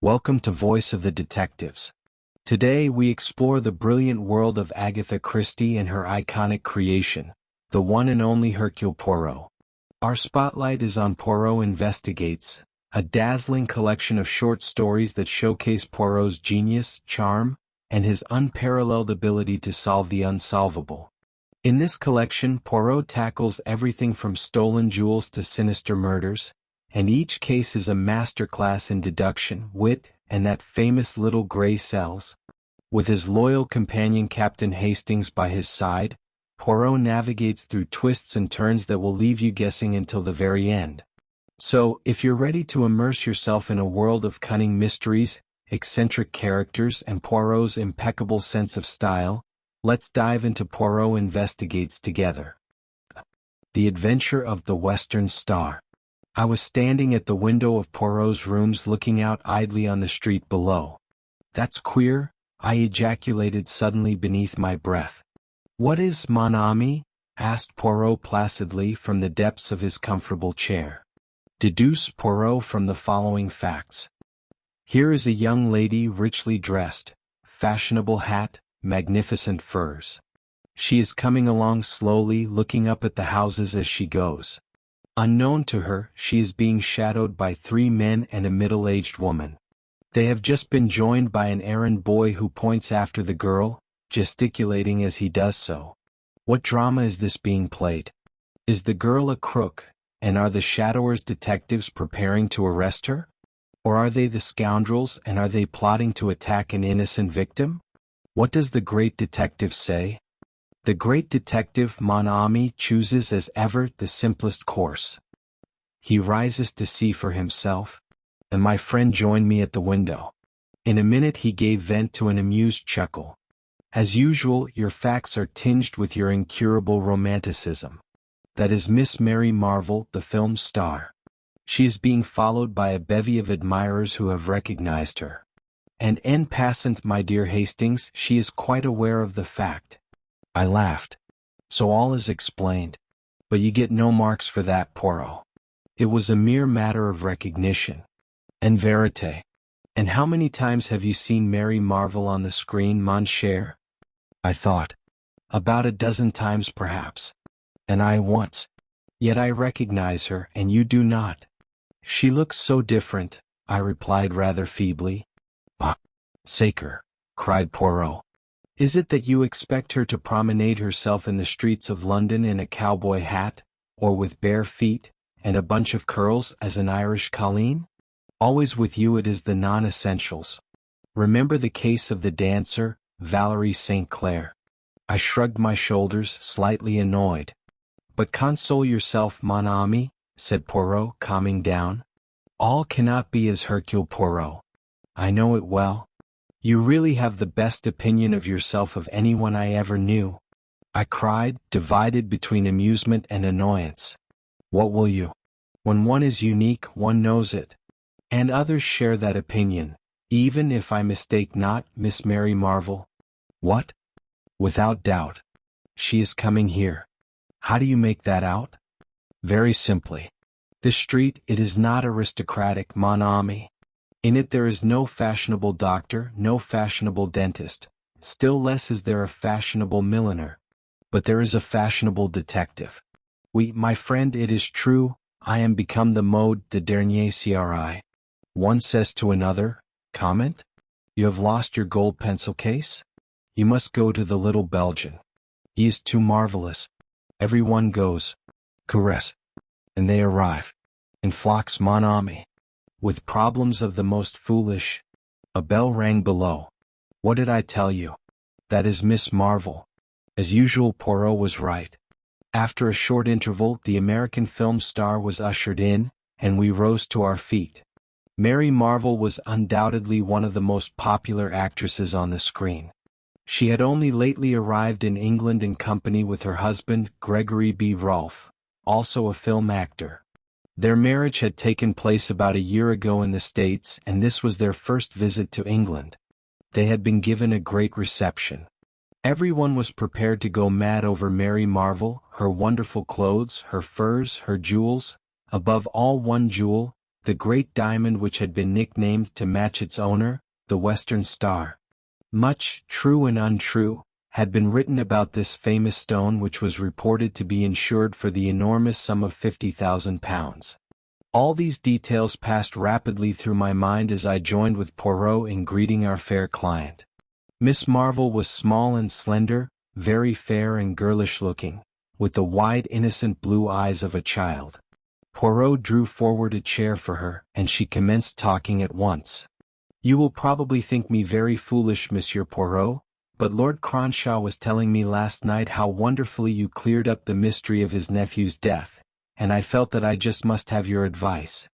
Welcome to Voice of the Detectives. Today we explore the brilliant world of Agatha Christie and her iconic creation, the one and only Hercule Poirot. Our spotlight is on Poirot Investigates, a dazzling collection of short stories that showcase Poirot's genius, charm, and his unparalleled ability to solve the unsolvable. In this collection, Poirot tackles everything from stolen jewels to sinister murders, and each case is a masterclass in deduction, wit, and that famous little gray cells. With his loyal companion Captain Hastings by his side, Poirot navigates through twists and turns that will leave you guessing until the very end. So, if you're ready to immerse yourself in a world of cunning mysteries, eccentric characters, and Poirot's impeccable sense of style, let's dive into Poirot Investigates together. The Adventure of the Western Star. I was standing at the window of Poirot's rooms looking out idly on the street below. "That's queer," I ejaculated suddenly beneath my breath. "What is, mon ami?" asked Poirot placidly from the depths of his comfortable chair. Deduce, Poirot, from the following facts. Here is a young lady richly dressed, fashionable hat, magnificent furs. She is coming along slowly, looking up at the houses as she goes. Unknown to her, she is being shadowed by 3 men and a middle-aged woman. They have just been joined by an errand boy who points after the girl, gesticulating as he does so. What drama is this being played? Is the girl a crook, and are the shadowers detectives preparing to arrest her? Or are they the scoundrels, and are they plotting to attack an innocent victim? What does the great detective say? The great detective, mon ami, chooses as ever the simplest course. He rises to see for himself, and my friend joined me at the window. In a minute he gave vent to an amused chuckle. As usual, your facts are tinged with your incurable romanticism. That is Miss Mary Marvel, the film star. She is being followed by a bevy of admirers who have recognized her. And en passant, my dear Hastings, she is quite aware of the fact. I laughed. So all is explained. But you get no marks for that, Poirot. It was a mere matter of recognition. En vérité. And how many times have you seen Mary Marvel on the screen, mon cher? I thought. About a dozen times perhaps. And I once. Yet I recognize her, and you do not. She looks so different, I replied rather feebly. Ah, sacre, cried Poirot. Is it that you expect her to promenade herself in the streets of London in a cowboy hat, or with bare feet, and a bunch of curls as an Irish colleen? Always with you it is the non-essentials. Remember the case of the dancer, Valerie St. Clair. I shrugged my shoulders, slightly annoyed. But console yourself, mon ami, said Poirot, calming down. All cannot be as Hercule Poirot. I know it well. You really have the best opinion of yourself of anyone I ever knew. I cried, divided between amusement and annoyance. What will you? When one is unique, one knows it. And others share that opinion, even if I mistake not, Miss Mary Marvel. What? Without doubt. She is coming here. How do you make that out? Very simply. This street, it is not aristocratic, mon ami. In it there is no fashionable doctor, no fashionable dentist, still less is there a fashionable milliner. But there is a fashionable detective. Oui, my friend, it is true, I am become the mode, the dernier CRI. One says to another, comment? You have lost your gold pencil case? You must go to the little Belgian. He is too marvelous. Every one goes. Caress. And they arrive. In flocks, mon ami. With problems of the most foolish. A bell rang below. What did I tell you? That is Miss Marvel. As usual, Poirot was right. After a short interval, the American film star was ushered in, and we rose to our feet. Mary Marvel was undoubtedly one of the most popular actresses on the screen. She had only lately arrived in England in company with her husband, Gregory B. Rolfe, also a film actor. Their marriage had taken place about a year ago in the States, and this was their first visit to England. They had been given a great reception. Everyone was prepared to go mad over Mary Marvel, her wonderful clothes, her furs, her jewels, above all one jewel, the great diamond which had been nicknamed to match its owner, the Western Star. Much, true and untrue, had been written about this famous stone, which was reported to be insured for the enormous sum of £50,000. All these details passed rapidly through my mind as I joined with Poirot in greeting our fair client. Miss Marvel was small and slender, very fair and girlish-looking, with the wide innocent blue eyes of a child. Poirot drew forward a chair for her, and she commenced talking at once. "You will probably think me very foolish, Monsieur Poirot, but Lord Cronshaw was telling me last night how wonderfully you cleared up the mystery of his nephew's death, and I felt that I just must have your advice.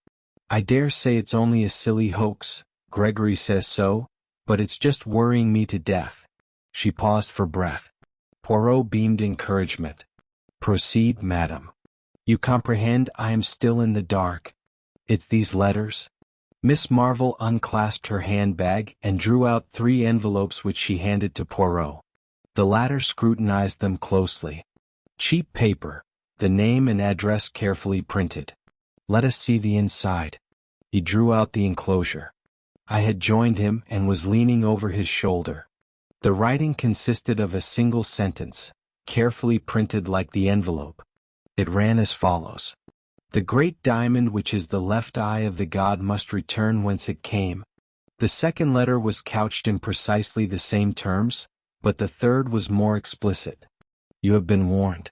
I dare say it's only a silly hoax, Gregory says so, but it's just worrying me to death." She paused for breath. Poirot beamed encouragement. "Proceed, madam. You comprehend I am still in the dark. It's these letters." Miss Marvel unclasped her handbag and drew out 3 envelopes which she handed to Poirot. The latter scrutinized them closely. Cheap paper, the name and address carefully printed. "Let us see the inside." He drew out the enclosure. I had joined him and was leaning over his shoulder. The writing consisted of a single sentence, carefully printed like the envelope. It ran as follows: "The great diamond which is the left eye of the god must return whence it came." The second letter was couched in precisely the same terms, but the third was more explicit. "You have been warned.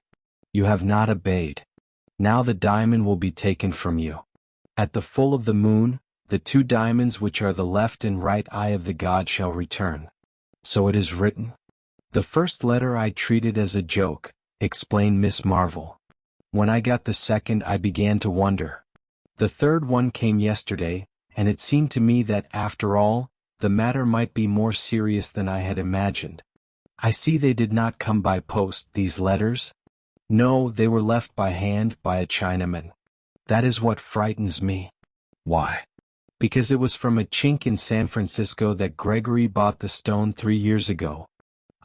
You have not obeyed. Now the diamond will be taken from you. At the full of the moon, the 2 diamonds which are the left and right eye of the god shall return." So it is written. "The first letter I treated as a joke," explained Miss Marvel. "When I got the second I began to wonder. The third one came yesterday, and it seemed to me that, after all, the matter might be more serious than I had imagined. I see they did not come by post, these letters. No, they were left by hand by a Chinaman. That is what frightens me." "Why?" "Because it was from a chink in San Francisco that Gregory bought the stone 3 years ago.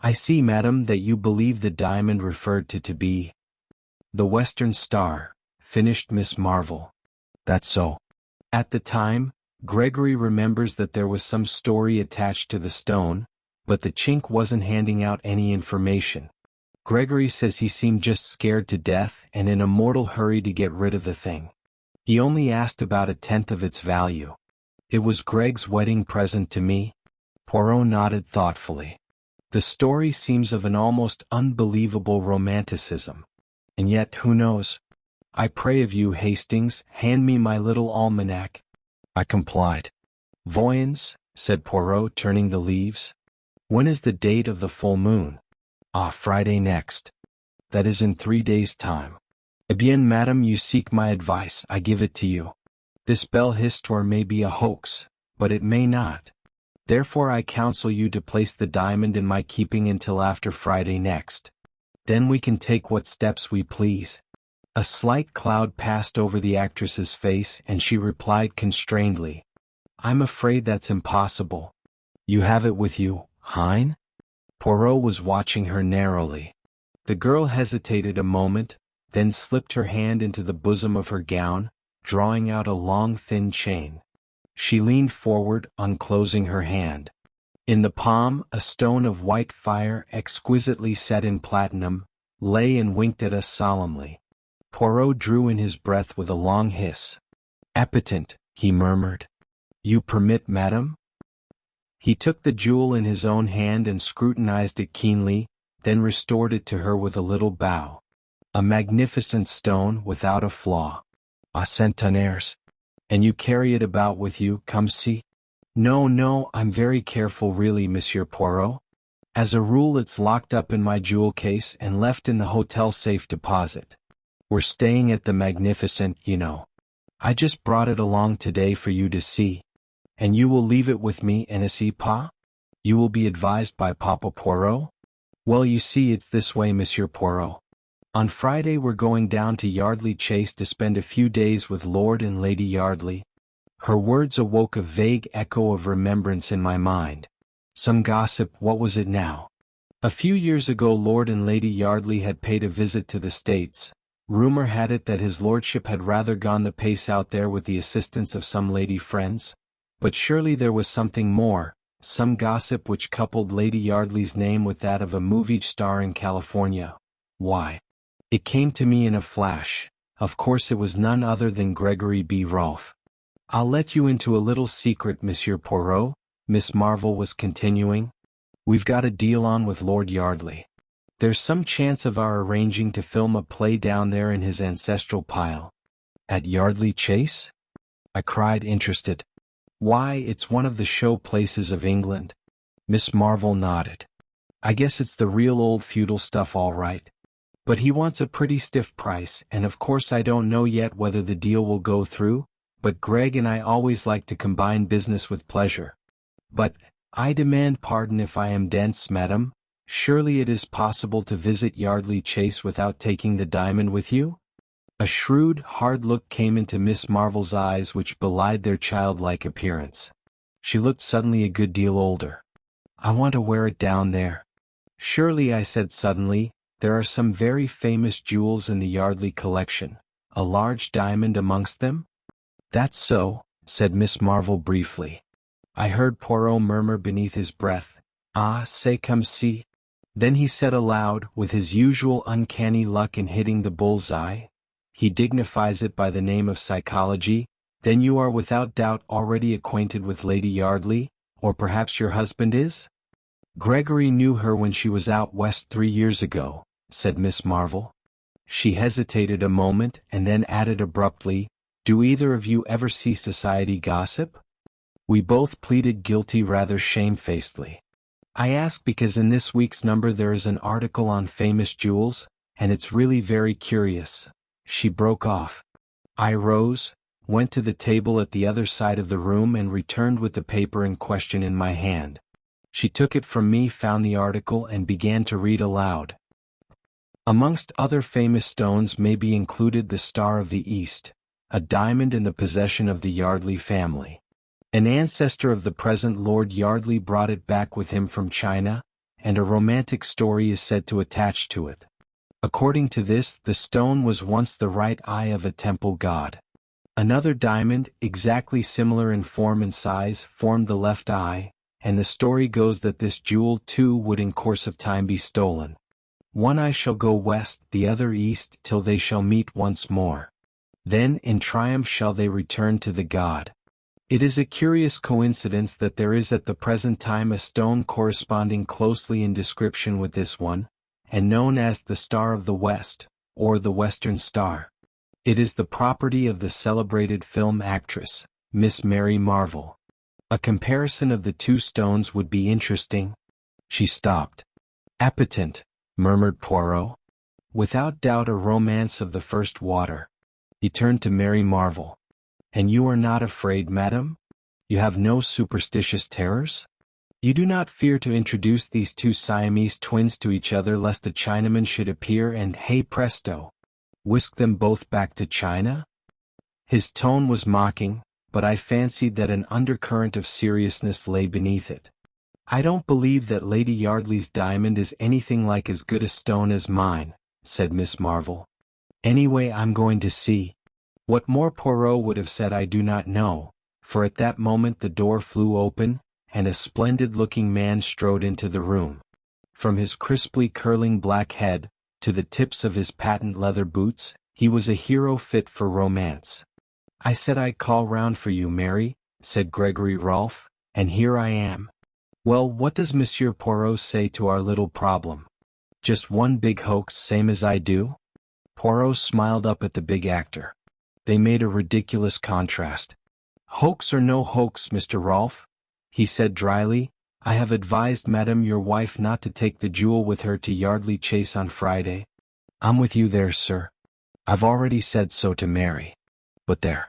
I see, madam, that you believe the diamond referred to be the Western Star," finished Miss Marvel. "That's so." "At the time, Gregory remembers that there was some story attached to the stone, but the chink wasn't handing out any information. Gregory says he seemed just scared to death and in a mortal hurry to get rid of the thing. He only asked about 1/10 of its value. It was Greg's wedding present to me." Poirot nodded thoughtfully. "The story seems of an almost unbelievable romanticism. And yet, who knows? I pray of you, Hastings, hand me my little almanac." I complied. "Voyons," said Poirot, turning the leaves. "When is the date of the full moon?" "Ah, Friday next. That is in 3 days' time." "Eh bien, madam, you seek my advice, I give it to you. This belle histoire may be a hoax, but it may not. Therefore I counsel you to place the diamond in my keeping until after Friday next. Then we can take what steps we please." A slight cloud passed over the actress's face and she replied constrainedly, "I'm afraid that's impossible." "You have it with you, hein?" Poirot was watching her narrowly. The girl hesitated a moment, then slipped her hand into the bosom of her gown, drawing out a long thin chain. She leaned forward, unclosing her hand. In the palm, a stone of white fire, exquisitely set in platinum, lay and winked at us solemnly. Poirot drew in his breath with a long hiss. "Appetent," he murmured. "You permit, madam?" He took the jewel in his own hand and scrutinized it keenly, then restored it to her with a little bow. "A magnificent stone, without a flaw. Ah, centenaires. And you carry it about with you, come see?" "No, no, I'm very careful really, Monsieur Poirot. As a rule it's locked up in my jewel case and left in the hotel safe deposit. We're staying at the Magnificent, you know. I just brought it along today for you to see. And you will leave it with me, n'est-ce pas? You will be advised by Papa Poirot? Well, you see, it's this way, Monsieur Poirot. On Friday we're going down to Yardley Chase to spend a few days with Lord and Lady Yardley." Her words awoke a vague echo of remembrance in my mind. Some gossip, what was it now? A few years ago Lord and Lady Yardley had paid a visit to the States, Rumor had it that his lordship had rather gone the pace out there with the assistance of some lady friends. But surely there was something more, some gossip which coupled Lady Yardley's name with that of a movie star in California. Why? It came to me in a flash. Of course it was none other than Gregory B. Rolfe. "I'll let you into a little secret, Monsieur Poirot," Miss Marvel was continuing. "We've got a deal on with Lord Yardley. There's some chance of our arranging to film a play down there in his ancestral pile." "At Yardley Chase?" I cried, interested. "Why, it's one of the show places of England." Miss Marvel nodded. "I guess it's the real old feudal stuff all right. But he wants a pretty stiff price, and of course I don't know yet whether the deal will go through, but Greg and I always like to combine business with pleasure. But, I demand pardon if I am dense, madam, surely it is possible to visit Yardley Chase without taking the diamond with you?" A shrewd, hard look came into Miss Marvel's eyes which belied their childlike appearance. She looked suddenly a good deal older. "I want to wear it down there." "Surely," I said suddenly, "there are some very famous jewels in the Yardley collection, a large diamond amongst them?" "That's so," said Miss Marvel briefly. I heard Poirot murmur beneath his breath, "Ah, c'est comme si." Then he said aloud, with his usual uncanny luck in hitting the bull's-eye, "He dignifies it by the name of psychology. Then you are without doubt already acquainted with Lady Yardley, or perhaps your husband is?" "Gregory knew her when she was out west 3 years ago," said Miss Marvel. She hesitated a moment and then added abruptly, "Do either of you ever see society gossip?" We both pleaded guilty rather shamefacedly. "I ask because in this week's number there is an article on famous jewels, and it's really very curious." She broke off. I rose, went to the table at the other side of the room and returned with the paper in question in my hand. She took it from me, found the article and began to read aloud. "Amongst other famous stones may be included the Star of the East, a diamond in the possession of the Yardley family. An ancestor of the present Lord Yardley brought it back with him from China, and a romantic story is said to attach to it. According to this, the stone was once the right eye of a temple god. Another diamond, exactly similar in form and size, formed the left eye, and the story goes that this jewel too would in course of time be stolen. One eye shall go west, the other east, till they shall meet once more. Then in triumph shall they return to the god. It is a curious coincidence that there is at the present time a stone corresponding closely in description with this one, and known as the Star of the West, or the Western Star. It is the property of the celebrated film actress, Miss Mary Marvel. A comparison of the two stones would be interesting." She stopped. "Appetent," murmured Poirot. "Without doubt a romance of the first water." He turned to Mary Marvel. "And you are not afraid, madam? You have no superstitious terrors? You do not fear to introduce these two Siamese twins to each other lest a Chinaman should appear and, hey presto, whisk them both back to China?" His tone was mocking, but I fancied that an undercurrent of seriousness lay beneath it. "I don't believe that Lady Yardley's diamond is anything like as good a stone as mine," said Miss Marvel. "Anyway, I'm going to see." What more Poirot would have said I do not know, for at that moment the door flew open, and a splendid-looking man strode into the room. From his crisply curling black head, to the tips of his patent leather boots, he was a hero fit for romance. "I said I'd call round for you, Mary," said Gregory Rolfe, "and here I am. Well, what does Monsieur Poirot say to our little problem? Just one big hoax, same as I do?" Poirot smiled up at the big actor. They made a ridiculous contrast. "Hoax or no hoax, Mr. Rolfe," he said dryly, "I have advised Madame your wife not to take the jewel with her to Yardley Chase on Friday. I'm with you there, sir. I've already said so to Mary. But there.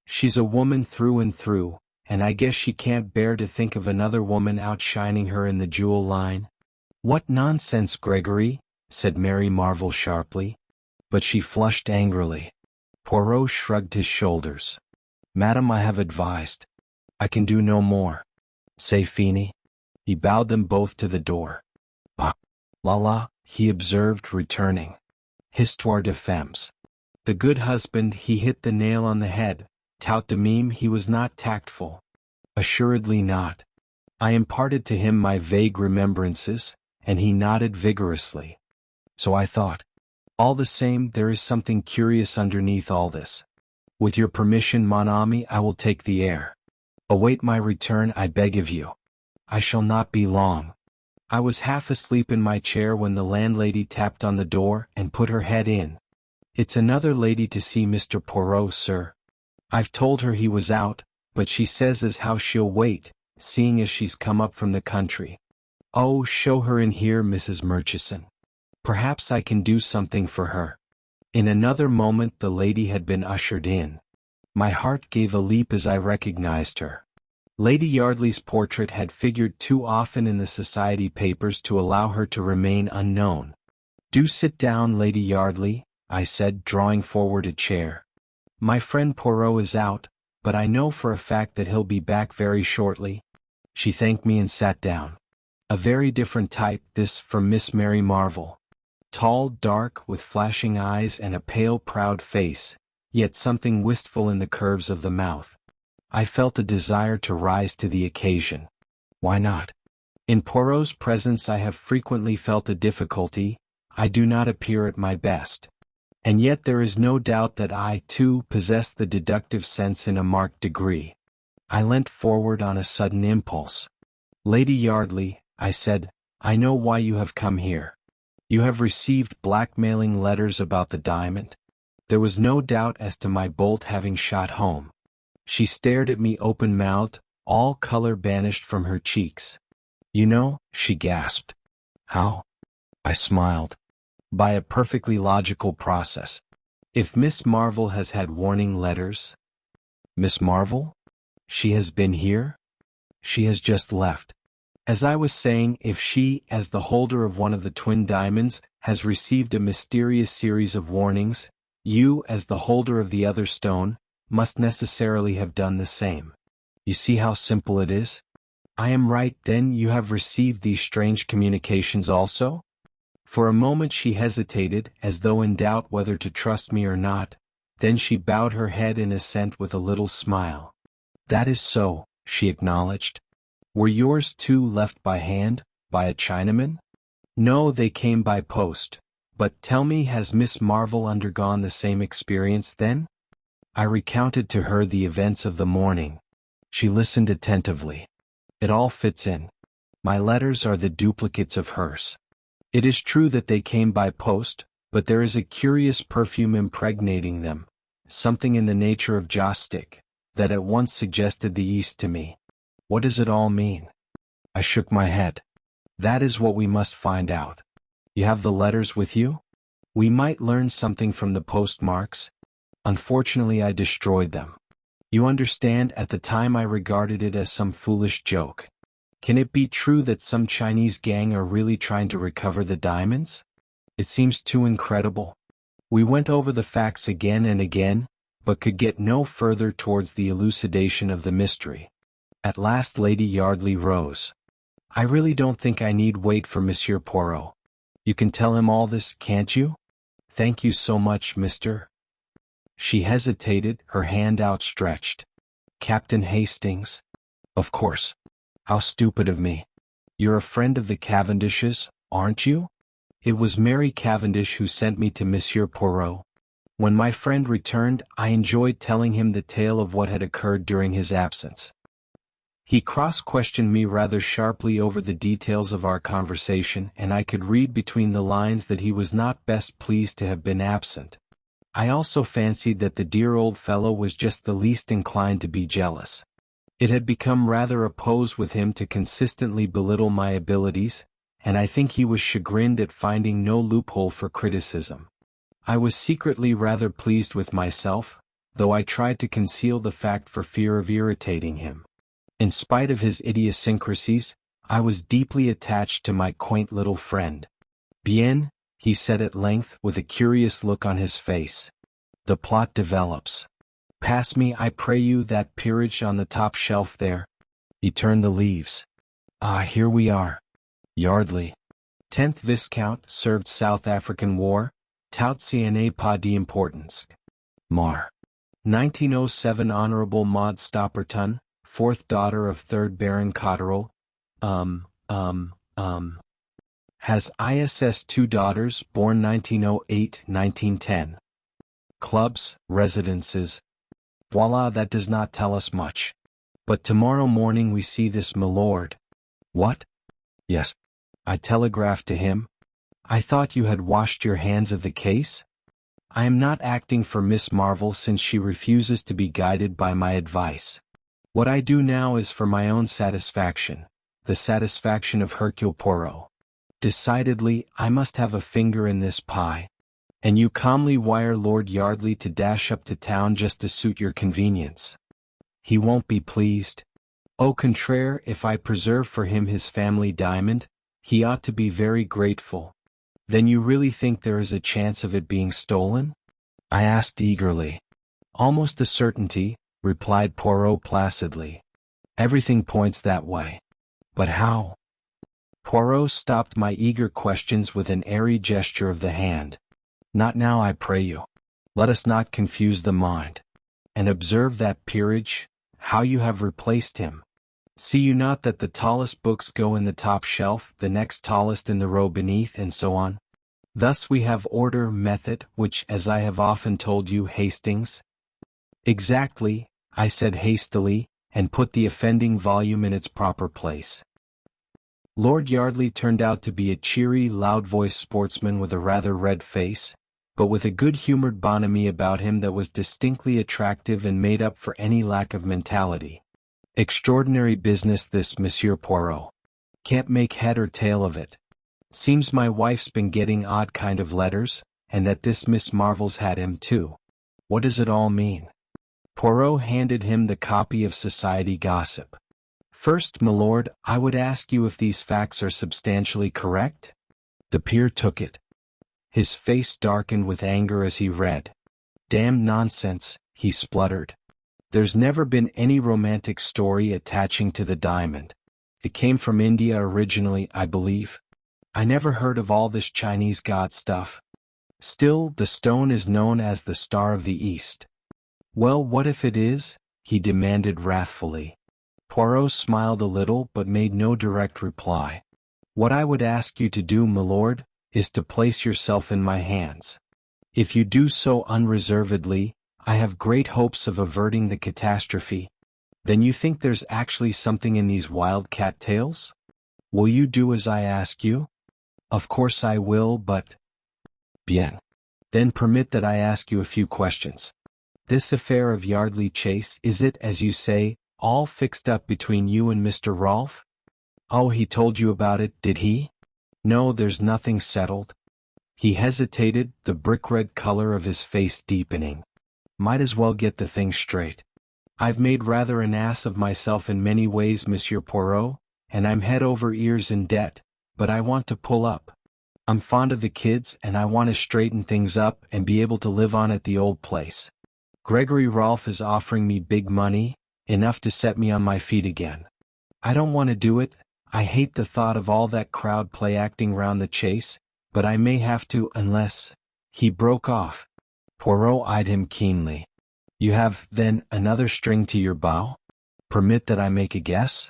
She's a woman through and through, and I guess she can't bear to think of another woman outshining her in the jewel line." "What nonsense, Gregory," said Mary Marvel sharply. But she flushed angrily. Poirot shrugged his shoulders. "Madam, I have advised. I can do no more. C'est fini." He bowed them both to the door. "Ah, la la," he observed, returning. "Histoire de femmes. The good husband, he hit the nail on the head. Tout de même, he was not tactful. Assuredly not. I imparted to him my vague remembrances, and he nodded vigorously. So I thought. All the same, there is something curious underneath all this. With your permission, mon ami, I will take the air. Await my return, I beg of you. I shall not be long. I was half asleep in my chair when the landlady tapped on the door and put her head in. It's another lady to see Mr. Poirot, sir. I've told her he was out, but she says as how she'll wait, seeing as she's come up from the country. Oh, show her in here, Mrs. Murchison. Perhaps I can do something for her. In another moment the lady had been ushered in. My heart gave a leap as I recognized her. Lady Yardley's portrait had figured too often in the society papers to allow her to remain unknown. Do sit down, Lady Yardley, I said, drawing forward a chair. My friend Poirot is out, but I know for a fact that he'll be back very shortly. She thanked me and sat down. A very different type, this, from Miss Mary Marvell. Tall, dark, with flashing eyes and a pale, proud face, yet something wistful in the curves of the mouth. I felt a desire to rise to the occasion. Why not? In Poirot's presence I have frequently felt a difficulty. I do not appear at my best. And yet there is no doubt that I, too, possess the deductive sense in a marked degree. I leant forward on a sudden impulse. Lady Yardley, I said, I know why you have come here. You have received blackmailing letters about the diamond. There was no doubt as to my bolt having shot home. She stared at me open-mouthed, all color banished from her cheeks. You know, she gasped. How? I smiled. By a perfectly logical process. If Miss Marvell has had warning letters... Miss Marvell? She has been here? She has just left. As I was saying, if she, as the holder of one of the twin diamonds, has received a mysterious series of warnings, you, as the holder of the other stone, must necessarily have done the same. You see how simple it is? I am right, then you have received these strange communications also? For a moment she hesitated, as though in doubt whether to trust me or not, then she bowed her head in assent with a little smile. That is so, she acknowledged. Were yours too left by hand, by a Chinaman? No, they came by post. But tell me, has Miss Marvell undergone the same experience then? I recounted to her the events of the morning. She listened attentively. It all fits in. My letters are the duplicates of hers. It is true that they came by post, but there is a curious perfume impregnating them, something in the nature of joss stick, that at once suggested the East to me. What does it all mean? I shook my head. That is what we must find out. You have the letters with you? We might learn something from the postmarks. Unfortunately, I destroyed them. You understand, at the time I regarded it as some foolish joke. Can it be true that some Chinese gang are really trying to recover the diamonds? It seems too incredible. We went over the facts again and again, but could get no further towards the elucidation of the mystery. At last Lady Yardley rose. I really don't think I need wait for Monsieur Poirot. You can tell him all this, can't you? Thank you so much, Mr. She hesitated, her hand outstretched. Captain Hastings? Of course. How stupid of me. You're a friend of the Cavendishes, aren't you? It was Mary Cavendish who sent me to Monsieur Poirot. When my friend returned, I enjoyed telling him the tale of what had occurred during his absence. He cross-questioned me rather sharply over the details of our conversation, and I could read between the lines that he was not best pleased to have been absent. I also fancied that the dear old fellow was just the least inclined to be jealous. It had become rather a pose with him to consistently belittle my abilities, and I think he was chagrined at finding no loophole for criticism. I was secretly rather pleased with myself, though I tried to conceal the fact for fear of irritating him. In spite of his idiosyncrasies, I was deeply attached to my quaint little friend. Bien, he said at length with a curious look on his face. The plot develops. Pass me, I pray you, that peerage on the top shelf there. He turned the leaves. Ah, here we are. Yardley. 10th Viscount, served South African War, Tout n'est pas d'importance. Mar. 1907 Honorable Maud Stopperton, 4th daughter of 3rd Baron Cotterell, has ISS 2 daughters, born 1908-1910. Clubs, residences. Voila, that does not tell us much. But tomorrow morning we see this milord. What? Yes. I telegraphed to him. I thought you had washed your hands of the case? I am not acting for Miss Marvel since she refuses to be guided by my advice. What I do now is for my own satisfaction, the satisfaction of Hercule Poirot. Decidedly, I must have a finger in this pie. And you calmly wire Lord Yardley to dash up to town just to suit your convenience. He won't be pleased. Au contraire, if I preserve for him his family diamond, he ought to be very grateful. Then you really think there is a chance of it being stolen? I asked eagerly. Almost a certainty, replied Poirot placidly. Everything points that way. But how? Poirot stopped my eager questions with an airy gesture of the hand. Not now, I pray you. Let us not confuse the mind. And observe that peerage, how you have replaced him. See you not that the tallest books go in the top shelf, the next tallest in the row beneath, and so on? Thus we have order, method, which, as I have often told you, Hastings. Exactly, I said hastily, and put the offending volume in its proper place. Lord Yardley turned out to be a cheery, loud-voiced sportsman with a rather red face, but with a good-humored bonhomie about him that was distinctly attractive and made up for any lack of mentality. Extraordinary business this, Monsieur Poirot. Can't make head or tail of it. Seems my wife's been getting odd kind of letters, and that this Miss Marvel's had him too. What does it all mean? Poirot handed him the copy of Society Gossip. First, milord, I would ask you if these facts are substantially correct? The peer took it. His face darkened with anger as he read. Damned nonsense, he spluttered. There's never been any romantic story attaching to the diamond. It came from India originally, I believe. I never heard of all this Chinese god stuff. Still, the stone is known as the Star of the East. Well, what if it is? He demanded wrathfully. Poirot smiled a little but made no direct reply. What I would ask you to do, milord, is to place yourself in my hands. If you do so unreservedly, I have great hopes of averting the catastrophe. Then you think there's actually something in these wild cat tales? Will you do as I ask you? Of course I will, but... Bien. Then permit that I ask you a few questions. This affair of Yardley Chase, is it, as you say, all fixed up between you and Mr. Rolfe? Oh, he told you about it, did he? No, there's nothing settled. He hesitated, the brick-red color of his face deepening. Might as well get the thing straight. I've made rather an ass of myself in many ways, Monsieur Poirot, and I'm head over ears in debt, but I want to pull up. I'm fond of the kids and I want to straighten things up and be able to live on at the old place. Gregory Rolfe is offering me big money, enough to set me on my feet again. I don't want to do it, I hate the thought of all that crowd play acting round the chase, but I may have to unless... He broke off. Poirot eyed him keenly. You have, then, another string to your bow? Permit that I make a guess?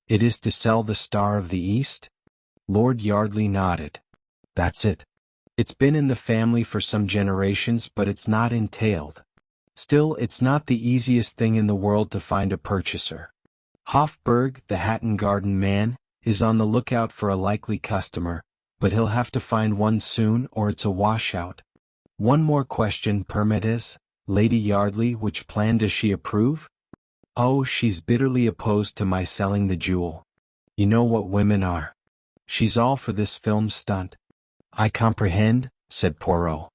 It is to sell the Star of the East? Lord Yardley nodded. That's it. It's been in the family for some generations, but it's not entailed. Still, it's not the easiest thing in the world to find a purchaser. Hofburg, the Hatton Garden man, is on the lookout for a likely customer, but he'll have to find one soon or it's a washout. One more question, permettez, Lady Yardley, which plan does she approve? Oh, she's bitterly opposed to my selling the jewel. You know what women are. She's all for this film stunt. I comprehend, said Poirot.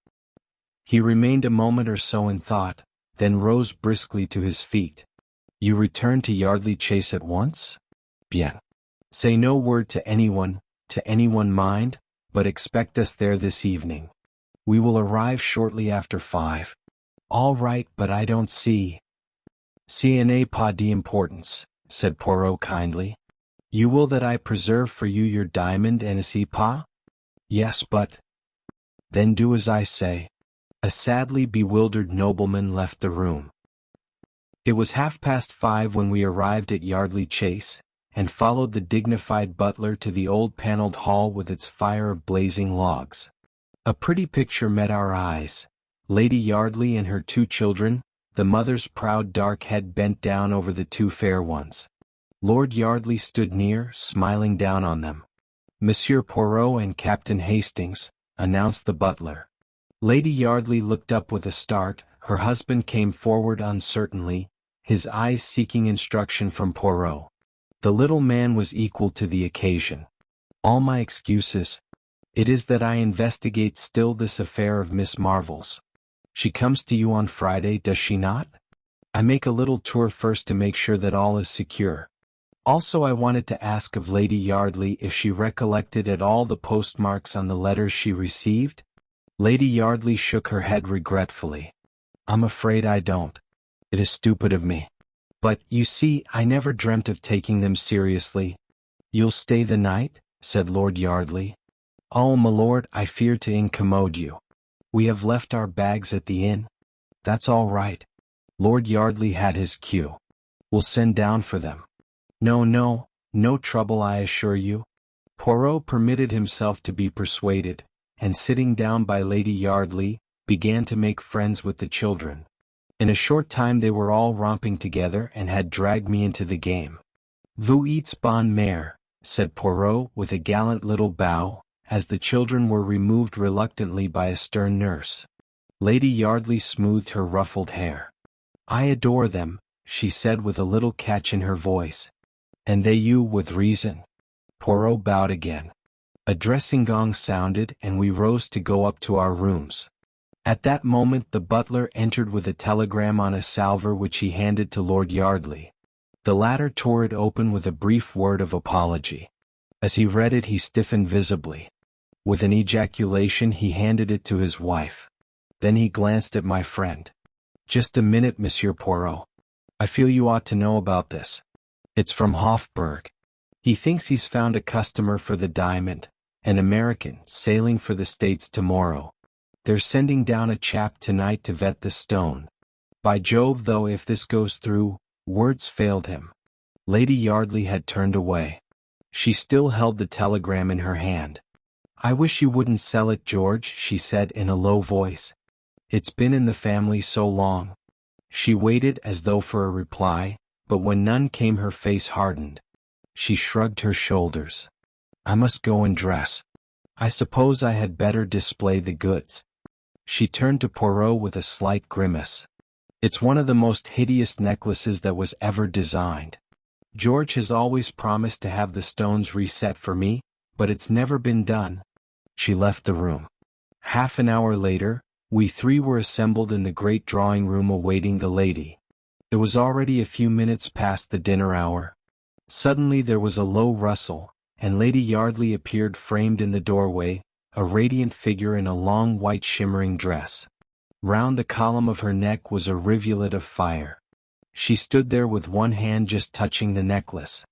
He remained a moment or so in thought, then rose briskly to his feet. You return to Yardley Chase at once? Bien. Say no word to anyone mind, but expect us there this evening. We will arrive shortly after 5. All right, but I don't see. Ce n'est pas d'importance, said Poirot kindly. You will that I preserve for you your diamond, and n'est-ce pas? Yes, but... Then do as I say." A sadly bewildered nobleman left the room. It was 5:30 when we arrived at Yardley Chase, and followed the dignified butler to the old paneled hall with its fire of blazing logs. A pretty picture met our eyes. Lady Yardley and her 2 children, the mother's proud dark head bent down over the 2 fair ones. Lord Yardley stood near, smiling down on them. "Monsieur Poirot and Captain Hastings," announced the butler. Lady Yardley looked up with a start, her husband came forward uncertainly, his eyes seeking instruction from Poirot. The little man was equal to the occasion. "All my excuses. It is that I investigate still this affair of Miss Marvel's. She comes to you on Friday, does she not? I make a little tour first to make sure that all is secure. Also I wanted to ask of Lady Yardley if she recollected at all the postmarks on the letters she received?" Lady Yardley shook her head regretfully. "I'm afraid I don't. It is stupid of me. But, you see, I never dreamt of taking them seriously." "You'll stay the night?" said Lord Yardley. "Oh, my lord, I fear to incommode you. We have left our bags at the inn." "That's all right." Lord Yardley had his cue. "We'll send down for them." No trouble, I assure you." Poirot permitted himself to be persuaded, and sitting down by Lady Yardley, began to make friends with the children. In a short time they were all romping together and had dragged me into the game. "Vous êtes bonne mère," said Poirot with a gallant little bow, as the children were removed reluctantly by a stern nurse. Lady Yardley smoothed her ruffled hair. "I adore them," she said with a little catch in her voice. "And they you with reason." Poirot bowed again. A dressing gong sounded and we rose to go up to our rooms. At that moment the butler entered with a telegram on a salver which he handed to Lord Yardley. The latter tore it open with a brief word of apology. As he read it he stiffened visibly. With an ejaculation he handed it to his wife. Then he glanced at my friend. "Just a minute, Monsieur Poirot. I feel you ought to know about this. It's from Hofburg. He thinks he's found a customer for the diamond, an American, sailing for the States tomorrow. They're sending down a chap tonight to vet the stone. By Jove, though, if this goes through," words failed him. Lady Yardley had turned away. She still held the telegram in her hand. "I wish you wouldn't sell it, George," she said in a low voice. "It's been in the family so long." She waited as though for a reply, but when none came her face hardened. She shrugged her shoulders. "I must go and dress. I suppose I had better display the goods." She turned to Poirot with a slight grimace. "It's one of the most hideous necklaces that was ever designed. George has always promised to have the stones reset for me, but it's never been done." She left the room. Half an hour later, we 3 were assembled in the great drawing room awaiting the lady. It was already a few minutes past the dinner hour. Suddenly there was a low rustle, and Lady Yardley appeared framed in the doorway, a radiant figure in a long white shimmering dress. Round the column of her neck was a rivulet of fire. She stood there with one hand just touching the necklace.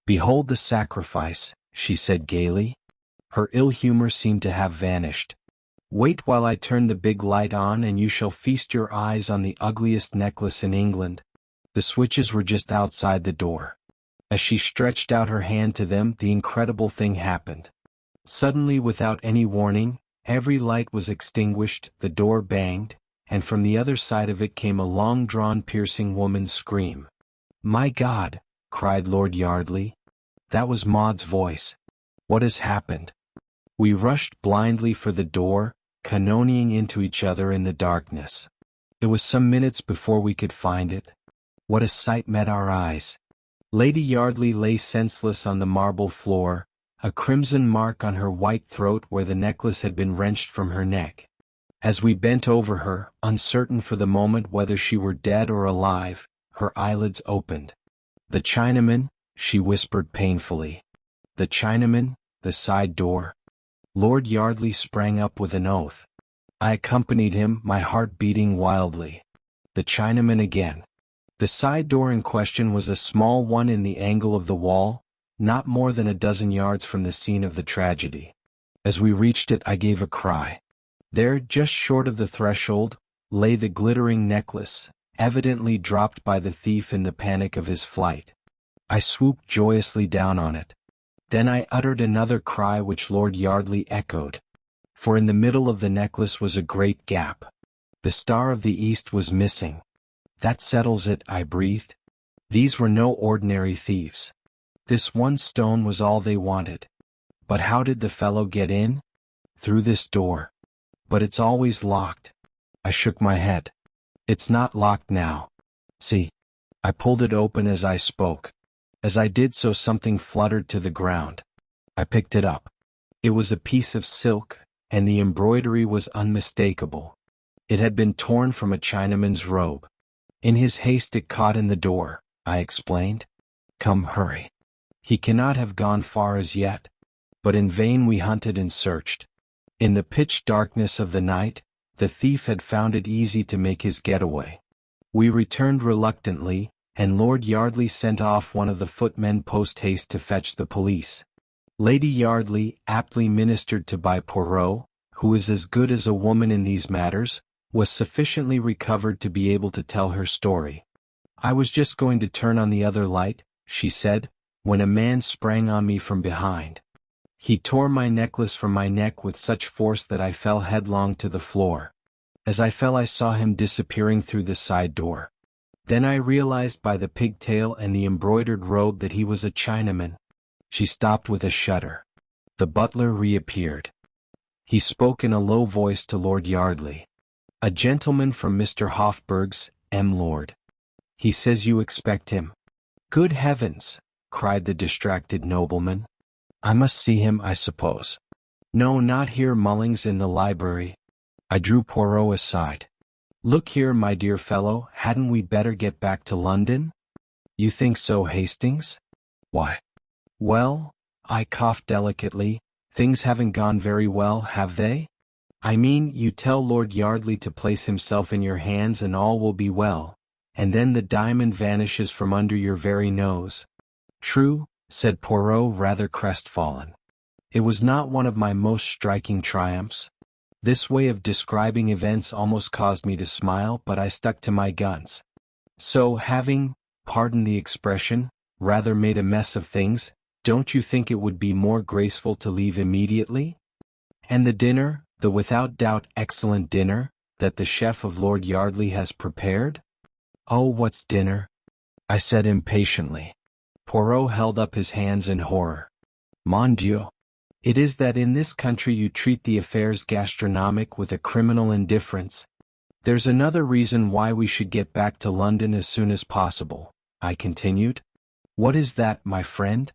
"Behold the sacrifice," she said gaily. Her ill humor seemed to have vanished. "Wait while I turn the big light on and you shall feast your eyes on the ugliest necklace in England." The switches were just outside the door. As she stretched out her hand to them, the incredible thing happened. Suddenly, without any warning, every light was extinguished, the door banged, and from the other side of it came a long-drawn piercing woman's scream. "My God!" cried Lord Yardley. That was Maud's voice. "What has happened?" We rushed blindly for the door, cannonading into each other in the darkness. It was some minutes before we could find it. What a sight met our eyes! Lady Yardley lay senseless on the marble floor, a crimson mark on her white throat where the necklace had been wrenched from her neck. As we bent over her, uncertain for the moment whether she were dead or alive, her eyelids opened. "The Chinaman," she whispered painfully. "The Chinaman, the side door." Lord Yardley sprang up with an oath. I accompanied him, my heart beating wildly. The Chinaman again. The side door in question was a small one in the angle of the wall, not more than a dozen yards from the scene of the tragedy. As we reached it I gave a cry. There, just short of the threshold, lay the glittering necklace, evidently dropped by the thief in the panic of his flight. I swooped joyously down on it. Then I uttered another cry which Lord Yardley echoed. For in the middle of the necklace was a great gap. The Star of the East was missing. That settles it, I breathed. These were no ordinary thieves. This one stone was all they wanted. But how did the fellow get in? Through this door. But it's always locked. I shook my head. It's not locked now. See. I pulled it open as I spoke. As I did so, something fluttered to the ground. I picked it up. It was a piece of silk, and the embroidery was unmistakable. It had been torn from a Chinaman's robe. In his haste it caught in the door, I explained. Come, hurry. He cannot have gone far as yet. But in vain we hunted and searched. In the pitch darkness of the night, the thief had found it easy to make his getaway. We returned reluctantly, and Lord Yardley sent off one of the footmen post-haste to fetch the police. Lady Yardley, aptly ministered to by Poirot, who is as good as a woman in these matters, was sufficiently recovered to be able to tell her story. I was just going to turn on the other light, she said, when a man sprang on me from behind. He tore my necklace from my neck with such force that I fell headlong to the floor. As I fell, I saw him disappearing through the side door. Then I realized by the pigtail and the embroidered robe that he was a Chinaman. She stopped with a shudder. The butler reappeared. He spoke in a low voice to Lord Yardley. A gentleman from Mr. Hofburg's, Lord. He says you expect him. Good heavens, cried the distracted nobleman. I must see him, I suppose. No, not here, Mullings, in the library. I drew Poirot aside. Look here, my dear fellow, hadn't we better get back to London? You think so, Hastings? Why? Well, I coughed delicately, things haven't gone very well, have they? I mean, you tell Lord Yardley to place himself in your hands and all will be well, and then the diamond vanishes from under your very nose. True, said Poirot, rather crestfallen. It was not one of my most striking triumphs. This way of describing events almost caused me to smile, but I stuck to my guns. So, having, pardon the expression, rather made a mess of things, don't you think it would be more graceful to leave immediately? And the dinner, the without doubt excellent dinner, that the chef of Lord Yardley has prepared? Oh, what's dinner? I said impatiently. Poirot held up his hands in horror. Mon Dieu! It is that in this country you treat the affairs gastronomic with a criminal indifference. There's another reason why we should get back to London as soon as possible, I continued. What is that, my friend?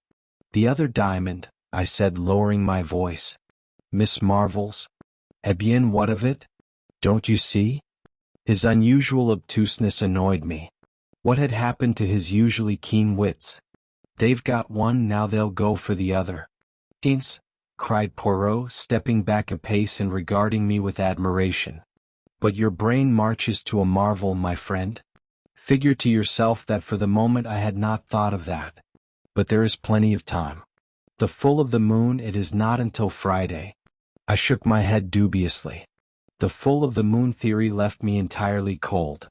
The other diamond, I said, lowering my voice. Miss Marvel's? Eh bien, what of it? Don't you see? His unusual obtuseness annoyed me. What had happened to his usually keen wits? They've got one, now they'll go for the other. Hence, cried Poirot, stepping back a pace and regarding me with admiration. But your brain marches to a marvel, my friend. Figure to yourself that for the moment I had not thought of that. But there is plenty of time. The full of the moon, it is not until Friday. I shook my head dubiously. The full of the moon theory left me entirely cold.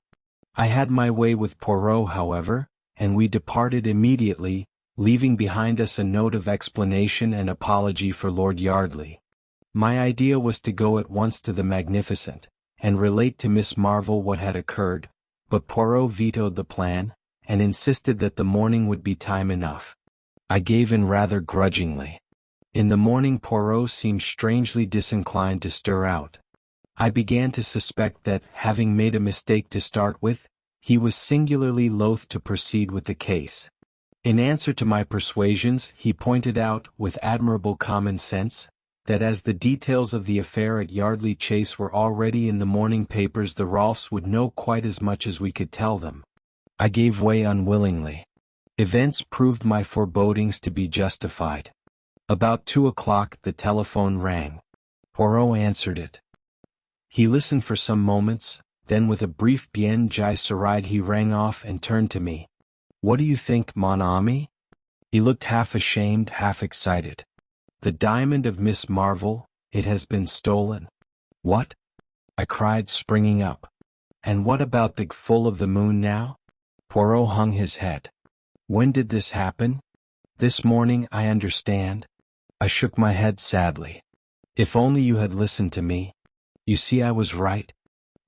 I had my way with Poirot, however, and we departed immediately, leaving behind us a note of explanation and apology for Lord Yardley. My idea was to go at once to the Magnificent, and relate to Miss Marvel what had occurred, but Poirot vetoed the plan, and insisted that the morning would be time enough. I gave in rather grudgingly. In the morning Poirot seemed strangely disinclined to stir out. I began to suspect that, having made a mistake to start with, he was singularly loath to proceed with the case. In answer to my persuasions, he pointed out, with admirable common sense, that as the details of the affair at Yardley Chase were already in the morning papers, the Rolfs would know quite as much as we could tell them. I gave way unwillingly. Events proved my forebodings to be justified. About 2 o'clock the telephone rang. Poirot answered it. He listened for some moments, then with a brief bien serais he rang off and turned to me. What do you think, mon ami? He looked half ashamed, half excited. The diamond of Miss Marvel, it has been stolen. What? I cried, springing up. And what about the full of the moon now? Poirot hung his head. When did this happen? This morning, I understand. I shook my head sadly. If only you had listened to me. You see, I was right.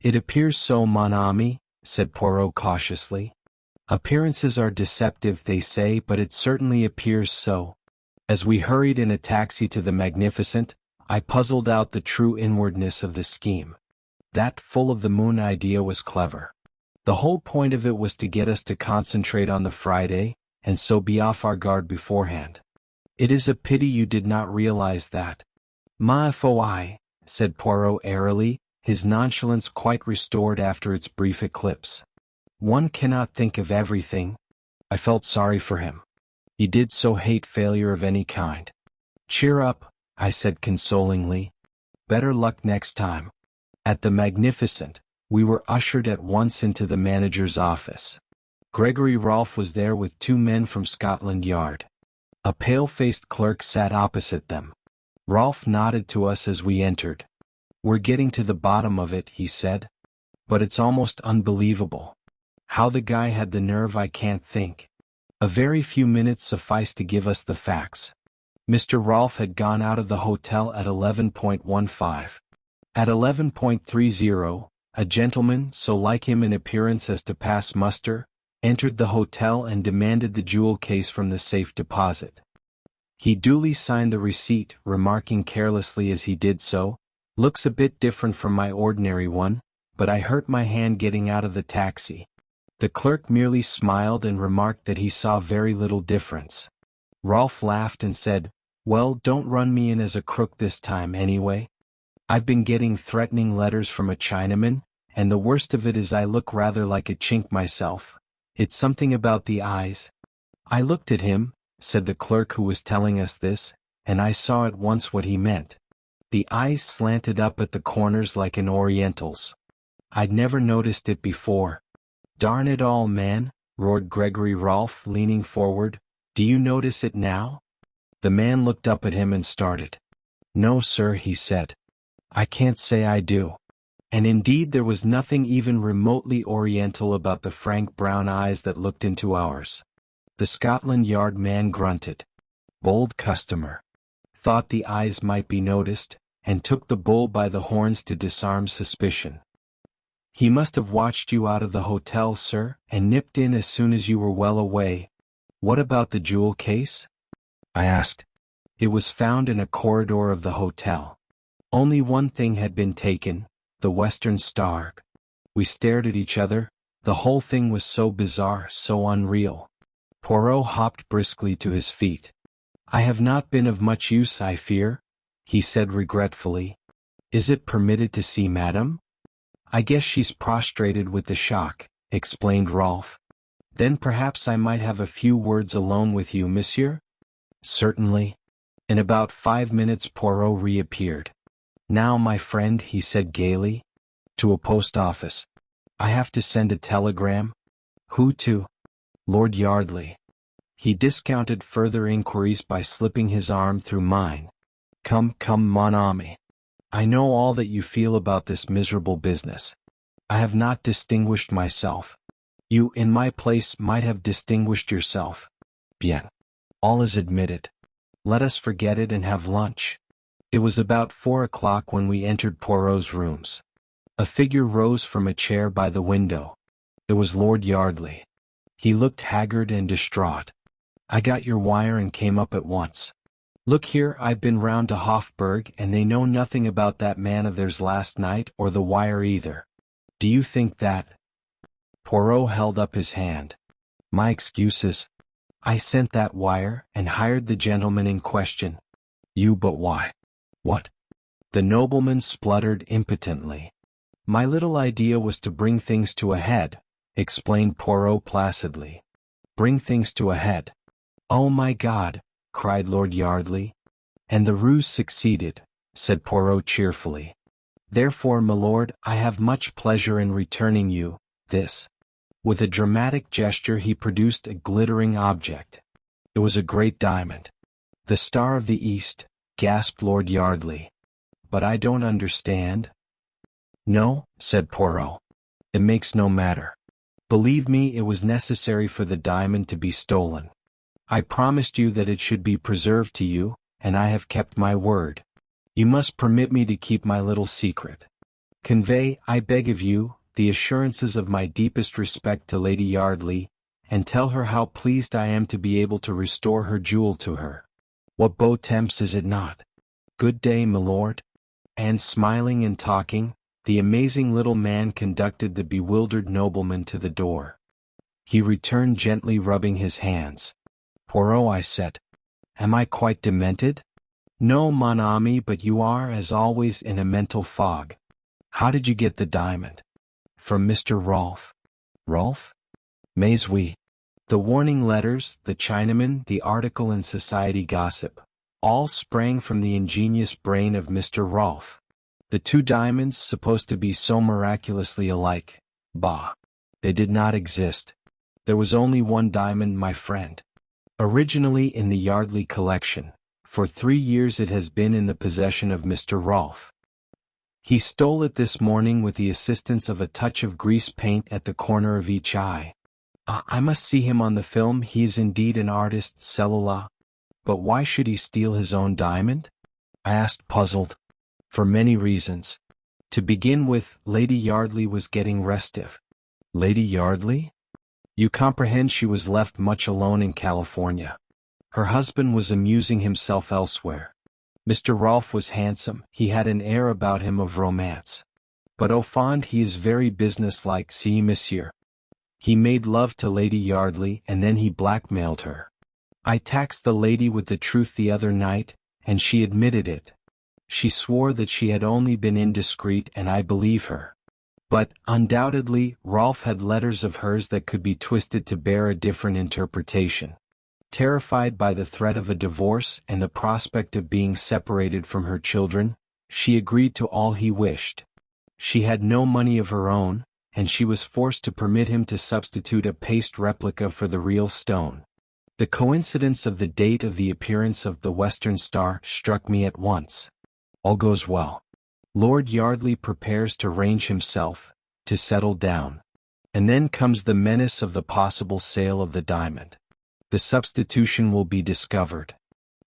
It appears so, mon ami, said Poirot cautiously. Appearances are deceptive, they say, but it certainly appears so. As we hurried in a taxi to the Magnificent, I puzzled out the true inwardness of the scheme. That full of the moon idea was clever. The whole point of it was to get us to concentrate on the Friday, and so be off our guard beforehand. It is a pity you did not realize that. Ma foi, said Poirot airily, his nonchalance quite restored after its brief eclipse. One cannot think of everything. I felt sorry for him. He did so hate failure of any kind. Cheer up, I said consolingly. Better luck next time. At the Magnificent, we were ushered at once into the manager's office. Gregory Rolfe was there with 2 men from Scotland Yard. A pale-faced clerk sat opposite them. Rolfe nodded to us as we entered. We're getting to the bottom of it, he said. But it's almost unbelievable. How the guy had the nerve, I can't think. A very few minutes sufficed to give us the facts. Mr. Rolfe had gone out of the hotel at 11:15. At 11:30, a gentleman, so like him in appearance as to pass muster, entered the hotel and demanded the jewel case from the safe deposit. He duly signed the receipt, remarking carelessly as he did so, "Looks a bit different from my ordinary one, but I hurt my hand getting out of the taxi." The clerk merely smiled and remarked that he saw very little difference. Rolfe laughed and said, "Well, don't run me in as a crook this time anyway. I've been getting threatening letters from a Chinaman, and the worst of it is I look rather like a chink myself. It's something about the eyes." I looked at him, said the clerk who was telling us this, and I saw at once what he meant. The eyes slanted up at the corners like an Oriental's. I'd never noticed it before. "Darn it all, man," roared Gregory Rolfe, leaning forward, "do you notice it now?" The man looked up at him and started. "No, sir," he said. "I can't say I do." And indeed there was nothing even remotely Oriental about the frank brown eyes that looked into ours. The Scotland Yard man grunted. Bold customer. Thought the eyes might be noticed, and took the bull by the horns to disarm suspicion. "He must have watched you out of the hotel, sir, and nipped in as soon as you were well away. What about the jewel case?" I asked. "It was found in a corridor of the hotel. Only one thing had been taken, the Western Star." We stared at each other. The whole thing was so bizarre, so unreal. Poirot hopped briskly to his feet. "I have not been of much use, I fear," he said regretfully. "Is it permitted to see Madame?" "I guess she's prostrated with the shock," explained Rolfe. "Then perhaps I might have a few words alone with you, monsieur?" "Certainly." In about 5 minutes Poirot reappeared. "Now, my friend," he said gaily. "To a post office. I have to send a telegram." "Who to?" "Lord Yardley." He discounted further inquiries by slipping his arm through mine. "Come, come, mon ami. I know all that you feel about this miserable business. I have not distinguished myself. You, in my place, might have distinguished yourself. Bien. All is admitted. Let us forget it and have lunch." It was about 4 o'clock when we entered Poirot's rooms. A figure rose from a chair by the window. It was Lord Yardley. He looked haggard and distraught. "I got your wire and came up at once. Look here, I've been round to Hofburg and they know nothing about that man of theirs last night or the wire either. Do you think that—" Poirot held up his hand. "My excuses. I sent that wire and hired the gentleman in question." "You, but why?" "What?" The nobleman spluttered impotently. "My little idea was to bring things to a head," explained Poirot placidly. "Bring things to a head." "Oh my God!" cried Lord Yardley. "And the ruse succeeded," said Poirot cheerfully. "Therefore, my lord, I have much pleasure in returning you this." With a dramatic gesture he produced a glittering object. It was a great diamond. "The Star of the East," gasped Lord Yardley. "But I don't understand." No, said Poirot. It makes no matter. Believe me, it was necessary for the diamond to be stolen. I promised you that it should be preserved to you, and I have kept my word. You must permit me to keep my little secret. Convey, I beg of you, the assurances of my deepest respect to Lady Yardley, and tell her how pleased I am to be able to restore her jewel to her. What beau temps is it not? Good day, milord. And smiling and talking, the amazing little man conducted the bewildered nobleman to the door. He returned gently rubbing his hands. Poirot, I said. Am I quite demented? No, mon ami, but you are, as always, in a mental fog. How did you get the diamond? From Mr. Rolfe. Rolfe? Mais oui. The warning letters, the Chinaman, the article in society gossip, all sprang from the ingenious brain of Mr. Rolfe. The two diamonds, supposed to be so miraculously alike, bah! They did not exist. There was only one diamond, my friend. Originally in the Yardley collection, for 3 years it has been in the possession of Mr. Rolfe. He stole it this morning with the assistance of a touch of grease paint at the corner of each eye. I must see him on the film. He is indeed an artist, cellula. But why should he steal his own diamond? I asked, puzzled. For many reasons. To begin with, Lady Yardley was getting restive. Lady Yardley? You comprehend, she was left much alone in California. Her husband was amusing himself elsewhere. Mr. Rolfe was handsome, he had an air about him of romance. But au fond he is very businesslike, si monsieur. He made love to Lady Yardley and then he blackmailed her. I taxed the lady with the truth the other night, and she admitted it. She swore that she had only been indiscreet, and I believe her. But, undoubtedly, Rolfe had letters of hers that could be twisted to bear a different interpretation. Terrified by the threat of a divorce and the prospect of being separated from her children, she agreed to all he wished. She had no money of her own, and she was forced to permit him to substitute a paste replica for the real stone. The coincidence of the date of the appearance of the Western Star struck me at once. All goes well. Lord Yardley prepares to range himself, to settle down. And then comes the menace of the possible sale of the diamond. The substitution will be discovered.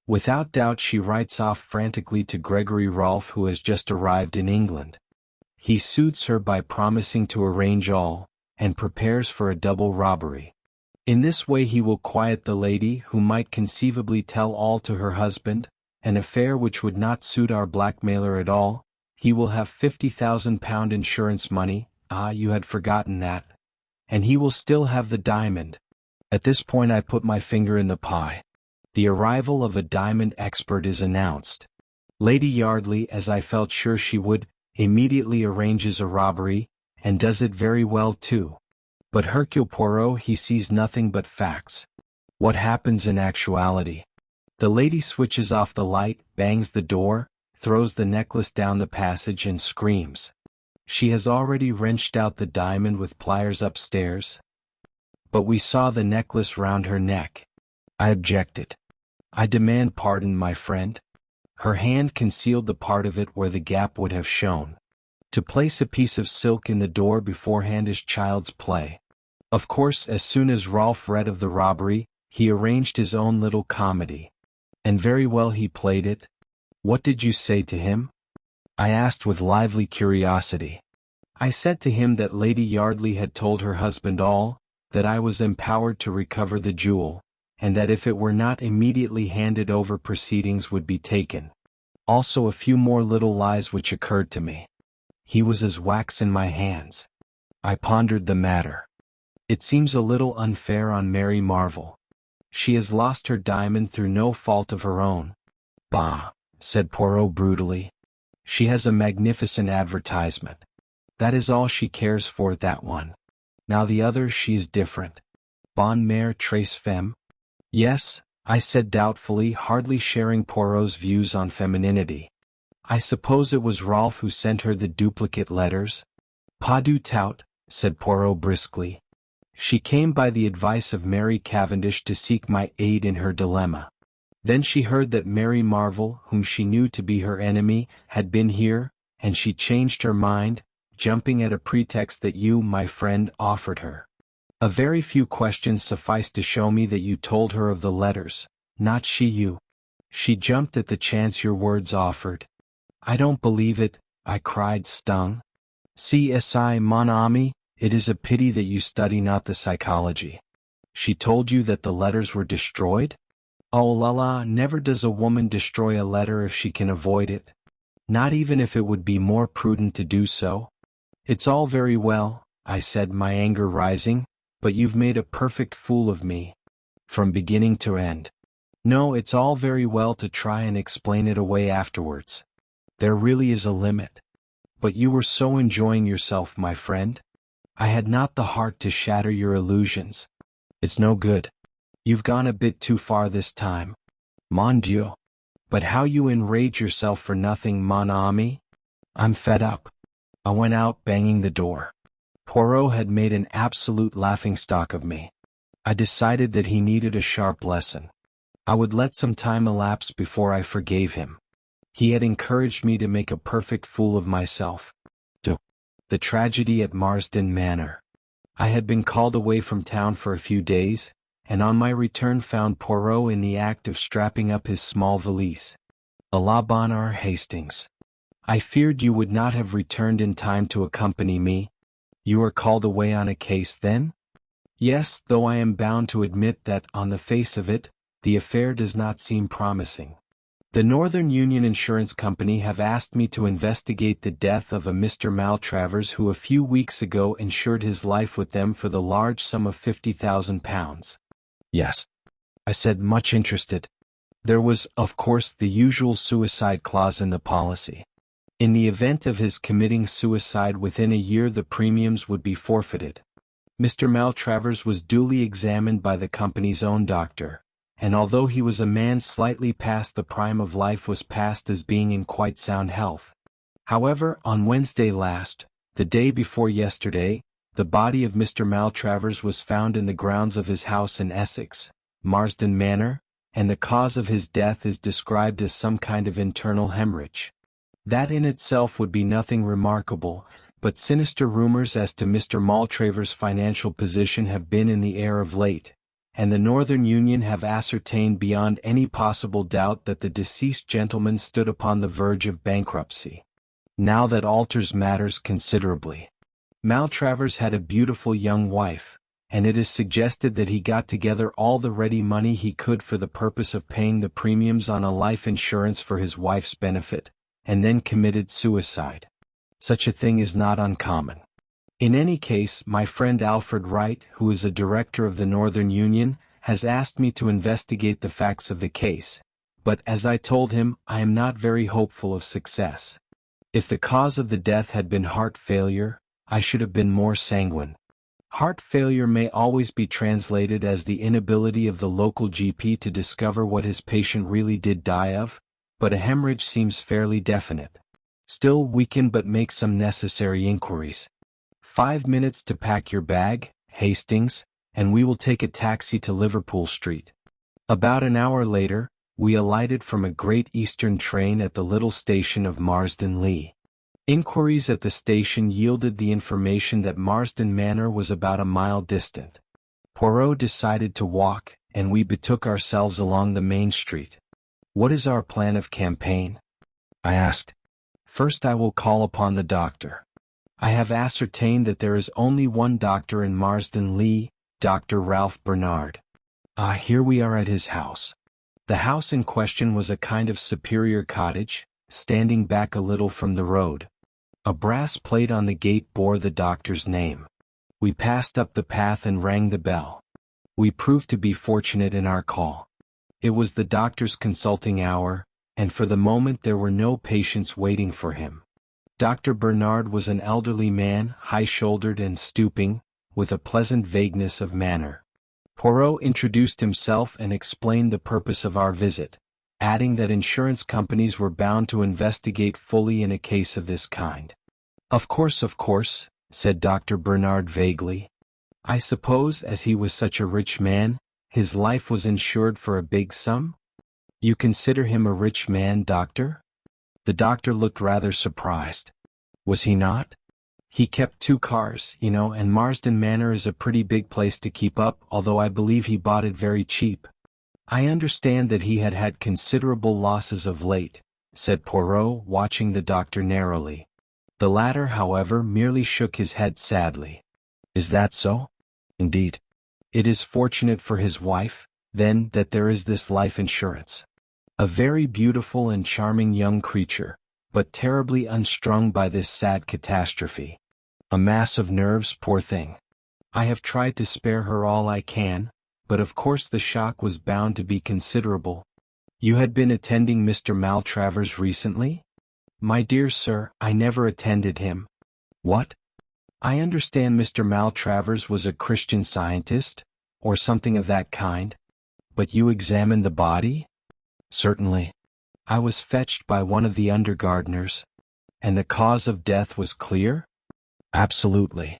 Without doubt she writes off frantically to Gregory Rolfe, who has just arrived in England. He soothes her by promising to arrange all, and prepares for a double robbery. In this way he will quiet the lady, who might conceivably tell all to her husband, an affair which would not suit our blackmailer at all. He will have £50,000 insurance money, you had forgotten that. And he will still have the diamond. At this point I put my finger in the pie. The arrival of a diamond expert is announced. Lady Yardley, as I felt sure she would, immediately arranges a robbery, and does it very well too. But Hercule Poirot, he sees nothing but facts. What happens in actuality? The lady switches off the light, bangs the door, throws the necklace down the passage and screams. She has already wrenched out the diamond with pliers upstairs. But we saw the necklace round her neck. I objected. I demand pardon, my friend. Her hand concealed the part of it where the gap would have shown. To place a piece of silk in the door beforehand is child's play. Of course, as soon as Rolfe read of the robbery, he arranged his own little comedy. And very well he played it. What did you say to him? I asked with lively curiosity. I said to him that Lady Yardley had told her husband all, that I was empowered to recover the jewel, and that if it were not immediately handed over proceedings would be taken. Also a few more little lies which occurred to me. He was as wax in my hands. I pondered the matter. It seems a little unfair on Mary Marvel. She has lost her diamond through no fault of her own. Bah, said Poirot brutally. She has a magnificent advertisement. That is all she cares for, that one. Now the other, she is different. Bonne mère très femme? Yes, I said doubtfully, hardly sharing Poirot's views on femininity. I suppose it was Rolfe who sent her the duplicate letters? Pas du tout, said Poirot briskly. She came by the advice of Mary Cavendish to seek my aid in her dilemma. Then she heard that Mary Marvel, whom she knew to be her enemy, had been here, and she changed her mind, jumping at a pretext that you, my friend, offered her. A very few questions sufficed to show me that you told her of the letters, not she you. She jumped at the chance your words offered. I don't believe it, I cried, stung. CSI mon ami, it is a pity that you study not the psychology. She told you that the letters were destroyed? Oh la la, never does a woman destroy a letter if she can avoid it. Not even if it would be more prudent to do so. It's all very well, I said, my anger rising, but you've made a perfect fool of me. From beginning to end. No, it's all very well to try and explain it away afterwards. There really is a limit. But you were so enjoying yourself, my friend. I had not the heart to shatter your illusions. It's no good. You've gone a bit too far this time. Mon Dieu. But how you enrage yourself for nothing, mon ami? I'm fed up. I went out, banging the door. Poirot had made an absolute laughingstock of me. I decided that he needed a sharp lesson. I would let some time elapse before I forgave him. He had encouraged me to make a perfect fool of myself. The tragedy at Marsden Manor. I had been called away from town for a few days, and on my return found Poirot in the act of strapping up his small valise. A la bonne heure, Hastings. I feared you would not have returned in time to accompany me. You are called away on a case, then? Yes, though I am bound to admit that, on the face of it, the affair does not seem promising. The Northern Union Insurance Company have asked me to investigate the death of a Mr. Maltravers who a few weeks ago insured his life with them for the large sum of £50,000. Yes, I said, much interested. There was, of course, the usual suicide clause in the policy. In the event of his committing suicide within a year, the premiums would be forfeited. Mr. Maltravers was duly examined by the company's own doctor, and although he was a man slightly past the prime of life, was passed as being in quite sound health. However, on Wednesday last, the day before yesterday, the body of Mr. Maltravers was found in the grounds of his house in Essex, Marsden Manor, and the cause of his death is described as some kind of internal hemorrhage. That in itself would be nothing remarkable, but sinister rumors as to Mr. Maltravers' financial position have been in the air of late, and the Northern Union have ascertained beyond any possible doubt that the deceased gentleman stood upon the verge of bankruptcy. Now that alters matters considerably. Maltravers had a beautiful young wife, and it is suggested that he got together all the ready money he could for the purpose of paying the premiums on a life insurance for his wife's benefit, and then committed suicide. Such a thing is not uncommon. In any case, my friend Alfred Wright, who is a director of the Northern Union, has asked me to investigate the facts of the case, but as I told him, I am not very hopeful of success. If the cause of the death had been heart failure, I should have been more sanguine. Heart failure may always be translated as the inability of the local GP to discover what his patient really did die of, but a hemorrhage seems fairly definite. Still, we can but make some necessary inquiries. 5 minutes to pack your bag, Hastings, and we will take a taxi to Liverpool Street. About an hour later, we alighted from a Great Eastern train at the little station of Marsden Lee. Inquiries at the station yielded the information that Marsden Manor was about a mile distant. Poirot decided to walk, and we betook ourselves along the main street. What is our plan of campaign? I asked. First I will call upon the doctor. I have ascertained that there is only one doctor in Marsden Lee, Dr. Ralph Bernard. Here we are at his house. The house in question was a kind of superior cottage, standing back a little from the road. A brass plate on the gate bore the doctor's name. We passed up the path and rang the bell. We proved to be fortunate in our call. It was the doctor's consulting hour, and for the moment there were no patients waiting for him. Dr. Bernard was an elderly man, high-shouldered and stooping, with a pleasant vagueness of manner. Poirot introduced himself and explained the purpose of our visit, adding that insurance companies were bound to investigate fully in a case of this kind. Of course, said Dr. Bernard vaguely. I suppose, as he was such a rich man, his life was insured for a big sum? You consider him a rich man, doctor? The doctor looked rather surprised. Was he not? He kept 2 cars, and Marsden Manor is a pretty big place to keep up, although I believe he bought it very cheap. I understand that he had had considerable losses of late, said Poirot, watching the doctor narrowly. The latter, however, merely shook his head sadly. Is that so? Indeed. It is fortunate for his wife, then, that there is this life insurance. A very beautiful and charming young creature, but terribly unstrung by this sad catastrophe. A mass of nerves, poor thing. I have tried to spare her all I can, but of course the shock was bound to be considerable. You had been attending Mr. Maltravers recently? My dear sir, I never attended him. What? I understand Mr. Maltravers was a Christian Scientist, or something of that kind. But you examined the body? Certainly. I was fetched by one of the under-gardeners. And the cause of death was clear? Absolutely.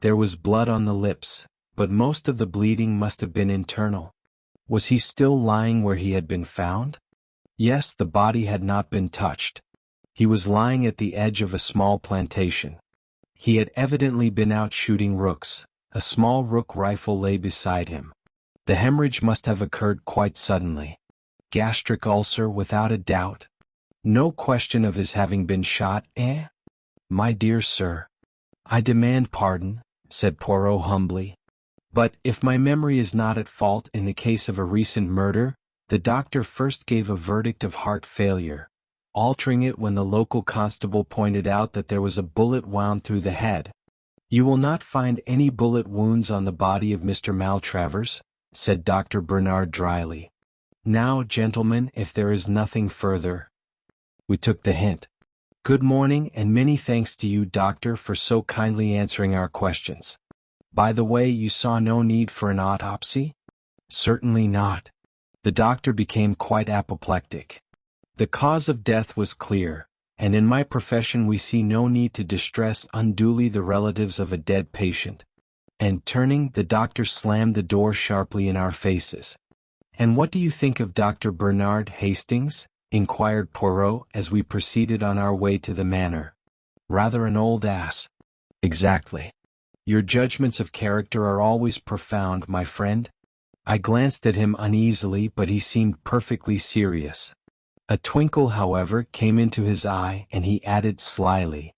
There was blood on the lips, but most of the bleeding must have been internal. Was he still lying where he had been found? Yes, the body had not been touched. He was lying at the edge of a small plantation. He had evidently been out shooting rooks. A small rook rifle lay beside him. The hemorrhage must have occurred quite suddenly. Gastric ulcer without a doubt. No question of his having been shot, eh? My dear sir. I demand pardon, said Poirot humbly. But, if my memory is not at fault in the case of a recent murder, the doctor first gave a verdict of heart failure, altering it when the local constable pointed out that there was a bullet wound through the head. You will not find any bullet wounds on the body of Mr. Maltravers, said Dr. Bernard dryly. Now, gentlemen, if there is nothing further. We took the hint. Good morning, and many thanks to you, Doctor, for so kindly answering our questions. By the way, you saw no need for an autopsy? Certainly not. The doctor became quite apoplectic. The cause of death was clear, and in my profession we see no need to distress unduly the relatives of a dead patient. And turning, the doctor slammed the door sharply in our faces. And what do you think of Dr. Bernard Hastings? Inquired Poirot as we proceeded on our way to the manor. Rather an old ass. Exactly. Your judgments of character are always profound, my friend. I glanced at him uneasily, but he seemed perfectly serious. A twinkle, however, came into his eye, and he added slyly,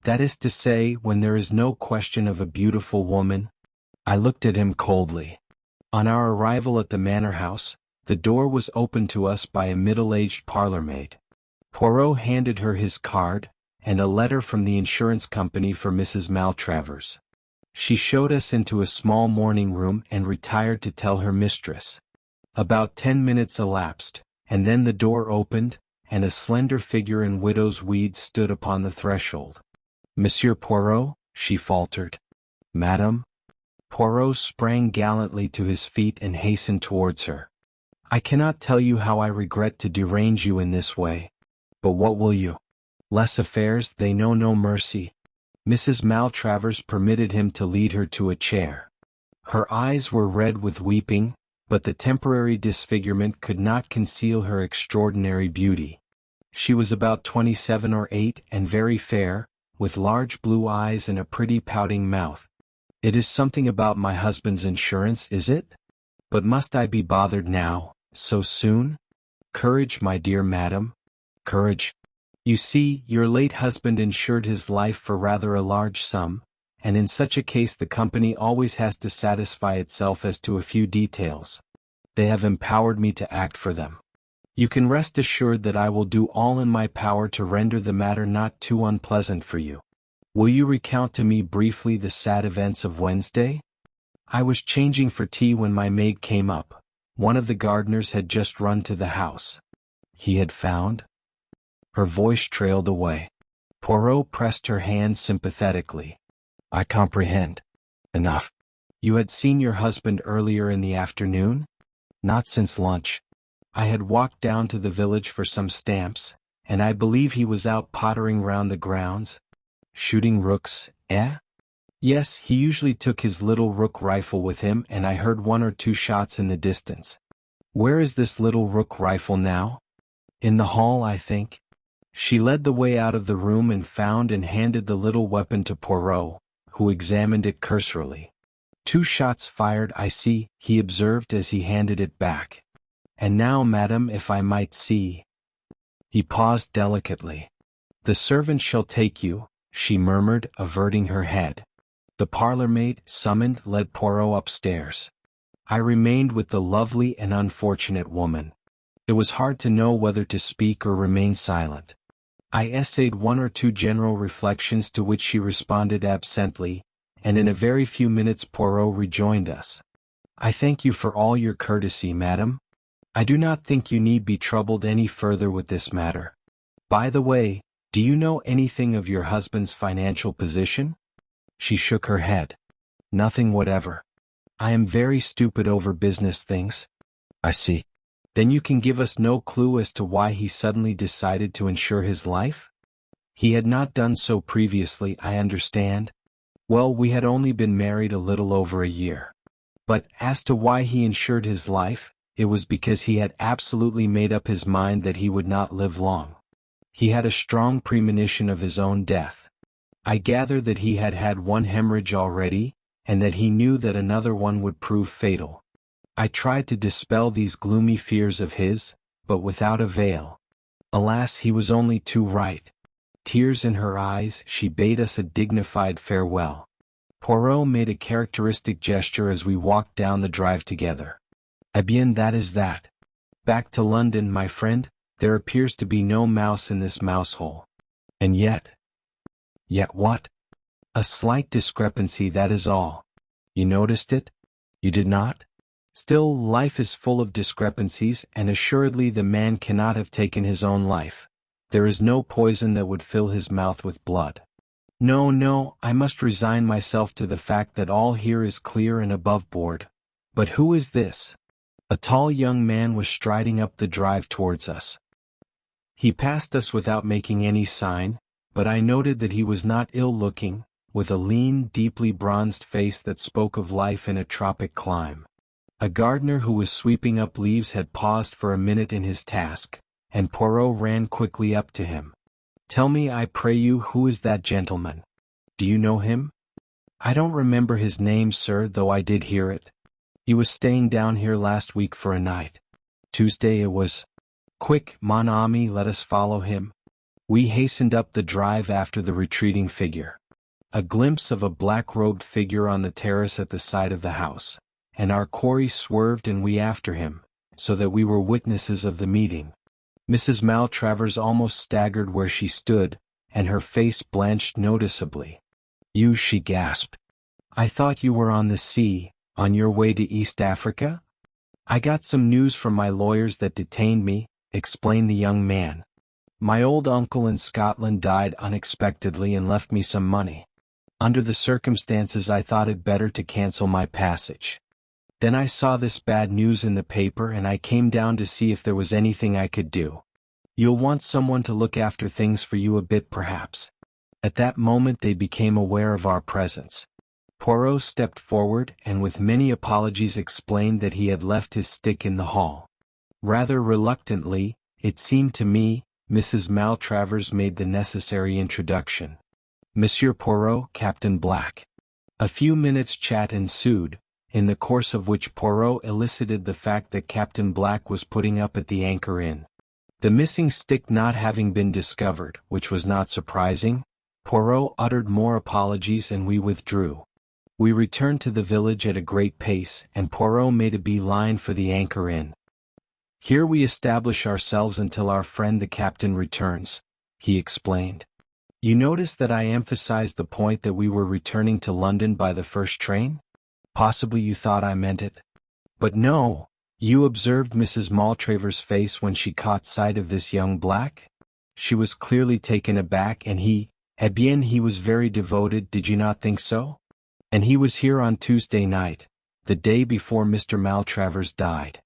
that is to say, when there is no question of a beautiful woman. I looked at him coldly. On our arrival at the manor house, the door was opened to us by a middle-aged parlour-maid. Poirot handed her his card, and a letter from the insurance company for Mrs. Maltravers. She showed us into a small morning room and retired to tell her mistress. About 10 minutes elapsed, and then the door opened, and a slender figure in widow's weeds stood upon the threshold. Monsieur Poirot, she faltered. Madame? Poirot sprang gallantly to his feet and hastened towards her. I cannot tell you how I regret to derange you in this way. But what will you? Less affairs, they know no mercy. Mrs. Maltravers permitted him to lead her to a chair. Her eyes were red with weeping, but the temporary disfigurement could not conceal her extraordinary beauty. She was about 27 or 8 and very fair, with large blue eyes and a pretty pouting mouth. It is something about my husband's insurance, is it? But must I be bothered now, so soon? Courage, my dear madam. Courage. You see, your late husband insured his life for rather a large sum, and in such a case the company always has to satisfy itself as to a few details. They have empowered me to act for them. You can rest assured that I will do all in my power to render the matter not too unpleasant for you. Will you recount to me briefly the sad events of Wednesday? I was changing for tea when my maid came up. One of the gardeners had just run to the house. He had found? Her voice trailed away. Poirot pressed her hand sympathetically. I comprehend. Enough. You had seen your husband earlier in the afternoon? Not since lunch. I had walked down to the village for some stamps, and I believe he was out pottering round the grounds. Shooting rooks, eh? Yes, he usually took his little rook rifle with him, and I heard 1 or 2 shots in the distance. Where is this little rook rifle now? In the hall, I think. She led the way out of the room and found and handed the little weapon to Poirot, who examined it cursorily. 2 shots fired, I see, he observed as he handed it back. And now, madam, if I might see. He paused delicately. The servant shall take you, she murmured, averting her head. The parlour-maid, summoned, led Poirot upstairs. I remained with the lovely and unfortunate woman. It was hard to know whether to speak or remain silent. I essayed 1 or 2 general reflections to which she responded absently, and in a very few minutes Poirot rejoined us. I thank you for all your courtesy, madam. I do not think you need be troubled any further with this matter. By the way, do you know anything of your husband's financial position? She shook her head. Nothing whatever. I am very stupid over business things. I see. Then you can give us no clue as to why he suddenly decided to insure his life? He had not done so previously, I understand. Well, we had only been married a little over a year. But as to why he insured his life, it was because he had absolutely made up his mind that he would not live long. He had a strong premonition of his own death. I gather that he had had 1 hemorrhage already, and that he knew that another one would prove fatal. I tried to dispel these gloomy fears of his, but without avail. Alas, he was only too right. Tears in her eyes, she bade us a dignified farewell. Poirot made a characteristic gesture as we walked down the drive together. Eh bien, that is that. Back to London, my friend, there appears to be no mouse in this mousehole. And yet... Yet what? A slight discrepancy, that is all. You noticed it? You did not? Still, life is full of discrepancies, and assuredly the man cannot have taken his own life. There is no poison that would fill his mouth with blood. No, no, I must resign myself to the fact that all here is clear and above board. But who is this? A tall young man was striding up the drive towards us. He passed us without making any sign, but I noted that he was not ill-looking, with a lean, deeply bronzed face that spoke of life in a tropic clime. A gardener who was sweeping up leaves had paused for a minute in his task, and Poirot ran quickly up to him. Tell me, I pray you, who is that gentleman? Do you know him? I don't remember his name, sir, though I did hear it. He was staying down here last week for a night. Tuesday it was. Quick, mon ami, let us follow him. We hastened up the drive after the retreating figure. A glimpse of a black-robed figure on the terrace at the side of the house, and our quarry swerved and we after him, so that we were witnesses of the meeting. Mrs. Maltravers almost staggered where she stood, and her face blanched noticeably. You, she gasped. I thought you were on the sea, on your way to East Africa? I got some news from my lawyers that detained me, explained the young man. My old uncle in Scotland died unexpectedly and left me some money. Under the circumstances I thought it better to cancel my passage. Then I saw this bad news in the paper and I came down to see if there was anything I could do. You'll want someone to look after things for you a bit perhaps. At that moment they became aware of our presence. Poirot stepped forward and with many apologies explained that he had left his stick in the hall. Rather reluctantly, it seemed to me, Mrs. Maltravers made the necessary introduction. Monsieur Poirot, Captain Black. A few minutes' chat ensued, in the course of which Poirot elicited the fact that Captain Black was putting up at the Anchor Inn. The missing stick not having been discovered, which was not surprising, Poirot uttered more apologies and we withdrew. We returned to the village at a great pace, and Poirot made a bee-line for the Anchor Inn. Here we establish ourselves until our friend the captain returns, he explained. You notice that I emphasized the point that we were returning to London by the first train? Possibly you thought I meant it. But no, you observed Mrs. Maltravers' face when she caught sight of this young black? She was clearly taken aback and eh bien, he was very devoted, did you not think so? And he was here on Tuesday night, the day before Mr. Maltravers died.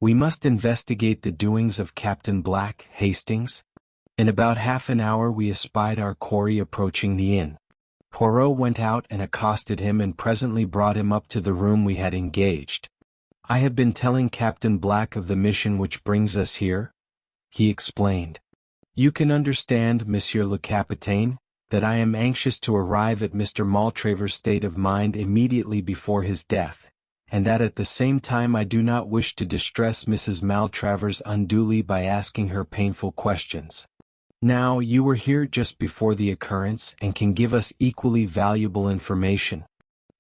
We must investigate the doings of Captain Black, Hastings. In about half an hour we espied our quarry approaching the inn. Poirot went out and accosted him and presently brought him up to the room we had engaged. I have been telling Captain Black of the mission which brings us here, he explained. You can understand, Monsieur le Capitaine, that I am anxious to arrive at Mr. Maltravers' state of mind immediately before his death, and that at the same time I do not wish to distress Mrs. Maltravers unduly by asking her painful questions. Now, you were here just before the occurrence and can give us equally valuable information.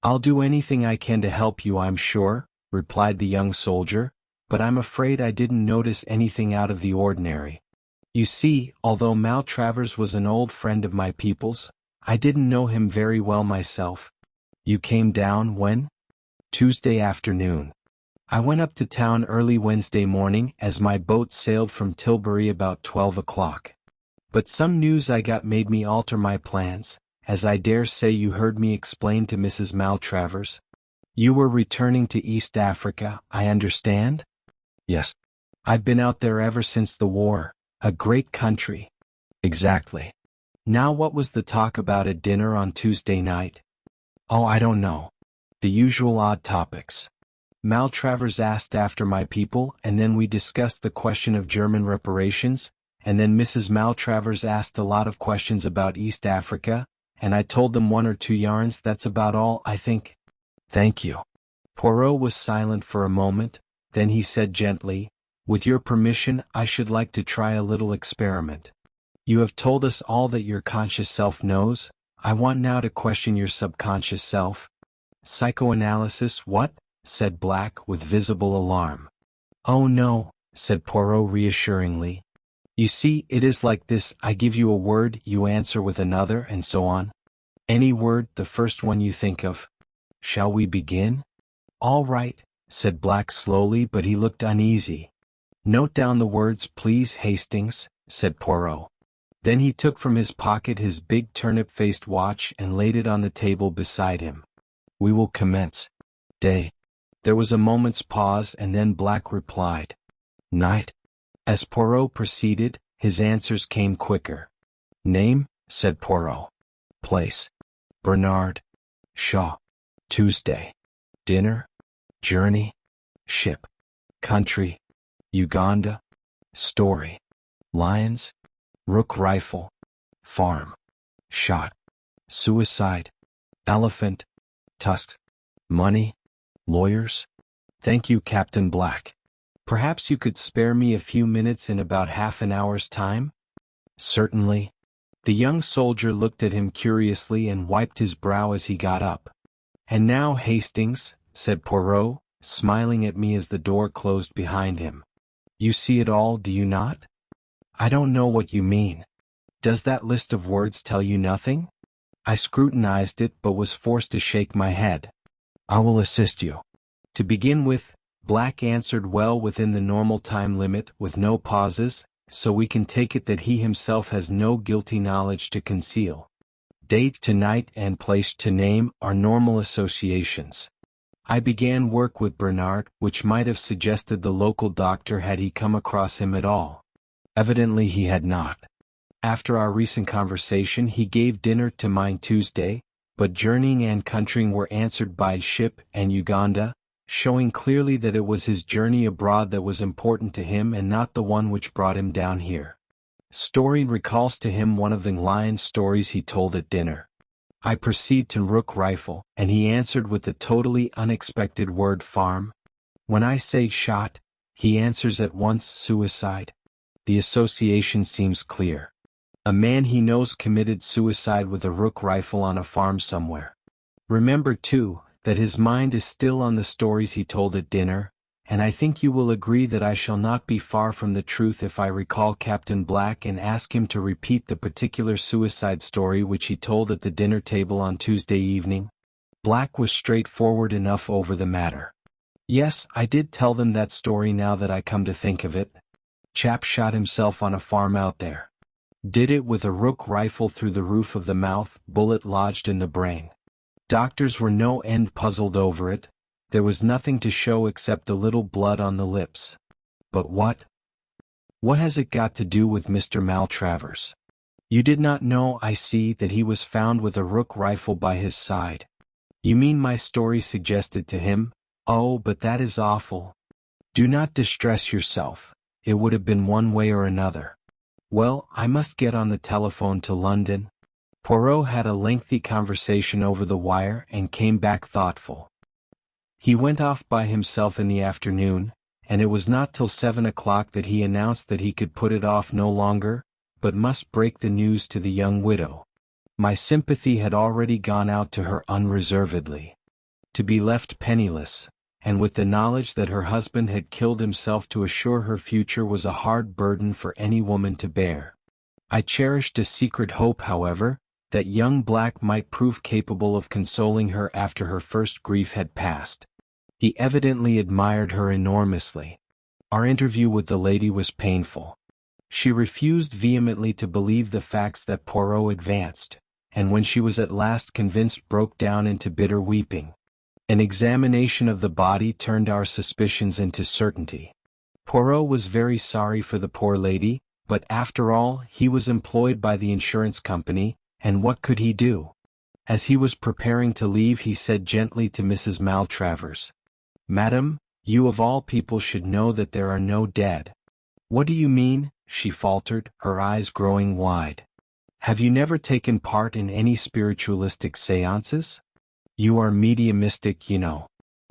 I'll do anything I can to help you, I'm sure, replied the young soldier, but I'm afraid I didn't notice anything out of the ordinary. You see, although Maltravers was an old friend of my people's, I didn't know him very well myself. You came down when? Tuesday afternoon. I went up to town early Wednesday morning as my boat sailed from Tilbury about 12 o'clock. But some news I got made me alter my plans, as I dare say you heard me explain to Mrs. Maltravers. You were returning to East Africa, I understand? Yes. I've been out there ever since the war. A great country. Exactly. Now what was the talk about at dinner on Tuesday night? Oh, I don't know. The usual odd topics. Maltravers asked after my people, and then we discussed the question of German reparations, and then Mrs. Maltravers asked a lot of questions about East Africa, and I told them one or two yarns. That's about all, I think. Thank you. Poirot was silent for a moment, then he said gently, with your permission, I should like to try a little experiment. You have told us all that your conscious self knows. I want now to question your subconscious self. Psychoanalysis, what? Said Black with visible alarm. Oh no, said Poirot reassuringly. You see, it is like this, I give you a word, you answer with another, and so on. Any word, the first one you think of. Shall we begin? All right, said Black slowly, but he looked uneasy. Note down the words, please, Hastings, said Poirot. Then he took from his pocket his big turnip-faced watch and laid it on the table beside him. We will commence. Day. There was a moment's pause and then Black replied. Night. As Poirot proceeded, his answers came quicker. Name, said Poirot. Place. Bernard. Shaw. Tuesday. Dinner. Journey. Ship. Country. Uganda. Story. Lions. Rook rifle. Farm. Shot. Suicide. Elephant. Tusk. Money. Lawyers. Thank you, Captain Black. Perhaps you could spare me a few minutes in about half an hour's time? Certainly. The young soldier looked at him curiously and wiped his brow as he got up. And now, Hastings, said Poirot, smiling at me as the door closed behind him. You see it all, do you not? I don't know what you mean. Does that list of words tell you nothing? I scrutinized it but was forced to shake my head. I will assist you. To begin with, Black answered well within the normal time limit with no pauses, so we can take it that he himself has no guilty knowledge to conceal. Date to night and place to name are normal associations. I began work with Bernard, which might have suggested the local doctor had he come across him at all. Evidently he had not. After our recent conversation he gave dinner to mine Tuesday, but journeying and countrying were answered by ship and Uganda, showing clearly that it was his journey abroad that was important to him and not the one which brought him down here. Story recalls to him one of the lion stories he told at dinner. I proceed to rook rifle, and he answered with the totally unexpected word farm. When I say shot, he answers at once suicide. The association seems clear. A man he knows committed suicide with a rook rifle on a farm somewhere. Remember, too, that his mind is still on the stories he told at dinner, and I think you will agree that I shall not be far from the truth if I recall Captain Black and ask him to repeat the particular suicide story which he told at the dinner table on Tuesday evening. Black was straightforward enough over the matter. Yes, I did tell them that story now that I come to think of it. Chap shot himself on a farm out there. Did it with a rook rifle through the roof of the mouth, bullet lodged in the brain. Doctors were no end puzzled over it. There was nothing to show except a little blood on the lips. But what? What has it got to do with Mr. Maltravers? You did not know, I see, that he was found with a rook rifle by his side. You mean my story suggested to him? Oh, but that is awful. Do not distress yourself. It would have been one way or another. Well, I must get on the telephone to London. Poirot had a lengthy conversation over the wire and came back thoughtful. He went off by himself in the afternoon, and it was not till 7 o'clock that he announced that he could put it off no longer, but must break the news to the young widow. My sympathy had already gone out to her unreservedly. To be left penniless, and with the knowledge that her husband had killed himself to assure her future, was a hard burden for any woman to bear. I cherished a secret hope, however, that young Black might prove capable of consoling her after her first grief had passed. He evidently admired her enormously. Our interview with the lady was painful. She refused vehemently to believe the facts that Poirot advanced, and when she was at last convinced, broke down into bitter weeping. An examination of the body turned our suspicions into certainty. Poirot was very sorry for the poor lady, but after all, he was employed by the insurance company, and what could he do? As he was preparing to leave, he said gently to Mrs. Maltravers, "Madam, you of all people should know that there are no dead." "What do you mean?" she faltered, her eyes growing wide. "Have you never taken part in any spiritualistic séances? You are mediumistic, you know."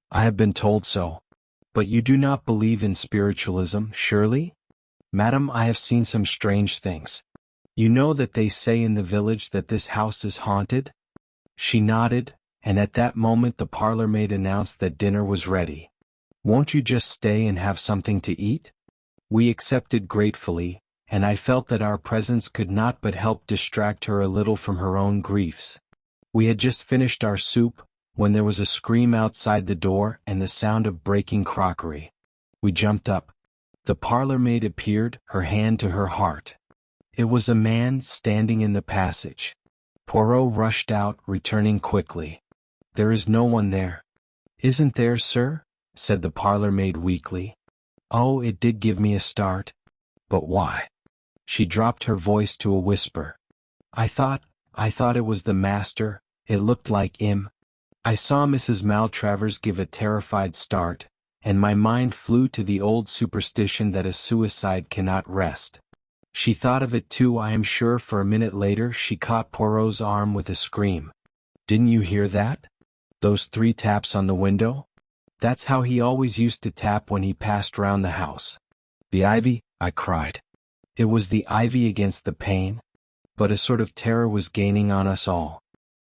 "I have been told so." "But you do not believe in spiritualism, surely?" "Madam, I have seen some strange things. You know that they say in the village that this house is haunted?" She nodded, and at that moment the parlour-maid announced that dinner was ready. "Won't you just stay and have something to eat?" We accepted gratefully, and I felt that our presence could not but help distract her a little from her own griefs. We had just finished our soup, when there was a scream outside the door and the sound of breaking crockery. We jumped up. The parlour-maid appeared, her hand to her heart. It was a man standing in the passage. Poirot rushed out, returning quickly. "There is no one there." "Isn't there, sir?" said the parlour-maid weakly. Oh, it did give me a start. "But why?" She dropped her voice to a whisper. I thought it was the master, it looked like him." I saw Mrs. Maltravers give a terrified start, and my mind flew to the old superstition that a suicide cannot rest. She thought of it too, I am sure, for a minute later she caught Poirot's arm with a scream. "Didn't you hear that? Those 3 taps on the window? That's how he always used to tap when he passed round the house." "The ivy?" I cried. It was the ivy against the pane. But a sort of terror was gaining on us all.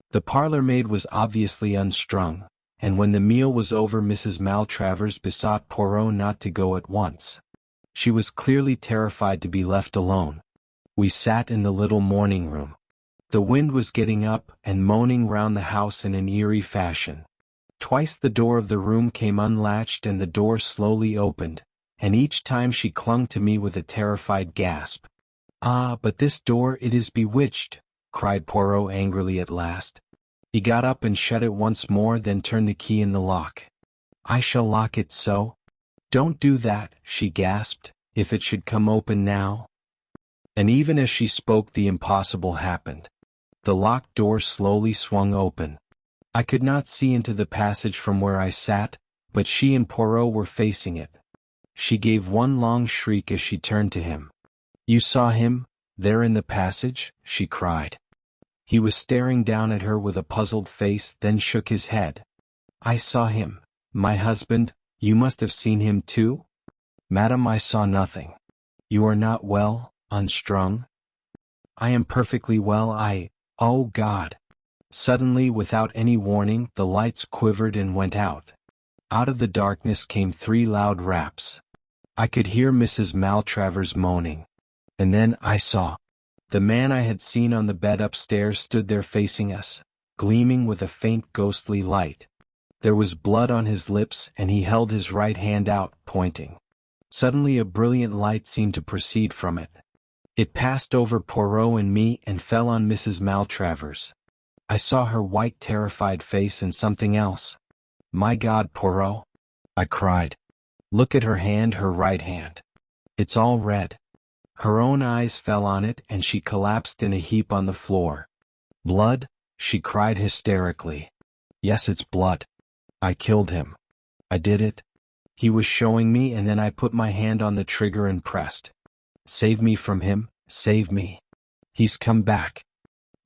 The parlour-maid was obviously unstrung, and when the meal was over Mrs. Maltravers besought Poirot not to go at once. She was clearly terrified to be left alone. We sat in the little morning-room. The wind was getting up and moaning round the house in an eerie fashion. Twice the door of the room came unlatched and the door slowly opened, and each time she clung to me with a terrified gasp. "Ah, but this door, it is bewitched," cried Poirot angrily at last. He got up and shut it once more, then turned the key in the lock. "I shall lock it so." "Don't do that," she gasped, "if it should come open now." And even as she spoke the impossible happened. The locked door slowly swung open. I could not see into the passage from where I sat, but she and Poirot were facing it. She gave one long shriek as she turned to him. "You saw him, there in the passage?" she cried. He was staring down at her with a puzzled face, then shook his head. "I saw him, my husband. You must have seen him too?" "Madam, I saw nothing." "You are not well, unstrung?" "I am perfectly well. Oh God!" Suddenly, without any warning, the lights quivered and went out. Out of the darkness came 3 loud raps. I could hear Mrs. Maltravers moaning. And then I saw. The man I had seen on the bed upstairs stood there facing us, gleaming with a faint ghostly light. There was blood on his lips and he held his right hand out, pointing. Suddenly a brilliant light seemed to proceed from it. It passed over Poirot and me and fell on Mrs. Maltravers. I saw her white terrified face and something else. "My God, Poirot!" I cried. "Look at her hand, her right hand. It's all red." Her own eyes fell on it and she collapsed in a heap on the floor. "Blood?" she cried hysterically. "Yes, it's blood. I killed him. I did it." He was showing me, and then I put my hand on the trigger and pressed. "Save me from him," Save me. He's come back.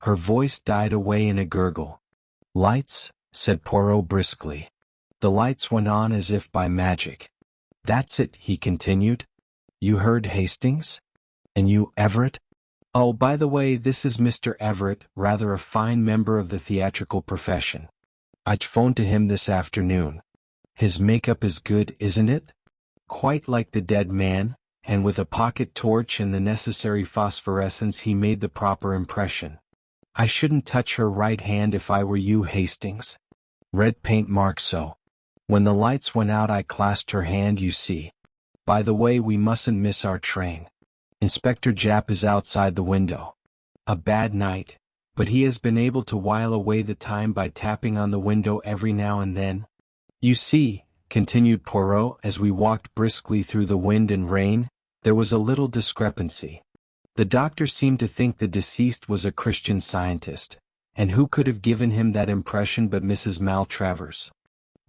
Her voice died away in a gurgle. Lights, said Poirot briskly. The lights went on as if by magic. That's it, he continued. You heard Hastings? And you, Everett? Oh, by the way, this is Mr. Everett, rather a fine member of the theatrical profession. I phoned to him this afternoon. His makeup is good, isn't it? Quite like the dead man, and with a pocket torch and the necessary phosphorescence he made the proper impression. I shouldn't touch her right hand if I were you, Hastings. Red paint mark so. When the lights went out I clasped her hand, you see. By the way, we mustn't miss our train. Inspector Japp is outside the window. A bad night, but he has been able to while away the time by tapping on the window every now and then. You see, continued Poirot as we walked briskly through the wind and rain, there was a little discrepancy. The doctor seemed to think the deceased was a Christian Scientist, and who could have given him that impression but Mrs. Maltravers?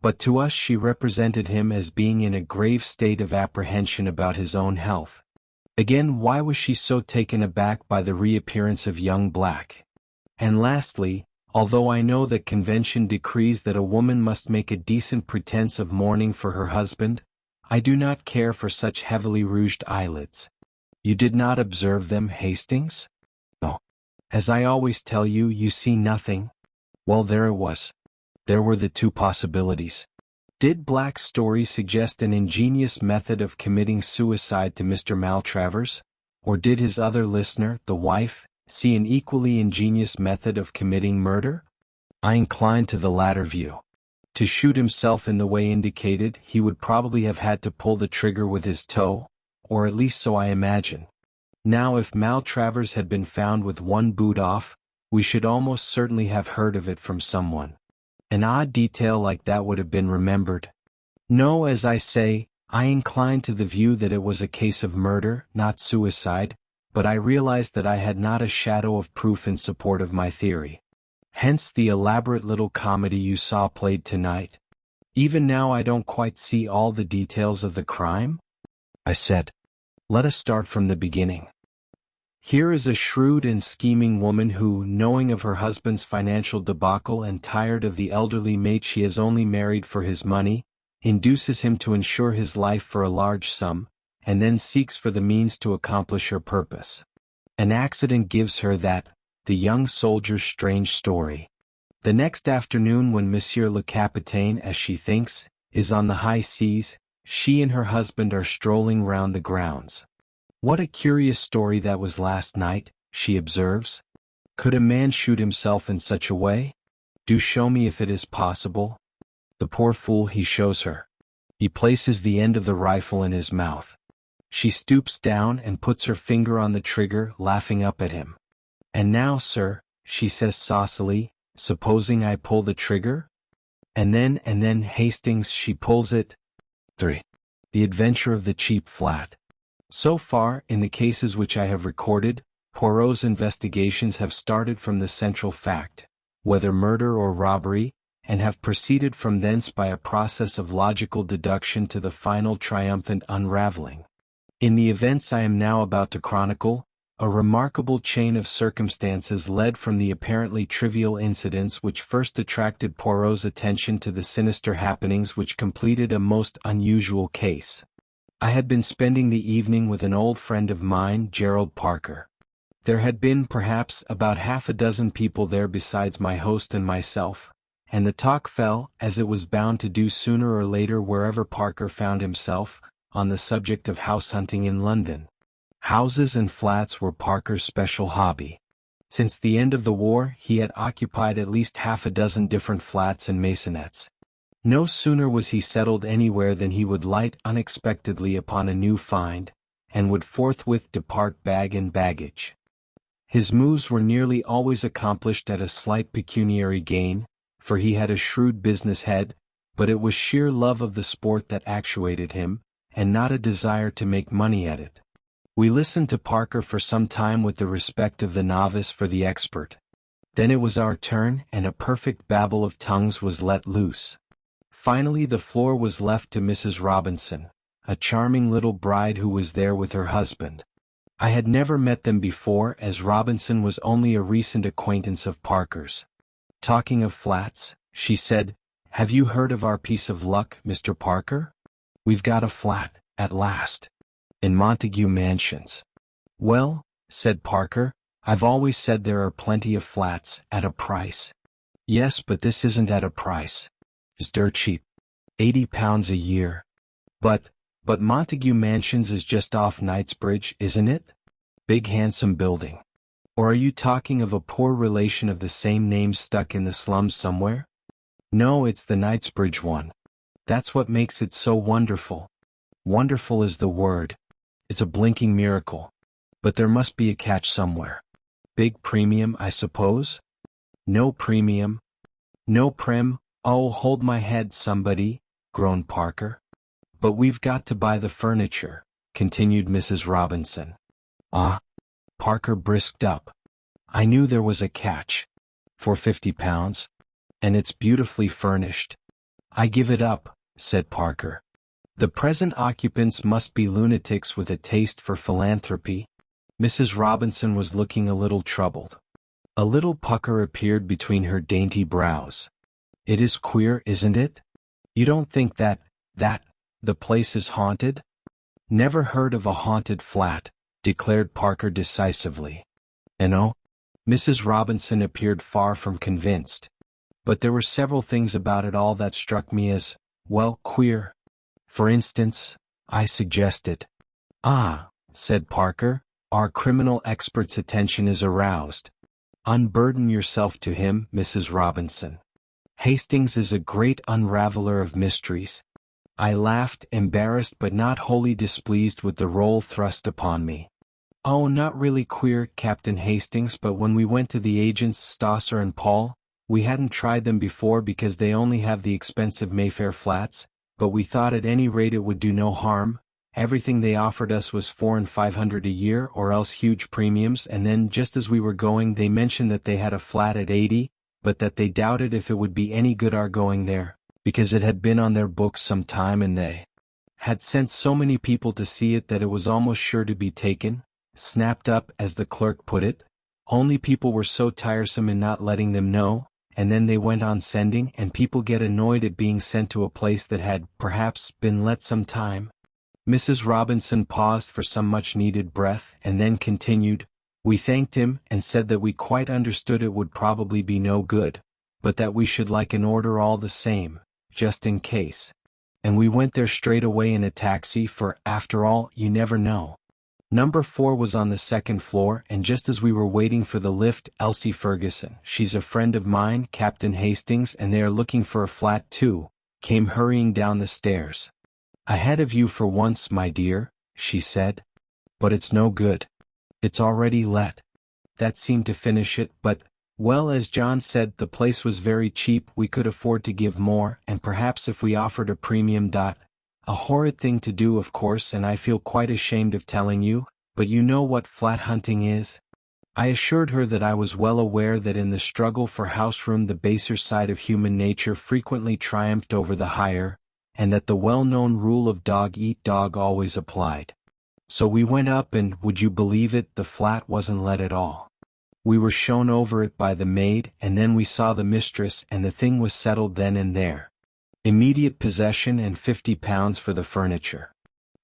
But to us she represented him as being in a grave state of apprehension about his own health. Again, why was she so taken aback by the reappearance of young Black? And lastly, although I know that convention decrees that a woman must make a decent pretense of mourning for her husband, I do not care for such heavily rouged eyelids. You did not observe them, Hastings? No. As I always tell you, you see nothing. Well, there it was. There were the two possibilities. Did Black's story suggest an ingenious method of committing suicide to Mr. Maltravers? Or did his other listener, the wife, see an equally ingenious method of committing murder? I incline to the latter view. To shoot himself in the way indicated, he would probably have had to pull the trigger with his toe, or at least so I imagine. Now if Maltravers had been found with one boot off, we should almost certainly have heard of it from someone. An odd detail like that would have been remembered. No, as I say, I incline to the view that it was a case of murder, not suicide, but I realized that I had not a shadow of proof in support of my theory. Hence the elaborate little comedy you saw played tonight. Even now I don't quite see all the details of the crime, I said. Let us start from the beginning. Here is a shrewd and scheming woman who, knowing of her husband's financial debacle and tired of the elderly mate she has only married for his money, induces him to insure his life for a large sum, and then seeks for the means to accomplish her purpose. An accident gives her that, the young soldier's strange story. The next afternoon when Monsieur le Capitaine, as she thinks, is on the high seas, she and her husband are strolling round the grounds. What a curious story that was last night, she observes. Could a man shoot himself in such a way? Do show me if it is possible. The poor fool, he shows her. He places the end of the rifle in his mouth. She stoops down and puts her finger on the trigger, laughing up at him. And now, sir, she says saucily, supposing I pull the trigger? And then, Hastings, she pulls it. 3. The adventure of the cheap flat. So far, in the cases which I have recorded, Poirot's investigations have started from the central fact, whether murder or robbery, and have proceeded from thence by a process of logical deduction to the final triumphant unraveling. In the events I am now about to chronicle, a remarkable chain of circumstances led from the apparently trivial incidents which first attracted Poirot's attention to the sinister happenings which completed a most unusual case. I had been spending the evening with an old friend of mine, Gerald Parker. There had been perhaps about half a dozen people there besides my host and myself, and the talk fell, as it was bound to do sooner or later wherever Parker found himself, on the subject of house hunting in London. Houses and flats were Parker's special hobby. Since the end of the war he had occupied at least half a dozen different flats and maisonettes. No sooner was he settled anywhere than he would light unexpectedly upon a new find, and would forthwith depart bag and baggage. His moves were nearly always accomplished at a slight pecuniary gain, for he had a shrewd business head, but it was sheer love of the sport that actuated him, and not a desire to make money at it. We listened to Parker for some time with the respect of the novice for the expert. Then it was our turn, and a perfect babble of tongues was let loose. Finally the floor was left to Mrs. Robinson, a charming little bride who was there with her husband. I had never met them before, as Robinson was only a recent acquaintance of Parker's. Talking of flats, she said, "Have you heard of our piece of luck, Mr. Parker? We've got a flat, at last. In Montague Mansions." "Well," said Parker, "I've always said there are plenty of flats, at a price." "Yes, but this isn't at a price. It's dirt cheap. £80 a year. But Montague Mansions is just off Knightsbridge, isn't it? Big handsome building. Or are you talking of a poor relation of the same name stuck in the slums somewhere?" "No, it's the Knightsbridge one. That's what makes it so wonderful. Wonderful is the word. It's a blinking miracle. But there must be a catch somewhere. Big premium, I suppose?" "No premium. No prim. Oh, hold my head, somebody," groaned Parker. "But we've got to buy the furniture," continued Mrs. Robinson. "Ah." Parker brisked up. "I knew there was a catch. For £50. And it's beautifully furnished." "I give it up," said Parker. "The present occupants must be lunatics with a taste for philanthropy." Mrs. Robinson was looking a little troubled. A little pucker appeared between her dainty brows. "It is queer, isn't it? You don't think that the place is haunted?" "Never heard of a haunted flat," declared Parker decisively. "No?" Mrs. Robinson appeared far from convinced. "But there were several things about it all that struck me as, well, queer. For instance," I suggested. "Ah," said Parker, "our criminal expert's attention is aroused. Unburden yourself to him, Mrs. Robinson. Hastings is a great unraveler of mysteries." I laughed, embarrassed but not wholly displeased with the role thrust upon me. "Oh, not really queer, Captain Hastings, but when we went to the agents Stosser and Paul, we hadn't tried them before because they only have the expensive Mayfair flats, but we thought at any rate it would do no harm. Everything they offered us was £400 and £500 a year or else huge premiums, and then just as we were going they mentioned that they had a flat at 80, but that they doubted if it would be any good our going there, because it had been on their books some time and they had sent so many people to see it that it was almost sure to be taken, snapped up as the clerk put it, only people were so tiresome in not letting them know, and then they went on sending, and people get annoyed at being sent to a place that had, perhaps, been let some time." Mrs. Robinson paused for some much-needed breath and then continued, "We thanked him and said that we quite understood it would probably be no good, but that we should like an order all the same, just in case. And we went there straight away in a taxi, for, after all, you never know. Number 4 was on the second floor, and just as we were waiting for the lift, Elsie Ferguson, she's a friend of mine, Captain Hastings, and they are looking for a flat too, came hurrying down the stairs. 'Ahead of you for once, my dear,' she said. 'But it's no good. It's already let.' That seemed to finish it, but, well, as John said, the place was very cheap, we could afford to give more, and perhaps if we offered a premium. A horrid thing to do, of course, and I feel quite ashamed of telling you, but you know what flat hunting is." I assured her that I was well aware that in the struggle for house room the baser side of human nature frequently triumphed over the higher, and that the well-known rule of dog eat dog always applied. So we went up and, would you believe it, the flat wasn't let at all. We were shown over it by the maid, and then we saw the mistress, and the thing was settled then and there. Immediate possession and £50 for the furniture.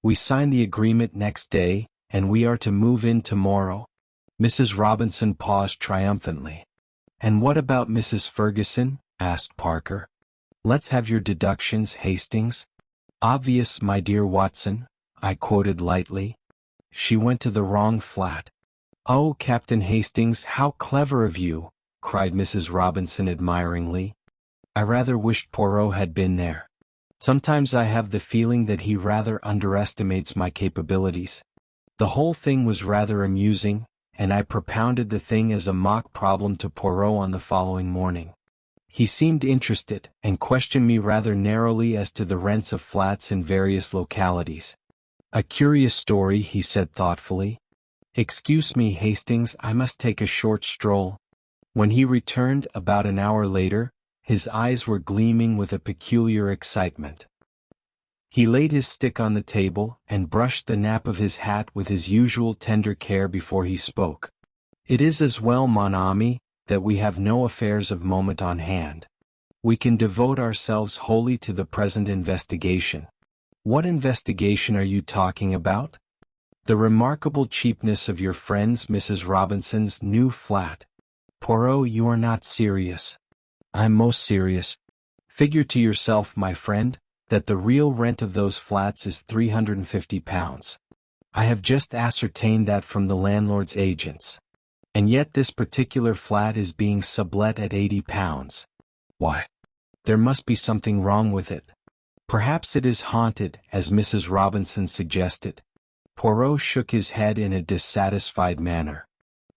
We signed the agreement next day, and we are to move in tomorrow." Mrs. Robinson paused triumphantly. "And what about Mrs. Ferguson?" asked Parker. "Let's have your deductions, Hastings." "Obvious, my dear Watson," I quoted lightly. "She went to the wrong flat." "Oh, Captain Hastings, how clever of you!" cried Mrs. Robinson admiringly. "I rather wished Poirot had been there. Sometimes I have the feeling that he rather underestimates my capabilities." The whole thing was rather amusing, and I propounded the thing as a mock problem to Poirot on the following morning. He seemed interested, and questioned me rather narrowly as to the rents of flats in various localities. "A curious story," he said thoughtfully. "Excuse me, Hastings, I must take a short stroll." When he returned, about an hour later, his eyes were gleaming with a peculiar excitement. He laid his stick on the table and brushed the nap of his hat with his usual tender care before he spoke. It is as well, mon ami, that we have no affairs of moment on hand. We can devote ourselves wholly to the present investigation. What investigation are you talking about? The remarkable cheapness of your friend's Mrs. Robinson's new flat. Poirot, you are not serious. I'm most serious. Figure to yourself, my friend, that the real rent of those flats is £350. I have just ascertained that from the landlord's agents. And yet this particular flat is being sublet at £80. Why? There must be something wrong with it. Perhaps it is haunted, as Mrs. Robinson suggested. Poirot shook his head in a dissatisfied manner.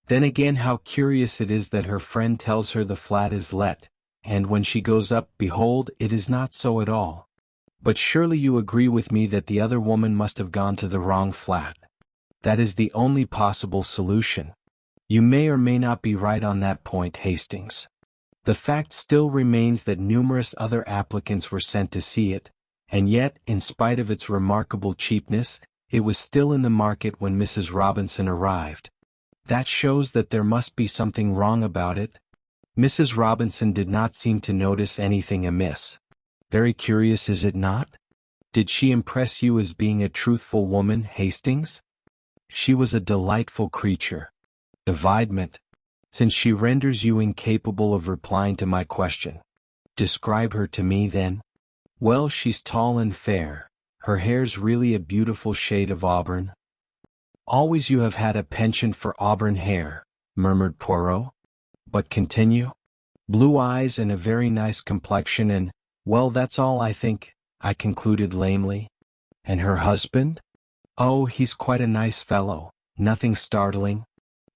Then again, how curious it is that her friend tells her the flat is let, and when she goes up, behold, it is not so at all. But surely you agree with me that the other woman must have gone to the wrong flat. That is the only possible solution. You may or may not be right on that point, Hastings. The fact still remains that numerous other applicants were sent to see it, and yet, in spite of its remarkable cheapness, it was still in the market when Mrs. Robinson arrived. That shows that there must be something wrong about it. Mrs. Robinson did not seem to notice anything amiss. Very curious, is it not? Did she impress you as being a truthful woman, Hastings? She was a delightful creature. Evidement. Since she renders you incapable of replying to my question. Describe her to me, then. Well, she's tall and fair. Her hair's really a beautiful shade of auburn. Always you have had a penchant for auburn hair, murmured Poirot. But continue. Blue eyes and a very nice complexion and, well, that's all, I think, I concluded lamely. And her husband? Oh, he's quite a nice fellow, nothing startling.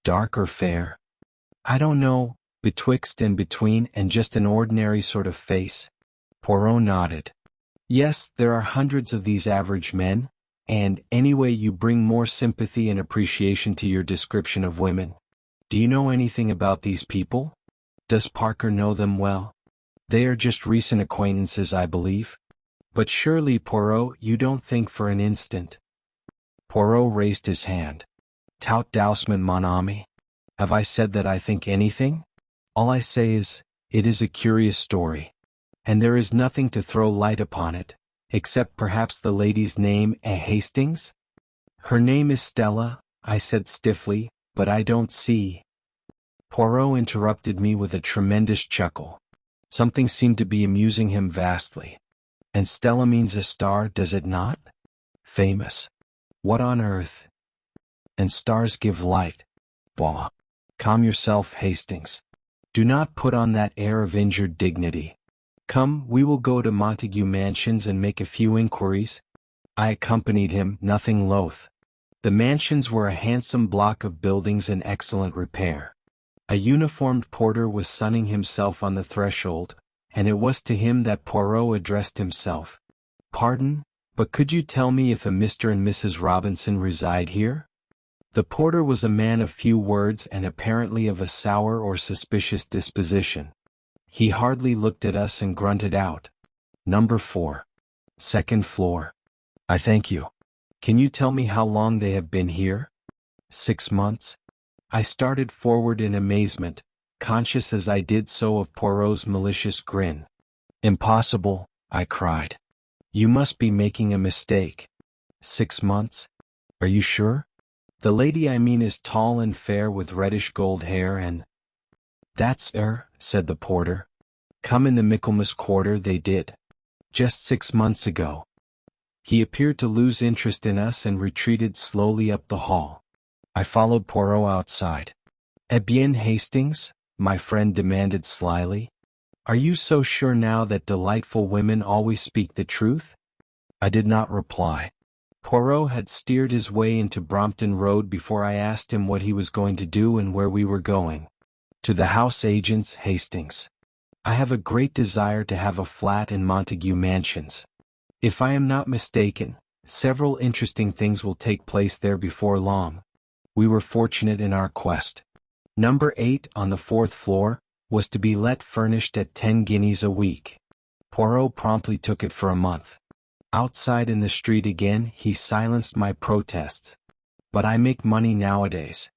Dark or fair? I don't know, betwixt and between, and just an ordinary sort of face. Poirot nodded. Yes, there are hundreds of these average men, and, anyway, you bring more sympathy and appreciation to your description of women. Do you know anything about these people? Does Parker know them well? They are just recent acquaintances, I believe. But surely, Poirot, you don't think for an instant. Poirot raised his hand. Tout doucement, mon ami. Have I said that I think anything? All I say is, it is a curious story. And there is nothing to throw light upon it, except perhaps the lady's name, Hastings? Her name is Stella, I said stiffly, but I don't see. Poirot interrupted me with a tremendous chuckle. Something seemed to be amusing him vastly. And Stella means a star, does it not? Famous. What on earth? And stars give light. Bah. Calm yourself, Hastings. Do not put on that air of injured dignity. Come, we will go to Montague Mansions and make a few inquiries. I accompanied him, nothing loath. The mansions were a handsome block of buildings in excellent repair. A uniformed porter was sunning himself on the threshold, and it was to him that Poirot addressed himself. Pardon, but could you tell me if a Mr. and Mrs. Robinson reside here? The porter was a man of few words and apparently of a sour or suspicious disposition. He hardly looked at us and grunted out. Number 4. Second floor. I thank you. Can you tell me how long they have been here? 6 months. I started forward in amazement, conscious as I did so of Poirot's malicious grin. Impossible, I cried. You must be making a mistake. 6 months? Are you sure? The lady I mean is tall and fair with reddish gold hair and... That's said the porter. Come in the Michaelmas quarter they did. Just 6 months ago. He appeared to lose interest in us and retreated slowly up the hall. I followed Poirot outside. Eh bien, Hastings? My friend demanded slyly. Are you so sure now that delightful women always speak the truth? I did not reply. Poirot had steered his way into Brompton Road before I asked him what he was going to do and where we were going. To the house agent's, Hastings. I have a great desire to have a flat in Montague Mansions. If I am not mistaken, several interesting things will take place there before long. We were fortunate in our quest. Number 8 on the 4th floor was to be let furnished at 10 guineas a week. Poirot promptly took it for a month. Outside in the street again, he silenced my protests. But I make money nowadays.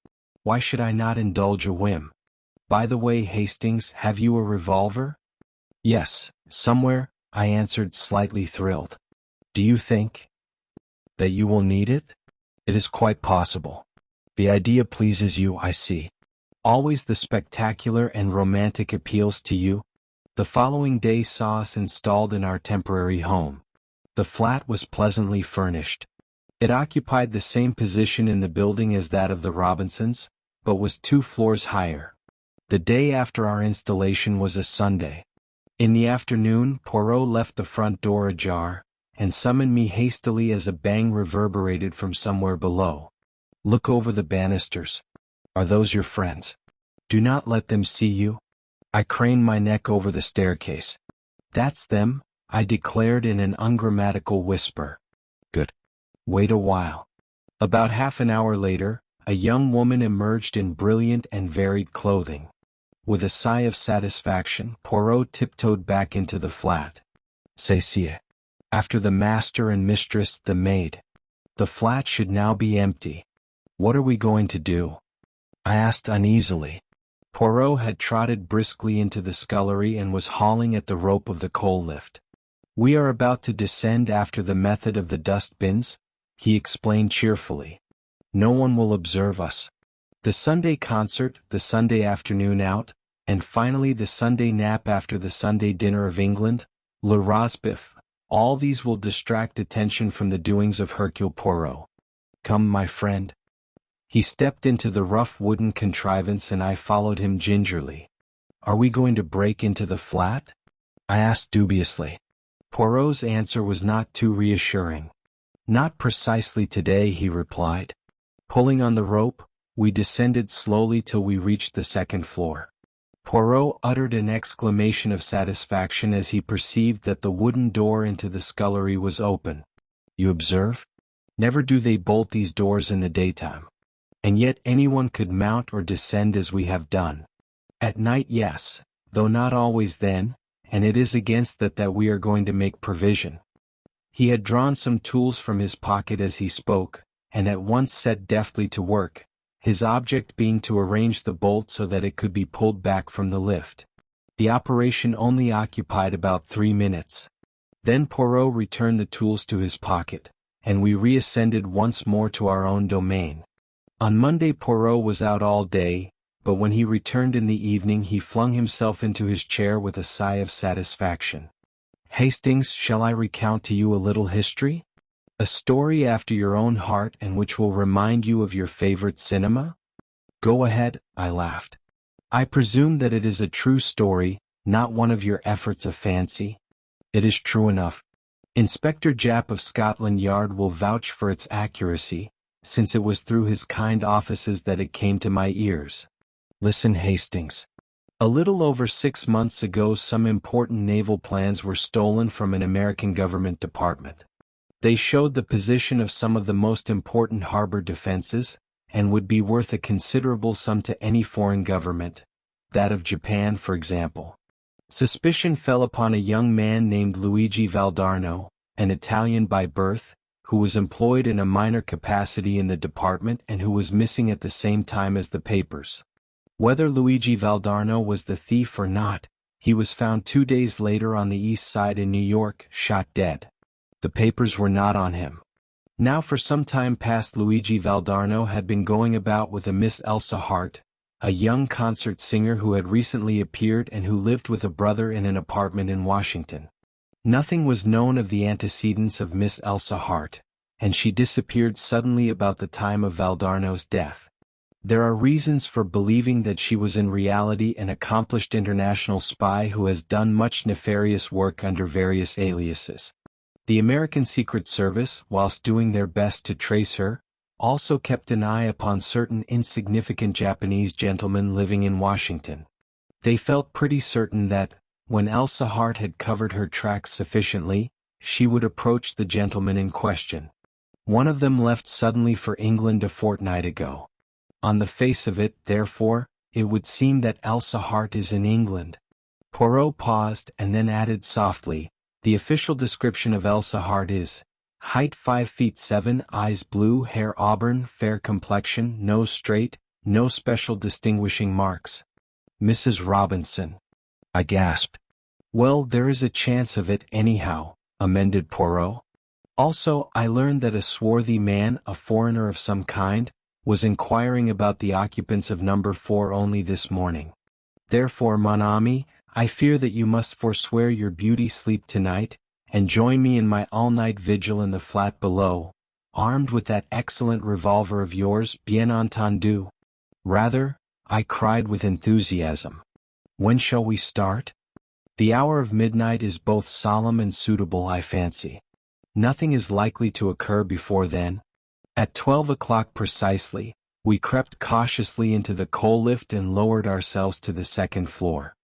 Why should I not indulge a whim? By the way, Hastings, have you a revolver? Yes, somewhere, I answered, slightly thrilled. Do you think that you will need it? It is quite possible. The idea pleases you, I see. Always the spectacular and romantic appeals to you. The following day saw us installed in our temporary home. The flat was pleasantly furnished. It occupied the same position in the building as that of the Robinsons, but was 2 floors higher. The day after our installation was a Sunday. In the afternoon, Poirot left the front door ajar, and summoned me hastily as a bang reverberated from somewhere below. Look over the banisters. Are those your friends? Do not let them see you. I craned my neck over the staircase. That's them, I declared in an ungrammatical whisper. Good. Wait a while. About half an hour later, a young woman emerged in brilliant and varied clothing. With a sigh of satisfaction, Poirot tiptoed back into the flat. C'est after the master and mistress, the maid. The flat should now be empty. What are we going to do? I asked uneasily. Poirot had trotted briskly into the scullery and was hauling at the rope of the coal lift. We are about to descend after the method of the dust bins, he explained cheerfully. No one will observe us. The Sunday concert, the Sunday afternoon out, and finally the Sunday nap after the Sunday dinner of England, le rosbif, all these will distract attention from the doings of Hercule Poirot. Come, my friend. He stepped into the rough wooden contrivance and I followed him gingerly. Are we going to break into the flat? I asked dubiously. Poirot's answer was not too reassuring. Not precisely today, he replied. Pulling on the rope, we descended slowly till we reached the 2nd floor. Poirot uttered an exclamation of satisfaction as he perceived that the wooden door into the scullery was open. You observe? Never do they bolt these doors in the daytime. And yet anyone could mount or descend as we have done. At night, yes, though not always then, and it is against that we are going to make provision. He had drawn some tools from his pocket as he spoke, and at once set deftly to work, his object being to arrange the bolt so that it could be pulled back from the lift. The operation only occupied about 3 minutes. Then Poirot returned the tools to his pocket, and we reascended once more to our own domain. On Monday Poirot was out all day, but when he returned in the evening he flung himself into his chair with a sigh of satisfaction. Hastings, shall I recount to you a little history? A story after your own heart and which will remind you of your favorite cinema? Go ahead, I laughed. I presume that it is a true story, not one of your efforts of fancy. It is true enough. Inspector Japp of Scotland Yard will vouch for its accuracy, since it was through his kind offices that it came to my ears. Listen, Hastings. A little over 6 months ago some important naval plans were stolen from an American government department. They showed the position of some of the most important harbor defenses, and would be worth a considerable sum to any foreign government, that of Japan for example. Suspicion fell upon a young man named Luigi Valdarno, an Italian by birth, who was employed in a minor capacity in the department and who was missing at the same time as the papers. Whether Luigi Valdarno was the thief or not, he was found 2 days later on the East Side in New York, shot dead. The papers were not on him. Now for some time past Luigi Valdarno had been going about with a Miss Elsa Hart, a young concert singer who had recently appeared and who lived with a brother in an apartment in Washington. Nothing was known of the antecedents of Miss Elsa Hart, and she disappeared suddenly about the time of Valdarno's death. There are reasons for believing that she was in reality an accomplished international spy who has done much nefarious work under various aliases. The American Secret Service, whilst doing their best to trace her, also kept an eye upon certain insignificant Japanese gentlemen living in Washington. They felt pretty certain that, when Elsa Hart had covered her tracks sufficiently, she would approach the gentleman in question. One of them left suddenly for England a fortnight ago. On the face of it, therefore, it would seem that Elsa Hart is in England. Poirot paused and then added softly, The official description of Elsa Hart is, height 5 feet 7, eyes blue, hair auburn, fair complexion, nose straight, no special distinguishing marks. Mrs. Robinson. I gasped. Well, there is a chance of it anyhow, amended Poirot. Also, I learned that a swarthy man, a foreigner of some kind, was inquiring about the occupants of number 4 only this morning. Therefore, mon ami, I fear that you must forswear your beauty sleep tonight, and join me in my all-night vigil in the flat below, armed with that excellent revolver of yours, bien entendu. Rather, I cried with enthusiasm. When shall we start? The hour of midnight is both solemn and suitable, I fancy. Nothing is likely to occur before then. At 12 o'clock precisely, we crept cautiously into the coal lift and lowered ourselves to the second floor.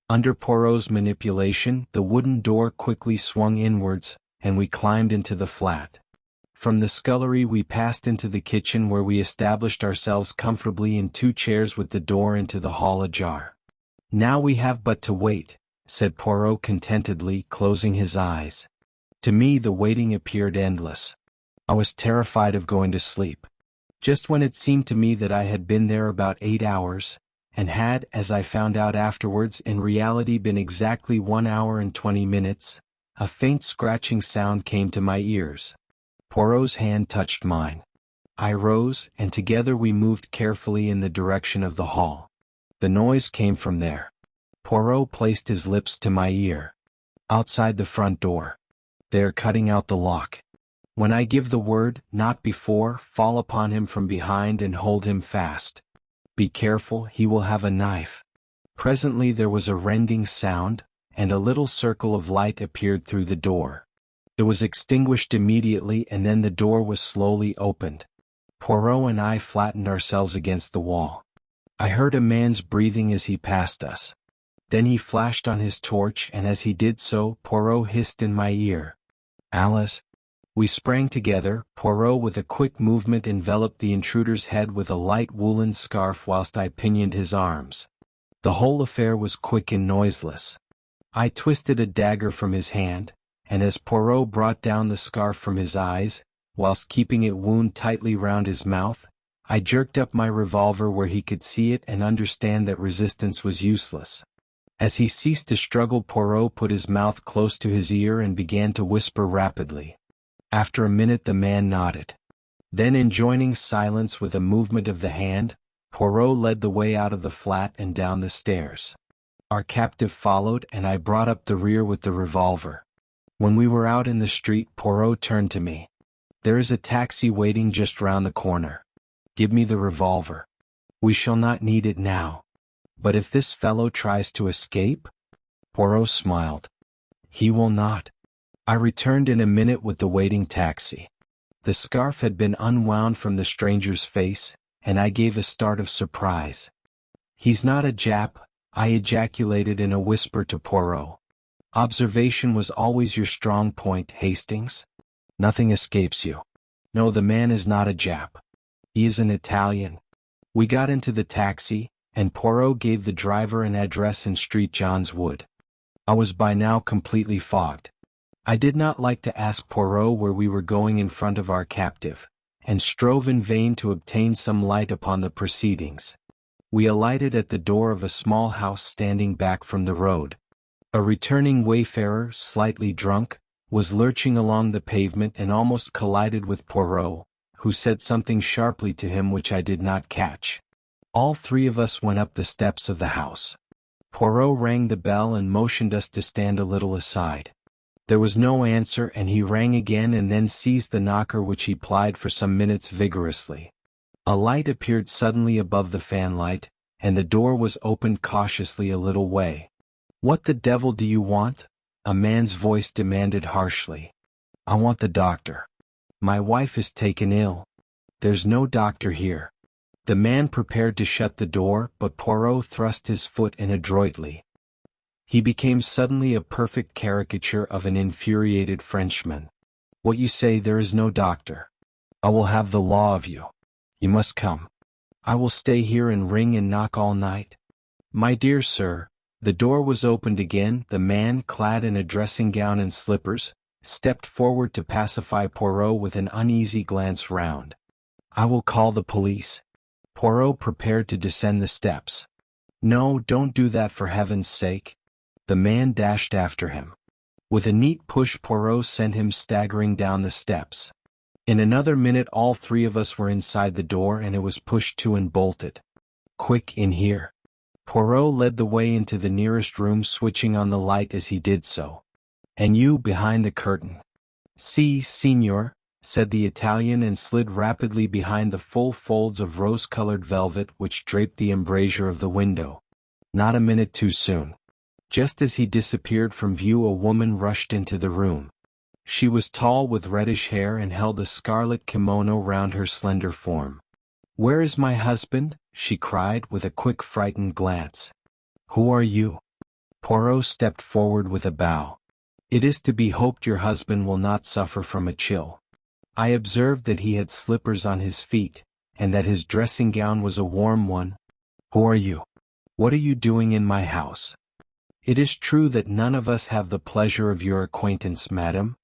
Under Poirot's manipulation, the wooden door quickly swung inwards, and we climbed into the flat. From the scullery we passed into the kitchen, where we established ourselves comfortably in 2 chairs with the door into the hall ajar. Now we have but to wait, said Poirot contentedly, closing his eyes. To me the waiting appeared endless. I was terrified of going to sleep. Just when it seemed to me that I had been there about 8 hours, and had, as I found out afterwards, in reality been exactly 1 hour and 20 minutes, a faint scratching sound came to my ears. Poirot's hand touched mine. I rose, and together we moved carefully in the direction of the hall. The noise came from there. Poirot placed his lips to my ear. Outside the front door. They are cutting out the lock. When I give the word, not before, fall upon him from behind and hold him fast. Be careful, he will have a knife. Presently there was a rending sound, and a little circle of light appeared through the door. It was extinguished immediately, and then the door was slowly opened. Poirot and I flattened ourselves against the wall. I heard a man's breathing as he passed us. Then he flashed on his torch, and as he did so, Poirot hissed in my ear, Alice. We sprang together. Poirot with a quick movement enveloped the intruder's head with a light woolen scarf whilst I pinioned his arms. The whole affair was quick and noiseless. I twisted a dagger from his hand, and as Poirot brought down the scarf from his eyes, whilst keeping it wound tightly round his mouth, I jerked up my revolver where he could see it and understand that resistance was useless. As he ceased to struggle, Poirot put his mouth close to his ear and began to whisper rapidly. After a minute the man nodded. Then, enjoining silence with a movement of the hand, Poirot led the way out of the flat and down the stairs. Our captive followed, and I brought up the rear with the revolver. When we were out in the street, Poirot turned to me. There is a taxi waiting just round the corner. Give me the revolver. We shall not need it now. But if this fellow tries to escape? Poirot smiled. He will not. I returned in a minute with the waiting taxi. The scarf had been unwound from the stranger's face, and I gave a start of surprise. He's not a Jap, I ejaculated in a whisper to Poirot. Observation was always your strong point, Hastings. Nothing escapes you. No, the man is not a Jap. He is an Italian. We got into the taxi, and Poirot gave the driver an address in Street John's Wood. I was by now completely fogged. I did not like to ask Poirot where we were going in front of our captive, and strove in vain to obtain some light upon the proceedings. We alighted at the door of a small house standing back from the road. A returning wayfarer, slightly drunk, was lurching along the pavement and almost collided with Poirot, who said something sharply to him which I did not catch. All 3 of us went up the steps of the house. Poirot rang the bell and motioned us to stand a little aside. There was no answer, and he rang again and then seized the knocker, which he plied for some minutes vigorously. A light appeared suddenly above the fanlight, and the door was opened cautiously a little way. What the devil do you want? A man's voice demanded harshly. I want the doctor. My wife is taken ill. There's no doctor here. The man prepared to shut the door, but Poirot thrust his foot in adroitly. He became suddenly a perfect caricature of an infuriated Frenchman. What you say, there is no doctor. I will have the law of you. You must come. I will stay here and ring and knock all night. My dear sir, The door was opened again. The man, clad in a dressing gown and slippers, stepped forward to pacify Poirot with an uneasy glance round. "I will call the police." Poirot prepared to descend the steps. "No, don't do that for heaven's sake." The man dashed after him. With a neat push, Poirot sent him staggering down the steps. In another minute all three of us were inside the door and it was pushed to and bolted. "Quick, in here." Poirot led the way into the nearest room, switching on the light as he did so. "And you, behind the curtain." "Si, signor," said the Italian, and slid rapidly behind the full folds of rose-colored velvet which draped the embrasure of the window. Not a minute too soon. Just as he disappeared from view, a woman rushed into the room. She was tall, with reddish hair, and held a scarlet kimono round her slender form. "Where is my husband?" she cried, with a quick, frightened glance. "Who are you?" Poirot stepped forward with a bow. "It is to be hoped your husband will not suffer from a chill." I observed that he had slippers on his feet, and that his dressing gown was a warm one. "Who are you? What are you doing in my house?" "It is true that none of us have the pleasure of your acquaintance, madam.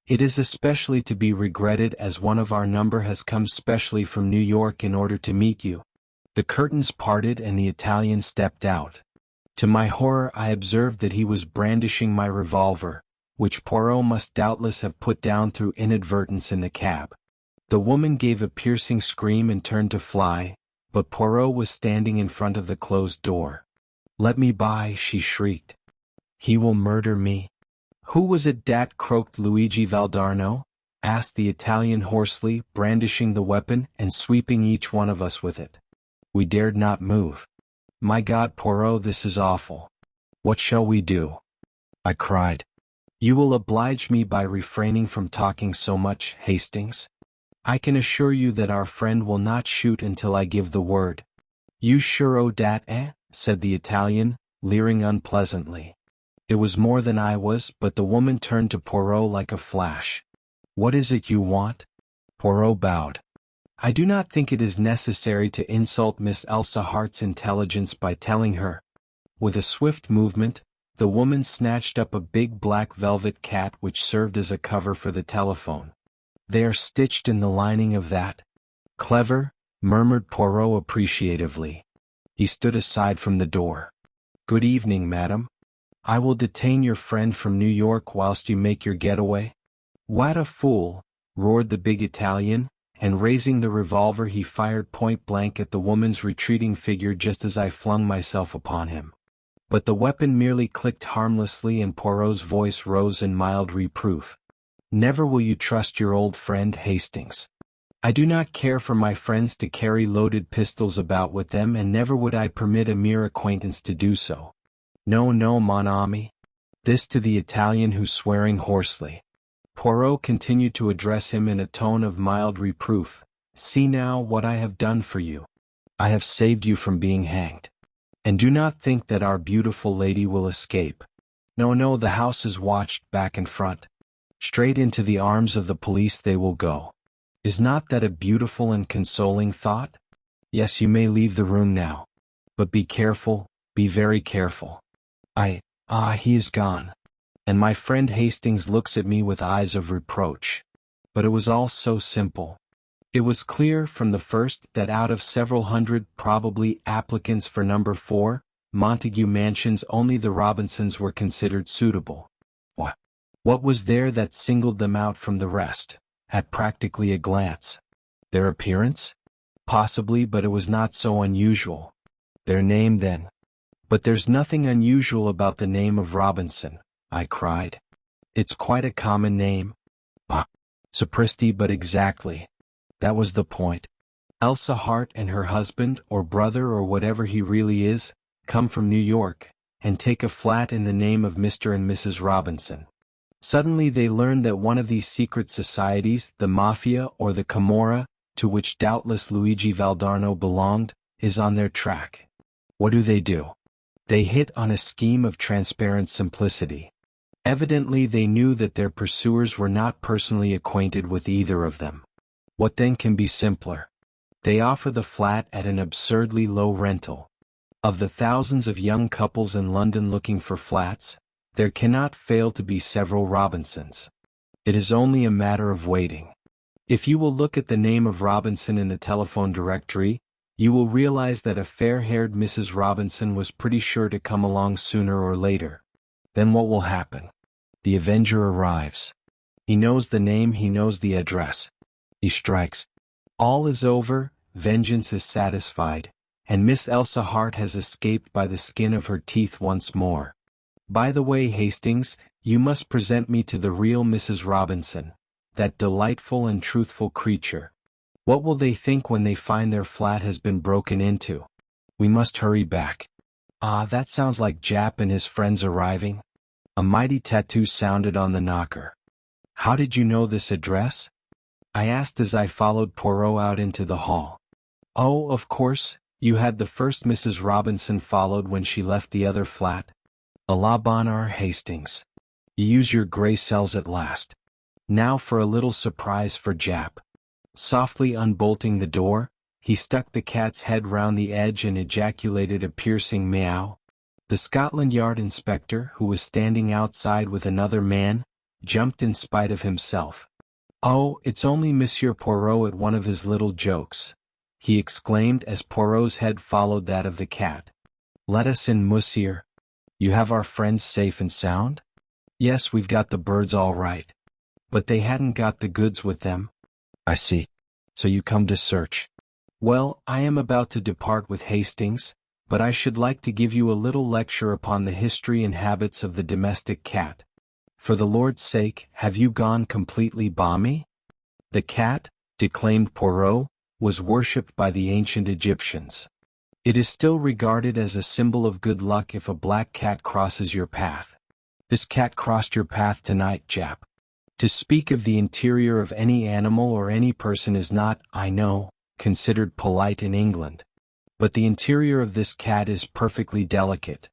It is especially to be regretted, as one of our number has come specially from New York in order to meet you." The curtains parted and the Italian stepped out. To my horror I observed that he was brandishing my revolver, which Poirot must doubtless have put down through inadvertence in the cab. The woman gave a piercing scream and turned to fly, but Poirot was standing in front of the closed door. "Let me by," she shrieked. "He will murder me." "Who was it dat croaked Luigi Valdarno?" asked the Italian hoarsely, brandishing the weapon and sweeping each one of us with it. We dared not move. "My God, Poirot, this is awful. What shall we do?" I cried. "You will oblige me by refraining from talking so much, Hastings. I can assure you that our friend will not shoot until I give the word." "You sure o' dat, eh?" said the Italian, leering unpleasantly. It was more than I was, but the woman turned to Poirot like a flash. "What is it you want?" Poirot bowed. "I do not think it is necessary to insult Miss Elsa Hart's intelligence by telling her." With a swift movement, the woman snatched up a big black velvet cat which served as a cover for the telephone. "They are stitched in the lining of that." "Clever," murmured Poirot appreciatively. He stood aside from the door. "Good evening, madam. I will detain your friend from New York whilst you make your getaway." "What a fool!" roared the big Italian, and raising the revolver he fired point-blank at the woman's retreating figure just as I flung myself upon him. But the weapon merely clicked harmlessly and Poirot's voice rose in mild reproof. "Never will you trust your old friend, Hastings. I do not care for my friends to carry loaded pistols about with them, and never would I permit a mere acquaintance to do so. No, no, mon ami." This to the Italian, who, swearing hoarsely. Poirot continued to address him in a tone of mild reproof. "See now what I have done for you. I have saved you from being hanged. And do not think that our beautiful lady will escape. No, no, the house is watched back and front. Straight into the arms of the police they will go. Is not that a beautiful and consoling thought? Yes, you may leave the room now. But be careful, be very careful. He is gone. And my friend Hastings looks at me with eyes of reproach. But it was all so simple. It was clear from the first that out of several hundred probably applicants for number 4, Montague Mansions, only the Robinsons were considered suitable. What was there that singled them out from the rest, at practically a glance? Their appearance? Possibly, but it was not so unusual. Their name, then. "But there's nothing unusual about the name of Robinson," I cried. "It's quite a common name." Sapristi, but exactly. That was the point. Elsa Hart and her husband, or brother, or whatever he really is, come from New York, and take a flat in the name of Mr. and Mrs. Robinson. Suddenly they learn that one of these secret societies, the Mafia or the Camorra, to which doubtless Luigi Valdarno belonged, is on their track. What do? They hit on a scheme of transparent simplicity. Evidently they knew that their pursuers were not personally acquainted with either of them. What then can be simpler? They offer the flat at an absurdly low rental. Of the thousands of young couples in London looking for flats, there cannot fail to be several Robinsons. It is only a matter of waiting. If you will look at the name of Robinson in the telephone directory, you will realize that a fair-haired Mrs. Robinson was pretty sure to come along sooner or later. Then what will happen? The avenger arrives. He knows the name, he knows the address. He strikes. All is over, vengeance is satisfied, and Miss Elsa Hart has escaped by the skin of her teeth once more. By the way, Hastings, you must present me to the real Mrs. Robinson, that delightful and truthful creature. What will they think when they find their flat has been broken into? We must hurry back. Ah, that sounds like Jap and his friends arriving. A mighty tattoo sounded on the knocker. How did you know this address? I asked as I followed Poirot out into the hall. Oh, of course, you had the first Mrs. Robinson followed when she left the other flat. A la bonne heure, Hastings. You use your grey cells at last. Now for a little surprise for Jap. Softly unbolting the door, he stuck the cat's head round the edge and ejaculated a piercing meow. The Scotland Yard inspector, who was standing outside with another man, jumped in spite of himself. Oh, it's only Monsieur Poirot at one of his little jokes, he exclaimed as Poirot's head followed that of the cat. Let us in, monsieur. You have our friends safe and sound? Yes, we've got the birds all right. But they hadn't got the goods with them. I see. So you come to search. Well, I am about to depart with Hastings, but I should like to give you a little lecture upon the history and habits of the domestic cat. For the Lord's sake, have you gone completely balmy? The cat, declaimed Poirot, was worshipped by the ancient Egyptians. It is still regarded as a symbol of good luck if a black cat crosses your path. This cat crossed your path tonight, Jap. To speak of the interior of any animal or any person is not, I know, considered polite in England. But the interior of this cat is perfectly delicate.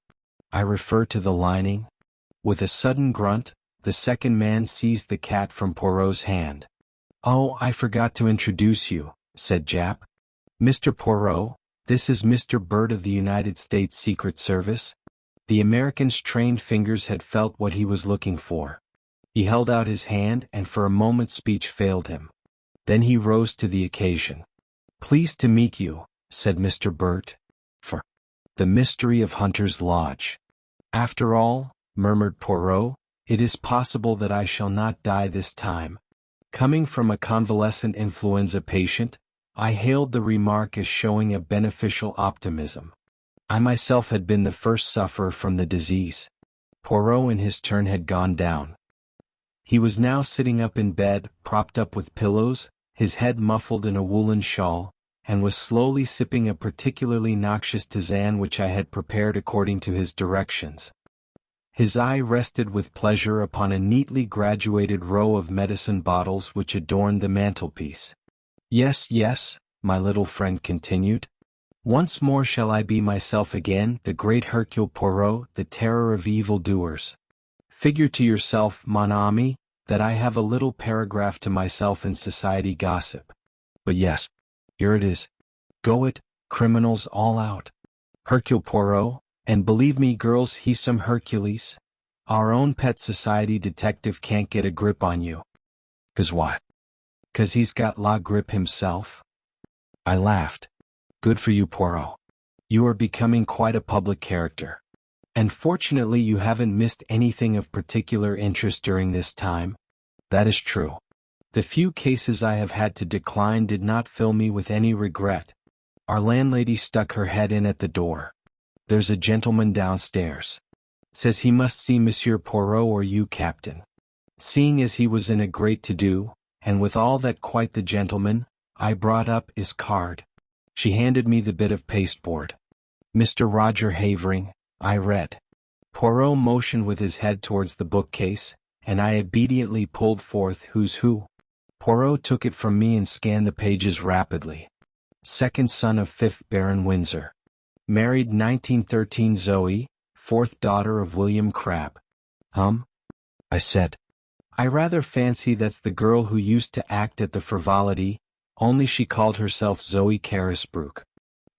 I refer to the lining. With a sudden grunt, the second man seized the cat from Poirot's hand. Oh, I forgot to introduce you, said Jap. Mr. Poirot, this is Mr. Byrd of the United States Secret Service. The American's trained fingers had felt what he was looking for. He held out his hand and for a moment speech failed him. Then he rose to the occasion. Pleased to meet you, said Mr. Byrd. For the mystery of Hunter's Lodge. After all, murmured Poirot, it is possible that I shall not die this time. Coming from a convalescent influenza patient, I hailed the remark as showing a beneficial optimism. I myself had been the first sufferer from the disease. Poirot in his turn had gone down. He was now sitting up in bed, propped up with pillows, his head muffled in a woolen shawl, and was slowly sipping a particularly noxious tisane which I had prepared according to his directions. His eye rested with pleasure upon a neatly graduated row of medicine bottles which adorned the mantelpiece. Yes, yes, my little friend continued. Once more shall I be myself again, the great Hercule Poirot, the terror of evildoers. Figure to yourself, mon ami, that I have a little paragraph to myself in society gossip. But yes, here it is. Go it, criminals all out. Hercule Poirot, and believe me girls, he's some Hercules. Our own pet society detective can't get a grip on you. 'Cause what? 'Cause he's got la grip himself? I laughed. Good for you, Poirot. You are becoming quite a public character. And fortunately you haven't missed anything of particular interest during this time. That is true. The few cases I have had to decline did not fill me with any regret. Our landlady stuck her head in at the door. There's a gentleman downstairs. Says he must see Monsieur Poirot or you, Captain. Seeing as he was in a great to-do, and with all that quite the gentleman, I brought up his card. She handed me the bit of pasteboard. Mr. Roger Havering, I read. Poirot motioned with his head towards the bookcase, and I obediently pulled forth Who's Who. Poirot took it from me and scanned the pages rapidly. Second son of 5th Baron Windsor. Married 1913 Zoe, 4th daughter of William Crabbe. I said. I rather fancy that's the girl who used to act at the Frivolity, only she called herself Zoe Carisbrooke.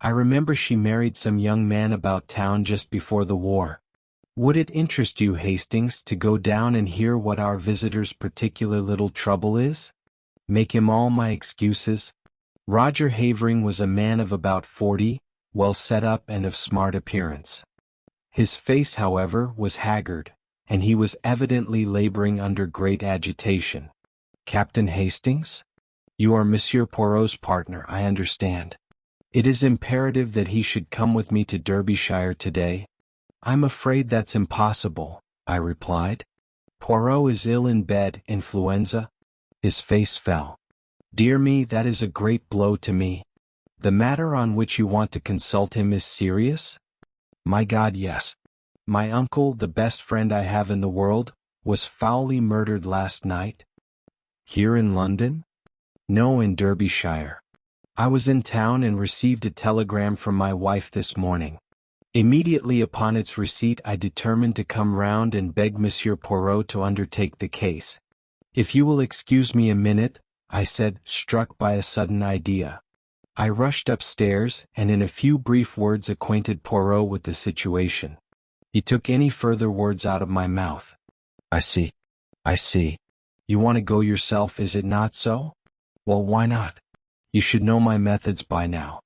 I remember she married some young man about town just before the war. Would it interest you, Hastings, to go down and hear what our visitor's particular little trouble is? Make him all my excuses? Roger Havering was a man of about 40, well set up and of smart appearance. His face, however, was haggard, and he was evidently laboring under great agitation. Captain Hastings? You are Monsieur Poirot's partner, I understand. It is imperative that he should come with me to Derbyshire today. I'm afraid that's impossible, I replied. Poirot is ill in bed, influenza. His face fell. Dear me, that is a great blow to me. The matter on which you want to consult him is serious? My God, yes. My uncle, the best friend I have in the world, was foully murdered last night. Here in London? No, in Derbyshire. I was in town and received a telegram from my wife this morning. Immediately upon its receipt I determined to come round and beg Monsieur Poirot to undertake the case. If you will excuse me a minute, I said, struck by a sudden idea. I rushed upstairs and in a few brief words acquainted Poirot with the situation. He took any further words out of my mouth. I see. You want to go yourself, is it not so? Well, why not? You should know my methods by now.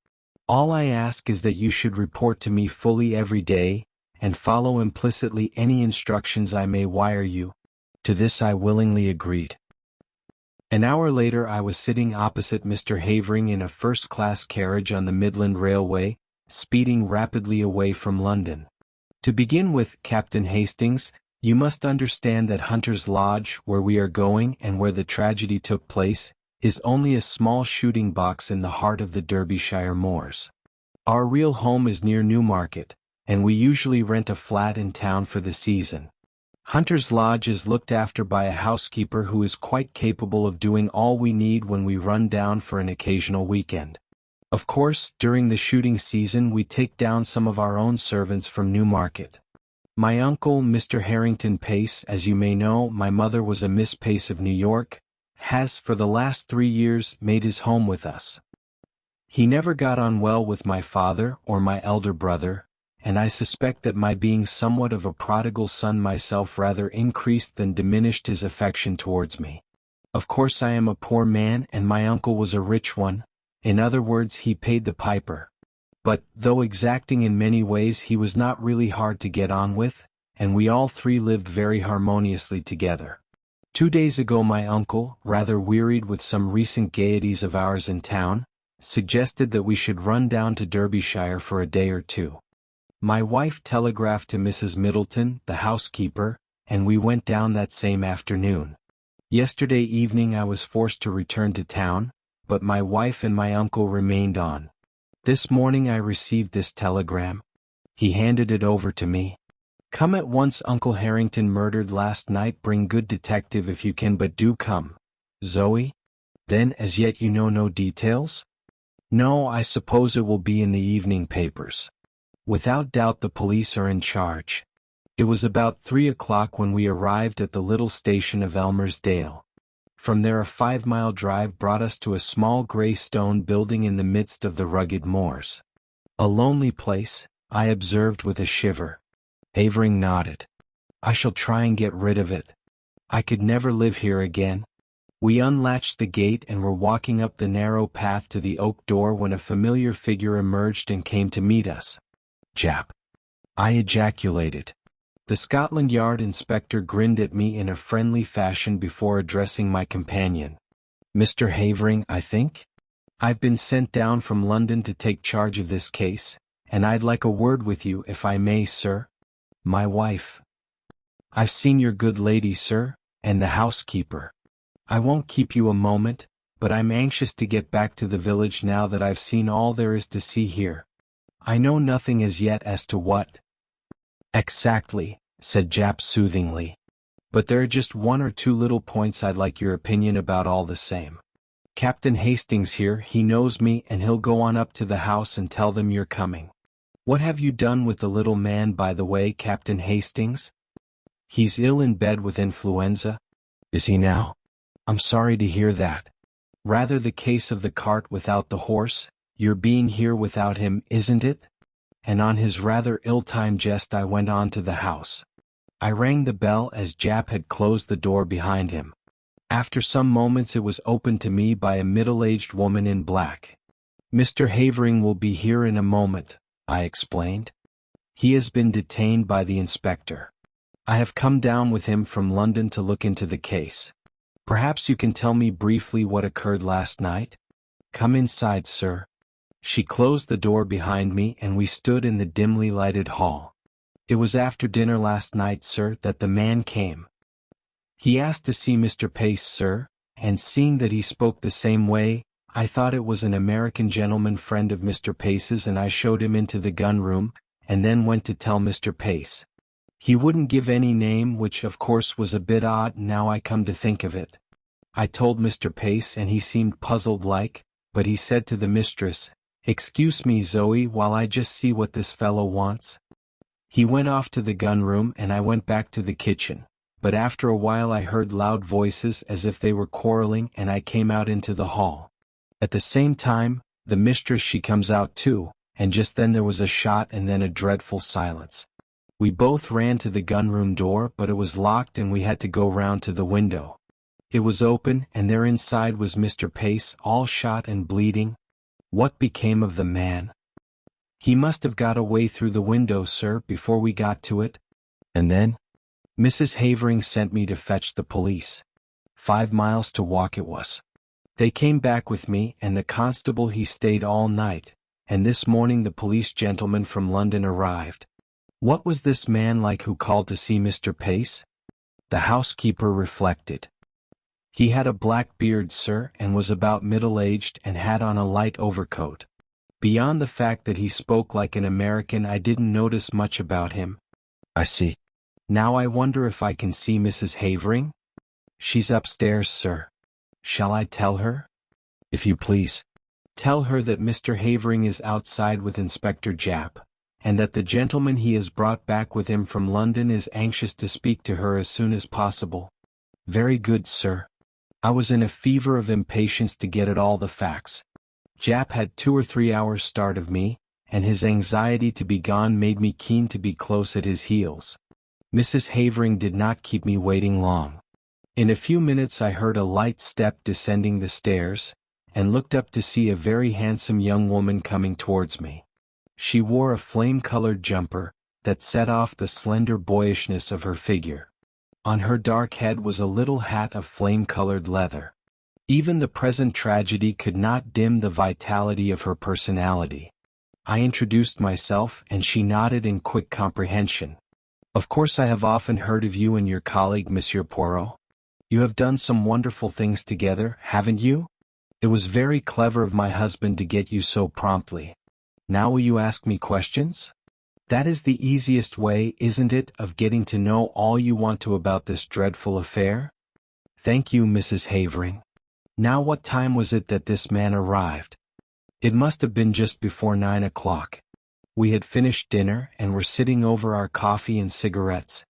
All I ask is that you should report to me fully every day, and follow implicitly any instructions I may wire you. To this I willingly agreed. An hour later I was sitting opposite Mr. Havering in a first-class carriage on the Midland Railway, speeding rapidly away from London. To begin with, Captain Hastings, you must understand that Hunter's Lodge, where we are going and where the tragedy took place, is only a small shooting box in the heart of the Derbyshire moors. Our real home is near Newmarket, and we usually rent a flat in town for the season. Hunter's Lodge is looked after by a housekeeper who is quite capable of doing all we need when we run down for an occasional weekend. Of course, during the shooting season we take down some of our own servants from Newmarket. My uncle, Mr. Harrington Pace, as you may know, my mother was a Miss Pace of New York, has for the last 3 years made his home with us. He never got on well with my father or my elder brother, and I suspect that my being somewhat of a prodigal son myself rather increased than diminished his affection towards me. Of course I am a poor man and my uncle was a rich one, in other words he paid the piper. But, though exacting in many ways, he was not really hard to get on with, and we all three lived very harmoniously together. 2 days ago my uncle, rather wearied with some recent gaieties of ours in town, suggested that we should run down to Derbyshire for a day or two. My wife telegraphed to Mrs. Middleton, the housekeeper, and we went down that same afternoon. Yesterday evening I was forced to return to town, but my wife and my uncle remained on. This morning I received this telegram. He handed it over to me. Come at once, Uncle Harrington murdered last night. Bring good detective if you can, but do come. Zoe? Then as yet you know no details? No, I suppose it will be in the evening papers. Without doubt the police are in charge. It was about 3 o'clock when we arrived at the little station of Elmersdale. From there a 5-mile drive brought us to a small grey stone building in the midst of the rugged moors. A lonely place, I observed with a shiver. Havering nodded. I shall try and get rid of it. I could never live here again. We unlatched the gate and were walking up the narrow path to the oak door when a familiar figure emerged and came to meet us. Jap! I ejaculated. The Scotland Yard inspector grinned at me in a friendly fashion before addressing my companion. Mr. Havering, I think? I've been sent down from London to take charge of this case, and I'd like a word with you if I may, sir. My wife. I've seen your good lady, sir, and the housekeeper. I won't keep you a moment, but I'm anxious to get back to the village now that I've seen all there is to see here. I know nothing as yet as to what. Exactly, said Jap soothingly. But there are just 1 or 2 little points I'd like your opinion about all the same. Captain Hastings here, he knows me and he'll go on up to the house and tell them you're coming. What have you done with the little man, by the way, Captain Hastings? He's ill in bed with influenza. Is he now? I'm sorry to hear that. Rather the case of the cart without the horse, Your being here without him, isn't it? And on his rather ill-timed jest I went on to the house. I rang the bell as Jap had closed the door behind him. After some moments it was opened to me by a middle-aged woman in black. "Mr. Havering will be here in a moment," I explained. "He has been detained by the inspector. I have come down with him from London to look into the case. Perhaps you can tell me briefly what occurred last night? Come inside, sir." She closed the door behind me and we stood in the dimly lighted hall. "It was after dinner last night, sir, that the man came. He asked to see Mr. Pace, sir, and seeing that he spoke the same way, I thought it was an American gentleman friend of Mr. Pace's, and I showed him into the gun room, and then went to tell Mr. Pace. He wouldn't give any name, which of course was a bit odd now I come to think of it. I told Mr. Pace and he seemed puzzled like, but he said to the mistress, 'Excuse me, Zoe, while I just see what this fellow wants.' He went off to the gun room and I went back to the kitchen, but after a while I heard loud voices as if they were quarreling and I came out into the hall. At the same time, the mistress she comes out too, and just then there was a shot and then a dreadful silence. We both ran to the gunroom door, but it was locked and we had to go round to the window. It was open and there inside was Mr. Pace, all shot and bleeding. What became of the man? He must have got away through the window, sir, before we got to it. And then? Mrs. Havering sent me to fetch the police. 5 miles to walk it was. They came back with me and the constable he stayed all night, and this morning the police gentleman from London arrived. What was this man like who called to see Mr. Pace? The housekeeper reflected. He had a black beard, sir, and was about middle-aged and had on a light overcoat. Beyond the fact that he spoke like an American, I didn't notice much about him." "I see. Now I wonder if I can see Mrs. Havering?" "She's upstairs, sir." "Shall I tell her?" "If you please. Tell her that Mr. Havering is outside with Inspector Japp, and that the gentleman he has brought back with him from London is anxious to speak to her as soon as possible." "Very good, sir." I was in a fever of impatience to get at all the facts. Japp had 2 or 3 hours start of me, and his anxiety to be gone made me keen to be close at his heels. Mrs. Havering did not keep me waiting long. In a few minutes I heard a light step descending the stairs, and looked up to see a very handsome young woman coming towards me. She wore a flame-colored jumper that set off the slender boyishness of her figure. On her dark head was a little hat of flame-colored leather. Even the present tragedy could not dim the vitality of her personality. I introduced myself and she nodded in quick comprehension. "Of course I have often heard of you and your colleague Monsieur Poirot. You have done some wonderful things together, haven't you? It was very clever of my husband to get you so promptly. Now will you ask me questions? That is the easiest way, isn't it, of getting to know all you want to about this dreadful affair?" "Thank you, Mrs. Havering. Now what time was it that this man arrived?" "It must have been just before 9 o'clock. We had finished dinner and were sitting over our coffee and cigarettes."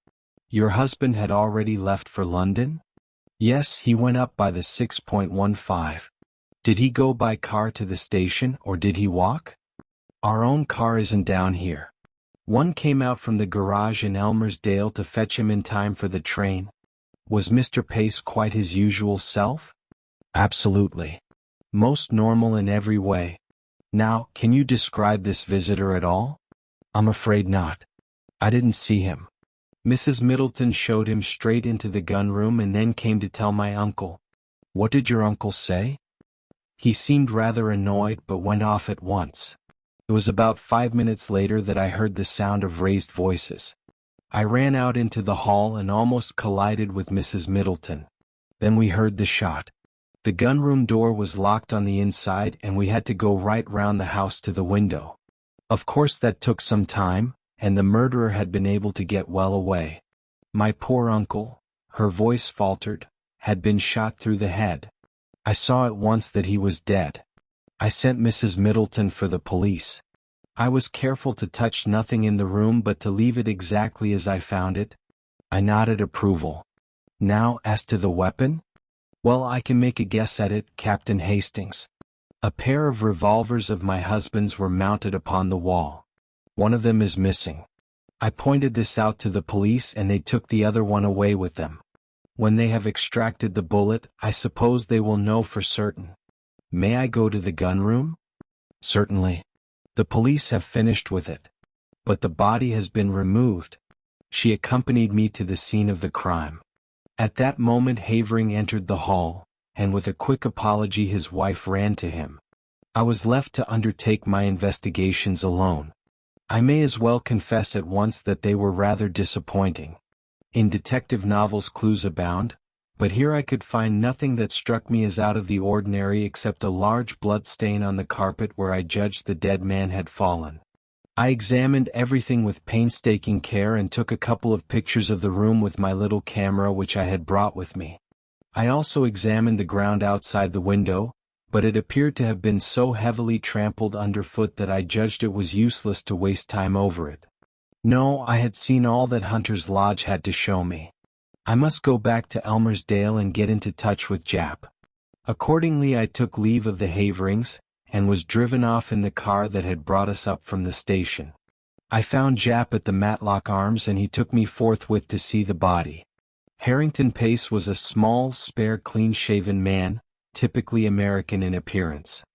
"Your husband had already left for London?" "Yes, he went up by the 6.15. Did he go by car to the station or did he walk?" "Our own car isn't down here. One came out from the garage in Elmersdale to fetch him in time for the train." "Was Mr. Pace quite his usual self?" "Absolutely. Most normal in every way. Now, can you describe this visitor at all?" "I'm afraid not. I didn't see him. Mrs. Middleton showed him straight into the gun room and then came to tell my uncle." "What did your uncle say?" "He seemed rather annoyed but went off at once." It was about 5 minutes later that I heard the sound of raised voices. I ran out into the hall and almost collided with Mrs. Middleton. Then we heard the shot. The gunroom door was locked on the inside and we had to go right round the house to the window. Of course that took some time, and the murderer had been able to get well away. My poor uncle, her voice faltered, had been shot through the head. I saw at once that he was dead. I sent Mrs. Middleton for the police. I was careful to touch nothing in the room but to leave it exactly as I found it. I nodded approval. "Now, as to the weapon? Well, I can make a guess at it, Captain Hastings. A pair of revolvers of my husband's were mounted upon the wall. One of them is missing. I pointed this out to the police and they took the other one away with them. When they have extracted the bullet, I suppose they will know for certain. May I go to the gun room? Certainly. The police have finished with it. But the body has been removed. She accompanied me to the scene of the crime. At that moment Havering entered the hall, and with a quick apology his wife ran to him. I was left to undertake my investigations alone. I may as well confess at once that they were rather disappointing. In detective novels clues abound, but here I could find nothing that struck me as out of the ordinary except a large blood stain on the carpet where I judged the dead man had fallen. I examined everything with painstaking care and took a couple of pictures of the room with my little camera which I had brought with me. I also examined the ground outside the window, but it appeared to have been so heavily trampled underfoot that I judged it was useless to waste time over it. No, I had seen all that Hunter's Lodge had to show me. I must go back to Elmersdale and get into touch with Jap. Accordingly I took leave of the Haverings, and was driven off in the car that had brought us up from the station. I found Jap at the Matlock Arms and he took me forthwith to see the body. Harrington Pace was a small, spare, clean-shaven man, typically American in appearance.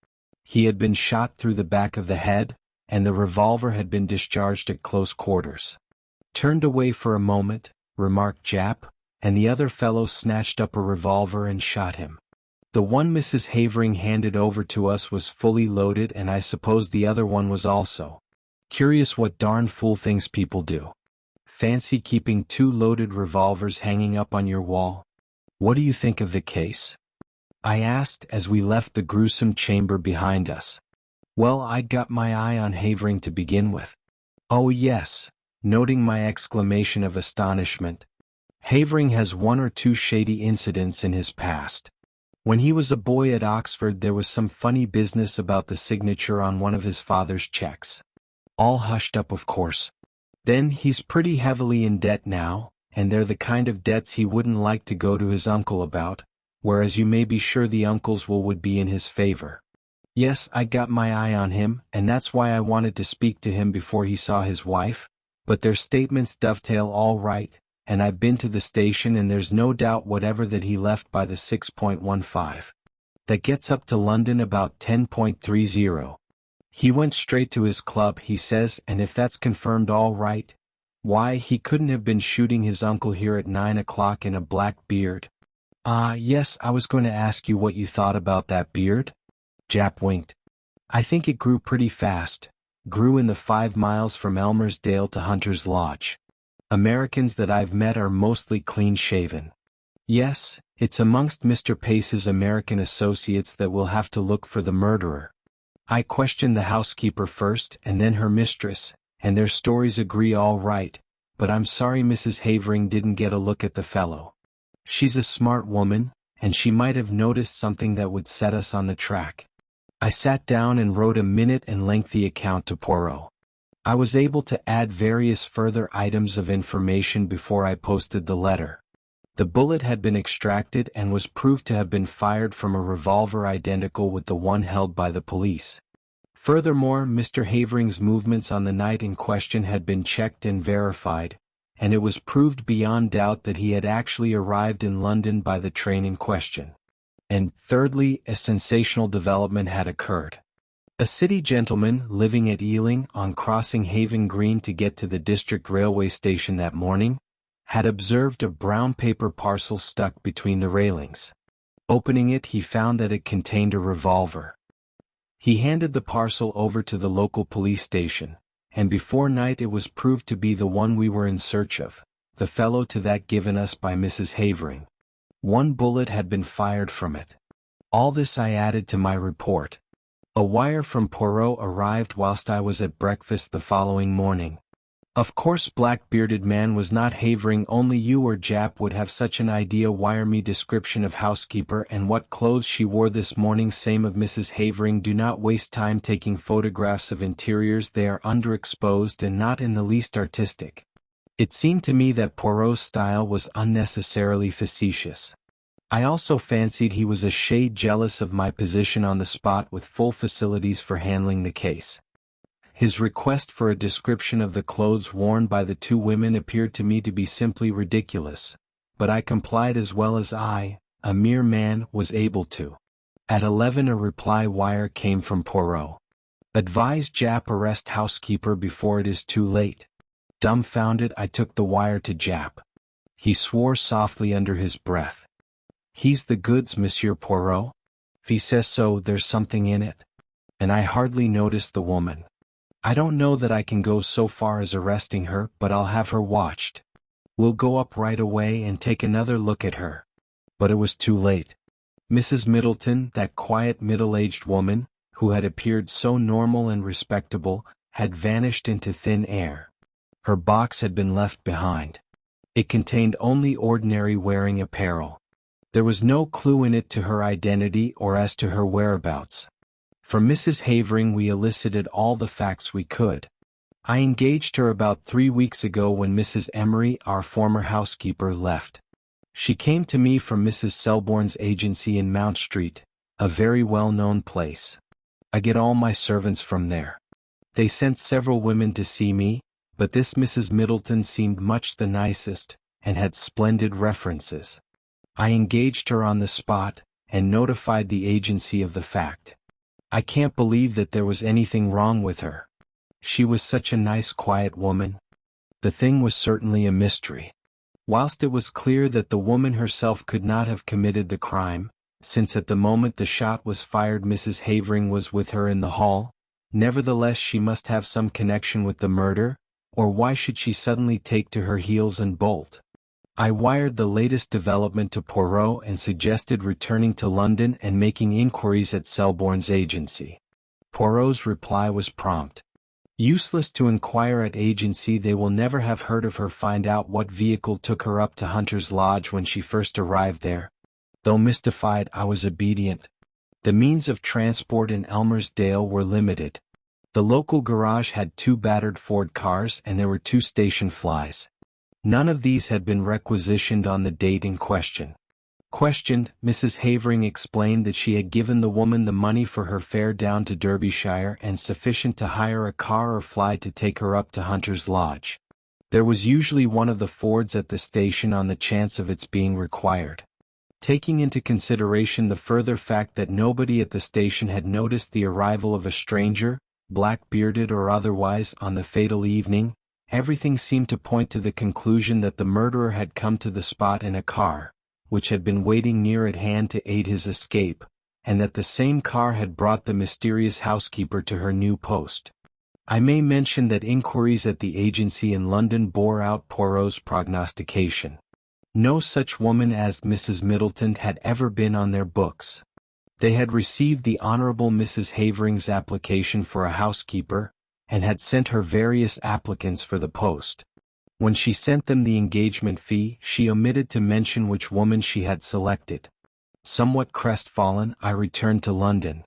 He had been shot through the back of the head, and the revolver had been discharged at close quarters. Turned away for a moment, remarked Jap, and the other fellow snatched up a revolver and shot him. The one Mrs. Havering handed over to us was fully loaded and I suppose the other one was also. Curious what darn fool things people do. Fancy keeping 2 loaded revolvers hanging up on your wall. What do you think of the case? I asked as we left the gruesome chamber behind us. Well, I'd got my eye on Havering to begin with. Oh yes, noting my exclamation of astonishment. Havering has 1 or 2 shady incidents in his past. When he was a boy at Oxford there was some funny business about the signature on one of his father's checks. All hushed up of course. Then he's pretty heavily in debt now, and they're the kind of debts he wouldn't like to go to his uncle about, whereas you may be sure the uncle's will would be in his favor. Yes, I got my eye on him, and that's why I wanted to speak to him before he saw his wife, but their statements dovetail all right, and I've been to the station and there's no doubt whatever that he left by the 6.15. That gets up to London about 10.30. He went straight to his club, he says, and if that's confirmed all right, why, he couldn't have been shooting his uncle here at 9 o'clock in a black beard. Ah, yes, I was going to ask you what you thought about that beard. Jap winked. I think it grew pretty fast, grew in the 5 miles from Elmersdale to Hunter's Lodge. Americans that I've met are mostly clean-shaven. Yes, it's amongst Mr. Pace's American associates that we'll have to look for the murderer. I questioned the housekeeper first and then her mistress, and their stories agree all right, but I'm sorry Mrs. Havering didn't get a look at the fellow. She's a smart woman, and she might have noticed something that would set us on the track. I sat down and wrote a minute and lengthy account to Poirot. I was able to add various further items of information before I posted the letter. The bullet had been extracted and was proved to have been fired from a revolver identical with the one held by the police. Furthermore, Mr. Havering's movements on the night in question had been checked and verified, and it was proved beyond doubt that he had actually arrived in London by the train in question. And, thirdly, a sensational development had occurred. A city gentleman living at Ealing, on crossing Haven Green to get to the district railway station that morning, had observed a brown paper parcel stuck between the railings. Opening it, he found that it contained a revolver. He handed the parcel over to the local police station, and before night it was proved to be the one we were in search of, the fellow to that given us by Mrs. Havering. 1 bullet had been fired from it. All this I added to my report. A wire from Poirot arrived whilst I was at breakfast the following morning. Of course black-bearded man was not Havering, only you or Jap would have such an idea. Wire me description of housekeeper and what clothes she wore this morning. Same of Mrs. Havering. Do not waste time taking photographs of interiors, they are underexposed and not in the least artistic. It seemed to me that Poirot's style was unnecessarily facetious. I also fancied he was a shade jealous of my position on the spot with full facilities for handling the case. His request for a description of the clothes worn by the two women appeared to me to be simply ridiculous, but I complied as well as I, a mere man, was able to. At 11 a reply wire came from Poirot. Advise Jap arrest housekeeper before it is too late. Dumbfounded, I took the wire to Jap. He swore softly under his breath. He's the goods, Monsieur Poirot. If he says so, there's something in it. And I hardly noticed the woman. I don't know that I can go so far as arresting her, but I'll have her watched. We'll go up right away and take another look at her. But it was too late. Mrs. Middleton, that quiet middle-aged woman, who had appeared so normal and respectable, had vanished into thin air. Her box had been left behind. It contained only ordinary wearing apparel. There was no clue in it to her identity or as to her whereabouts. From Mrs. Havering we elicited all the facts we could. I engaged her about 3 weeks ago when Mrs. Emery, our former housekeeper, left. She came to me from Mrs. Selborne's agency in Mount Street, a very well-known place. I get all my servants from there. They sent several women to see me, but this Mrs. Middleton seemed much the nicest, and had splendid references. I engaged her on the spot, and notified the agency of the fact. I can't believe that there was anything wrong with her. She was such a nice quiet woman. The thing was certainly a mystery. Whilst it was clear that the woman herself could not have committed the crime, since at the moment the shot was fired Mrs. Havering was with her in the hall, nevertheless she must have some connection with the murder, or why should she suddenly take to her heels and bolt? I wired the latest development to Poirot and suggested returning to London and making inquiries at Selborne's agency. Poirot's reply was prompt. Useless to inquire at agency, they will never have heard of her. Find out what vehicle took her up to Hunter's Lodge when she first arrived there. Though mystified, I was obedient. The means of transport in Elmersdale were limited. The local garage had 2 battered Ford cars and there were 2 station flies. None of these had been requisitioned on the date in question. Questioned, Mrs. Havering explained that she had given the woman the money for her fare down to Derbyshire and sufficient to hire a car or fly to take her up to Hunter's Lodge. There was usually one of the Fords at the station on the chance of its being required. Taking into consideration the further fact that nobody at the station had noticed the arrival of a stranger, black-bearded or otherwise, on the fatal evening, everything seemed to point to the conclusion that the murderer had come to the spot in a car, which had been waiting near at hand to aid his escape, and that the same car had brought the mysterious housekeeper to her new post. I may mention that inquiries at the agency in London bore out Poirot's prognostication. No such woman as Mrs. Middleton had ever been on their books. They had received the Honourable Mrs. Havering's application for a housekeeper, and had sent her various applicants for the post. When she sent them the engagement fee, she omitted to mention which woman she had selected. Somewhat crestfallen, I returned to London.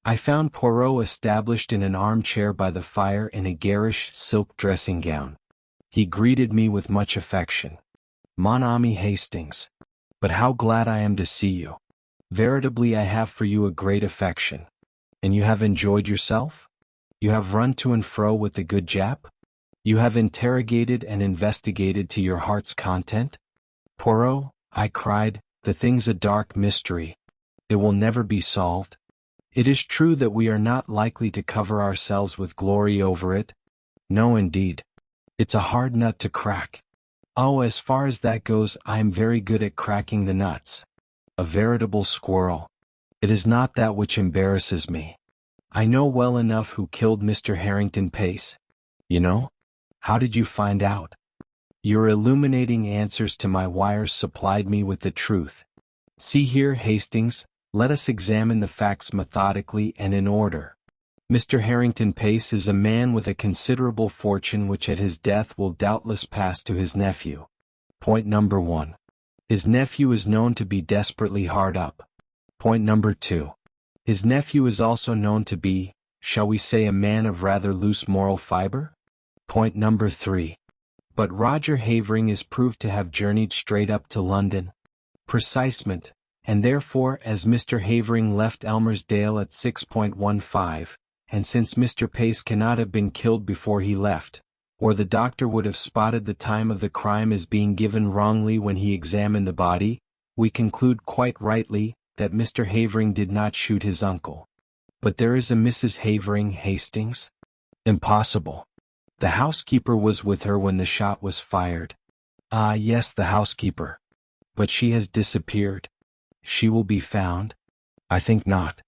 I found Poirot established in an armchair by the fire in a garish silk dressing gown. He greeted me with much affection. Mon ami Hastings. But how glad I am to see you. Veritably I have for you a great affection. And you have enjoyed yourself? You have run to and fro with the good Jap? You have interrogated and investigated to your heart's content? Poirot, I cried, the thing's a dark mystery. It will never be solved. It is true that we are not likely to cover ourselves with glory over it. No indeed. It's a hard nut to crack. Oh, as far as that goes, I am very good at cracking the nuts. A veritable squirrel. It is not that which embarrasses me. I know well enough who killed Mr. Harrington Pace. You know? How did you find out? Your illuminating answers to my wires supplied me with the truth. See here, Hastings, let us examine the facts methodically and in order. Mr. Harrington Pace is a man with a considerable fortune which at his death will doubtless pass to his nephew. Point number 1. His nephew is known to be desperately hard up. Point number 2. His nephew is also known to be, shall we say, a man of rather loose moral fiber? Point number 3. But Roger Havering is proved to have journeyed straight up to London. Precisement, and therefore as Mr. Havering left Elmersdale at 6:15, and since Mr. Pace cannot have been killed before he left, or the doctor would have spotted the time of the crime as being given wrongly when he examined the body, we conclude quite rightly that Mr. Havering did not shoot his uncle. But there is a Mrs. Havering, Hastings? Impossible. The housekeeper was with her when the shot was fired. Ah, yes, the housekeeper. But she has disappeared. She will be found? I think not.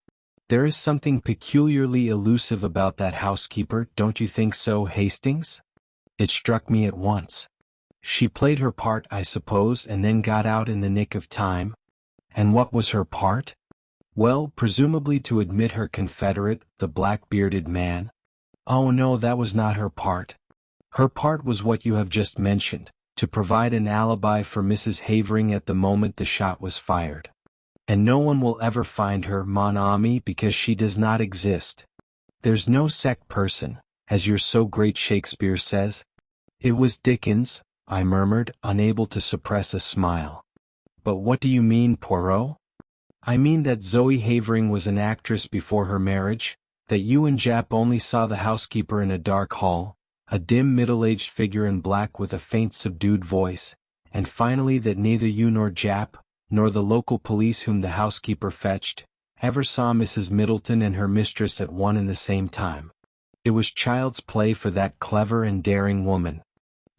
There is something peculiarly elusive about that housekeeper, don't you think so, Hastings? It struck me at once. She played her part, I suppose, and then got out in the nick of time. And what was her part? Well, presumably to admit her confederate, the black-bearded man. Oh no, that was not her part. Her part was what you have just mentioned, to provide an alibi for Mrs. Havering at the moment the shot was fired. And no one will ever find her, mon ami, because she does not exist. There's no second person, as your so great Shakespeare says. It was Dickens, I murmured, unable to suppress a smile. But what do you mean, Poirot? I mean that Zoe Havering was an actress before her marriage, that you and Jap only saw the housekeeper in a dark hall, a dim middle-aged figure in black with a faint subdued voice, and finally that neither you nor Jap, nor the local police whom the housekeeper fetched, ever saw Mrs. Middleton and her mistress at one and the same time. It was child's play for that clever and daring woman.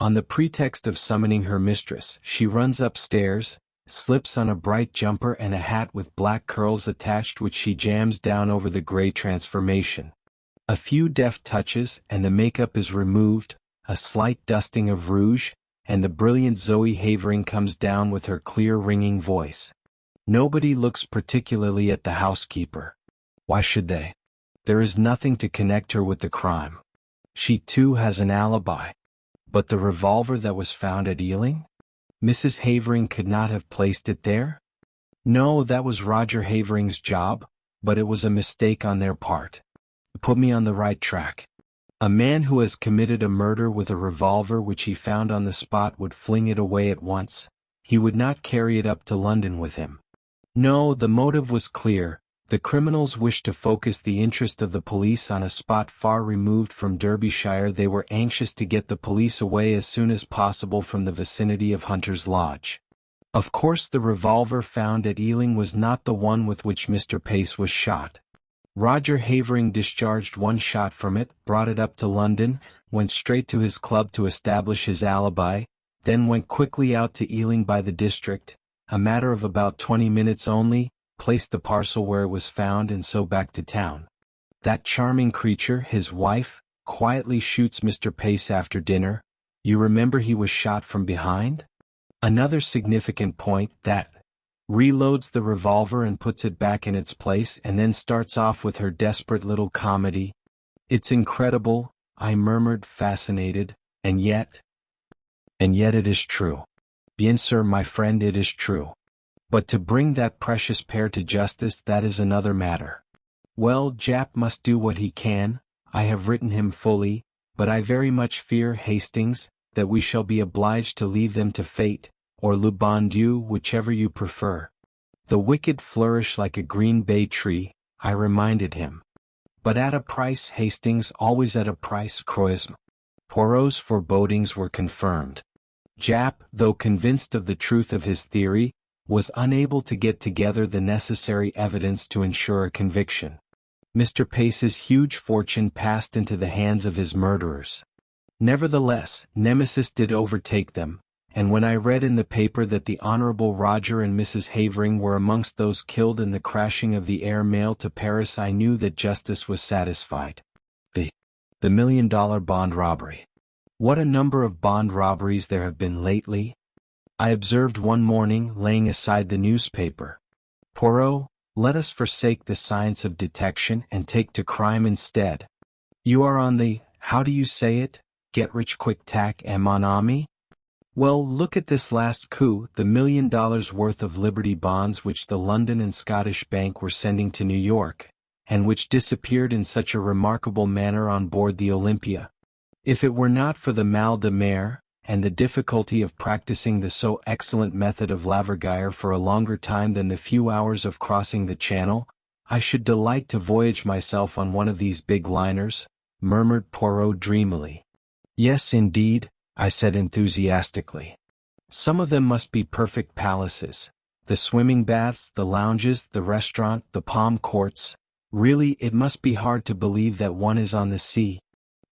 On the pretext of summoning her mistress, she runs upstairs, slips on a bright jumper and a hat with black curls attached which she jams down over the gray transformation. A few deft touches and the makeup is removed, a slight dusting of rouge, and the brilliant Zoe Havering comes down with her clear ringing voice. Nobody looks particularly at the housekeeper. Why should they? There is nothing to connect her with the crime. She too has an alibi. But the revolver that was found at Ealing? Mrs. Havering could not have placed it there? No, that was Roger Havering's job, but it was a mistake on their part. Put me on the right track. A man who has committed a murder with a revolver which he found on the spot would fling it away at once. He would not carry it up to London with him. No, the motive was clear. The criminals wished to focus the interest of the police on a spot far removed from Derbyshire. They were anxious to get the police away as soon as possible from the vicinity of Hunter's Lodge. Of course the revolver found at Ealing was not the one with which Mr. Pace was shot. Roger Havering discharged one shot from it, brought it up to London, went straight to his club to establish his alibi, then went quickly out to Ealing by the district, a matter of about 20 minutes only, placed the parcel where it was found and so back to town. That charming creature, his wife, quietly shoots Mr. Pace after dinner. You remember he was shot from behind? Another significant point, that reloads the revolver and puts it back in its place and then starts off with her desperate little comedy. It's incredible, I murmured, fascinated, and yet it is true. Bien sûr, my friend, it is true. But to bring that precious pair to justice, that is another matter. Well, Jap must do what he can. I have written him fully, but I very much fear, Hastings, that we shall be obliged to leave them to fate, or le bon Dieu, whichever you prefer. The wicked flourish like a green bay tree, I reminded him. But at a price, Hastings, always at a price, Croism. Poirot's forebodings were confirmed. Jap, though convinced of the truth of his theory, was unable to get together the necessary evidence to ensure a conviction. Mr. Pace's huge fortune passed into the hands of his murderers. Nevertheless, Nemesis did overtake them, and when I read in the paper that the Honorable Roger and Mrs. Havering were amongst those killed in the crashing of the air mail to Paris, I knew that justice was satisfied. The $1 million bond robbery. What a number of bond robberies there have been lately! I observed one morning, laying aside the newspaper. Poirot, let us forsake the science of detection and take to crime instead. You are on the, how do you say it, get-rich-quick tack, mon ami? Well, look at this last coup, the $1 million worth of Liberty bonds which the London and Scottish Bank were sending to New York, and which disappeared in such a remarkable manner on board the Olympia. If it were not for the mal de mer, and the difficulty of practicing the so excellent method of lavergire for a longer time than the few hours of crossing the Channel, I should delight to voyage myself on one of these big liners, murmured Poirot dreamily. Yes, indeed, I said enthusiastically. Some of them must be perfect palaces. The swimming baths, the lounges, the restaurant, the palm courts. Really, it must be hard to believe that one is on the sea.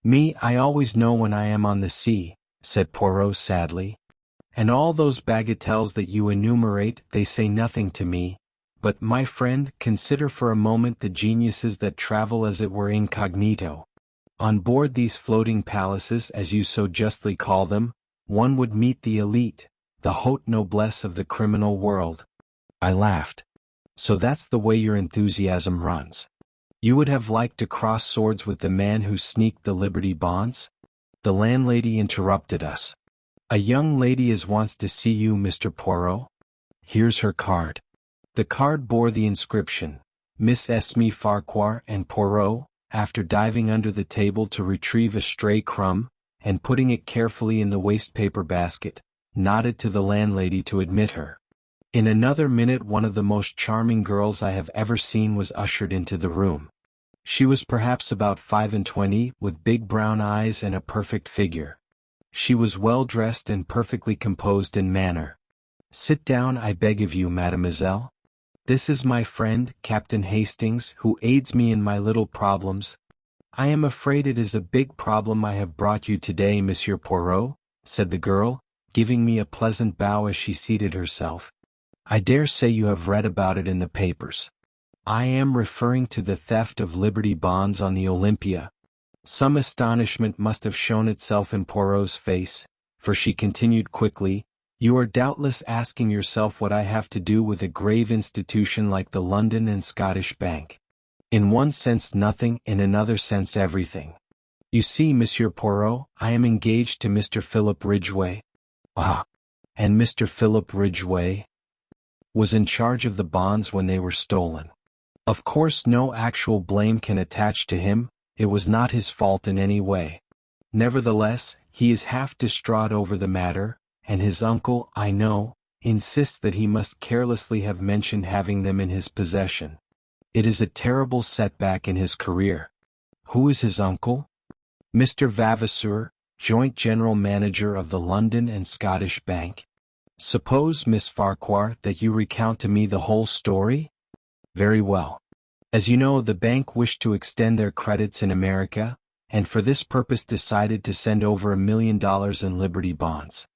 Me, I always know when I am on the sea, said Poirot sadly. And all those bagatelles that you enumerate, they say nothing to me. But, my friend, consider for a moment the geniuses that travel as it were incognito. On board these floating palaces, as you so justly call them, one would meet the elite, the haute noblesse of the criminal world. I laughed. So that's the way your enthusiasm runs. You would have liked to cross swords with the man who sneaked the Liberty bonds? The landlady interrupted us. A young lady wants to see you, Mr. Poirot. Here's her card. The card bore the inscription, Miss Esme Farquhar, and Poirot, after diving under the table to retrieve a stray crumb, and putting it carefully in the waste-paper basket, nodded to the landlady to admit her. In another minute one of the most charming girls I have ever seen was ushered into the room. She was perhaps about 25, with big brown eyes and a perfect figure. She was well dressed and perfectly composed in manner. Sit down, I beg of you, mademoiselle. This is my friend, Captain Hastings, who aids me in my little problems. I am afraid it is a big problem I have brought you today, Monsieur Poirot, said the girl, giving me a pleasant bow as she seated herself. I dare say you have read about it in the papers. I am referring to the theft of Liberty bonds on the Olympia. Some astonishment must have shown itself in Poirot's face, for she continued quickly, You are doubtless asking yourself what I have to do with a grave institution like the London and Scottish Bank. In one sense nothing, in another sense everything. You see, Monsieur Poirot, I am engaged to Mr. Philip Ridgway. Ah, and Mr. Philip Ridgway was in charge of the bonds when they were stolen. Of course no actual blame can attach to him, it was not his fault in any way. Nevertheless, he is half distraught over the matter, and his uncle, I know, insists that he must carelessly have mentioned having them in his possession. It is a terrible setback in his career. Who is his uncle? Mr. Vavasour, joint general manager of the London and Scottish Bank. Suppose, Miss Farquhar, that you recount to me the whole story? Very well. As you know, the bank wished to extend their credits in America, and for this purpose decided to send over $1 million in Liberty bonds.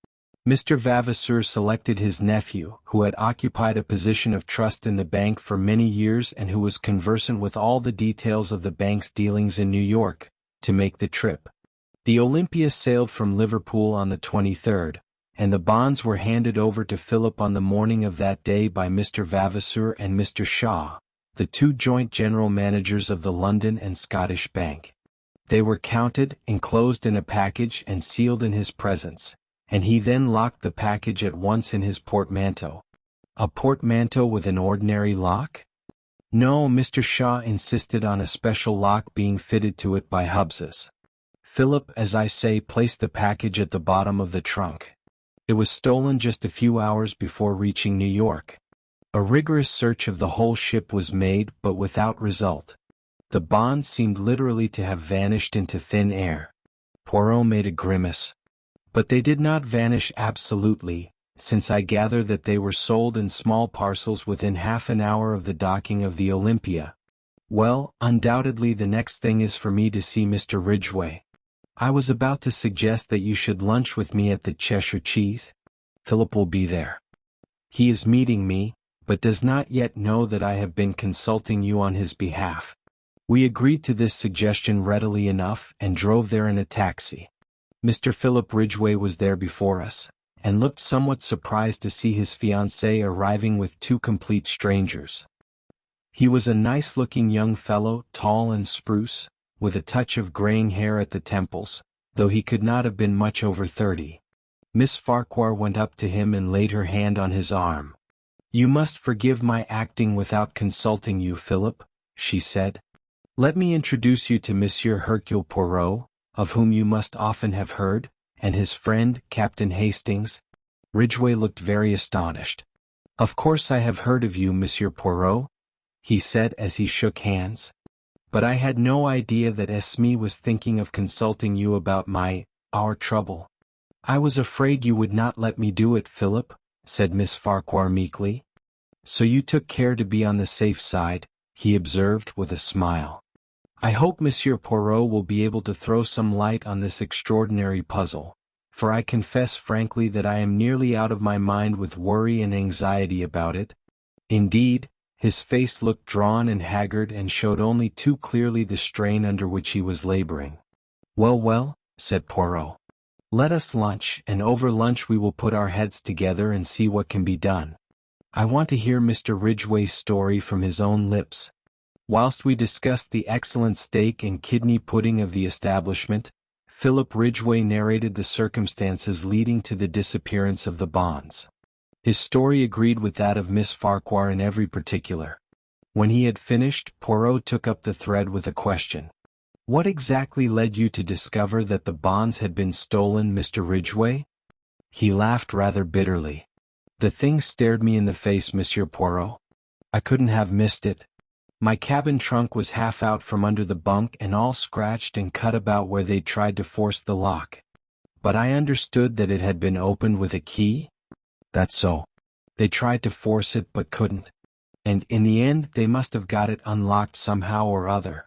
Mr. Vavasour selected his nephew, who had occupied a position of trust in the bank for many years and who was conversant with all the details of the bank's dealings in New York, to make the trip. The Olympia sailed from Liverpool on the 23rd, and the bonds were handed over to Philip on the morning of that day by Mr. Vavasour and Mr. Shaw, the two joint general managers of the London and Scottish Bank. They were counted, enclosed in a package and sealed in his presence, and he then locked the package at once in his portmanteau. A portmanteau with an ordinary lock? No, Mr. Shaw insisted on a special lock being fitted to it by Hubbs's. Philip, as I say, placed the package at the bottom of the trunk. It was stolen just a few hours before reaching New York. A rigorous search of the whole ship was made, but without result. The bonds seemed literally to have vanished into thin air. Poirot made a grimace. But they did not vanish absolutely, since I gather that they were sold in small parcels within half an hour of the docking of the Olympia. Well, undoubtedly the next thing is for me to see Mr. Ridgway. I was about to suggest that you should lunch with me at the Cheshire Cheese. Philip will be there. He is meeting me, but does not yet know that I have been consulting you on his behalf. We agreed to this suggestion readily enough and drove there in a taxi. Mr. Philip Ridgway was there before us, and looked somewhat surprised to see his fiancée arriving with two complete strangers. He was a nice-looking young fellow, tall and spruce, with a touch of graying hair at the temples, though he could not have been much over 30. Miss Farquhar went up to him and laid her hand on his arm. "You must forgive my acting without consulting you, Philip," she said. "Let me introduce you to Monsieur Hercule Poirot, of whom you must often have heard, and his friend, Captain Hastings? Ridgway looked very astonished. Of course I have heard of you, Monsieur Poirot, he said as he shook hands. But I had no idea that Esme was thinking of consulting you about our trouble. I was afraid you would not let me do it, Philip, said Miss Farquhar meekly. So you took care to be on the safe side, he observed with a smile. I hope Monsieur Poirot will be able to throw some light on this extraordinary puzzle, for I confess frankly that I am nearly out of my mind with worry and anxiety about it. Indeed, his face looked drawn and haggard and showed only too clearly the strain under which he was laboring. Well, said Poirot. Let us lunch, and over lunch we will put our heads together and see what can be done. I want to hear Mr. Ridgway's story from his own lips. Whilst we discussed the excellent steak and kidney pudding of the establishment, Philip Ridgway narrated the circumstances leading to the disappearance of the bonds. His story agreed with that of Miss Farquhar in every particular. When he had finished, Poirot took up the thread with a question. What exactly led you to discover that the bonds had been stolen, Mr. Ridgway? He laughed rather bitterly. The thing stared me in the face, Monsieur Poirot. I couldn't have missed it. My cabin trunk was half out from under the bunk and all scratched and cut about where they'd tried to force the lock. But I understood that it had been opened with a key? That's so. They tried to force it but couldn't. And in the end they must have got it unlocked somehow or other.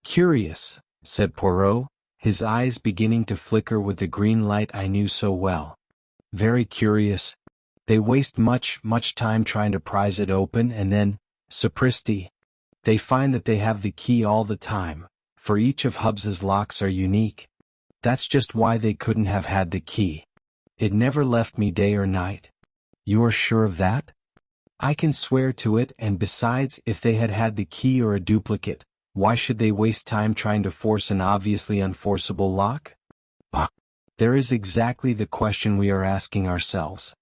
Curious, said Poirot, his eyes beginning to flicker with the green light I knew so well. Very curious. They waste much time trying to prise it open and then, sapristi, they find that they have the key all the time, for each of Hubbs's locks are unique. That's just why they couldn't have had the key. It never left me day or night. You are sure of that? I can swear to it, and besides, if they had had the key or a duplicate, why should they waste time trying to force an obviously unforceable lock? There is exactly the question we are asking ourselves.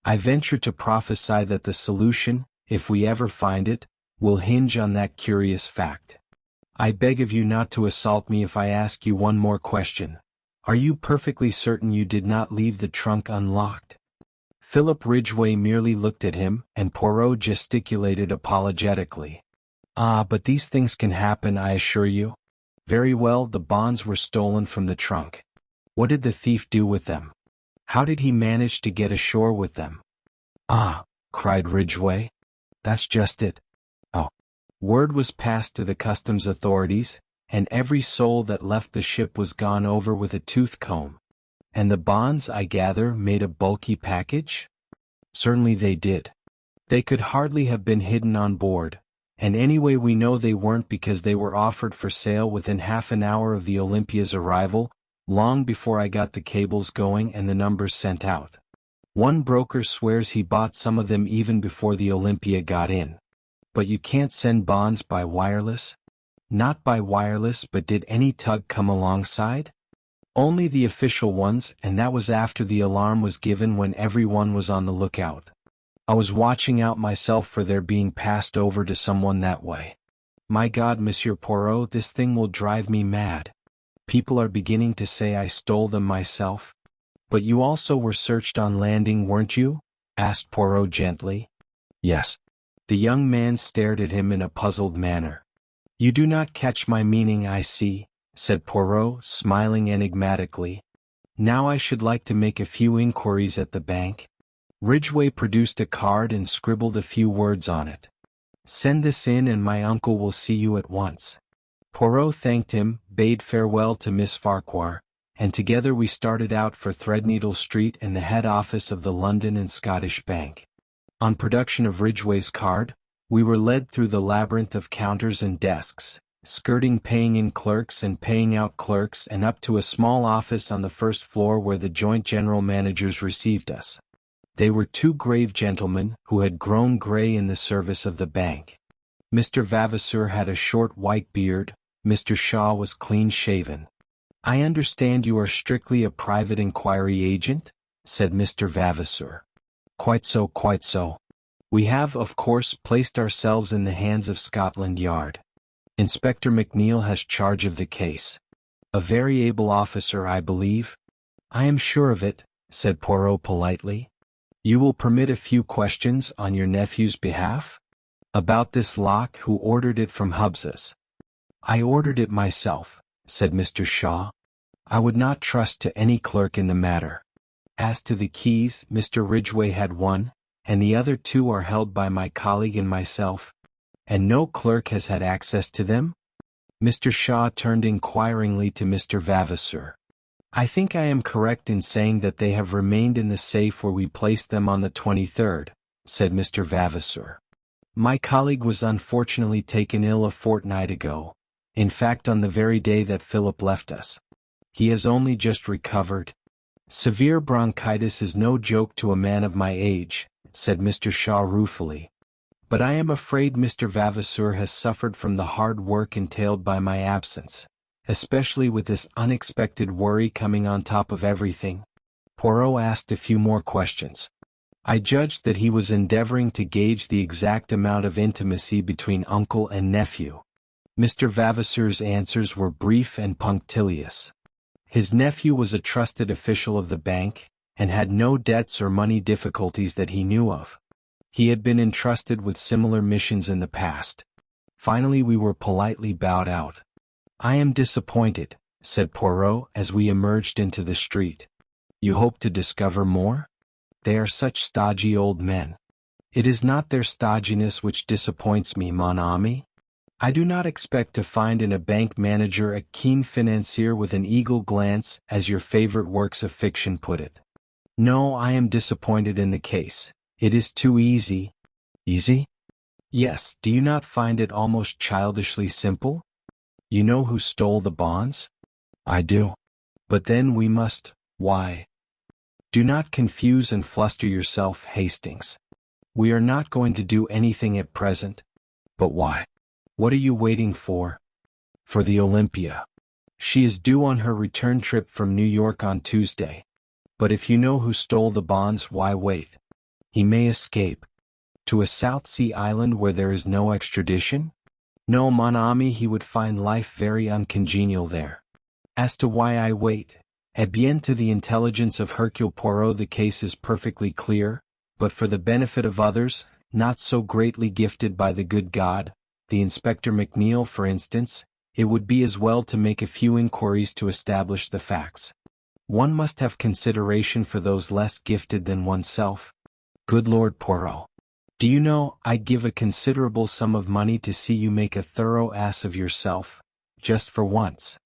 I venture to prophesy that the solution, if we ever find it, will hinge on that curious fact. I beg of you not to assault me if I ask you one more question. Are you perfectly certain you did not leave the trunk unlocked? Philip Ridgway merely looked at him, and Poirot gesticulated apologetically. But these things can happen, I assure you. Very well, the bonds were stolen from the trunk. What did the thief do with them? How did he manage to get ashore with them? Cried Ridgway. That's just it. Word was passed to the customs authorities, and every soul that left the ship was gone over with a tooth comb. And the bonds, I gather, made a bulky package? Certainly they did. They could hardly have been hidden on board, and anyway we know they weren't because they were offered for sale within half an hour of the Olympia's arrival, long before I got the cables going and the numbers sent out. One broker swears he bought some of them even before the Olympia got in. But you can't send bonds by wireless? Not by wireless, but did any tug come alongside? Only the official ones, and that was after the alarm was given when everyone was on the lookout. I was watching out myself for their being passed over to someone that way. My God, Monsieur Poirot, this thing will drive me mad. People are beginning to say I stole them myself. But you also were searched on landing, weren't you? Asked Poirot gently. Yes. The young man stared at him in a puzzled manner. You do not catch my meaning, I see, said Poirot, smiling enigmatically. Now I should like to make a few inquiries at the bank. Ridgway produced a card and scribbled a few words on it. Send this in and my uncle will see you at once. Poirot thanked him, bade farewell to Miss Farquhar, and together we started out for Threadneedle Street and the head office of the London and Scottish Bank. On production of Ridgway's card, we were led through the labyrinth of counters and desks, skirting paying-in clerks and paying-out clerks and up to a small office on the first floor where the joint general managers received us. They were two grave gentlemen who had grown gray in the service of the bank. Mr. Vavasour had a short white beard, Mr. Shaw was clean-shaven. I understand you are strictly a private inquiry agent? Said Mr. Vavasour. Quite so, quite so. We have, of course, placed ourselves in the hands of Scotland Yard. Inspector McNeil has charge of the case. A very able officer, I believe. "I am sure of it," said Poirot politely. "You will permit a few questions on your nephew's behalf? About this lock, who ordered it from Hubs's?" "I ordered it myself," said Mr. Shaw. "I would not trust to any clerk in the matter. As to the keys, Mr. Ridgway had one, and the other two are held by my colleague and myself." "And no clerk has had access to them?" Mr. Shaw turned inquiringly to Mr. Vavasour. "I think I am correct in saying that they have remained in the safe where we placed them on the 23rd, said Mr. Vavasour. "My colleague was unfortunately taken ill a fortnight ago, in fact on the very day that Philip left us. He has only just recovered. Severe bronchitis is no joke to a man of my age," said Mr. Shaw ruefully. "But I am afraid Mr. Vavasour has suffered from the hard work entailed by my absence, especially with this unexpected worry coming on top of everything." Poirot asked a few more questions. "I judged that he was endeavoring to gauge the exact amount of intimacy between uncle and nephew." Mr. Vavasour's answers were brief and punctilious. His nephew was a trusted official of the bank, and had no debts or money difficulties that he knew of. He had been entrusted with similar missions in the past. Finally we were politely bowed out. "I am disappointed," said Poirot as we emerged into the street. "You hope to discover more? They are such stodgy old men." "It is not their stodginess which disappoints me, mon ami. I do not expect to find in a bank manager a keen financier with an eagle glance, as your favorite works of fiction put it. No, I am disappointed in the case. It is too easy." "Easy?" "Yes, do you not find it almost childishly simple? You know who stole the bonds?" "I do." "But then we must, why?" "Do not confuse and fluster yourself, Hastings. We are not going to do anything at present." "But why?" "What are you waiting for?" "For the Olympia. She is due on her return trip from New York on Tuesday. But if you know who stole the bonds, why wait? He may escape. To a South Sea island where there is no extradition? No, mon ami, he would find life very uncongenial there. As to why I wait, eh bien, to the intelligence of Hercule Poirot the case is perfectly clear, but for the benefit of others, not so greatly gifted by the good God, the Inspector McNeil for instance, it would be as well to make a few inquiries to establish the facts. One must have consideration for those less gifted than oneself. Good Lord Poirot. Do you know, I'd give a considerable sum of money to see you make a thorough ass of yourself, just for once.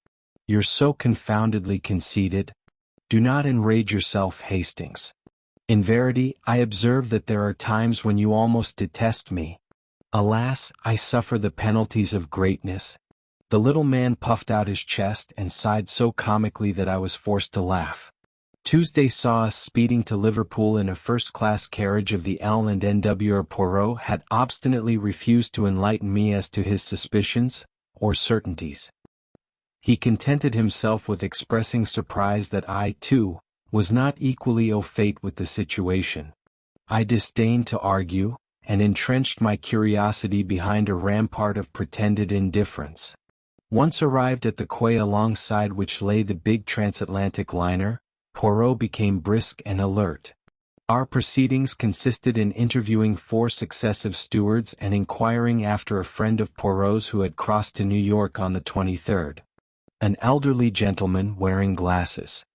You're so confoundedly conceited. Do not enrage yourself, Hastings. In verity, I observe that there are times when you almost detest me. Alas, I suffer the penalties of greatness." The little man puffed out his chest and sighed so comically that I was forced to laugh. Tuesday saw us speeding to Liverpool in a first-class carriage of the L&N. Poirot had obstinately refused to enlighten me as to his suspicions, or certainties. He contented himself with expressing surprise that I, too, was not equally au fait with the situation. I disdained to argue, and entrenched my curiosity behind a rampart of pretended indifference. Once arrived at the quay alongside which lay the big transatlantic liner, Poirot became brisk and alert. Our proceedings consisted in interviewing 4 successive stewards and inquiring after a friend of Poirot's who had crossed to New York on the 23rd. An elderly gentleman wearing glasses.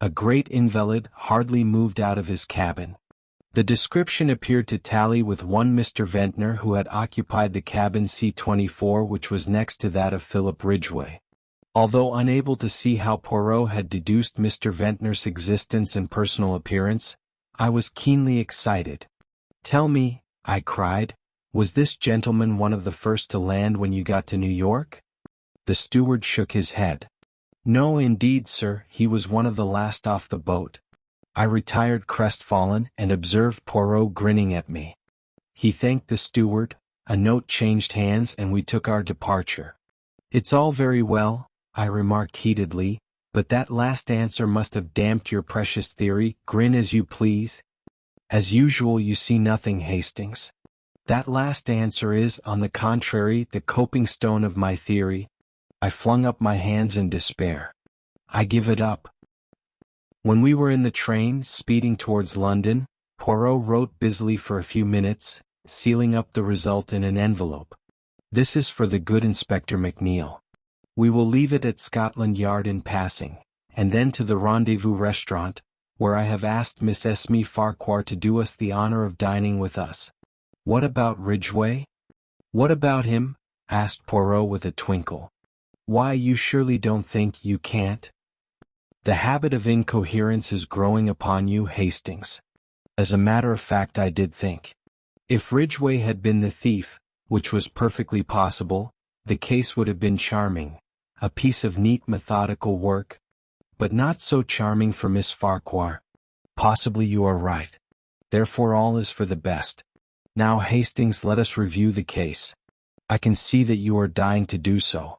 A great invalid hardly moved out of his cabin. The description appeared to tally with one Mr. Ventnor who had occupied the cabin C-24 which was next to that of Philip Ridgway. Although unable to see how Poirot had deduced Mr. Ventnor's existence and personal appearance, I was keenly excited. "Tell me," I cried, "was this gentleman one of the first to land when you got to New York?" The steward shook his head. "No, indeed, sir, he was one of the last off the boat." I retired crestfallen and observed Poirot grinning at me. He thanked the steward, a note changed hands and we took our departure. "It's all very well," I remarked heatedly, "but that last answer must have damped your precious theory, grin as you please. As usual you see nothing, Hastings. That last answer is, on the contrary, the coping stone of my theory." I flung up my hands in despair. "I give it up." When we were in the train, speeding towards London, Poirot wrote busily for a few minutes, sealing up the result in an envelope. "This is for the good Inspector McNeil. We will leave it at Scotland Yard in passing, and then to the Rendezvous restaurant, where I have asked Miss Esme Farquhar to do us the honor of dining with us." "What about Ridgway?" "What about him?" asked Poirot with a twinkle. "Why, you surely don't think you can't? The habit of incoherence is growing upon you, Hastings." "As a matter of fact, I did think. If Ridgway had been the thief, which was perfectly possible, the case would have been charming, a piece of neat methodical work, but not so charming for Miss Farquhar." "Possibly you are right. Therefore all is for the best. Now, Hastings, let us review the case. I can see that you are dying to do so."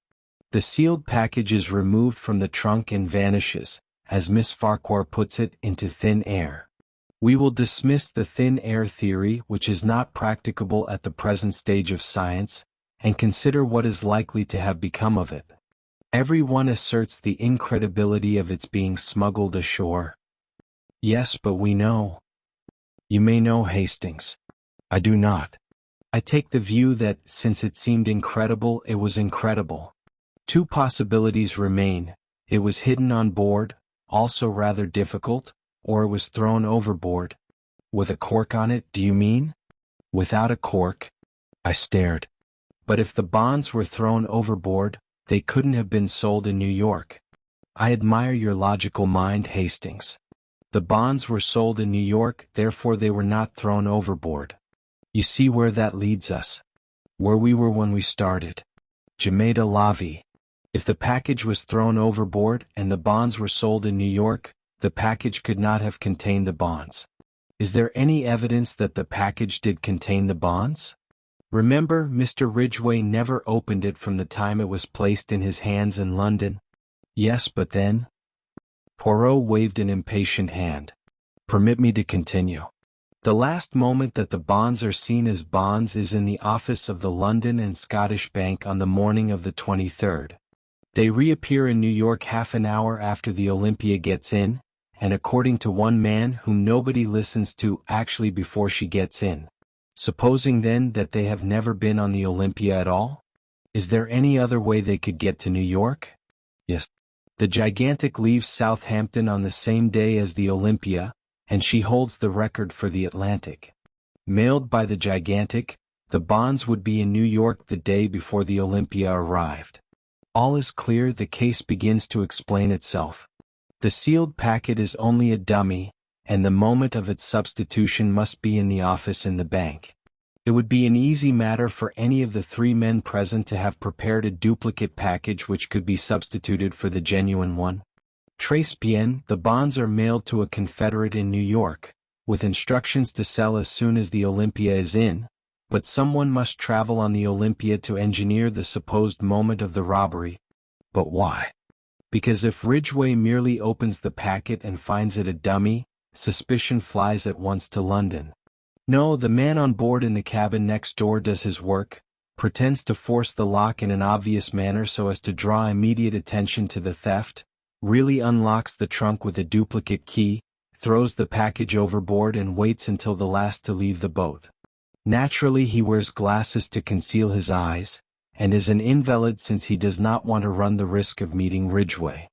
The sealed package is removed from the trunk and vanishes, as Miss Farquhar puts it, into thin air. We will dismiss the thin air theory, which is not practicable at the present stage of science, and consider what is likely to have become of it. Every one asserts the incredibility of its being smuggled ashore. "Yes, but we know." "You may know, Hastings. I do not. I take the view that, since it seemed incredible, it was incredible. Two possibilities remain: it was hidden on board, also rather difficult, or it was thrown overboard." "With a cork on it, do you mean?" "Without a cork." I stared. "But if the bonds were thrown overboard, they couldn't have been sold in New York." "I admire your logical mind, Hastings. The bonds were sold in New York, therefore they were not thrown overboard. You see where that leads us? Where we were when we started. Jameda Lavi. If the package was thrown overboard and the bonds were sold in New York, the package could not have contained the bonds. Is there any evidence that the package did contain the bonds? Remember, Mr. Ridgway never opened it from the time it was placed in his hands in London." "Yes, but then—" Poirot waved an impatient hand. "Permit me to continue. The last moment that the bonds are seen as bonds is in the office of the London and Scottish Bank on the morning of the 23rd. They reappear in New York half an hour after the Olympia gets in, and according to one man whom nobody listens to, actually before she gets in. Supposing then that they have never been on the Olympia at all? Is there any other way they could get to New York?" "Yes. The Gigantic leaves Southampton on the same day as the Olympia, and she holds the record for the Atlantic. Mailed by the Gigantic, the bonds would be in New York the day before the Olympia arrived. All is clear, the case begins to explain itself. The sealed packet is only a dummy, and the moment of its substitution must be in the office in the bank. It would be an easy matter for any of the three men present to have prepared a duplicate package which could be substituted for the genuine one. Très bien, the bonds are mailed to a confederate in New York, with instructions to sell as soon as the Olympia is in, but someone must travel on the Olympia to engineer the supposed moment of the robbery. But why? Because if Ridgway merely opens the packet and finds it a dummy, suspicion flies at once to London. No, the man on board in the cabin next door does his work, pretends to force the lock in an obvious manner so as to draw immediate attention to the theft, really unlocks the trunk with a duplicate key, throws the package overboard and waits until the last to leave the boat. Naturally he wears glasses to conceal his eyes, and is an invalid since he does not want to run the risk of meeting Ridgway.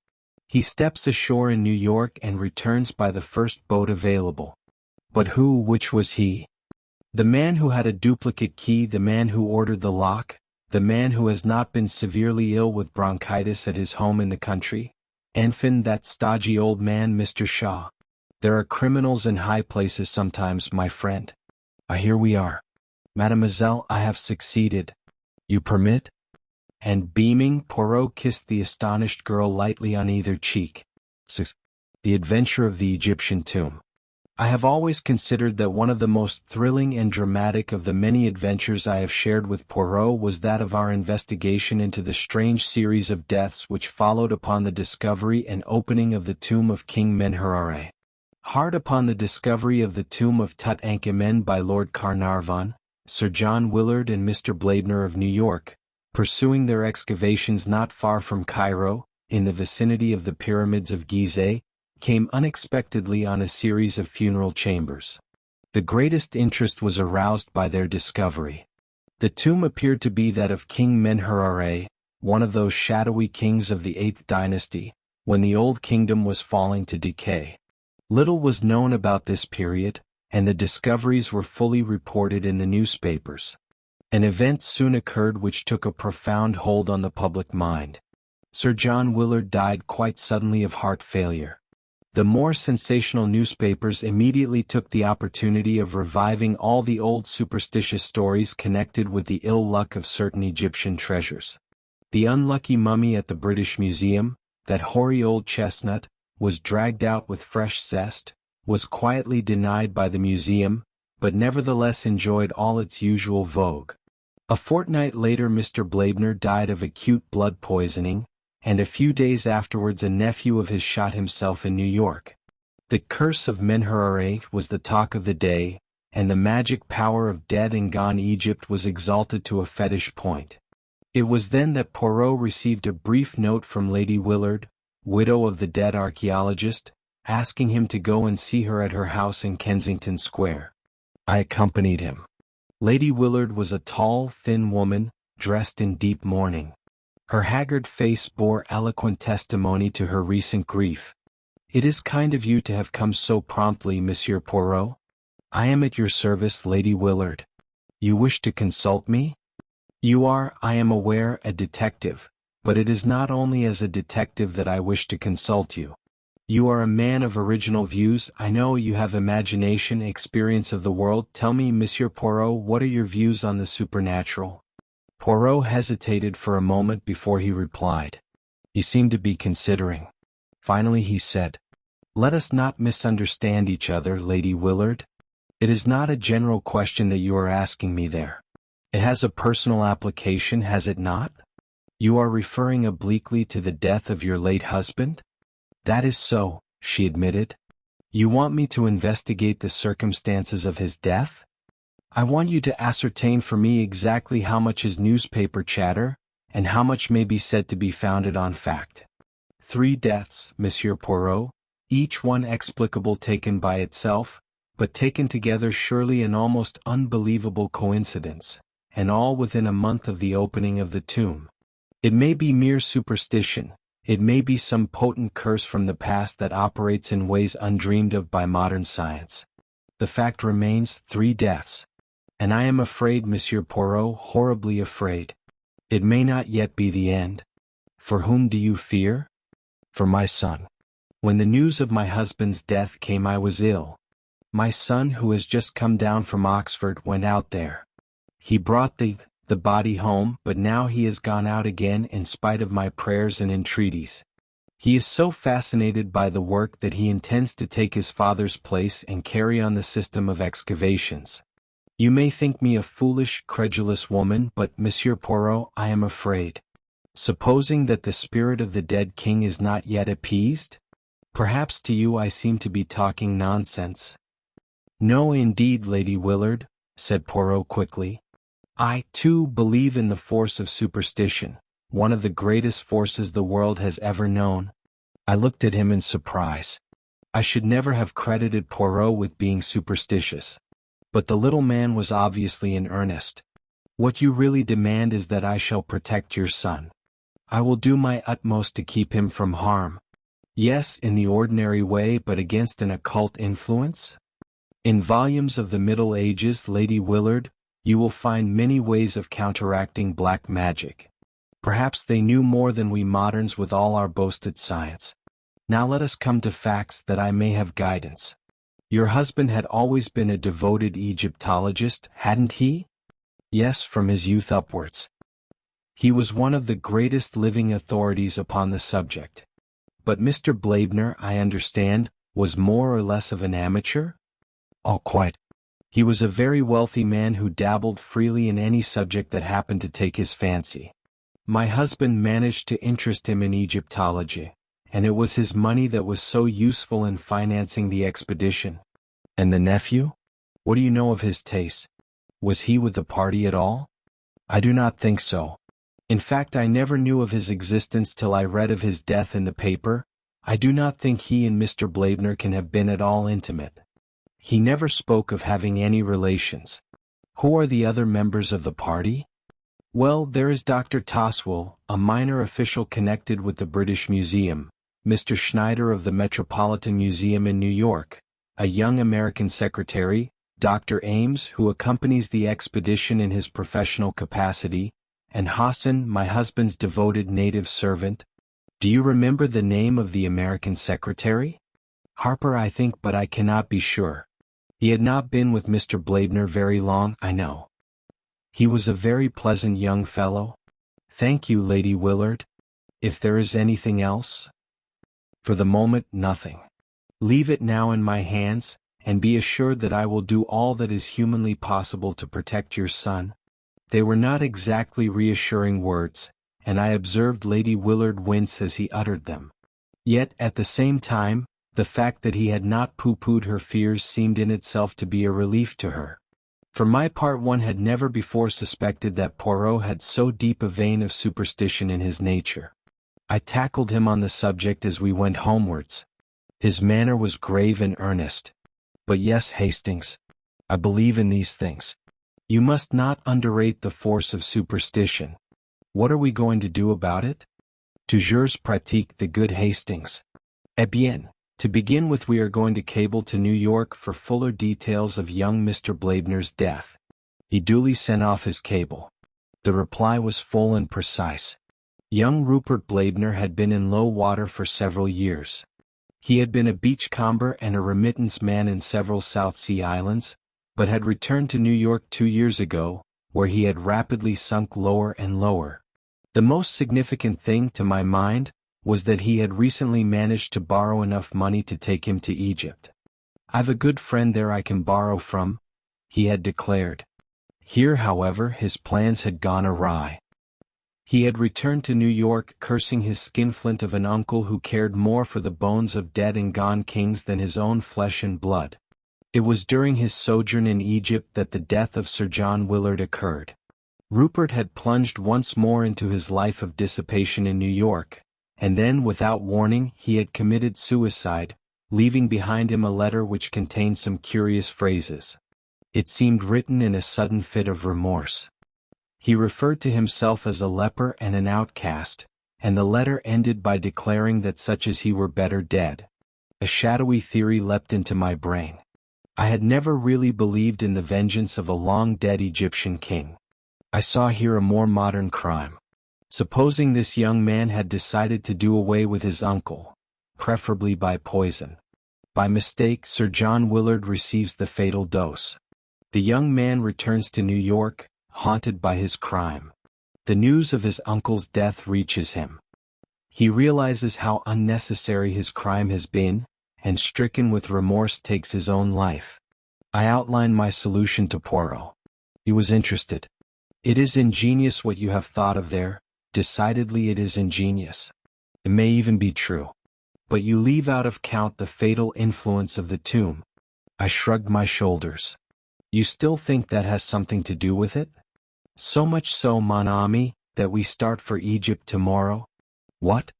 He steps ashore in New York and returns by the first boat available. But which was he? The man who had a duplicate key, the man who ordered the lock, the man who has not been severely ill with bronchitis at his home in the country? Enfin, that stodgy old man, Mr. Shaw. There are criminals in high places sometimes, my friend. Here we are. Mademoiselle, I have succeeded. You permit? And beaming, Poirot kissed the astonished girl lightly on either cheek. The Adventure of the Egyptian Tomb. I have always considered that one of the most thrilling and dramatic of the many adventures I have shared with Poirot was that of our investigation into the strange series of deaths which followed upon the discovery and opening of the tomb of King Menharare. Hard upon the discovery of the tomb of Tutankhamen by Lord Carnarvon, Sir John Willard and Mr. Blaibner of New York, pursuing their excavations not far from Cairo, in the vicinity of the pyramids of Gizeh, came unexpectedly on a series of funeral chambers. The greatest interest was aroused by their discovery. The tomb appeared to be that of King Menher, one of those shadowy kings of the 8th dynasty, when the old kingdom was falling to decay. Little was known about this period, and the discoveries were fully reported in the newspapers. An event soon occurred which took a profound hold on the public mind. Sir John Willard died quite suddenly of heart failure. The more sensational newspapers immediately took the opportunity of reviving all the old superstitious stories connected with the ill luck of certain Egyptian treasures. The unlucky mummy at the British Museum, that hoary old chestnut, was dragged out with fresh zest, was quietly denied by the museum, but nevertheless enjoyed all its usual vogue. A fortnight later Mr. Blaibner died of acute blood poisoning, and a few days afterwards a nephew of his shot himself in New York. The curse of Menher was the talk of the day, and the magic power of dead and gone Egypt was exalted to a fetish point. It was then that Poirot received a brief note from Lady Willard, widow of the dead archaeologist, asking him to go and see her at her house in Kensington Square. I accompanied him. Lady Willard was a tall, thin woman, dressed in deep mourning. Her haggard face bore eloquent testimony to her recent grief. "It is kind of you to have come so promptly, Monsieur Poirot. I am at your service, Lady Willard. You wish to consult me? You are, I am aware, a detective, but it is not only as a detective that I wish to consult you. You are a man of original views. I know you have imagination, experience of the world. Tell me, Monsieur Poirot, what are your views on the supernatural?" Poirot hesitated for a moment before he replied. He seemed to be considering. Finally he said, "Let us not misunderstand each other, Lady Willard. It is not a general question that you are asking me there. It has a personal application, has it not? You are referring obliquely to the death of your late husband?" "That is so," she admitted. "You want me to investigate the circumstances of his death? I want you to ascertain for me exactly how much is newspaper chatter, and how much may be said to be founded on fact. 3 deaths, Monsieur Poirot, each one explicable taken by itself, but taken together surely an almost unbelievable coincidence, and all within a month of the opening of the tomb. It may be mere superstition, it may be some potent curse from the past that operates in ways undreamed of by modern science. The fact remains, 3 deaths. And I am afraid, Monsieur Poirot, horribly afraid. It may not yet be the end. For whom do you fear?" "For my son." "When the news of my husband's death came I was ill. My son, who has just come down from Oxford, went out there. He brought the body home, but now he has gone out again in spite of my prayers and entreaties. He is so fascinated by the work that he intends to take his father's place and carry on the system of excavations. You may think me a foolish, credulous woman, but, Monsieur Poirot, I am afraid. Supposing that the spirit of the dead king is not yet appeased? Perhaps to you I seem to be talking nonsense." "No, indeed, Lady Willard," said Poirot quickly. "I, too, believe in the force of superstition, one of the greatest forces the world has ever known." I looked at him in surprise. I should never have credited Poirot with being superstitious. But the little man was obviously in earnest. "What you really demand is that I shall protect your son. I will do my utmost to keep him from harm. Yes, in the ordinary way, but against an occult influence? In volumes of the Middle Ages, Lady Willard, you will find many ways of counteracting black magic. Perhaps they knew more than we moderns with all our boasted science. Now let us come to facts that I may have guidance. Your husband had always been a devoted Egyptologist, hadn't he?" "Yes, from his youth upwards. He was one of the greatest living authorities upon the subject. But Mr. Blaibner, I understand, was more or less of an amateur?" "Oh, quite. He was a very wealthy man who dabbled freely in any subject that happened to take his fancy. My husband managed to interest him in Egyptology, and it was his money that was so useful in financing the expedition." "And the nephew? What do you know of his tastes? Was he with the party at all?" "I do not think so." "In fact, I never knew of his existence till I read of his death in the paper. I do not think he and Mr. Blaibner can have been at all intimate. He never spoke of having any relations. Who are the other members of the party? Well, there is Dr. Toswell, a minor official connected with the British Museum, Mr. Schneider of the Metropolitan Museum in New York, a young American secretary, Dr. Ames, who accompanies the expedition in his professional capacity, and Hassan, my husband's devoted native servant. Do you remember the name of the American secretary? Harper, I think, but I cannot be sure. He had not been with Mr. Blaibner very long, I know. He was a very pleasant young fellow. Thank you, Lady Willard. If there is anything else? For the moment, nothing. Leave it now in my hands, and be assured that I will do all that is humanly possible to protect your son. They were not exactly reassuring words, and I observed Lady Willard wince as he uttered them. Yet, at the same time, the fact that he had not pooh-poohed her fears seemed in itself to be a relief to her. For my part, one had never before suspected that Poirot had so deep a vein of superstition in his nature. I tackled him on the subject as we went homewards. His manner was grave and earnest. But yes, Hastings, I believe in these things. You must not underrate the force of superstition. What are we going to do about it? Toujours pratique the good Hastings. Eh bien. To begin with, we are going to cable to New York for fuller details of young Mr. Blaibner's death. He duly sent off his cable. The reply was full and precise. Young Rupert Blaibner had been in low water for several years. He had been a beachcomber and a remittance man in several South Sea islands, but had returned to New York 2 years ago, where he had rapidly sunk lower and lower. The most significant thing, to my mind, was that he had recently managed to borrow enough money to take him to Egypt. "I've a good friend there I can borrow from," he had declared. Here, however, his plans had gone awry. He had returned to New York cursing his skinflint of an uncle who cared more for the bones of dead and gone kings than his own flesh and blood. It was during his sojourn in Egypt that the death of Sir John Willard occurred. Rupert had plunged once more into his life of dissipation in New York, and then, without warning, he had committed suicide, leaving behind him a letter which contained some curious phrases. It seemed written in a sudden fit of remorse. He referred to himself as a leper and an outcast, and the letter ended by declaring that such as he were better dead. A shadowy theory leapt into my brain. I had never really believed in the vengeance of a long-dead Egyptian king. I saw here a more modern crime. Supposing this young man had decided to do away with his uncle, preferably by poison. By mistake, Sir John Willard receives the fatal dose. The young man returns to New York, haunted by his crime. The news of his uncle's death reaches him. He realizes how unnecessary his crime has been, and stricken with remorse takes his own life. I outlined my solution to Poirot. He was interested. "It is ingenious what you have thought of there. Decidedly it is ingenious. It may even be true. But you leave out of count the fatal influence of the tomb." I shrugged my shoulders. "You still think that has something to do with it?" "So much so, mon ami, that we start for Egypt tomorrow." "What?"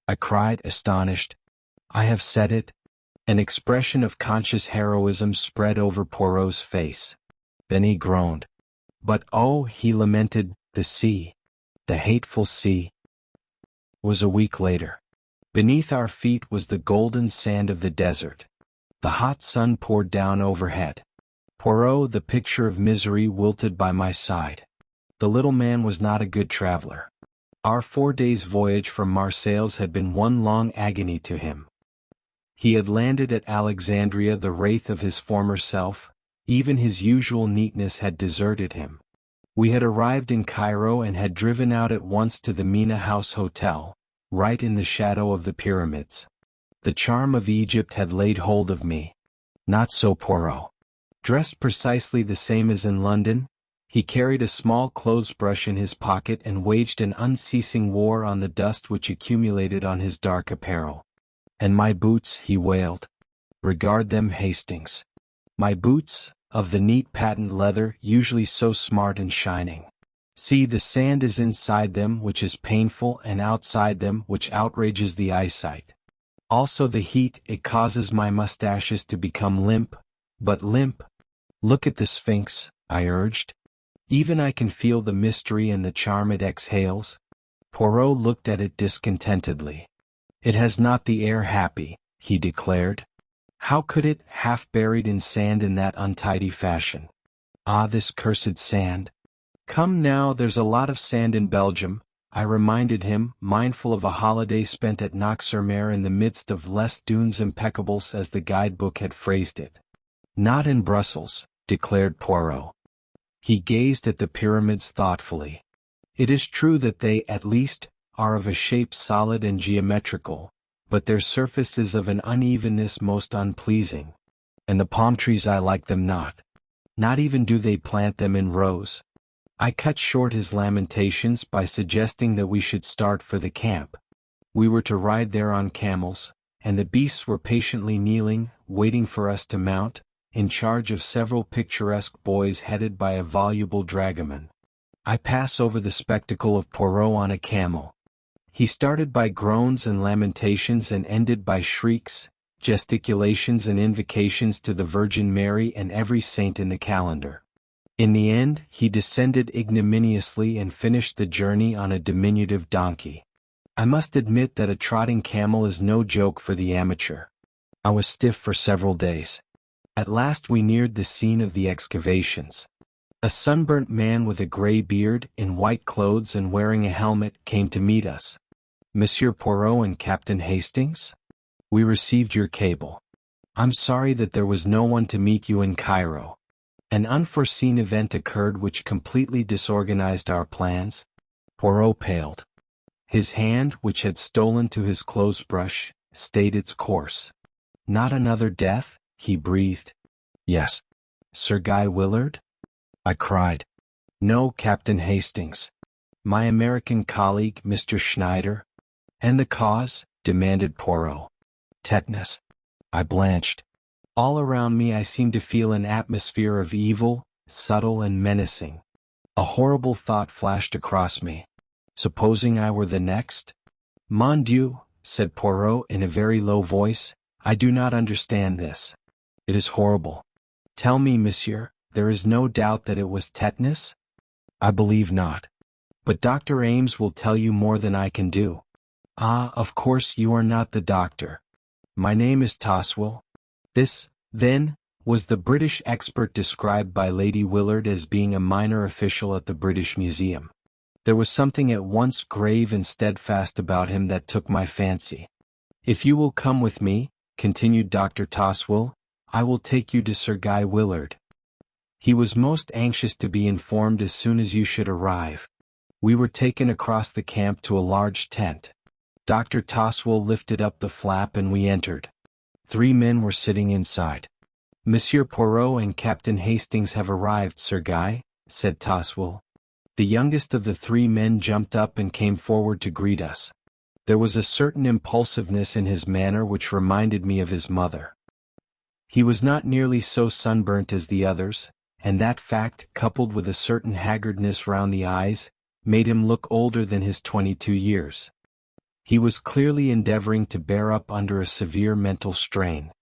I cried, astonished. "I have said it." An expression of conscious heroism spread over Poirot's face. Then he groaned. "But oh," he lamented, "the sea. The hateful sea." It was a week later. Beneath our feet was the golden sand of the desert. The hot sun poured down overhead. Poirot, the picture of misery, wilted by my side. The little man was not a good traveler. Our 4 days' voyage from Marseilles had been one long agony to him. He had landed at Alexandria the wraith of his former self. Even his usual neatness had deserted him. We had arrived in Cairo and had driven out at once to the Mina House Hotel, right in the shadow of the pyramids. The charm of Egypt had laid hold of me. Not so Poirot. Dressed precisely the same as in London, he carried a small clothes-brush in his pocket and waged an unceasing war on the dust which accumulated on his dark apparel. "And my boots," he wailed. "Regard them, Hastings. My boots, of the neat patent leather usually so smart and shining. See, the sand is inside them which is painful and outside them which outrages the eyesight. Also the heat, it causes my mustaches to become limp, but limp. Look at the Sphinx, I urged. Even I can feel the mystery and the charm it exhales. Poirot looked at it discontentedly. It has not the air happy, he declared. How could it, half buried in sand in that untidy fashion? Ah, this cursed sand. Come now, there's a lot of sand in Belgium, I reminded him, mindful of a holiday spent at Knox-sur-Mer in the midst of les dunes impeccables as the guidebook had phrased it. Not in Brussels, declared Poirot. He gazed at the pyramids thoughtfully. It is true that they, at least, are of a shape solid and geometrical, but their surface is of an unevenness most unpleasing. And the palm trees, I like them not. Not even do they plant them in rows. I cut short his lamentations by suggesting that we should start for the camp. We were to ride there on camels, and the beasts were patiently kneeling, waiting for us to mount, in charge of several picturesque boys headed by a voluble dragoman. I pass over the spectacle of Poirot on a camel. He started by groans and lamentations and ended by shrieks, gesticulations and invocations to the Virgin Mary and every saint in the calendar. In the end, he descended ignominiously and finished the journey on a diminutive donkey. I must admit that a trotting camel is no joke for the amateur. I was stiff for several days. At last we neared the scene of the excavations. A sunburnt man with a grey beard, in white clothes and wearing a helmet, came to meet us. Monsieur Poirot and Captain Hastings? We received your cable. I'm sorry that there was no one to meet you in Cairo. An unforeseen event occurred which completely disorganized our plans. Poirot paled. His hand, which had stolen to his clothes-brush, stayed its course. Not another death? He breathed. Yes. Sir Guy Willard? I cried. No, Captain Hastings. My American colleague, Mr. Schneider. And the cause? Demanded Poirot. Tetanus. I blanched. All around me I seemed to feel an atmosphere of evil, subtle and menacing. A horrible thought flashed across me. Supposing I were the next? Mon Dieu, said Poirot in a very low voice, I do not understand this. It is horrible. Tell me, monsieur, there is no doubt that it was tetanus? I believe not. But Dr. Ames will tell you more than I can do. Ah, of course you are not the doctor. My name is Toswell. This, then, was the British expert described by Lady Willard as being a minor official at the British Museum. There was something at once grave and steadfast about him that took my fancy. If you will come with me, continued Dr. Toswell, I will take you to Sir Guy Willard. He was most anxious to be informed as soon as you should arrive. We were taken across the camp to a large tent. Dr. Toswell lifted up the flap and we entered. 3 men were sitting inside. Monsieur Poirot and Captain Hastings have arrived, Sir Guy, said Toswell. The youngest of the 3 men jumped up and came forward to greet us. There was a certain impulsiveness in his manner which reminded me of his mother. He was not nearly so sunburnt as the others, and that fact, coupled with a certain haggardness round the eyes, made him look older than his 22 years. He was clearly endeavoring to bear up under a severe mental strain.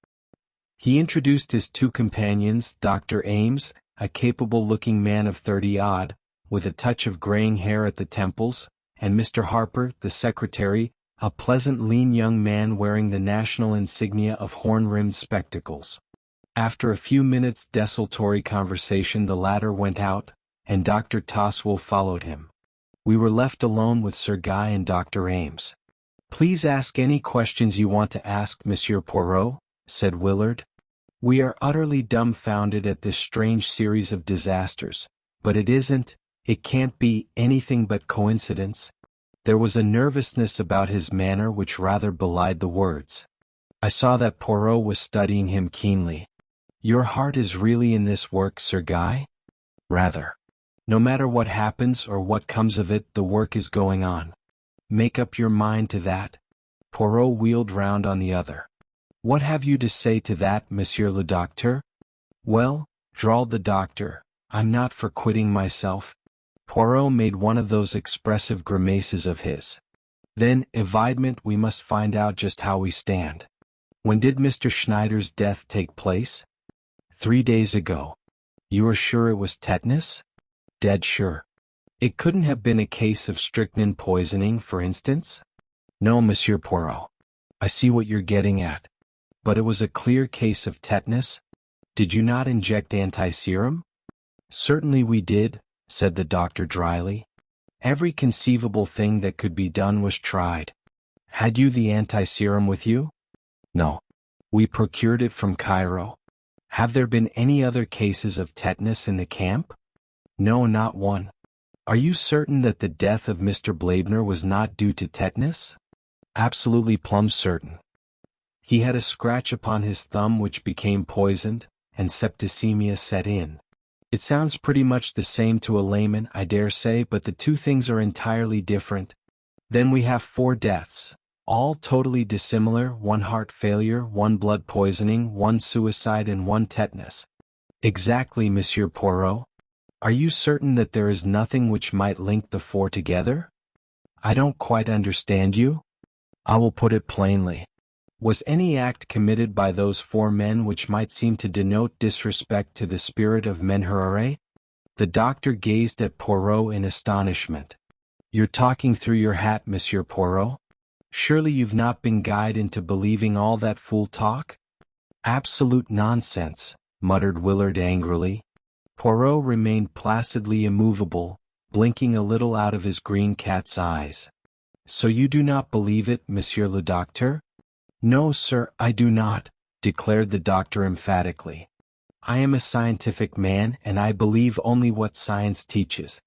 He introduced his 2 companions, Dr. Ames, a capable-looking man of 30-odd, with a touch of graying hair at the temples, and Mr. Harper, the secretary, a pleasant lean young man wearing the national insignia of horn-rimmed spectacles. After a few minutes' desultory conversation the latter went out, and Dr. Toswell followed him. We were left alone with Sir Guy and Dr. Ames. Please ask any questions you want to ask, Monsieur Poirot, said Willard. We are utterly dumbfounded at this strange series of disasters, but it can't be anything but coincidence. There was a nervousness about his manner which rather belied the words. I saw that Poirot was studying him keenly. Your heart is really in this work, Sir Guy? Rather. No matter what happens or what comes of it, the work is going on. Make up your mind to that. Poirot wheeled round on the other. What have you to say to that, Monsieur le Docteur? Well, drawled the doctor, I'm not for quitting myself. Poirot made one of those expressive grimaces of his. Then, evidement, we must find out just how we stand. When did Mr. Schneider's death take place? 3 days ago. You are sure it was tetanus? Dead sure. It couldn't have been a case of strychnine poisoning, for instance? No, Monsieur Poirot. I see what you're getting at. But it was a clear case of tetanus? Did you not inject anti-serum? Certainly we did, said the doctor dryly. Every conceivable thing that could be done was tried. Had you the anti-serum with you? No. We procured it from Cairo. Have there been any other cases of tetanus in the camp? No, not one. Are you certain that the death of Mr. Blaibner was not due to tetanus? Absolutely plumb certain. He had a scratch upon his thumb which became poisoned, and septicemia set in. It sounds pretty much the same to a layman, I dare say, but the two things are entirely different. Then we have 4 deaths, all totally dissimilar, 1 heart failure, 1 blood poisoning, 1 suicide and 1 tetanus. Exactly, Monsieur Poirot. Are you certain that there is nothing which might link the 4 together? I don't quite understand you. I will put it plainly. Was any act committed by those 4 men which might seem to denote disrespect to the spirit of Menherere? The doctor gazed at Poirot in astonishment. You're talking through your hat, Monsieur Poirot? Surely you've not been guyed into believing all that fool talk? Absolute nonsense, muttered Willard angrily. Poirot remained placidly immovable, blinking a little out of his green cat's eyes. So you do not believe it, Monsieur le Docteur? No, sir, I do not, declared the doctor emphatically. I am a scientific man, and I believe only what science teaches.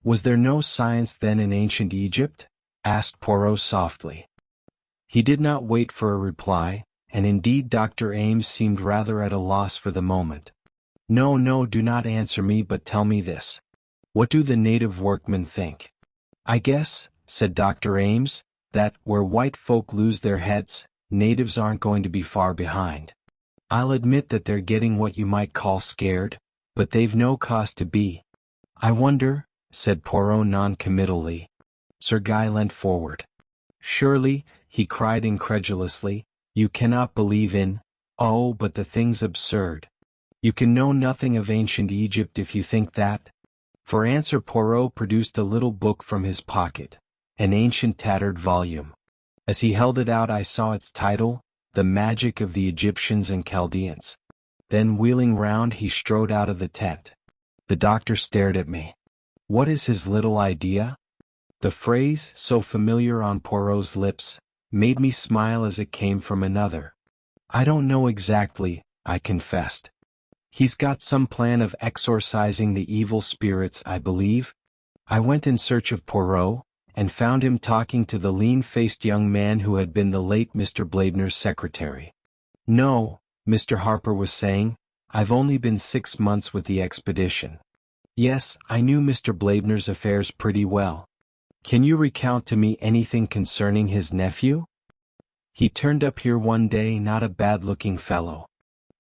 Was there no science then in ancient Egypt? Asked Poirot softly. He did not wait for a reply, and indeed Dr. Ames seemed rather at a loss for the moment. No, no, do not answer me, but tell me this. What do the native workmen think? I guess, said Dr. Ames, that, where white folk lose their heads, natives aren't going to be far behind. I'll admit that they're getting what you might call scared, but they've no cause to be. I wonder, said Poirot non-committally. Sir Guy leant forward. Surely, he cried incredulously, you cannot believe in, oh, but the thing's absurd. You can know nothing of ancient Egypt if you think that. For answer Poirot produced a little book from his pocket, an ancient tattered volume. As he held it out I saw its title, The Magic of the Egyptians and Chaldeans. Then wheeling round he strode out of the tent. The doctor stared at me. What is his little idea? The phrase, so familiar on Poirot's lips, made me smile as it came from another. I don't know exactly, I confessed. He's got some plan of exorcising the evil spirits, I believe. I went in search of Poirot, and found him talking to the lean-faced young man who had been the late Mr. Blaibner's secretary. No, Mr. Harper was saying, I've only been 6 months with the expedition. Yes, I knew Mr. Blaibner's affairs pretty well. Can you recount to me anything concerning his nephew? He turned up here one day, not a bad-looking fellow.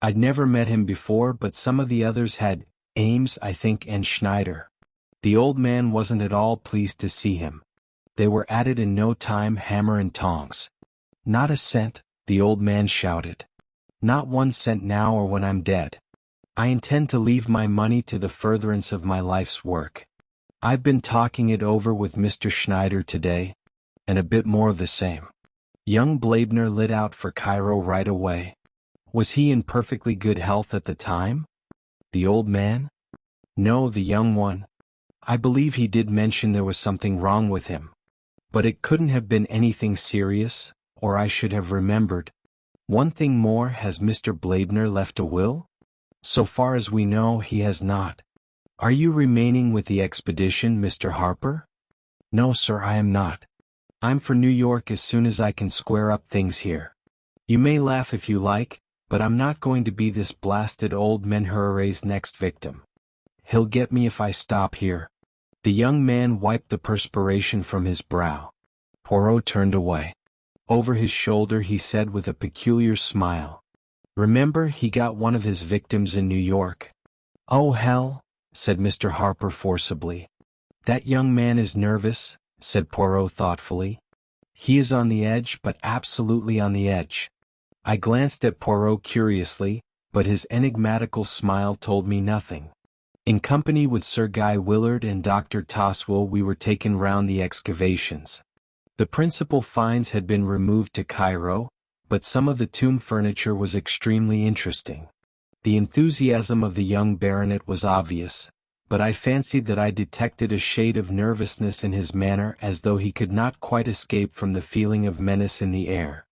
I'd never met him before, but some of the others had, Ames, I think, and Schneider. The old man wasn't at all pleased to see him. They were at it in no time, hammer and tongs. Not a cent, the old man shouted. Not 1 cent now or when I'm dead. I intend to leave my money to the furtherance of my life's work. I've been talking it over with Mr. Schneider today, and a bit more of the same. Young Blaibner lit out for Cairo right away. Was he in perfectly good health at the time? The old man? No, the young one. I believe he did mention there was something wrong with him. But it couldn't have been anything serious, or I should have remembered. One thing more, has Mr. Blaibner left a will? So far as we know, he has not. Are you remaining with the expedition, Mr. Harper? No, sir, I am not. I'm for New York as soon as I can square up things here. You may laugh if you like, but I'm not going to be this blasted old Menherere's next victim. He'll get me if I stop here. The young man wiped the perspiration from his brow. Poirot turned away. Over his shoulder he said with a peculiar smile. Remember, he got one of his victims in New York. Oh hell, said Mr. Harper forcibly. That young man is nervous, said Poirot thoughtfully. He is on the edge, but absolutely on the edge. I glanced at Poirot curiously, but his enigmatical smile told me nothing. In company with Sir Guy Willard and Dr. Toswell, we were taken round the excavations. The principal finds had been removed to Cairo, but some of the tomb furniture was extremely interesting. The enthusiasm of the young baronet was obvious, but I fancied that I detected a shade of nervousness in his manner, as though he could not quite escape from the feeling of menace in the air.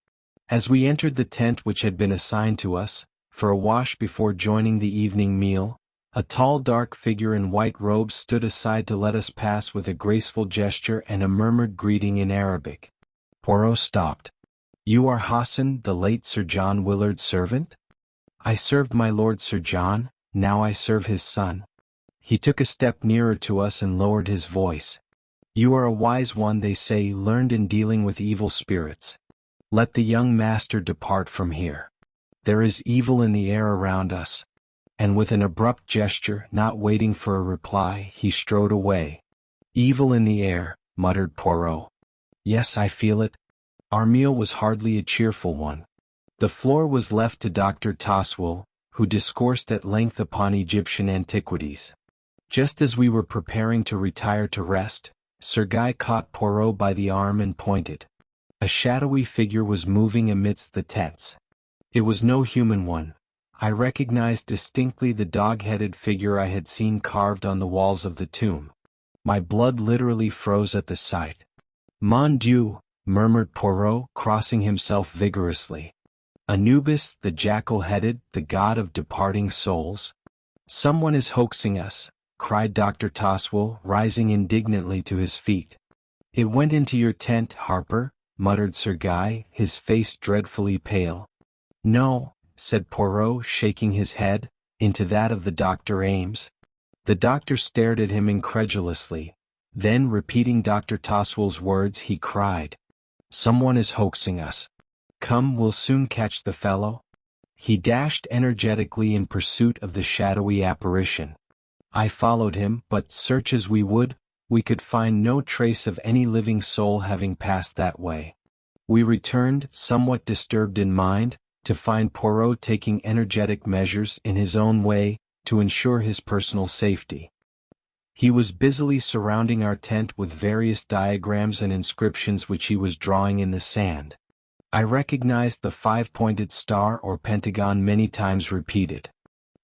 As we entered the tent which had been assigned to us, for a wash before joining the evening meal, a tall dark figure in white robes stood aside to let us pass with a graceful gesture and a murmured greeting in Arabic. Poirot stopped. "You are Hassan, the late Sir John Willard's servant?" "I served my lord Sir John, now I serve his son." He took a step nearer to us and lowered his voice. "You are a wise one, they say, learned in dealing with evil spirits. Let the young master depart from here. There is evil in the air around us." And with an abrupt gesture, not waiting for a reply, he strode away. "Evil in the air," muttered Poirot. "Yes, I feel it." Our meal was hardly a cheerful one. The floor was left to Dr. Toswell, who discoursed at length upon Egyptian antiquities. Just as we were preparing to retire to rest, Sir Guy caught Poirot by the arm and pointed. A shadowy figure was moving amidst the tents. It was no human one. I recognized distinctly the dog-headed figure I had seen carved on the walls of the tomb. My blood literally froze at the sight. "Mon Dieu," murmured Poirot, crossing himself vigorously. "Anubis, the jackal-headed, the god of departing souls." "Someone is hoaxing us," cried Dr. Toswell, rising indignantly to his feet. "It went into your tent, Harper," muttered Sir Guy, his face dreadfully pale. "No," said Poirot, shaking his head, "into that of the Dr. Ames." The doctor stared at him incredulously. Then, repeating Dr. Toswell's words, he cried, "Someone is hoaxing us. Come, we'll soon catch the fellow." He dashed energetically in pursuit of the shadowy apparition. I followed him, but, search as we would, we could find no trace of any living soul having passed that way. We returned, somewhat disturbed in mind, to find Poirot taking energetic measures in his own way to ensure his personal safety. He was busily surrounding our tent with various diagrams and inscriptions which he was drawing in the sand. I recognized the five-pointed star or pentagon many times repeated.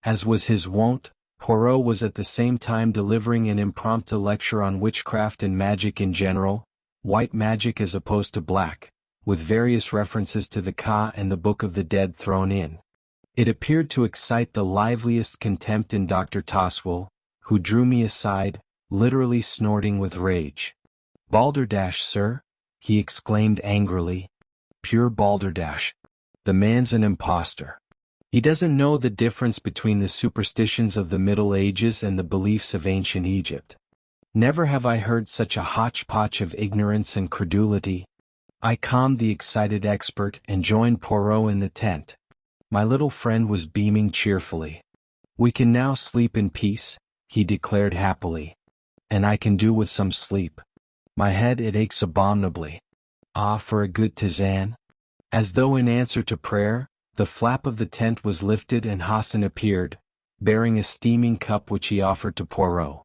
As was his wont, Poirot was at the same time delivering an impromptu lecture on witchcraft and magic in general, white magic as opposed to black, with various references to the Ka and the Book of the Dead thrown in. It appeared to excite the liveliest contempt in Dr. Toswell, who drew me aside, literally snorting with rage. "Balderdash, sir," he exclaimed angrily. "Pure balderdash. The man's an impostor. He doesn't know the difference between the superstitions of the Middle Ages and the beliefs of ancient Egypt. Never have I heard such a hodgepodge of ignorance and credulity." I calmed the excited expert and joined Poirot in the tent. My little friend was beaming cheerfully. "We can now sleep in peace," he declared happily. "And I can do with some sleep. My head, it aches abominably. Ah, for a good tisane." As though in answer to prayer, the flap of the tent was lifted and Hassan appeared, bearing a steaming cup which he offered to Poirot.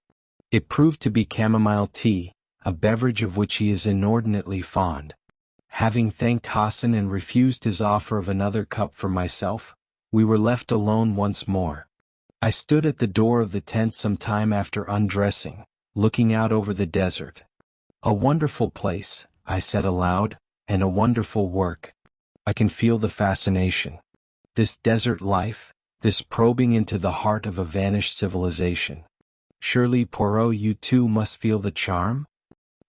It proved to be chamomile tea, a beverage of which he is inordinately fond. Having thanked Hassan and refused his offer of another cup for myself, we were left alone once more. I stood at the door of the tent some time after undressing, looking out over the desert. "A wonderful place," I said aloud, "and a wonderful work. I can feel the fascination. This desert life, this probing into the heart of a vanished civilization. Surely, Poirot, you too must feel the charm?"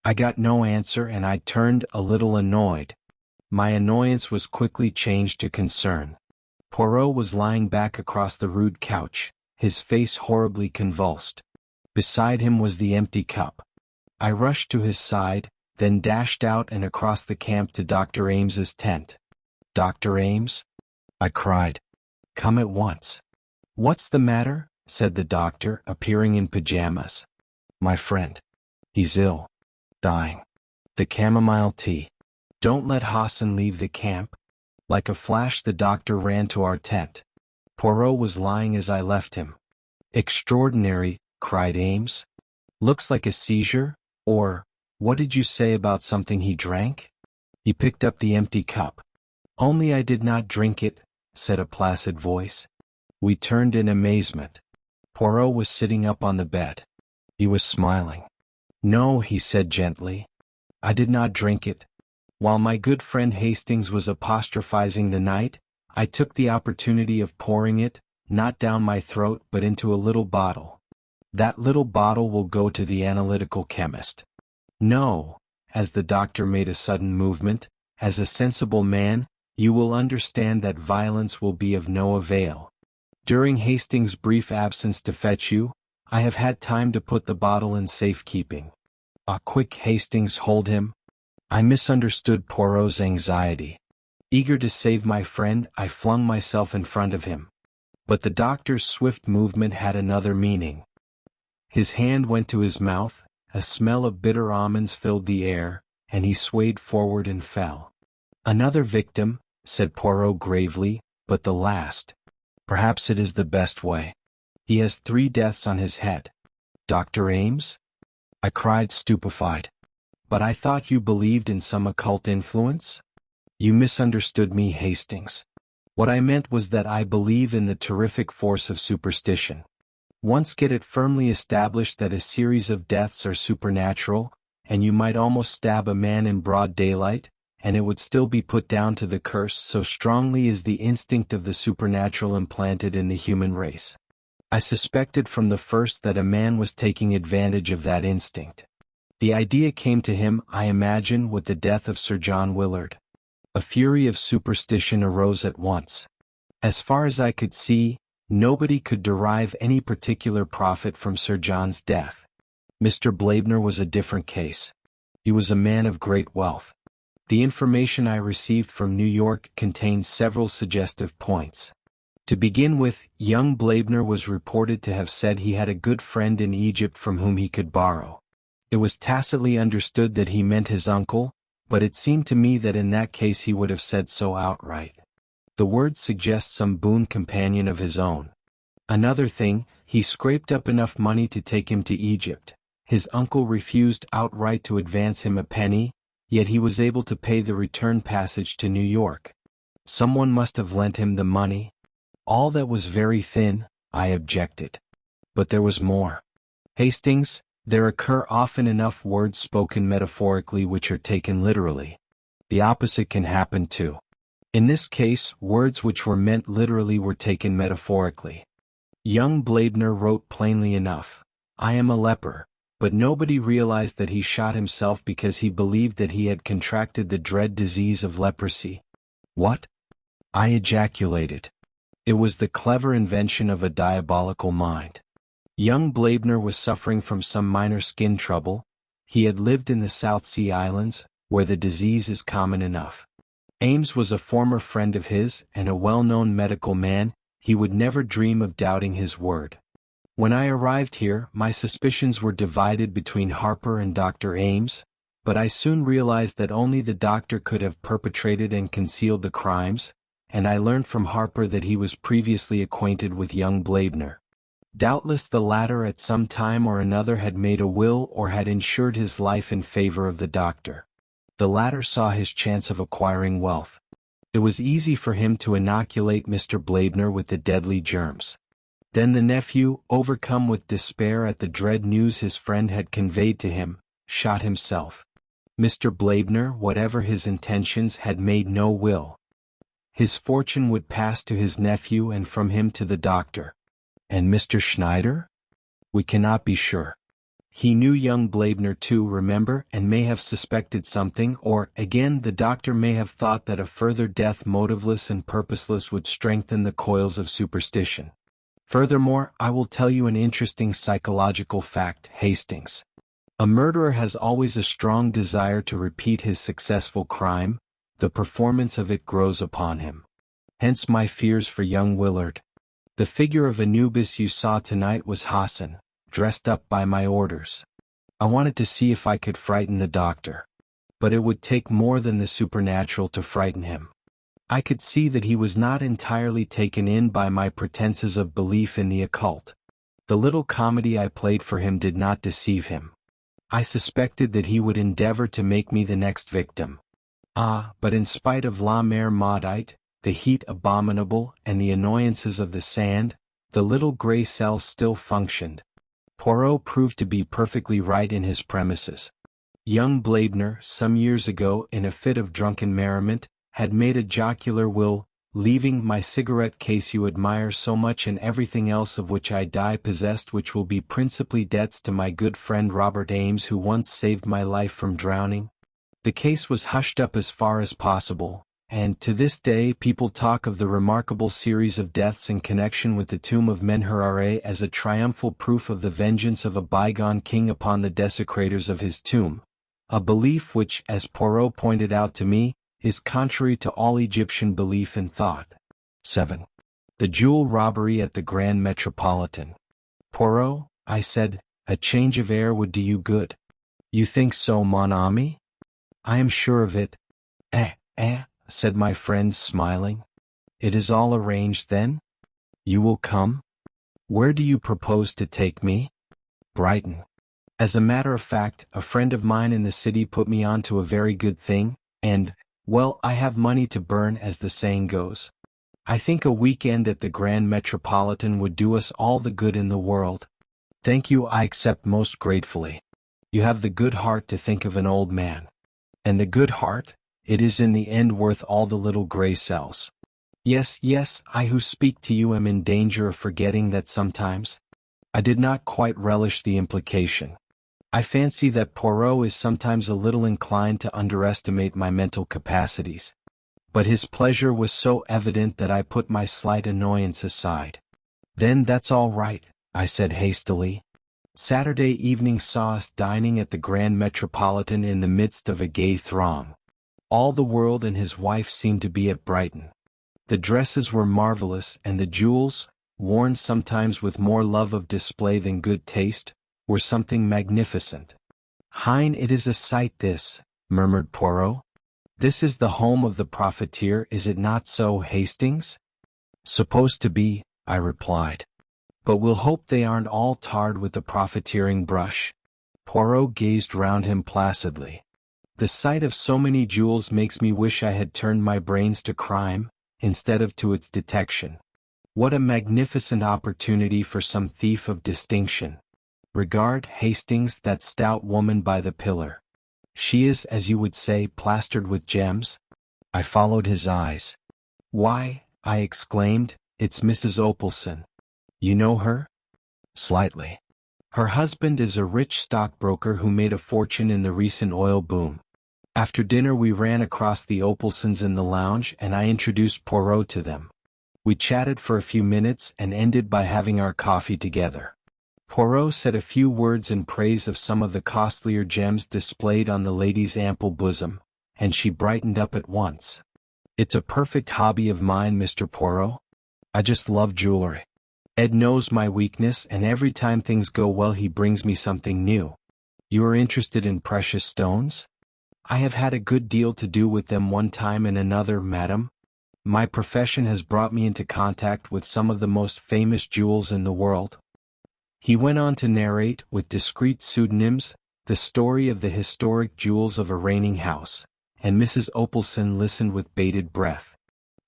I got no answer and I turned a little annoyed. My annoyance was quickly changed to concern. Poirot was lying back across the rude couch, his face horribly convulsed. Beside him was the empty cup. I rushed to his side, then dashed out and across the camp to Dr. Ames's tent. "Dr. Ames?" I cried. "Come at once." "What's the matter?" said the doctor, appearing in pajamas. "My friend. He's ill. Dying. The chamomile tea." Don't let Hassan leave the camp." Like a flash the doctor ran to our tent. Poirot was lying as I left him. "Extraordinary," cried Ames. "Looks like a seizure, or, what did you say about something he drank?" He picked up the empty cup. "Only I did not drink it," said a placid voice. We turned in amazement. Poirot was sitting up on the bed. He was smiling. "No," he said gently. "I did not drink it. While my good friend Hastings was apostrophizing the night, I took the opportunity of pouring it, not down my throat but into a little bottle. That little bottle will go to the analytical chemist. No," as the doctor made a sudden movement, "as a sensible man, you will understand that violence will be of no avail. During Hastings' brief absence to fetch you, I have had time to put the bottle in safekeeping." "Ah, quick, Hastings, hold him." I misunderstood Poirot's anxiety. Eager to save my friend, I flung myself in front of him. But the doctor's swift movement had another meaning. His hand went to his mouth, a smell of bitter almonds filled the air, and he swayed forward and fell. "Another victim," said Poirot gravely, "but the last. Perhaps it is the best way. He has 3 deaths on his head." "Dr. Ames?" I cried, stupefied. "But I thought you believed in some occult influence?" "You misunderstood me, Hastings. What I meant was that I believe in the terrific force of superstition. Once get it firmly established that a series of deaths are supernatural, and you might almost stab a man in broad daylight, and it would still be put down to the curse, so strongly is the instinct of the supernatural implanted in the human race. I suspected from the first that a man was taking advantage of that instinct. The idea came to him, I imagine, with the death of Sir John Willard. A fury of superstition arose at once. As far as I could see, nobody could derive any particular profit from Sir John's death. Mr. Blaibner was a different case. He was a man of great wealth. The information I received from New York contained several suggestive points. To begin with, young Blaibner was reported to have said he had a good friend in Egypt from whom he could borrow. It was tacitly understood that he meant his uncle, but it seemed to me that in that case he would have said so outright. The word suggests some boon companion of his own. Another thing, he scraped up enough money to take him to Egypt. His uncle refused outright to advance him a penny, yet he was able to pay the return passage to New York. Someone must have lent him the money. All that was very thin, I objected. But there was more. "Hastings, there occur often enough words spoken metaphorically which are taken literally. The opposite can happen too. In this case, words which were meant literally were taken metaphorically. Young Blaibner wrote plainly enough, 'I am a leper,' but nobody realized that he shot himself because he believed that he had contracted the dread disease of leprosy." "What?" I ejaculated. It was the clever invention of a diabolical mind. Young Blaibner was suffering from some minor skin trouble. He had lived in the South Sea Islands, where the disease is common enough. Ames was a former friend of his and a well-known medical man. He would never dream of doubting his word. When I arrived here, my suspicions were divided between Harper and Dr. Ames, but I soon realized that only the doctor could have perpetrated and concealed the crimes, and I learned from Harper that he was previously acquainted with young Blaibner. Doubtless the latter at some time or another had made a will or had insured his life in favor of the doctor. The latter saw his chance of acquiring wealth. It was easy for him to inoculate Mr. Blaibner with the deadly germs. Then the nephew, overcome with despair at the dread news his friend had conveyed to him, shot himself. Mr. Blaibner, whatever his intentions, had made no will. His fortune would pass to his nephew and from him to the doctor. And Mr. Schneider? We cannot be sure. He knew young Blaibner too, remember, and may have suspected something, or, again, the doctor may have thought that a further death motiveless and purposeless would strengthen the coils of superstition. Furthermore, I will tell you an interesting psychological fact, Hastings. A murderer has always a strong desire to repeat his successful crime. The performance of it grows upon him. Hence my fears for young Willard. The figure of Anubis you saw tonight was Hassan, dressed up by my orders. I wanted to see if I could frighten the doctor. but it would take more than the supernatural to frighten him. I could see that he was not entirely taken in by my pretenses of belief in the occult. The little comedy I played for him did not deceive him. I suspected that he would endeavor to make me the next victim. But in spite of la mer maudite, the heat abominable, and the annoyances of the sand, the little gray cell still functioned. Poirot proved to be perfectly right in his premises. Young Blaibner, some years ago in a fit of drunken merriment, had made a jocular will, leaving my cigarette case you admire so much and everything else of which I die possessed, which will be principally debts to my good friend Robert Ames, who once saved my life from drowning. The case was hushed up as far as possible, and to this day people talk of the remarkable series of deaths in connection with the tomb of Menherare as a triumphal proof of the vengeance of a bygone king upon the desecrators of his tomb, a belief which, as Poirot pointed out to me, is contrary to all Egyptian belief and thought. 7. The jewel robbery at the Grand Metropolitan. Poirot, I said, a change of air would do you good. You think so, mon ami? I am sure of it. Said my friend, smiling. It is all arranged then? You will come? Where do you propose to take me? Brighton. As a matter of fact, a friend of mine in the city put me on to a very good thing, and, well, I have money to burn, as the saying goes. I think a weekend at the Grand Metropolitan would do us all the good in the world. Thank you, I accept most gratefully. You have the good heart to think of an old man. And the good heart, it is in the end worth all the little gray cells. Yes, I who speak to you am in danger of forgetting that sometimes. I did not quite relish the implication. I fancy that Poirot is sometimes a little inclined to underestimate my mental capacities. But his pleasure was so evident that I put my slight annoyance aside. Then that's all right, I said hastily. Saturday evening saw us dining at the Grand Metropolitan in the midst of a gay throng. All the world and his wife seemed to be at Brighton. The dresses were marvelous, and the jewels, worn sometimes with more love of display than good taste, were something magnificent. Hein, it is a sight this, murmured Poirot. This is the home of the profiteer, is it not so, Hastings? Supposed to be, I replied. But we'll hope they aren't all tarred with the profiteering brush. Poirot gazed round him placidly. The sight of so many jewels makes me wish I had turned my brains to crime, instead of to its detection. What a magnificent opportunity for some thief of distinction. Regard, Hastings, that stout woman by the pillar. She is, as you would say, plastered with gems. I followed his eyes. Why, I exclaimed, it's Mrs. Opelson. You know her? Slightly. Her husband is a rich stockbroker who made a fortune in the recent oil boom. After dinner we ran across the Opelsons in the lounge and I introduced Poirot to them. We chatted for a few minutes and ended by having our coffee together. Poirot said a few words in praise of some of the costlier gems displayed on the lady's ample bosom, and she brightened up at once. It's a perfect hobby of mine, Mr. Poirot. I just love jewelry. Ed knows my weakness, and every time things go well he brings me something new. You are interested in precious stones? I have had a good deal to do with them one time and another, madam. My profession has brought me into contact with some of the most famous jewels in the world. He went on to narrate, with discreet pseudonyms, the story of the historic jewels of a reigning house, and Mrs. Opelson listened with bated breath.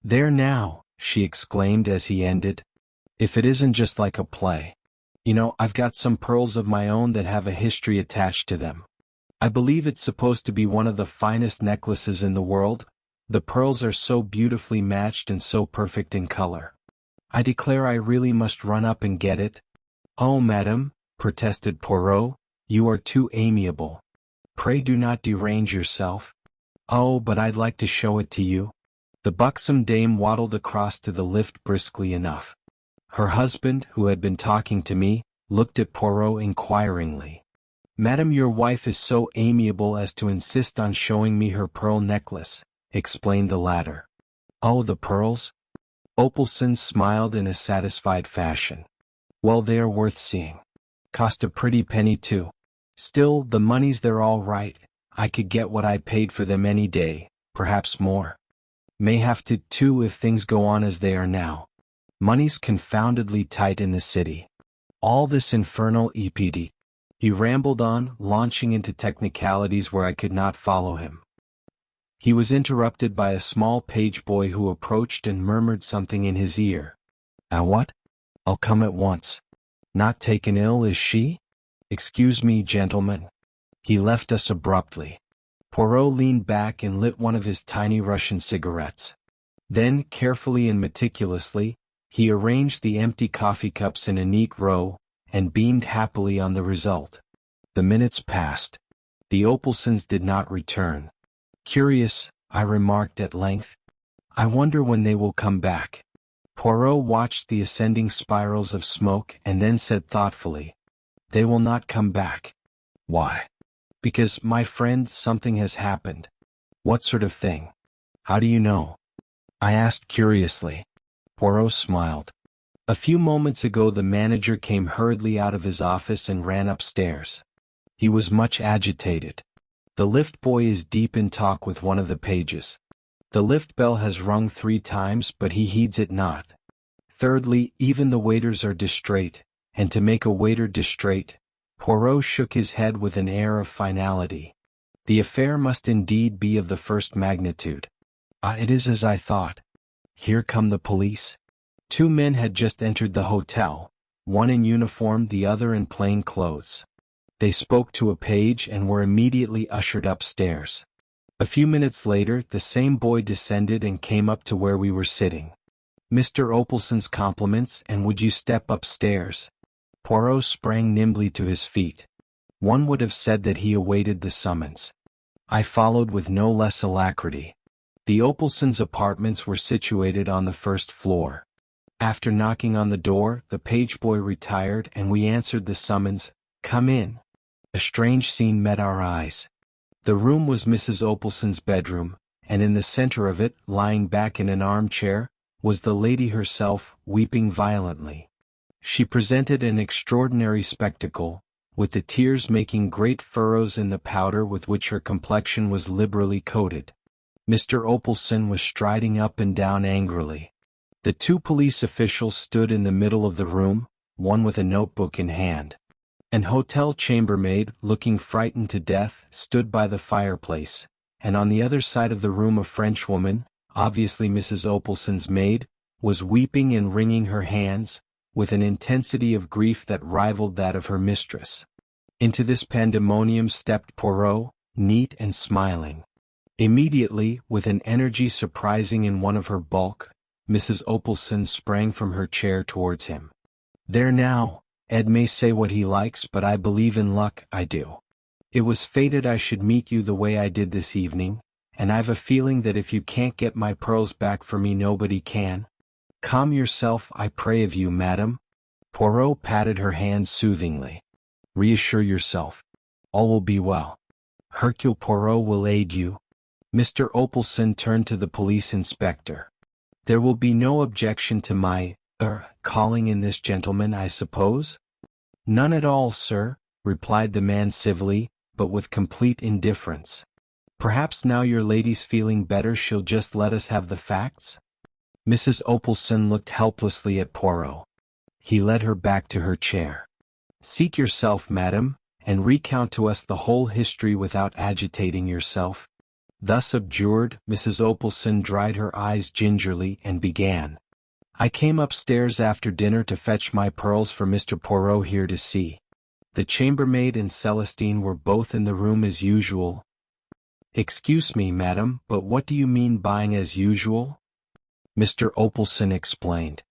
There now, she exclaimed as he ended. If it isn't just like a play. You know, I've got some pearls of my own that have a history attached to them. I believe it's supposed to be one of the finest necklaces in the world. The pearls are so beautifully matched and so perfect in color. I declare I really must run up and get it. Oh, madam, protested Poirot, you are too amiable. Pray do not derange yourself. Oh, but I'd like to show it to you. The buxom dame waddled across to the lift briskly enough. Her husband, who had been talking to me, looked at Poirot inquiringly. Madam, your wife is so amiable as to insist on showing me her pearl necklace, explained the latter. Oh, the pearls? Opelson smiled in a satisfied fashion. Well, they are worth seeing. Cost a pretty penny too. Still, the money's there all right. I could get what I paid for them any day, perhaps more. May have to, too, if things go on as they are now. Money's confoundedly tight in the city. All this infernal EPD. He rambled on, launching into technicalities where I could not follow him. He was interrupted by a small page boy who approached and murmured something in his ear. What? I'll come at once. Not taken ill, is she? Excuse me, gentlemen. He left us abruptly. Poirot leaned back and lit one of his tiny Russian cigarettes. Then, carefully and meticulously, he arranged the empty coffee cups in a neat row, and beamed happily on the result. The minutes passed. The Opalsons did not return. Curious, I remarked at length. I wonder when they will come back. Poirot watched the ascending spirals of smoke and then said thoughtfully, They will not come back. Why? Because, my friend, something has happened. What sort of thing? How do you know? I asked curiously. Poirot smiled. A few moments ago the manager came hurriedly out of his office and ran upstairs. He was much agitated. The lift boy is deep in talk with one of the pages. The lift bell has rung 3 times, but he heeds it not. Thirdly, even the waiters are distrait, and to make a waiter distrait, Poirot shook his head with an air of finality. The affair must indeed be of the first magnitude. It is as I thought. Here come the police. 2 men had just entered the hotel, one in uniform, the other in plain clothes. They spoke to a page and were immediately ushered upstairs. A few minutes later, the same boy descended and came up to where we were sitting. Mr. Opalson's compliments, and would you step upstairs? Poirot sprang nimbly to his feet. One would have said that he awaited the summons. I followed with no less alacrity. The Opalsons' apartments were situated on the 1st floor. After knocking on the door, the page boy retired and we answered the summons, "Come in." A strange scene met our eyes. The room was Mrs. Opalson's bedroom, and in the center of it, lying back in an armchair, was the lady herself, weeping violently. She presented an extraordinary spectacle, with the tears making great furrows in the powder with which her complexion was liberally coated. Mr. Opalson was striding up and down angrily. The 2 police officials stood in the middle of the room, one with a notebook in hand. An hotel chambermaid, looking frightened to death, stood by the fireplace, and on the other side of the room a Frenchwoman, obviously Mrs. Opalson's maid, was weeping and wringing her hands, with an intensity of grief that rivaled that of her mistress. Into this pandemonium stepped Poirot, neat and smiling. Immediately, with an energy surprising in one of her bulk, Mrs. Opalson sprang from her chair towards him. "There now, Ed may say what he likes, but I believe in luck, I do. It was fated I should meet you the way I did this evening, and I've a feeling that if you can't get my pearls back for me nobody can. Calm yourself, I pray of you, madam." Poirot patted her hand soothingly. "Reassure yourself. All will be well. Hercule Poirot will aid you." Mr. Opalson turned to the police inspector. "There will be no objection to my, calling in this gentleman, I suppose?" "None at all, sir," replied the man civilly, but with complete indifference. "Perhaps now your lady's feeling better she'll just let us have the facts?" Mrs. Opalson looked helplessly at Poirot. He led her back to her chair. "Seat yourself, madam, and recount to us the whole history without agitating yourself." Thus abjured, Mrs. Opalson dried her eyes gingerly and began. "I came upstairs after dinner to fetch my pearls for Mr. Poirot here to see. The chambermaid and Celestine were both in the room as usual." "Excuse me, madam, but what do you mean buying as usual?" Mr. Opalson explained.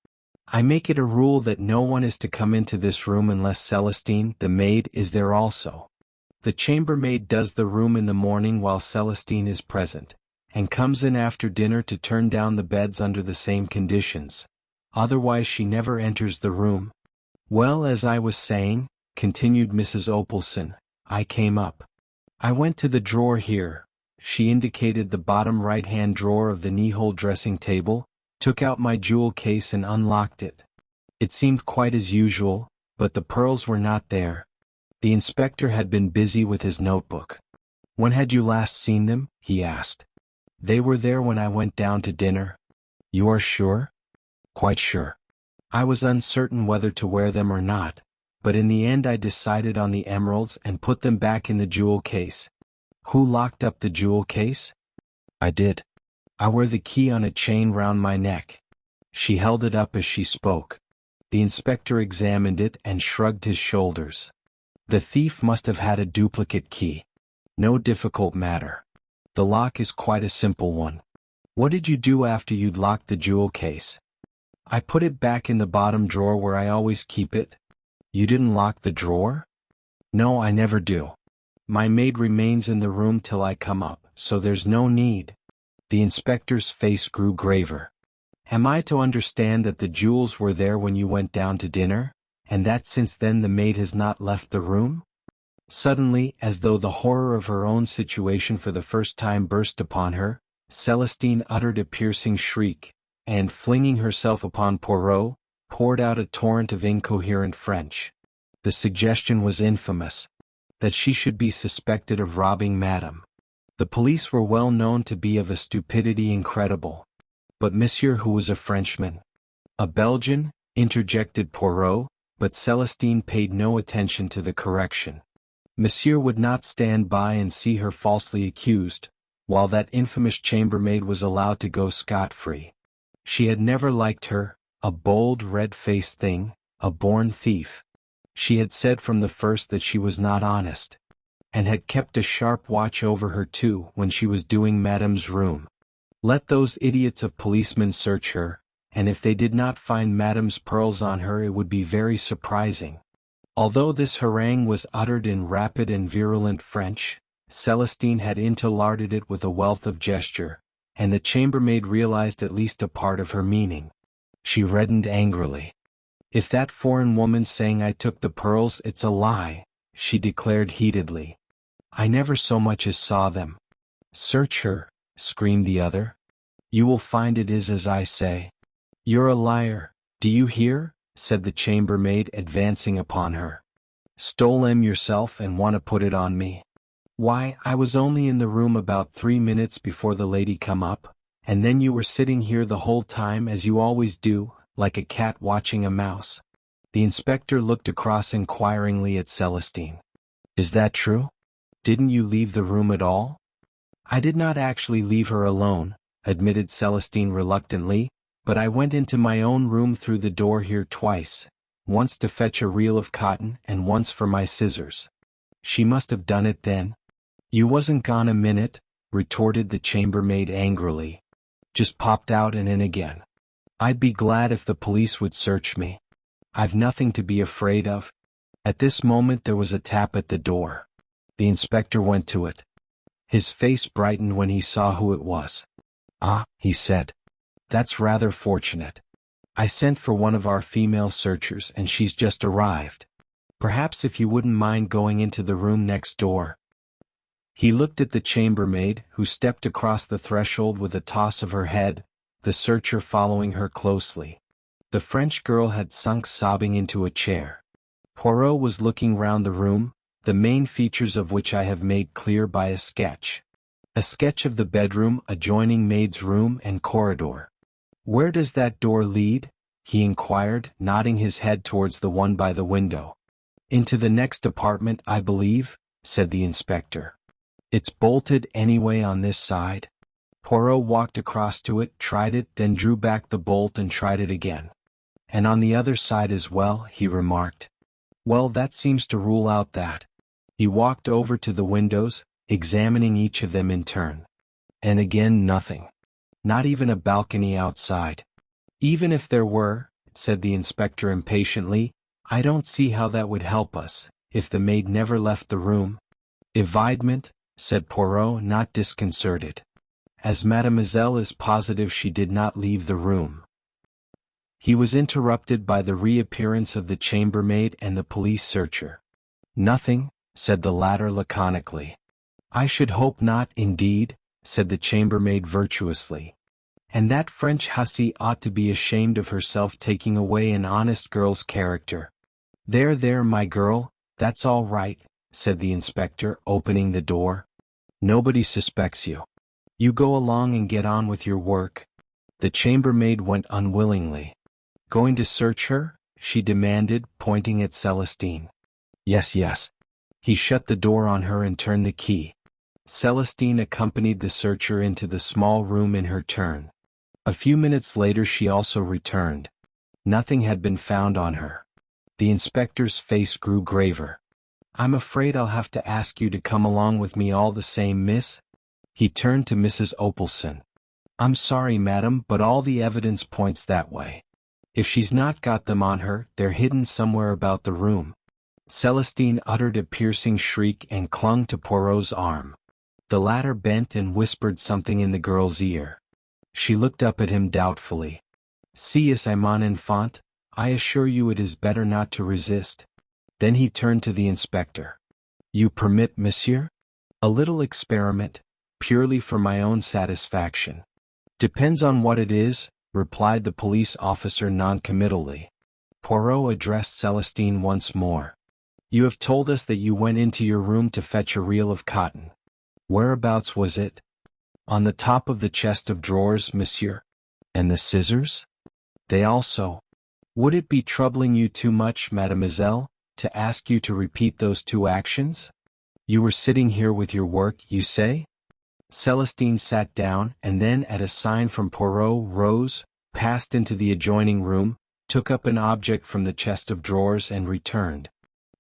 "I make it a rule that no one is to come into this room unless Celestine, the maid, is there also. The chambermaid does the room in the morning while Celestine is present, and comes in after dinner to turn down the beds under the same conditions. Otherwise she never enters the room. Well, as I was saying," continued Mrs. Opalson, "I came up. I went to the drawer here." She indicated the bottom right-hand drawer of the knee-hole dressing table, took out my jewel case and unlocked it. It seemed quite as usual, but the pearls were not there. The inspector had been busy with his notebook. When had you last seen them? He asked. They were there when I went down to dinner. You are sure? Quite sure. I was uncertain whether to wear them or not, but in the end I decided on the emeralds and put them back in the jewel case. Who locked up the jewel case? I did. I wear the key on a chain round my neck. She held it up as she spoke. The inspector examined it and shrugged his shoulders. The thief must have had a duplicate key. No difficult matter. The lock is quite a simple one. What did you do after you'd locked the jewel case? I put it back in the bottom drawer where I always keep it. You didn't lock the drawer? No, I never do. My maid remains in the room till I come up, so there's no need. The inspector's face grew graver. Am I to understand that the jewels were there when you went down to dinner, and that since then the maid has not left the room? Suddenly, as though the horror of her own situation for the first time burst upon her, Celestine uttered a piercing shriek, and flinging herself upon Poirot, poured out a torrent of incoherent French. The suggestion was infamous. That she should be suspected of robbing Madame. The police were well known to be of a stupidity incredible. But Monsieur, who was a Frenchman? A Belgian? Interjected Poirot, but Celestine paid no attention to the correction. Monsieur would not stand by and see her falsely accused, while that infamous chambermaid was allowed to go scot-free. She had never liked her, a bold, red-faced thing, a born thief. She had said from the first that she was not honest, and had kept a sharp watch over her too when she was doing Madame's room. Let those idiots of policemen search her, and if they did not find Madame's pearls on her it would be very surprising. Although this harangue was uttered in rapid and virulent French, Celestine had interlarded it with a wealth of gesture, and the chambermaid realized at least a part of her meaning. She reddened angrily. If that foreign woman's saying I took the pearls, it's a lie, she declared heatedly. I never so much as saw them. Search her, screamed the other. You will find it is as I say. You're a liar, do you hear? Said the chambermaid, advancing upon her. Stole them yourself and want to put it on me? Why, I was only in the room about 3 minutes before the lady come up, and then you were sitting here the whole time as you always do, like a cat watching a mouse. The inspector looked across inquiringly at Celestine. Is that true? Didn't you leave the room at all? I did not actually leave her alone, admitted Celestine reluctantly, but I went into my own room through the door here twice, once to fetch a reel of cotton and once for my scissors. She must have done it then. You wasn't gone a minute, retorted the chambermaid angrily. Just popped out and in again. I'd be glad if the police would search me. I've nothing to be afraid of. At this moment there was a tap at the door. The inspector went to it. His face brightened when he saw who it was. Ah, he said. That's rather fortunate. I sent for one of our female searchers and she's just arrived. Perhaps if you wouldn't mind going into the room next door. He looked at the chambermaid, who stepped across the threshold with a toss of her head, the searcher following her closely. The French girl had sunk sobbing into a chair. Poirot was looking round the room, the main features of which I have made clear by a sketch. A sketch of the bedroom adjoining maid's room and corridor. Where does that door lead? He inquired, nodding his head towards the one by the window. Into the next apartment, I believe, said the inspector. It's bolted anyway on this side. Poirot walked across to it, tried it, then drew back the bolt and tried it again. And on the other side as well, he remarked. Well, that seems to rule out that. He walked over to the windows, examining each of them in turn. And again nothing. Not even a balcony outside. Even if there were, said the inspector impatiently, I don't see how that would help us, if the maid never left the room. Evidement, said Poirot, not disconcerted. As mademoiselle is positive she did not leave the room. He was interrupted by the reappearance of the chambermaid and the police searcher. Nothing, said the latter laconically. I should hope not, indeed, said the chambermaid virtuously. And that French hussy ought to be ashamed of herself taking away an honest girl's character. There, my girl, that's all right, said the inspector, opening the door. Nobody suspects you. You go along and get on with your work." The chambermaid went unwillingly. "Going to search her?" she demanded, pointing at Celestine. "Yes, yes." He shut the door on her and turned the key. Celestine accompanied the searcher into the small room in her turn. A few minutes later she also returned. Nothing had been found on her. The inspector's face grew graver. "I'm afraid I'll have to ask you to come along with me all the same, miss." He turned to Mrs. Opelson. "I'm sorry, madam, but all the evidence points that way. If she's not got them on her, they're hidden somewhere about the room." Celestine uttered a piercing shriek and clung to Poirot's arm. The latter bent and whispered something in the girl's ear. She looked up at him doubtfully. "Si es mon enfant, I assure you it is better not to resist." Then he turned to the inspector. "You permit, monsieur? A little experiment, purely for my own satisfaction." "Depends on what it is," replied the police officer noncommittally. Poirot addressed Celestine once more. "You have told us that you went into your room to fetch a reel of cotton. Whereabouts was it?" "On the top of the chest of drawers, monsieur." "And the scissors?" "They also." "Would it be troubling you too much, mademoiselle, to ask you to repeat those two actions? You were sitting here with your work, you say?" Celestine sat down and then at a sign from Poirot rose, passed into the adjoining room, took up an object from the chest of drawers and returned.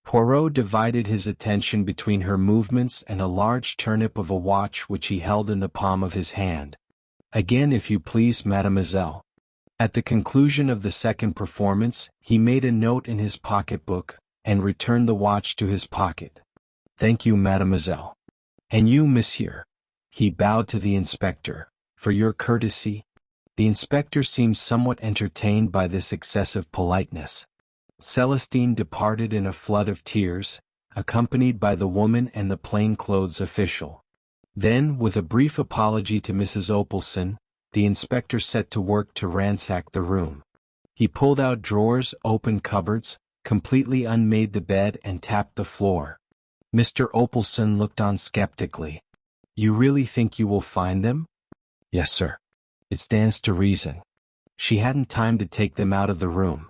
Poirot divided his attention between her movements and a large turnip of a watch which he held in the palm of his hand. "Again, if you please, mademoiselle." At the conclusion of the second performance, he made a note in his pocketbook, and returned the watch to his pocket. "Thank you, mademoiselle. And you, monsieur." He bowed to the inspector. "For your courtesy." The inspector seemed somewhat entertained by this excessive politeness. Celestine departed in a flood of tears, accompanied by the woman and the plainclothes official. Then, with a brief apology to Mrs. Opelson, the inspector set to work to ransack the room. He pulled out drawers, opened cupboards, completely unmade the bed and tapped the floor. Mr. Opelson looked on skeptically. "You really think you will find them?" "Yes, sir. It stands to reason." She hadn't time to take them out of the room.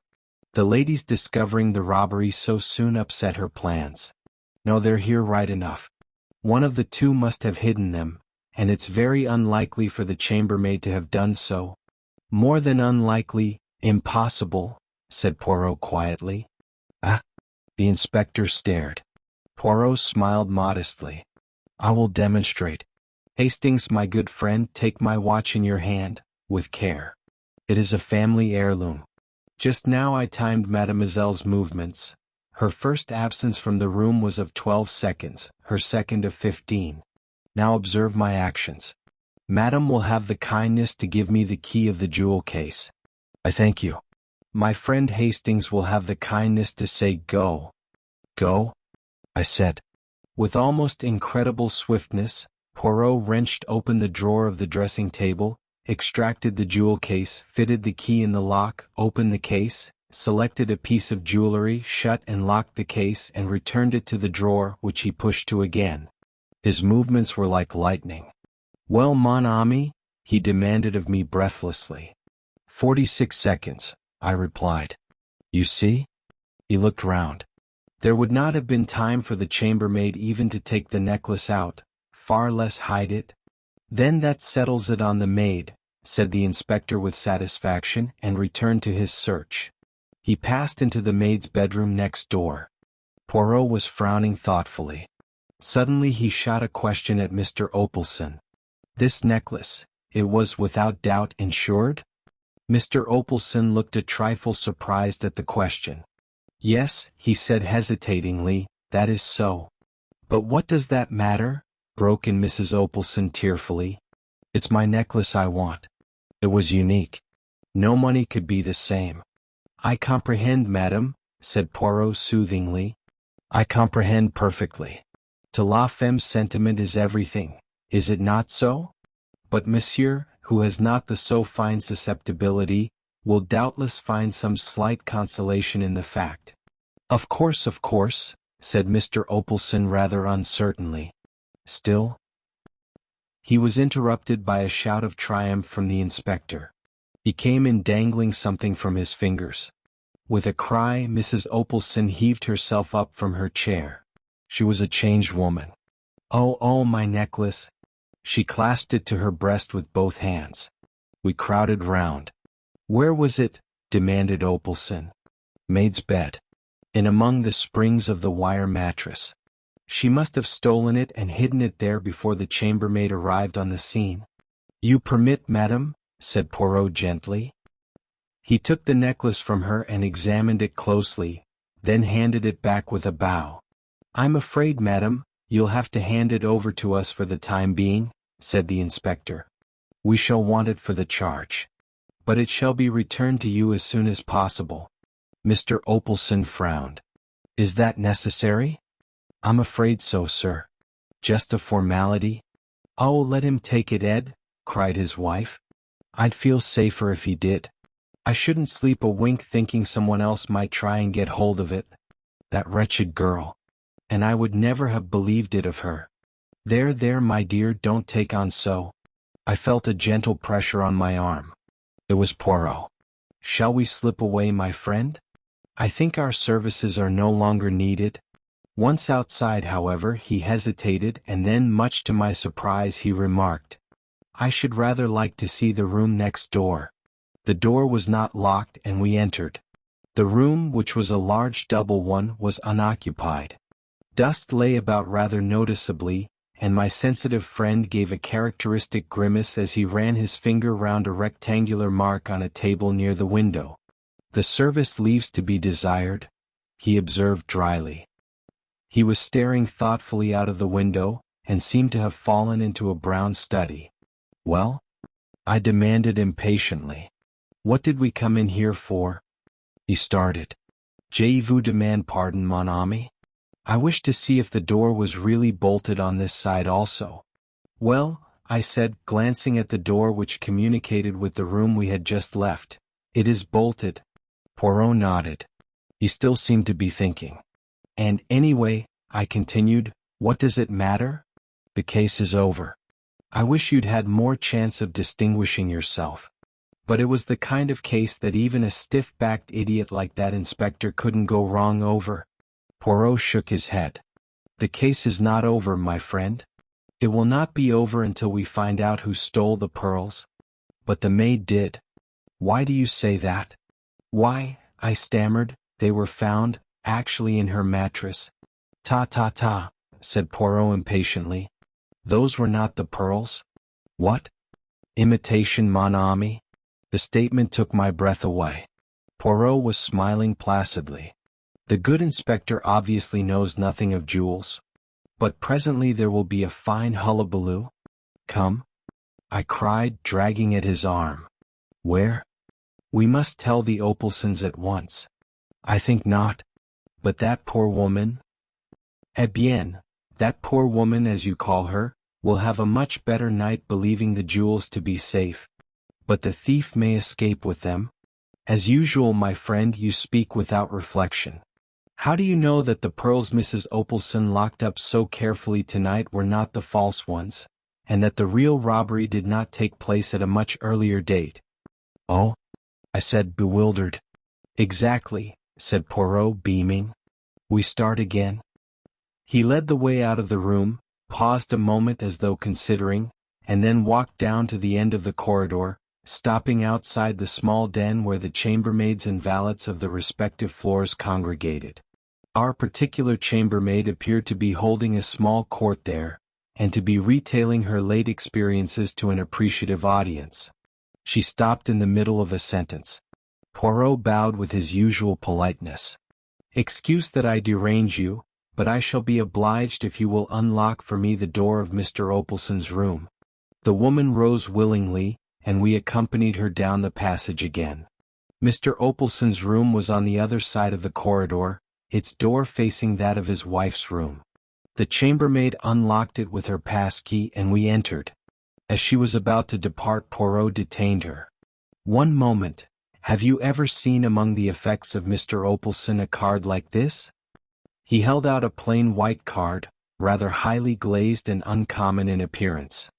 The ladies discovering the robbery so soon upset her plans. "No, they're here right enough. One of the two must have hidden them, and it's very unlikely for the chambermaid to have done so." "More than unlikely, impossible," said Poirot quietly. "Ah?" The inspector stared. Poirot smiled modestly. "I will demonstrate. Hastings, my good friend, take my watch in your hand, with care. It is a family heirloom. Just now I timed mademoiselle's movements. Her first absence from the room was of 12 seconds, her second of 15. Now observe my actions. Madame will have the kindness to give me the key of the jewel case." "I thank you." "My friend Hastings will have the kindness to say go." "Go?" I said. With almost incredible swiftness, Poirot wrenched open the drawer of the dressing table, extracted the jewel case, fitted the key in the lock, opened the case, selected a piece of jewelry, shut and locked the case and returned it to the drawer which he pushed to again. His movements were like lightning. "Well, mon ami?" he demanded of me breathlessly. 46 seconds, I replied. "You see?" He looked round. There would not have been time for the chambermaid even to take the necklace out, far less hide it. "Then that settles it on the maid," said the inspector with satisfaction and returned to his search. He passed into the maid's bedroom next door. Poirot was frowning thoughtfully. Suddenly he shot a question at Mr. Opelson. "This necklace, it was without doubt insured?" Mr. Opelson looked a trifle surprised at the question. "Yes," he said hesitatingly, "that is so." "But what does that matter?" broke in Mrs. Opelson tearfully. "It's my necklace I want. It was unique. No money could be the same." "I comprehend, madam," said Poirot soothingly. "I comprehend perfectly. To la femme sentiment is everything, is it not so? But monsieur, who has not the so fine susceptibility, will doubtless find some slight consolation in the fact." Of course," said Mr. Opelson rather uncertainly. "Still, He was interrupted by a shout of triumph from the inspector. He came in dangling something from his fingers. With a cry, Mrs. Opalson heaved herself up from her chair. She was a changed woman. Oh, my necklace! She clasped it to her breast with both hands. We crowded round. Where was it? Demanded Opalson. Maid's bed. In among the springs of the wire mattress. She must have stolen it and hidden it there before the chambermaid arrived on the scene. You permit, madam? Said Poirot gently. He took the necklace from her and examined it closely, then handed it back with a bow. I'm afraid, madam, you'll have to hand it over to us for the time being, said the inspector. We shall want it for the charge. But it shall be returned to you as soon as possible. Mr. Opalson frowned. Is that necessary? I'm afraid so, sir. Just a formality? Oh, let him take it, Ed, cried his wife. I'd feel safer if he did. I shouldn't sleep a wink thinking someone else might try and get hold of it. That wretched girl. And I would never have believed it of her. There, my dear, don't take on so. I felt a gentle pressure on my arm. It was Poirot. Shall we slip away, my friend? I think our services are no longer needed. Once outside, however, he hesitated, and then, much to my surprise, he remarked, I should rather like to see the room next door. The door was not locked, and we entered. The room, which was a large double one, was unoccupied. Dust lay about rather noticeably, and my sensitive friend gave a characteristic grimace as he ran his finger round a rectangular mark on a table near the window. The service leaves to be desired, he observed dryly. He was staring thoughtfully out of the window, and seemed to have fallen into a brown study. Well? I demanded impatiently. What did we come in here for? He started. Je vous demande pardon, mon ami? I wished to see if the door was really bolted on this side also. Well, I said, glancing at the door which communicated with the room we had just left. It is bolted. Poirot nodded. He still seemed to be thinking. And anyway, I continued, what does it matter? The case is over. I wish you'd had more chance of distinguishing yourself. But it was the kind of case that even a stiff-backed idiot like that inspector couldn't go wrong over. Poirot shook his head. The case is not over, my friend. It will not be over until we find out who stole the pearls. But the maid did. Why do you say that? Why, I stammered, they were found, actually in her mattress. Ta, said Poirot impatiently. Those were not the pearls? What? Imitation, mon ami? The statement took my breath away. Poirot was smiling placidly. The good inspector obviously knows nothing of jewels. But presently there will be a fine hullabaloo. Come? I cried, dragging at his arm. Where? We must tell the Opalsons at once. I think not. But that poor woman? Eh bien, that poor woman, as you call her, will have a much better night believing the jewels to be safe. But the thief may escape with them. As usual, my friend, you speak without reflection. How do you know that the pearls Mrs. Opalson locked up so carefully tonight were not the false ones, and that the real robbery did not take place at a much earlier date? Oh? I said, bewildered. Exactly, said Poirot, beaming. We start again. He led the way out of the room, paused a moment as though considering, and then walked down to the end of the corridor, stopping outside the small den where the chambermaids and valets of the respective floors congregated. Our particular chambermaid appeared to be holding a small court there, and to be retailing her late experiences to an appreciative audience. She stopped in the middle of a sentence. Poirot bowed with his usual politeness. Excuse that I derange you, but I shall be obliged if you will unlock for me the door of Mr. Opalson's room. The woman rose willingly, and we accompanied her down the passage again. Mr. Opalson's room was on the other side of the corridor, its door facing that of his wife's room. The chambermaid unlocked it with her pass-key and we entered. As she was about to depart, Poirot detained her. One moment. Have you ever seen among the effects of Mr. Opalson a card like this? He held out a plain white card, rather highly glazed and uncommon in appearance.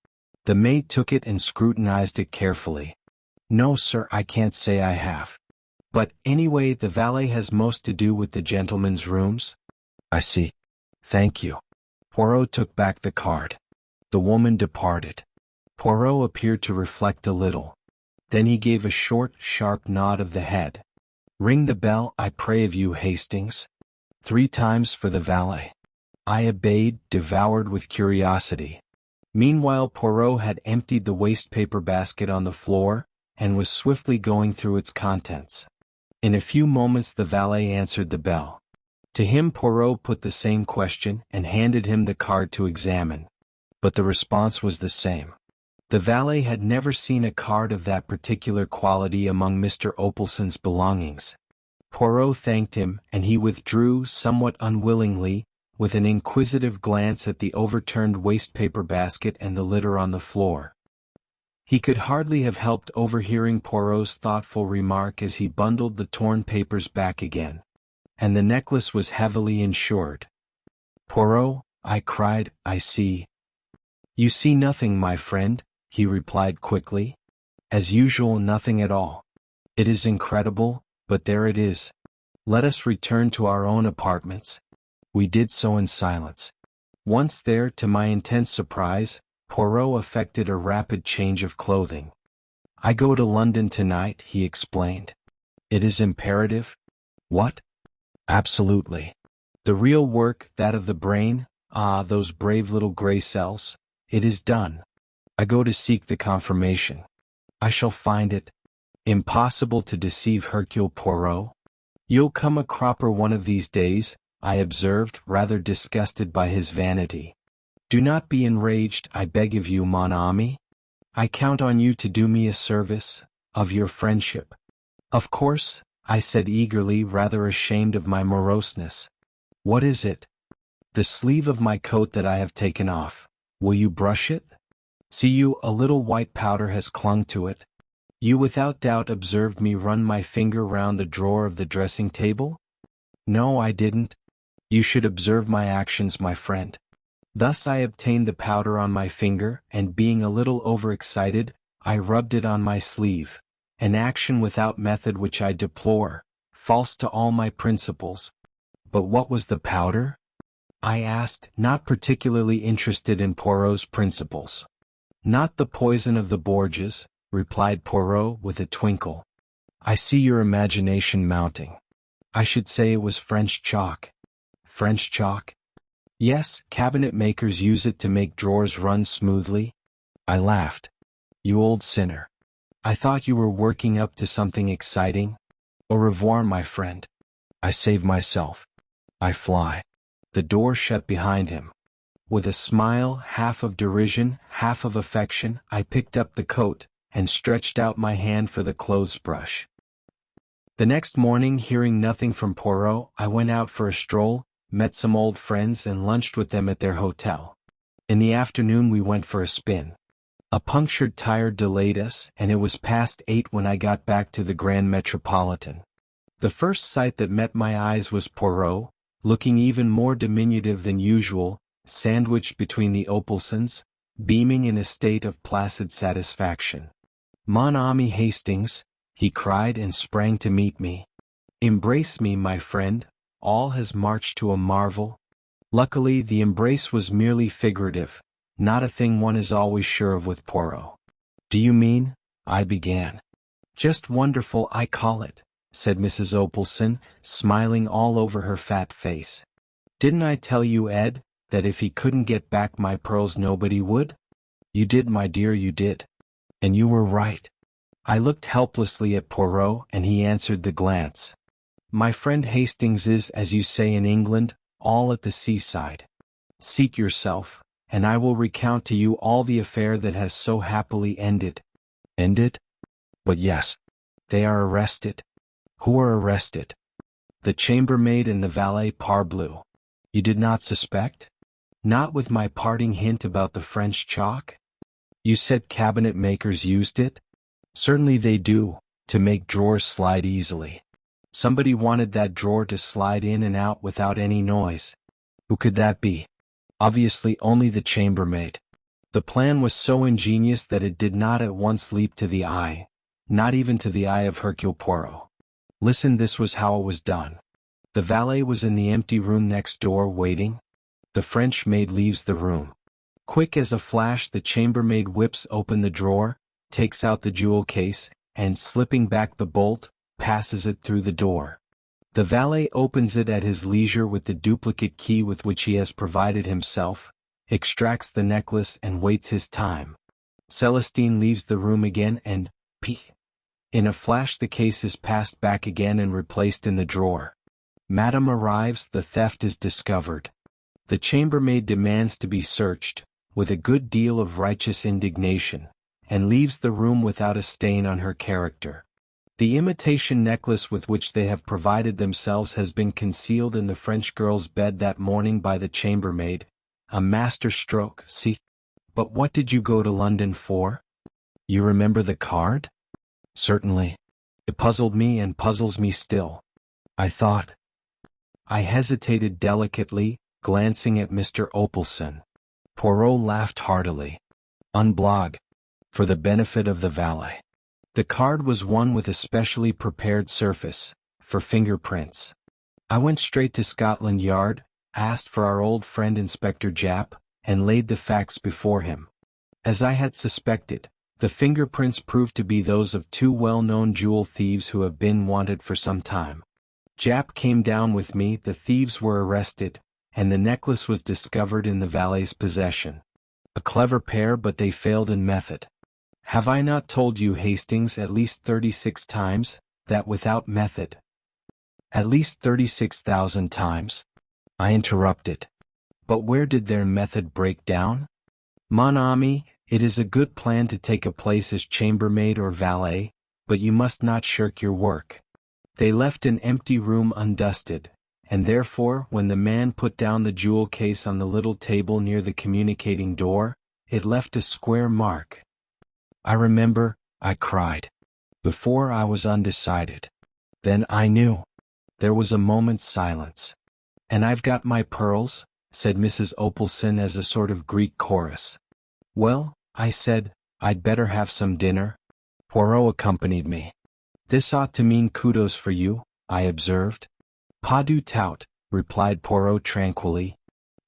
The maid took it and scrutinized it carefully. No, sir, I can't say I have. But, anyway, the valet has most to do with the gentlemen's rooms. I see. Thank you. Poirot took back the card. The woman departed. Poirot appeared to reflect a little. Then he gave a short, sharp nod of the head. Ring the bell, I pray of you, Hastings. 3 times for the valet. I obeyed, devoured with curiosity. Meanwhile Poirot had emptied the wastepaper basket on the floor, and was swiftly going through its contents. In a few moments the valet answered the bell. To him Poirot put the same question and handed him the card to examine. But the response was the same. The valet had never seen a card of that particular quality among Mr. Opalson's belongings. Poirot thanked him, and he withdrew somewhat unwillingly, with an inquisitive glance at the overturned wastepaper basket and the litter on the floor. He could hardly have helped overhearing Poirot's thoughtful remark as he bundled the torn papers back again. And the necklace was heavily insured. Poirot, I cried, I see. You see nothing, my friend, he replied quickly. As usual, nothing at all. It is incredible, but there it is. Let us return to our own apartments. We did so in silence. Once there, to my intense surprise, Poirot effected a rapid change of clothing. I go to London tonight, he explained. It is imperative? What? Absolutely. The real work, that of the brain, those brave little gray cells, it is done. I go to seek the confirmation. I shall find it. Impossible to deceive Hercule Poirot. You'll come a cropper one of these days, I observed, rather disgusted by his vanity. Do not be enraged, I beg of you, mon ami. I count on you to do me a service, of your friendship. Of course, I said eagerly, rather ashamed of my moroseness. What is it? The sleeve of my coat that I have taken off. Will you brush it? See you, a little white powder has clung to it. You without doubt observed me run my finger round the drawer of the dressing table? No, I didn't. You should observe my actions, my friend. Thus I obtained the powder on my finger, and being a little overexcited, I rubbed it on my sleeve, an action without method which I deplore, false to all my principles. But what was the powder? I asked, not particularly interested in Poirot's principles. Not the poison of the Borgias, replied Poirot with a twinkle. I see your imagination mounting. I should say it was French chalk. French chalk? Yes, cabinet makers use it to make drawers run smoothly. I laughed. You old sinner. I thought you were working up to something exciting. Au revoir, my friend. I save myself. I fly. The door shut behind him. With a smile, half of derision, half of affection, I picked up the coat, and stretched out my hand for the clothes brush. The next morning, hearing nothing from Poirot, I went out for a stroll, met some old friends and lunched with them at their hotel. In the afternoon we went for a spin. A punctured tire delayed us, and it was past 8 when I got back to the Grand Metropolitan. The first sight that met my eyes was Poirot, looking even more diminutive than usual, sandwiched between the Opalsons, beaming in a state of placid satisfaction. Mon ami Hastings, he cried and sprang to meet me. Embrace me, my friend, all has marched to a marvel. Luckily the embrace was merely figurative, not a thing one is always sure of with Poirot. Do you mean? I began. Just wonderful, I call it, said Mrs. Opalson, smiling all over her fat face. Didn't I tell you, Ed, that if he couldn't get back my pearls nobody would? You did, my dear, you did. And you were right. I looked helplessly at Poirot, and he answered the glance. My friend Hastings is, as you say in England, all at the seaside. Seat yourself, and I will recount to you all the affair that has so happily ended. Ended? But yes. They are arrested. Who are arrested? The chambermaid and the valet parbleu. You did not suspect? Not with my parting hint about the French chalk? You said cabinet makers used it? Certainly they do, to make drawers slide easily. Somebody wanted that drawer to slide in and out without any noise. Who could that be? Obviously only the chambermaid. The plan was so ingenious that it did not at once leap to the eye, not even to the eye of Hercule Poirot. Listen, this was how it was done. The valet was in the empty room next door waiting. The French maid leaves the room. Quick as a flash, the chambermaid whips open the drawer, takes out the jewel case, and slipping back the bolt, passes it through the door. The valet opens it at his leisure with the duplicate key with which he has provided himself, extracts the necklace and waits his time. Celestine leaves the room again and, in a flash the case is passed back again and replaced in the drawer. Madame arrives, the theft is discovered. The chambermaid demands to be searched, with a good deal of righteous indignation, and leaves the room without a stain on her character. The imitation necklace with which they have provided themselves has been concealed in the French girl's bed that morning by the chambermaid. A master stroke, see? But what did you go to London for? You remember the card? Certainly. It puzzled me and puzzles me still. I thought. I hesitated delicately, glancing at Mr. Opelson. Poirot laughed heartily. Unblog. For the benefit of the valet. The card was one with a specially prepared surface, for fingerprints. I went straight to Scotland Yard, asked for our old friend Inspector Japp, and laid the facts before him. As I had suspected, the fingerprints proved to be those of two well-known jewel thieves who have been wanted for some time. Japp came down with me, the thieves were arrested, and the necklace was discovered in the valet's possession. A clever pair, but they failed in method. Have I not told you, Hastings, at least 36 times, that without method? At least 36,000 times. I interrupted. But where did their method break down? Mon ami, it is a good plan to take a place as chambermaid or valet, but you must not shirk your work. They left an empty room undusted, and therefore, when the man put down the jewel case on the little table near the communicating door, it left a square mark. I remember, I cried. Before I was undecided. Then I knew. There was a moment's silence. And I've got my pearls, said Mrs. Opelson as a sort of Greek chorus. Well, I said, I'd better have some dinner. Poirot accompanied me. This ought to mean kudos for you, I observed. Pas du tout, replied Poirot tranquilly.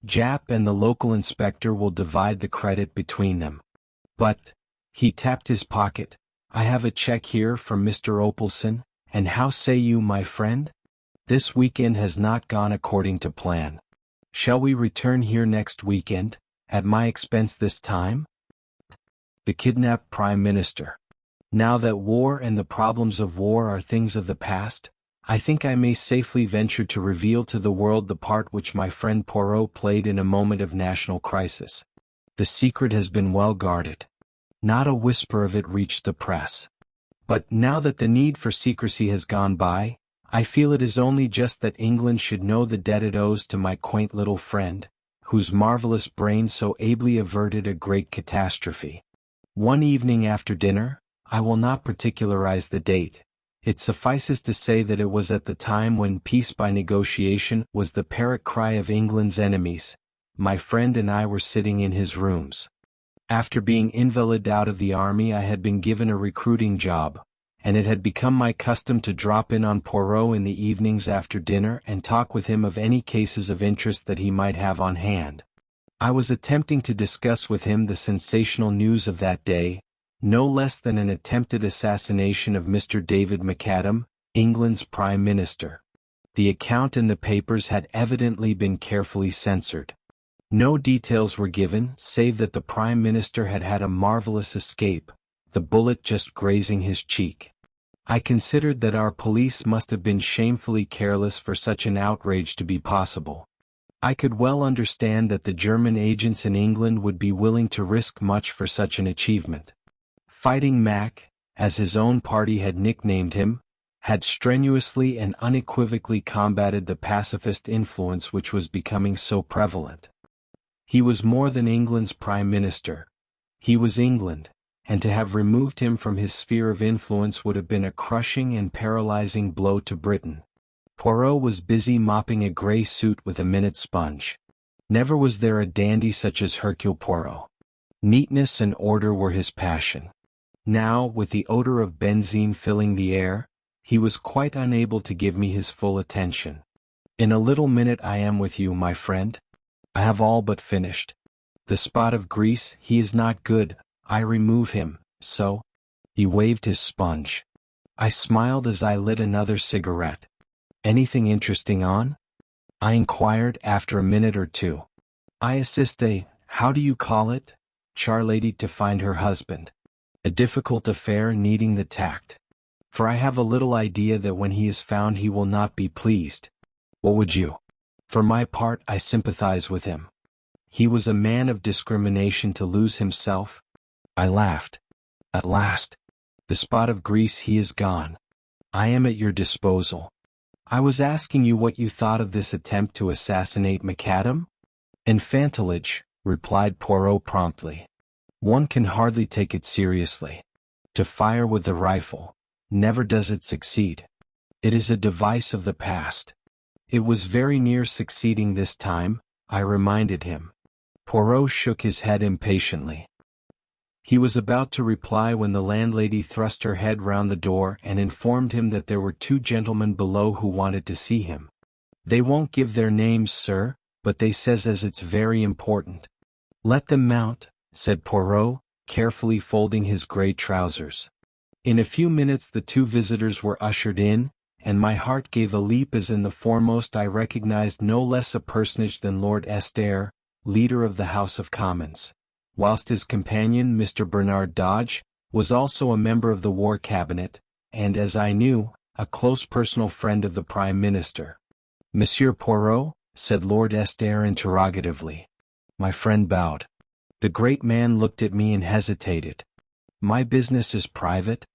Japp and the local inspector will divide the credit between them. But, he tapped his pocket, I have a check here from Mr. Opelson, and how say you, my friend? This weekend has not gone according to plan. Shall we return here next weekend, at my expense this time? The kidnapped Prime Minister. Now that war and the problems of war are things of the past, I think I may safely venture to reveal to the world the part which my friend Poirot played in a moment of national crisis. The secret has been well guarded. Not a whisper of it reached the press. But now that the need for secrecy has gone by, I feel it is only just that England should know the debt it owes to my quaint little friend, whose marvelous brain so ably averted a great catastrophe. One evening after dinner, I will not particularize the date. It suffices to say that it was at the time when peace by negotiation was the parrot cry of England's enemies. My friend and I were sitting in his rooms. After being invalided out of the army, I had been given a recruiting job, and it had become my custom to drop in on Poirot in the evenings after dinner and talk with him of any cases of interest that he might have on hand. I was attempting to discuss with him the sensational news of that day, no less than an attempted assassination of Mr. David McAdam, England's Prime Minister. The account in the papers had evidently been carefully censored. No details were given, save that the Prime Minister had had a marvelous escape, the bullet just grazing his cheek. I considered that our police must have been shamefully careless for such an outrage to be possible. I could well understand that the German agents in England would be willing to risk much for such an achievement. Fighting Mac, as his own party had nicknamed him, had strenuously and unequivocally combated the pacifist influence which was becoming so prevalent. He was more than England's Prime Minister. He was England, and to have removed him from his sphere of influence would have been a crushing and paralyzing blow to Britain. Poirot was busy mopping a grey suit with a minute sponge. Never was there a dandy such as Hercule Poirot. Neatness and order were his passion. Now, with the odor of benzene filling the air, he was quite unable to give me his full attention. In a little minute I am with you, my friend. I have all but finished. The spot of grease, he is not good, I remove him, so. He waved his sponge. I smiled as I lit another cigarette. Anything interesting on? I inquired after a minute or two. I assist how do you call it, charlady to find her husband. A difficult affair needing the tact. For I have a little idea that when he is found he will not be pleased. What would you? For my part, I sympathize with him. He was a man of discrimination to lose himself. I laughed. At last. The spot of grease, he is gone. I am at your disposal. I was asking you what you thought of this attempt to assassinate McAdam? Infantilage, replied Poirot promptly. One can hardly take it seriously. To fire with the rifle, never does it succeed. It is a device of the past. It was very near succeeding this time, I reminded him. Poirot shook his head impatiently. He was about to reply when the landlady thrust her head round the door and informed him that there were 2 gentlemen below who wanted to see him. They won't give their names, sir, but they says as it's very important. Let them mount, said Poirot, carefully folding his grey trousers. In a few minutes the 2 visitors were ushered in, and my heart gave a leap as in the foremost I recognized no less a personage than Lord Estair, leader of the House of Commons, whilst his companion, Mr. Bernard Dodge, was also a member of the War Cabinet, and, as I knew, a close personal friend of the Prime Minister. Monsieur Poirot? Said Lord Estair interrogatively. My friend bowed. The great man looked at me and hesitated. My business is private.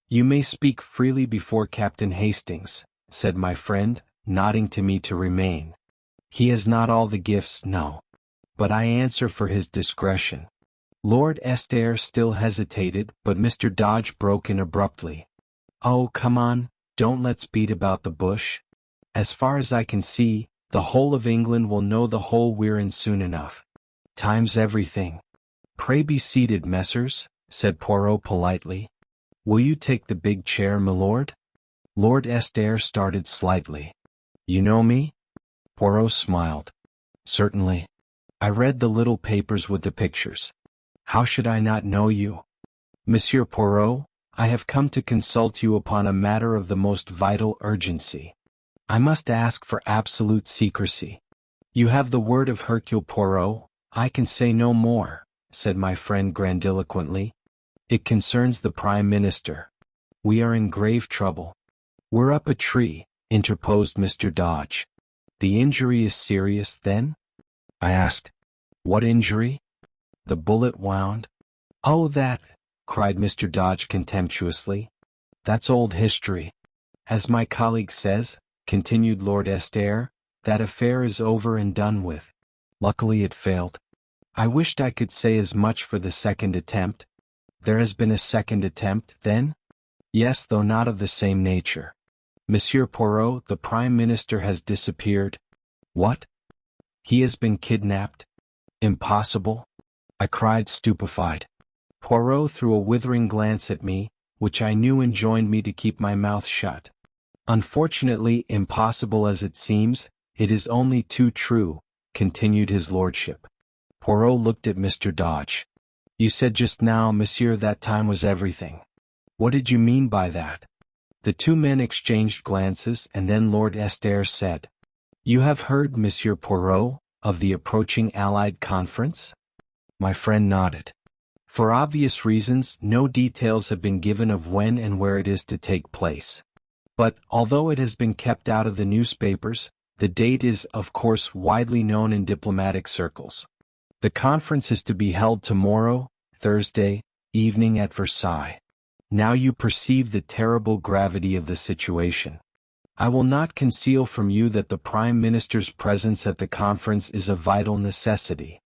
You may speak freely before Captain Hastings, said my friend, nodding to me to remain. He has not all the gifts, no. But I answer for his discretion. Lord Estair still hesitated, but Mr. Dodge broke in abruptly. Oh, come on, don't let's beat about the bush. As far as I can see, the whole of England will know the hole we're in soon enough. Time's everything. Pray be seated, messers, said Poirot politely. Will you take the big chair, milord? Lord Estair started slightly. You know me? Poirot smiled. Certainly. I read the little papers with the pictures. How should I not know you? Monsieur Poirot, I have come to consult you upon a matter of the most vital urgency. I must ask for absolute secrecy. You have the word of Hercule Poirot, I can say no more, said my friend grandiloquently. It concerns the Prime Minister. We are in grave trouble. We're up a tree, interposed Mr. Dodge. The injury is serious, then? I asked. What injury? The bullet wound. Oh, that, cried Mr. Dodge contemptuously. That's old history. As my colleague says, continued Lord Estair, that affair is over and done with. Luckily it failed. I wished I could say as much for the second attempt. There has been a second attempt, then? Yes, though not of the same nature. Monsieur Poirot, the Prime Minister has disappeared. What? He has been kidnapped? Impossible? I cried, stupefied. Poirot threw a withering glance at me, which I knew enjoined me to keep my mouth shut. Unfortunately, impossible as it seems, it is only too true, continued his lordship. Poirot looked at Mr. Dodge. You said just now, monsieur, that time was everything. What did you mean by that? The 2 men exchanged glances, and then Lord Estair said, You have heard, Monsieur Poirot, of the approaching Allied conference? My friend nodded. For obvious reasons, no details have been given of when and where it is to take place. But, although it has been kept out of the newspapers, the date is, of course, widely known in diplomatic circles. The conference is to be held tomorrow, Thursday, evening at Versailles. Now you perceive the terrible gravity of the situation. I will not conceal from you that the Prime Minister's presence at the conference is a vital necessity.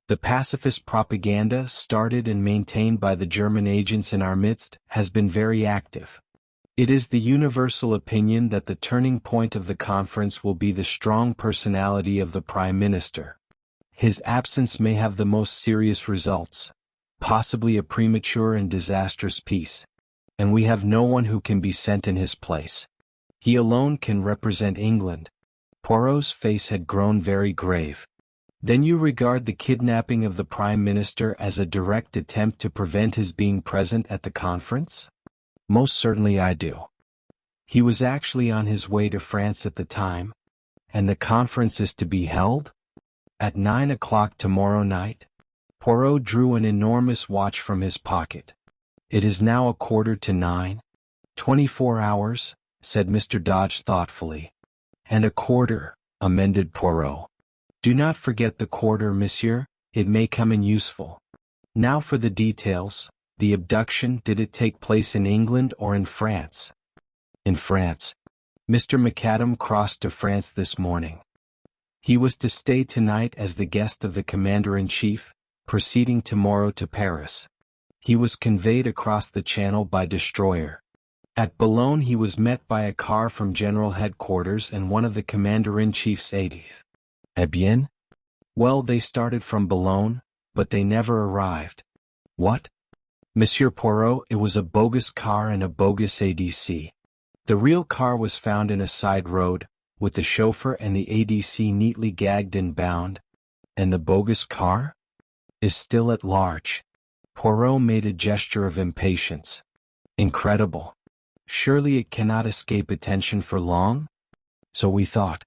The pacifist propaganda, started and maintained by the German agents in our midst, has been very active. It is the universal opinion that the turning point of the conference will be the strong personality of the Prime Minister. His absence may have the most serious results. possibly a premature and disastrous peace. And we have no one who can be sent in his place. He alone can represent England. Poirot's face had grown very grave. Then you regard the kidnapping of the Prime Minister as a direct attempt to prevent his being present at the conference? Most certainly I do. He was actually on his way to France at the time, and the conference is to be held? At 9 o'clock tomorrow night? Poirot drew an enormous watch from his pocket. It is now 9:15. 24 hours, said Mr. Dodge thoughtfully. And a quarter, amended Poirot. Do not forget the quarter, monsieur, it may come in useful. Now for the details. The abduction, did it take place in England or in France? In France. Mr. McAdam crossed to France this morning. He was to stay tonight as the guest of the Commander-in-Chief, proceeding tomorrow to Paris. He was conveyed across the Channel by destroyer. At Boulogne he was met by a car from General Headquarters and one of the Commander-in-Chief's aides. Eh bien? Well, they started from Boulogne, but they never arrived. What? Monsieur Poirot, it was a bogus car and a bogus ADC. The real car was found in a side road, with the chauffeur and the ADC neatly gagged and bound. And the bogus car? Is still at large. Poirot made a gesture of impatience. Incredible. Surely it cannot escape attention for long? So we thought.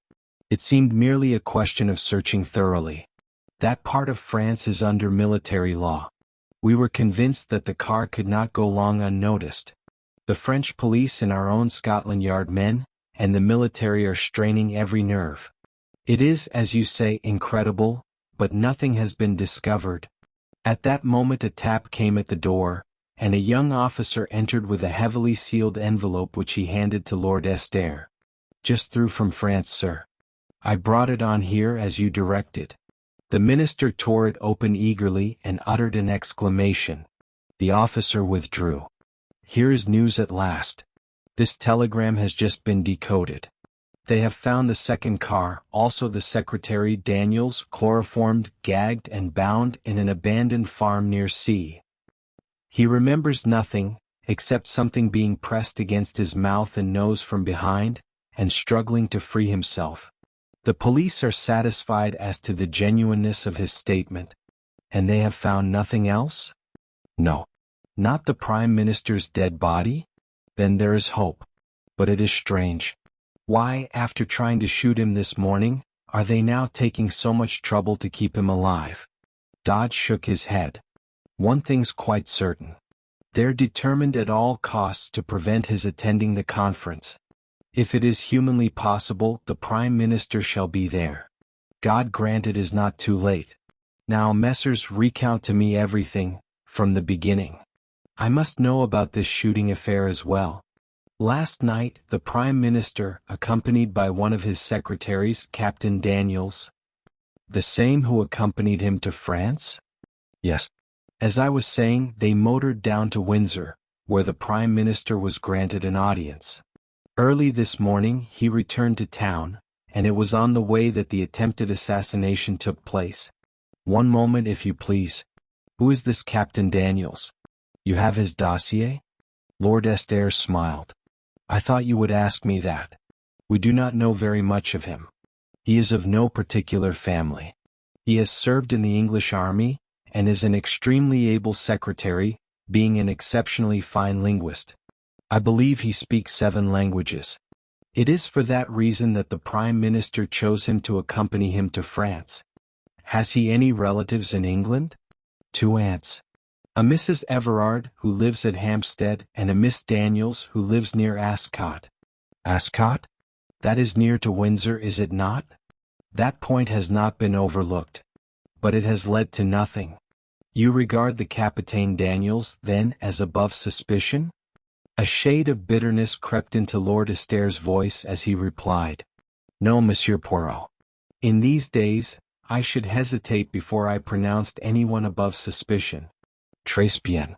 It seemed merely a question of searching thoroughly. That part of France is under military law. We were convinced that the car could not go long unnoticed. The French police and our own Scotland Yard men, and the military are straining every nerve. It is, as you say, incredible, but nothing has been discovered. At that moment a tap came at the door, and a young officer entered with a heavily sealed envelope which he handed to Lord Estaire. Just through from France, sir. I brought it on here as you directed. The minister tore it open eagerly and uttered an exclamation. The officer withdrew. Here is news at last. This telegram has just been decoded. They have found the second car, also the secretary Daniels, chloroformed, gagged and bound in an abandoned farm near C. He remembers nothing, except something being pressed against his mouth and nose from behind, and struggling to free himself. The police are satisfied as to the genuineness of his statement. And they have found nothing else? No. Not the Prime Minister's dead body? Then there is hope. But it is strange. Why, after trying to shoot him this morning, are they now taking so much trouble to keep him alive? Dodge shook his head. One thing's quite certain. They're determined at all costs to prevent his attending the conference. If it is humanly possible, the Prime Minister shall be there. God grant it is not too late. Now, messrs, recount to me everything, from the beginning. I must know about this shooting affair as well. Last night, the Prime Minister, accompanied by one of his secretaries, Captain Daniels. The same who accompanied him to France? Yes. As I was saying, they motored down to Windsor, where the Prime Minister was granted an audience. Early this morning he returned to town, and it was on the way that the attempted assassination took place. One moment, if you please. Who is this Captain Daniels? You have his dossier? Lord Estaire smiled. I thought you would ask me that. We do not know very much of him. He is of no particular family. He has served in the English army, and is an extremely able secretary, being an exceptionally fine linguist. I believe he speaks 7 languages. It is for that reason that the Prime Minister chose him to accompany him to France. Has he any relatives in England? 2 aunts. A Mrs. Everard, who lives at Hampstead, and a Miss Daniels, who lives near Ascot. Ascot? That is near to Windsor, is it not? That point has not been overlooked. But it has led to nothing. You regard the Capitaine Daniels, then, as above suspicion? A shade of bitterness crept into Lord Estaire's voice as he replied. No, Monsieur Poirot. In these days, I should hesitate before I pronounced anyone above suspicion. Très bien.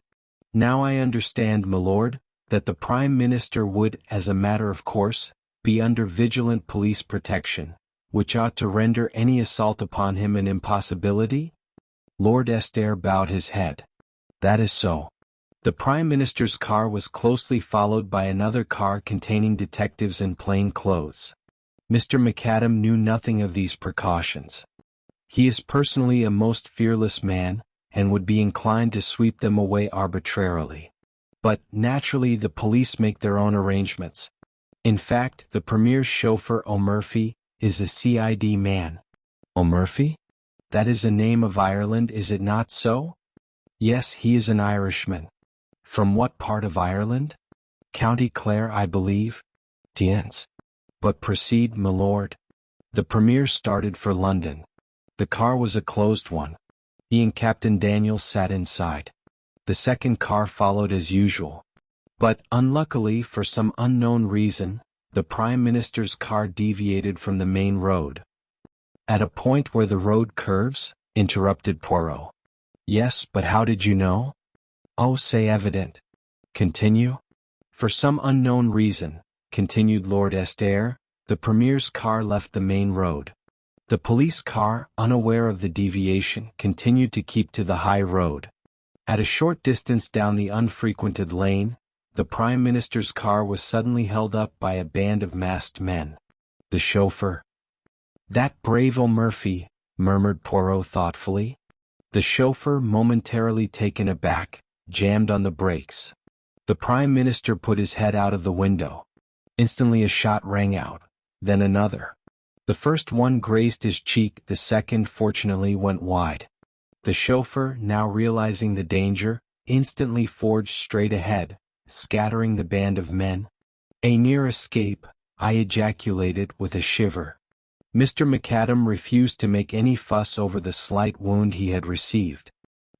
Now I understand, my lord, that the Prime Minister would, as a matter of course, be under vigilant police protection, which ought to render any assault upon him an impossibility? Lord Estaire bowed his head. That is so. The Prime Minister's car was closely followed by another car containing detectives in plain clothes. Mr. McAdam knew nothing of these precautions. He is personally a most fearless man, and would be inclined to sweep them away arbitrarily. But, naturally, the police make their own arrangements. In fact, the Premier's chauffeur O'Murphy is a CID man. O'Murphy? That is a name of Ireland, is it not so? Yes, he is an Irishman. From what part of Ireland? County Clare, I believe. Tiens. But proceed, my lord. The Premier started for London. The car was a closed one. He and Captain Daniels sat inside. The second car followed as usual. But, unluckily for some unknown reason, the Prime Minister's car deviated from the main road. At a point where the road curves? Interrupted Poirot. Yes, but how did you know? Oh, c'est evident. Continue. For some unknown reason, continued Lord Estaire, the Premier's car left the main road. The police car, unaware of the deviation, continued to keep to the high road. At a short distance down the unfrequented lane, the Prime Minister's car was suddenly held up by a band of masked men. The chauffeur. That brave O'Murphy, murmured Poirot thoughtfully. The chauffeur, momentarily taken aback, jammed on the brakes. The Prime Minister put his head out of the window. Instantly a shot rang out, then another. The first one grazed his cheek, the second fortunately went wide. The chauffeur, now realizing the danger, instantly forged straight ahead, scattering the band of men. A near escape, I ejaculated with a shiver. Mr. McAdam refused to make any fuss over the slight wound he had received.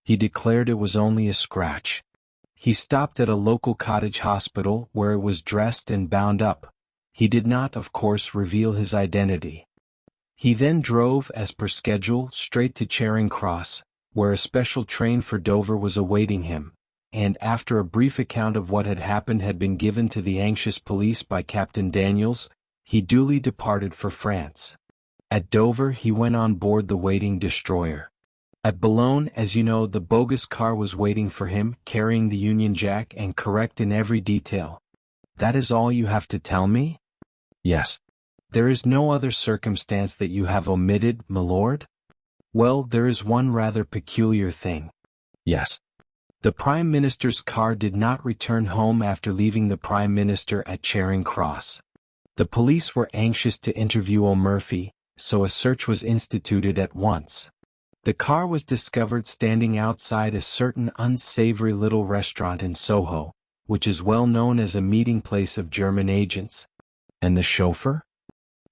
He declared it was only a scratch. He stopped at a local cottage hospital where it was dressed and bound up. He did not, of course, reveal his identity. He then drove, as per schedule, straight to Charing Cross, where a special train for Dover was awaiting him, and after a brief account of what had happened had been given to the anxious police by Captain Daniels, he duly departed for France. At Dover he went on board the waiting destroyer. At Boulogne, as you know, the bogus car was waiting for him, carrying the Union Jack and correct in every detail. That is all you have to tell me? Yes. There is no other circumstance that you have omitted, my lord? Well, there is one rather peculiar thing. Yes. The Prime Minister's car did not return home after leaving the Prime Minister at Charing Cross. The police were anxious to interview O'Murphy, so a search was instituted at once. The car was discovered standing outside a certain unsavory little restaurant in Soho, which is well known as a meeting place of German agents. And the chauffeur?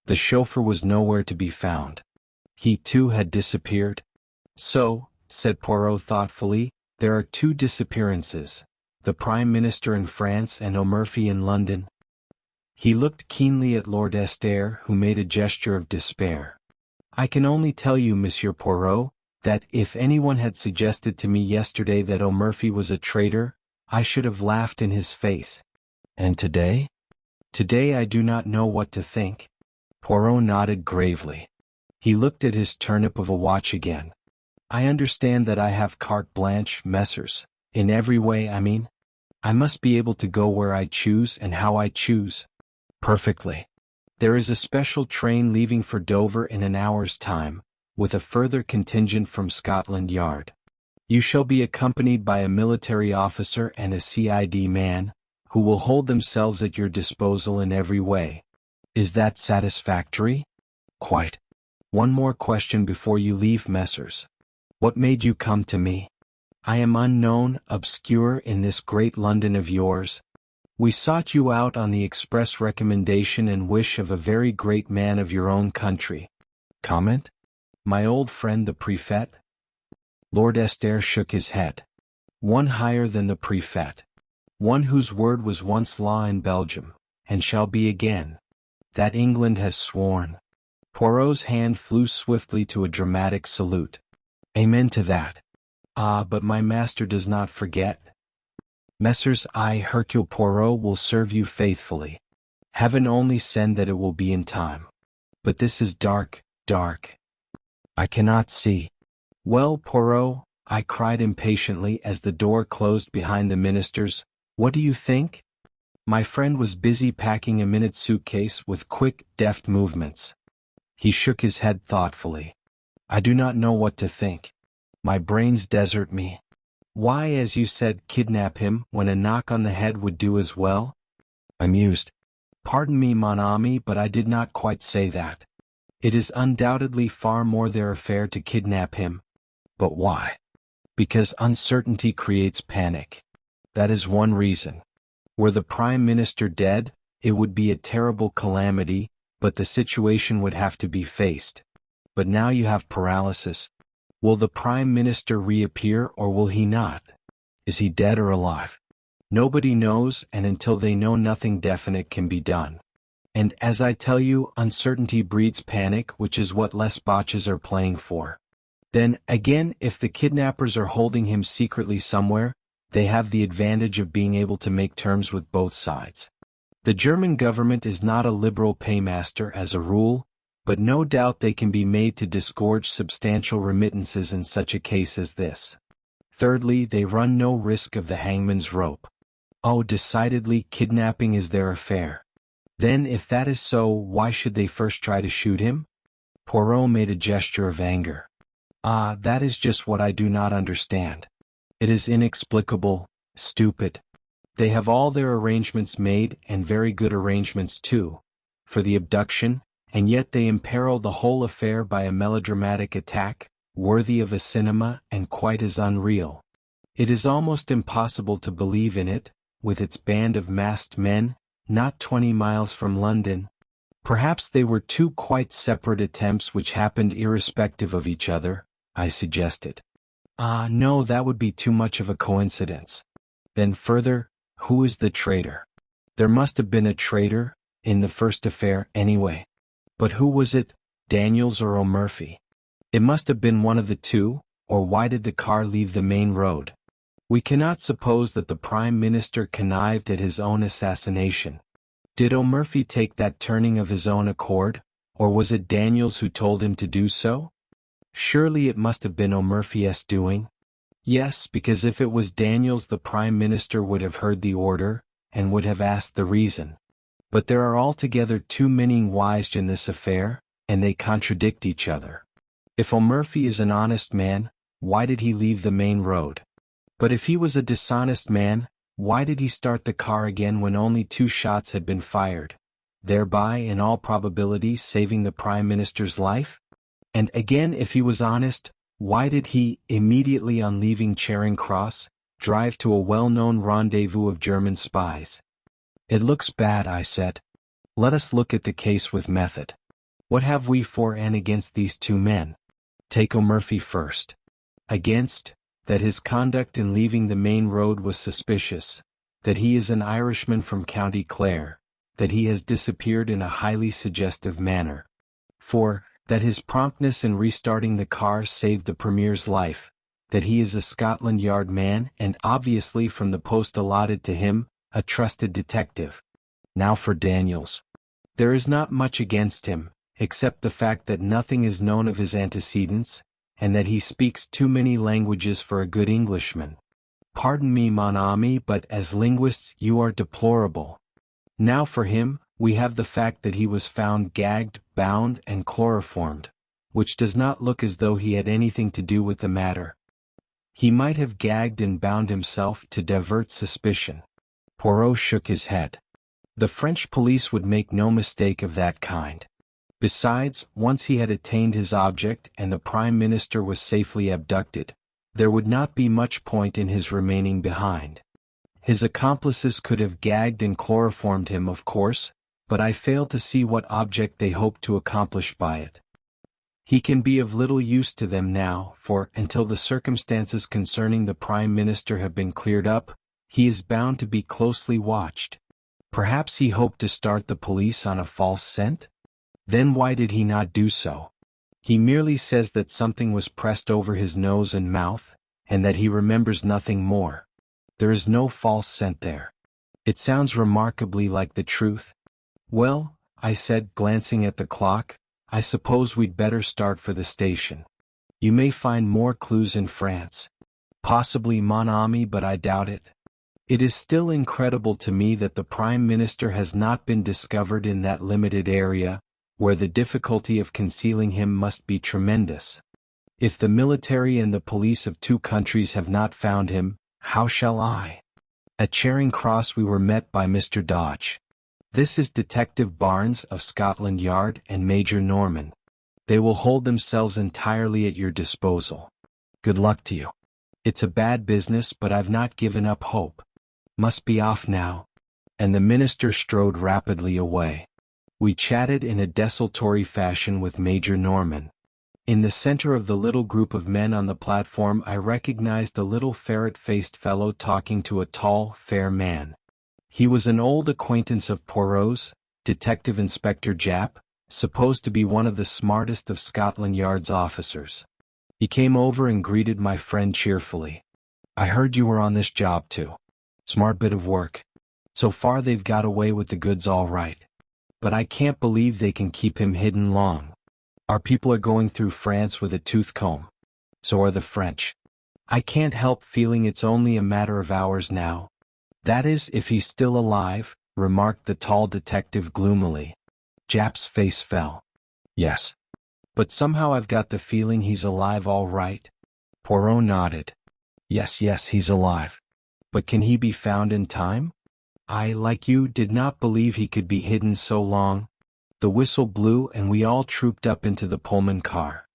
The chauffeur was nowhere to be found. He too had disappeared. So, said Poirot thoughtfully, there are two disappearances, the Prime Minister in France and O'Murphy in London. He looked keenly at Lord Estaire, who made a gesture of despair. I can only tell you, Monsieur Poirot, that if anyone had suggested to me yesterday that O'Murphy was a traitor, I should have laughed in his face. And today? Today I do not know what to think. Poirot nodded gravely. He looked at his turnip of a watch again. I understand that I have carte blanche, messrs. In every way, I mean. I must be able to go where I choose and how I choose. Perfectly. There is a special train leaving for Dover in an hour's time, with a further contingent from Scotland Yard. You shall be accompanied by a military officer and a CID man, who will hold themselves at your disposal in every way. Is that satisfactory? Quite. One more question before you leave, messrs. What made you come to me? I am unknown, obscure in this great London of yours. We sought you out on the express recommendation and wish of a very great man of your own country. Comment? My old friend the Prefect? Lord Estaire shook his head. One higher than the Prefect. One whose word was once law in Belgium, and shall be again. That England has sworn. Poirot's hand flew swiftly to a dramatic salute. Amen to that. Ah, but my master does not forget. Messrs. I, Hercule Poirot, will serve you faithfully. Heaven only send that it will be in time. But this is dark, dark. I cannot see. Well, Poirot, I cried impatiently as the door closed behind the ministers. What do you think? My friend was busy packing a minute suitcase with quick, deft movements. He shook his head thoughtfully. I do not know what to think. My brains desert me. Why, as you said, kidnap him when a knock on the head would do as well? I mused. Pardon me, mon ami, but I did not quite say that. It is undoubtedly far more their affair to kidnap him. But why? Because uncertainty creates panic. That is one reason. Were the Prime Minister dead, it would be a terrible calamity, but the situation would have to be faced. But now you have paralysis. Will the Prime Minister reappear or will he not? Is he dead or alive? Nobody knows, and until they know, nothing definite can be done. And as I tell you, uncertainty breeds panic, which is what Les Botches are playing for. Then, again, if the kidnappers are holding him secretly somewhere, they have the advantage of being able to make terms with both sides. The German government is not a liberal paymaster as a rule, but no doubt they can be made to disgorge substantial remittances in such a case as this. Thirdly, they run no risk of the hangman's rope. Oh, decidedly, kidnapping is their affair. Then if that is so, why should they first try to shoot him? Poirot made a gesture of anger. Ah, that is just what I do not understand. It is inexplicable, stupid. They have all their arrangements made, and very good arrangements too, for the abduction, and yet they imperil the whole affair by a melodramatic attack, worthy of a cinema and quite as unreal. It is almost impossible to believe in it, with its band of masked men, not 20 miles from London. Perhaps they were two quite separate attempts which happened irrespective of each other, I suggested. Ah, no, that would be too much of a coincidence. Then further, who is the traitor? There must have been a traitor, in the first affair anyway. But who was it, Daniels or O'Murphy? It must have been one of the two, or why did the car leave the main road? We cannot suppose that the Prime Minister connived at his own assassination. Did O'Murphy take that turning of his own accord, or was it Daniels who told him to do so? Surely it must have been O'Murphy's doing. Yes, because if it was Daniels, the Prime Minister would have heard the order, and would have asked the reason. But there are altogether too many whys in this affair, and they contradict each other. If O'Murphy is an honest man, why did he leave the main road? But if he was a dishonest man, why did he start the car again when only 2 shots had been fired, thereby in all probability saving the Prime Minister's life? And again, if he was honest, why did he, immediately on leaving Charing Cross, drive to a well-known rendezvous of German spies? It looks bad, I said. Let us look at the case with method. What have we for and against these 2 men? Take O'Murphy first. Against, that his conduct in leaving the main road was suspicious, that he is an Irishman from County Clare, that he has disappeared in a highly suggestive manner. 4. That his promptness in restarting the car saved the Premier's life, that he is a Scotland Yard man and obviously from the post allotted to him, a trusted detective. Now for Daniels. There is not much against him, except the fact that nothing is known of his antecedents, and that he speaks too many languages for a good Englishman. Pardon me, mon ami, but as linguists you are deplorable. Now for him, we have the fact that he was found gagged, bound, and chloroformed, which does not look as though he had anything to do with the matter. He might have gagged and bound himself to divert suspicion. Poirot shook his head. The French police would make no mistake of that kind. Besides, once he had attained his object and the Prime Minister was safely abducted, there would not be much point in his remaining behind. His accomplices could have gagged and chloroformed him, of course, but I fail to see what object they hoped to accomplish by it. He can be of little use to them now, for, until the circumstances concerning the Prime Minister have been cleared up, he is bound to be closely watched. Perhaps he hoped to start the police on a false scent? Then why did he not do so? He merely says that something was pressed over his nose and mouth, and that he remembers nothing more. There is no false scent there. It sounds remarkably like the truth. Well, I said, glancing at the clock, I suppose we'd better start for the station. You may find more clues in France. Possibly mon ami, but I doubt it. It is still incredible to me that the Prime Minister has not been discovered in that limited area, where the difficulty of concealing him must be tremendous. If the military and the police of two countries have not found him, how shall I? At Charing Cross we were met by Mr. Dodge. This is Detective Barnes of Scotland Yard and Major Norman. They will hold themselves entirely at your disposal. Good luck to you. It's a bad business, but I've not given up hope. Must be off now. And the minister strode rapidly away. We chatted in a desultory fashion with Major Norman. In the center of the little group of men on the platform I recognized a little ferret-faced fellow talking to a tall, fair man. He was an old acquaintance of Poirot's, Detective Inspector Japp, supposed to be one of the smartest of Scotland Yard's officers. He came over and greeted my friend cheerfully. I heard you were on this job too. Smart bit of work. So far they've got away with the goods all right. But I can't believe they can keep him hidden long. Our people are going through France with a tooth comb. So are the French. I can't help feeling it's only a matter of hours now. That is, if he's still alive, remarked the tall detective gloomily. Japp's face fell. Yes. But somehow I've got the feeling he's alive all right. Poirot nodded. Yes, he's alive. But can he be found in time? I, like you, did not believe he could be hidden so long. The whistle blew and we all trooped up into the Pullman car.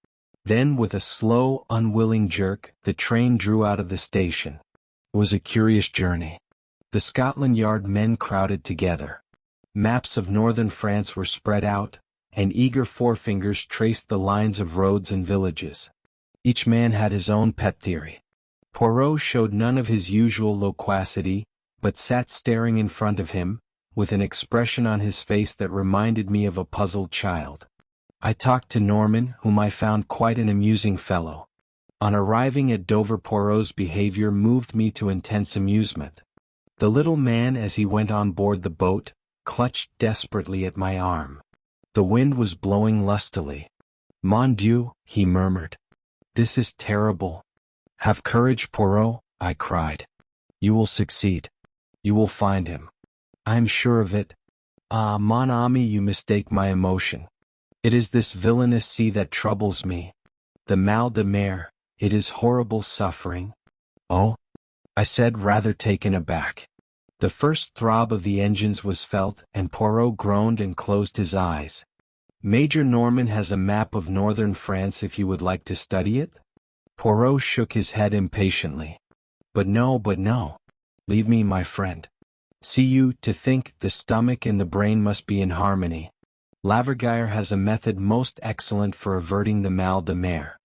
Then, with a slow, unwilling jerk, the train drew out of the station. It was a curious journey. The Scotland Yard men crowded together. Maps of northern France were spread out, and eager forefingers traced the lines of roads and villages. Each man had his own pet theory. Poirot showed none of his usual loquacity, but sat staring in front of him, with an expression on his face that reminded me of a puzzled child. I talked to Norman, whom I found quite an amusing fellow. On arriving at Dover, Poirot's behavior moved me to intense amusement. The little man, as he went on board the boat, clutched desperately at my arm. The wind was blowing lustily. Mon Dieu, he murmured. This is terrible. Have courage, Poirot, I cried. You will succeed. You will find him. I am sure of it. Ah, mon ami, you mistake my emotion. It is this villainous sea that troubles me. The mal de mer, it is horrible suffering. Oh? I said, rather taken aback. The first throb of the engines was felt, and Poirot groaned and closed his eyes. Major Norman has a map of northern France if you would like to study it? Poirot shook his head impatiently. But no. Leave me, my friend. See you, to think, the stomach and the brain must be in harmony. Laverguier has a method most excellent for averting the mal de mer.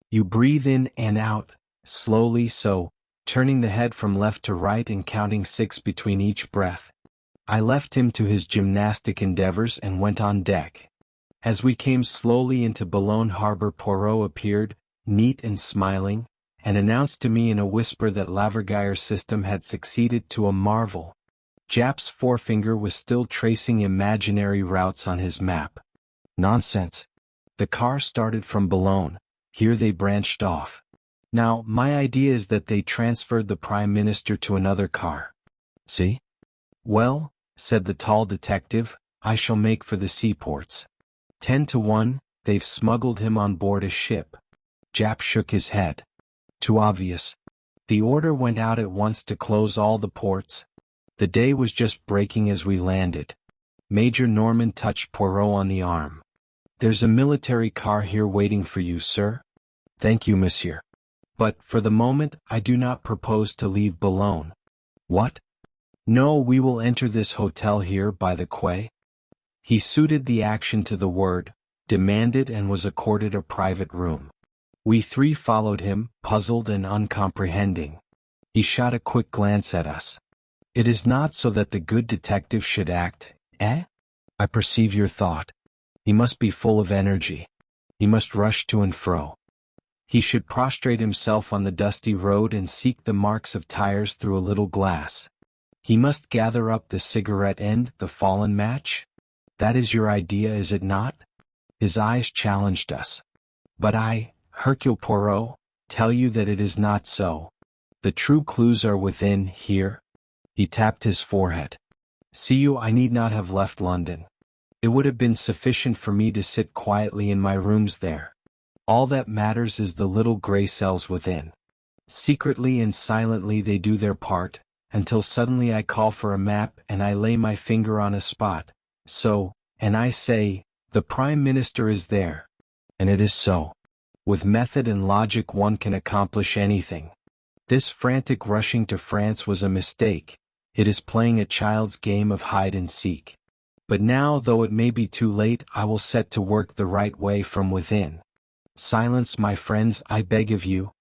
You breathe in and out, slowly so, turning the head from left to right and counting 6 between each breath. I left him to his gymnastic endeavors and went on deck. As we came slowly into Boulogne harbor, Poirot appeared, neat and smiling, and announced to me in a whisper that Laverguier's system had succeeded to a marvel. Japp's forefinger was still tracing imaginary routes on his map. Nonsense. The car started from Boulogne. Here they branched off. Now, my idea is that they transferred the Prime Minister to another car. See? Well, said the tall detective, I shall make for the seaports. 10 to 1, they've smuggled him on board a ship. Japp shook his head. Too obvious. The order went out at once to close all the ports. The day was just breaking as we landed. Major Norman touched Poirot on the arm. There's a military car here waiting for you, sir. Thank you, monsieur. But, for the moment, I do not propose to leave Boulogne. What? No, we will enter this hotel here by the quay. He suited the action to the word, demanded and was accorded a private room. We three followed him, puzzled and uncomprehending. He shot a quick glance at us. It is not so that the good detective should act, eh? I perceive your thought. He must be full of energy. He must rush to and fro. He should prostrate himself on the dusty road and seek the marks of tires through a little glass. He must gather up the cigarette end, the fallen match? That is your idea, is it not? His eyes challenged us. But I, Hercule Poirot, tell you that it is not so. The true clues are within, here. He tapped his forehead. See you, I need not have left London. It would have been sufficient for me to sit quietly in my rooms there. All that matters is the little grey cells within. Secretly and silently they do their part, until suddenly I call for a map and I lay my finger on a spot. So, and I say, the Prime Minister is there. And it is so. With method and logic one can accomplish anything. This frantic rushing to France was a mistake. It is playing a child's game of hide and seek. But now, though it may be too late, I will set to work the right way from within. Silence, my friends, I beg of you.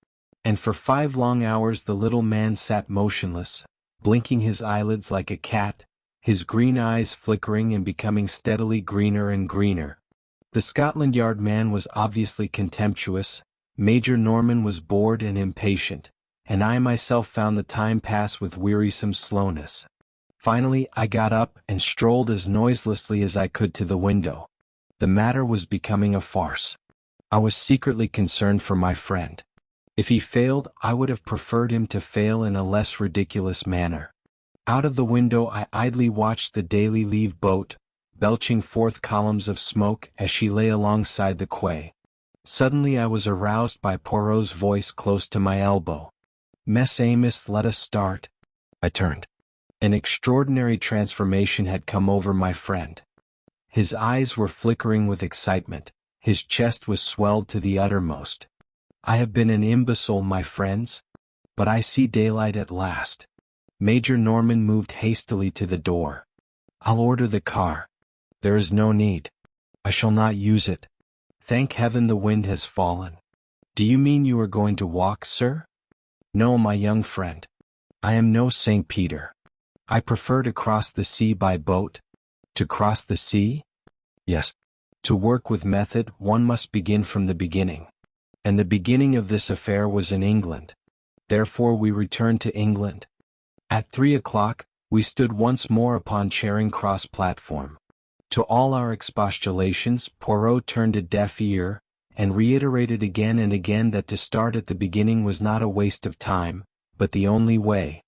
And for 5 long hours the little man sat motionless, blinking his eyelids like a cat, his green eyes flickering and becoming steadily greener and greener. The Scotland Yard man was obviously contemptuous, Major Norman was bored and impatient, and I myself found the time pass with wearisome slowness. Finally I got up and strolled as noiselessly as I could to the window. The matter was becoming a farce. I was secretly concerned for my friend. If he failed, I would have preferred him to fail in a less ridiculous manner. Out of the window I idly watched the Daily Leave boat, belching forth columns of smoke as she lay alongside the quay. Suddenly I was aroused by Poirot's voice close to my elbow. Mess Amos, let us start. I turned. An extraordinary transformation had come over my friend. His eyes were flickering with excitement, his chest was swelled to the uttermost. I have been an imbecile, my friends. But I see daylight at last. Major Norman moved hastily to the door. I'll order the car. There is no need. I shall not use it. Thank heaven the wind has fallen. Do you mean you are going to walk, sir? No, my young friend. I am no St. Peter. I prefer to cross the sea by boat. To cross the sea? Yes. To work with method, one must begin from the beginning. And the beginning of this affair was in England. Therefore we returned to England. At 3 o'clock, we stood once more upon Charing Cross platform. To all our expostulations, Poirot turned a deaf ear, and reiterated again and again that to start at the beginning was not a waste of time, but the only way.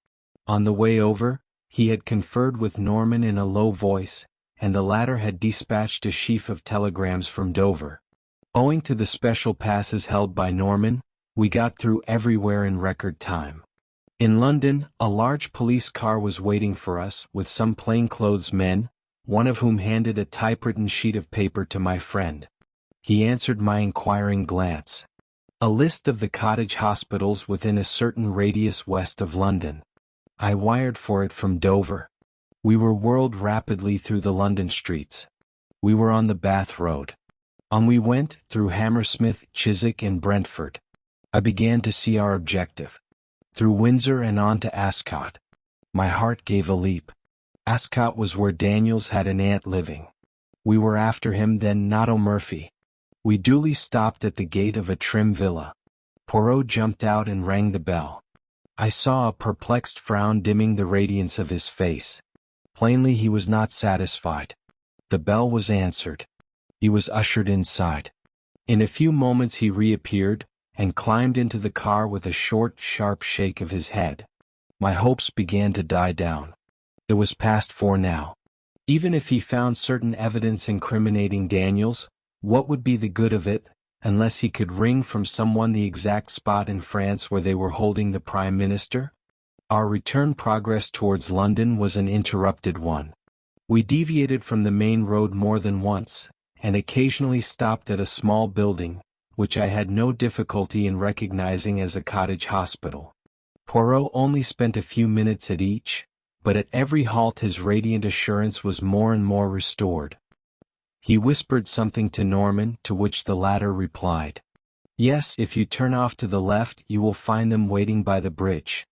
On the way over, he had conferred with Norman in a low voice, and the latter had dispatched a sheaf of telegrams from Dover. Owing to the special passes held by Norman, we got through everywhere in record time. In London, a large police car was waiting for us with some plainclothes men, one of whom handed a typewritten sheet of paper to my friend. He answered my inquiring glance. A list of the cottage hospitals within a certain radius west of London. I wired for it from Dover. We were whirled rapidly through the London streets. We were on the Bath Road. On we went, through Hammersmith, Chiswick and Brentford. I began to see our objective. Through Windsor and on to Ascot. My heart gave a leap. Ascot was where Daniels had an aunt living. We were after him then, not O'Murphy. We duly stopped at the gate of a trim villa. Poirot jumped out and rang the bell. I saw a perplexed frown dimming the radiance of his face. Plainly he was not satisfied. The bell was answered. He was ushered inside. In a few moments he reappeared, and climbed into the car with a short, sharp shake of his head. My hopes began to die down. It was past 4 now. Even if he found certain evidence incriminating Daniels, what would be the good of it, unless he could wring from someone the exact spot in France where they were holding the Prime Minister? Our return progress towards London was an interrupted one. We deviated from the main road more than once, and occasionally stopped at a small building, which I had no difficulty in recognizing as a cottage hospital. Poirot only spent a few minutes at each, but at every halt his radiant assurance was more and more restored. He whispered something to Norman, to which the latter replied, "Yes, if you turn off to the left you will find them waiting by the bridge."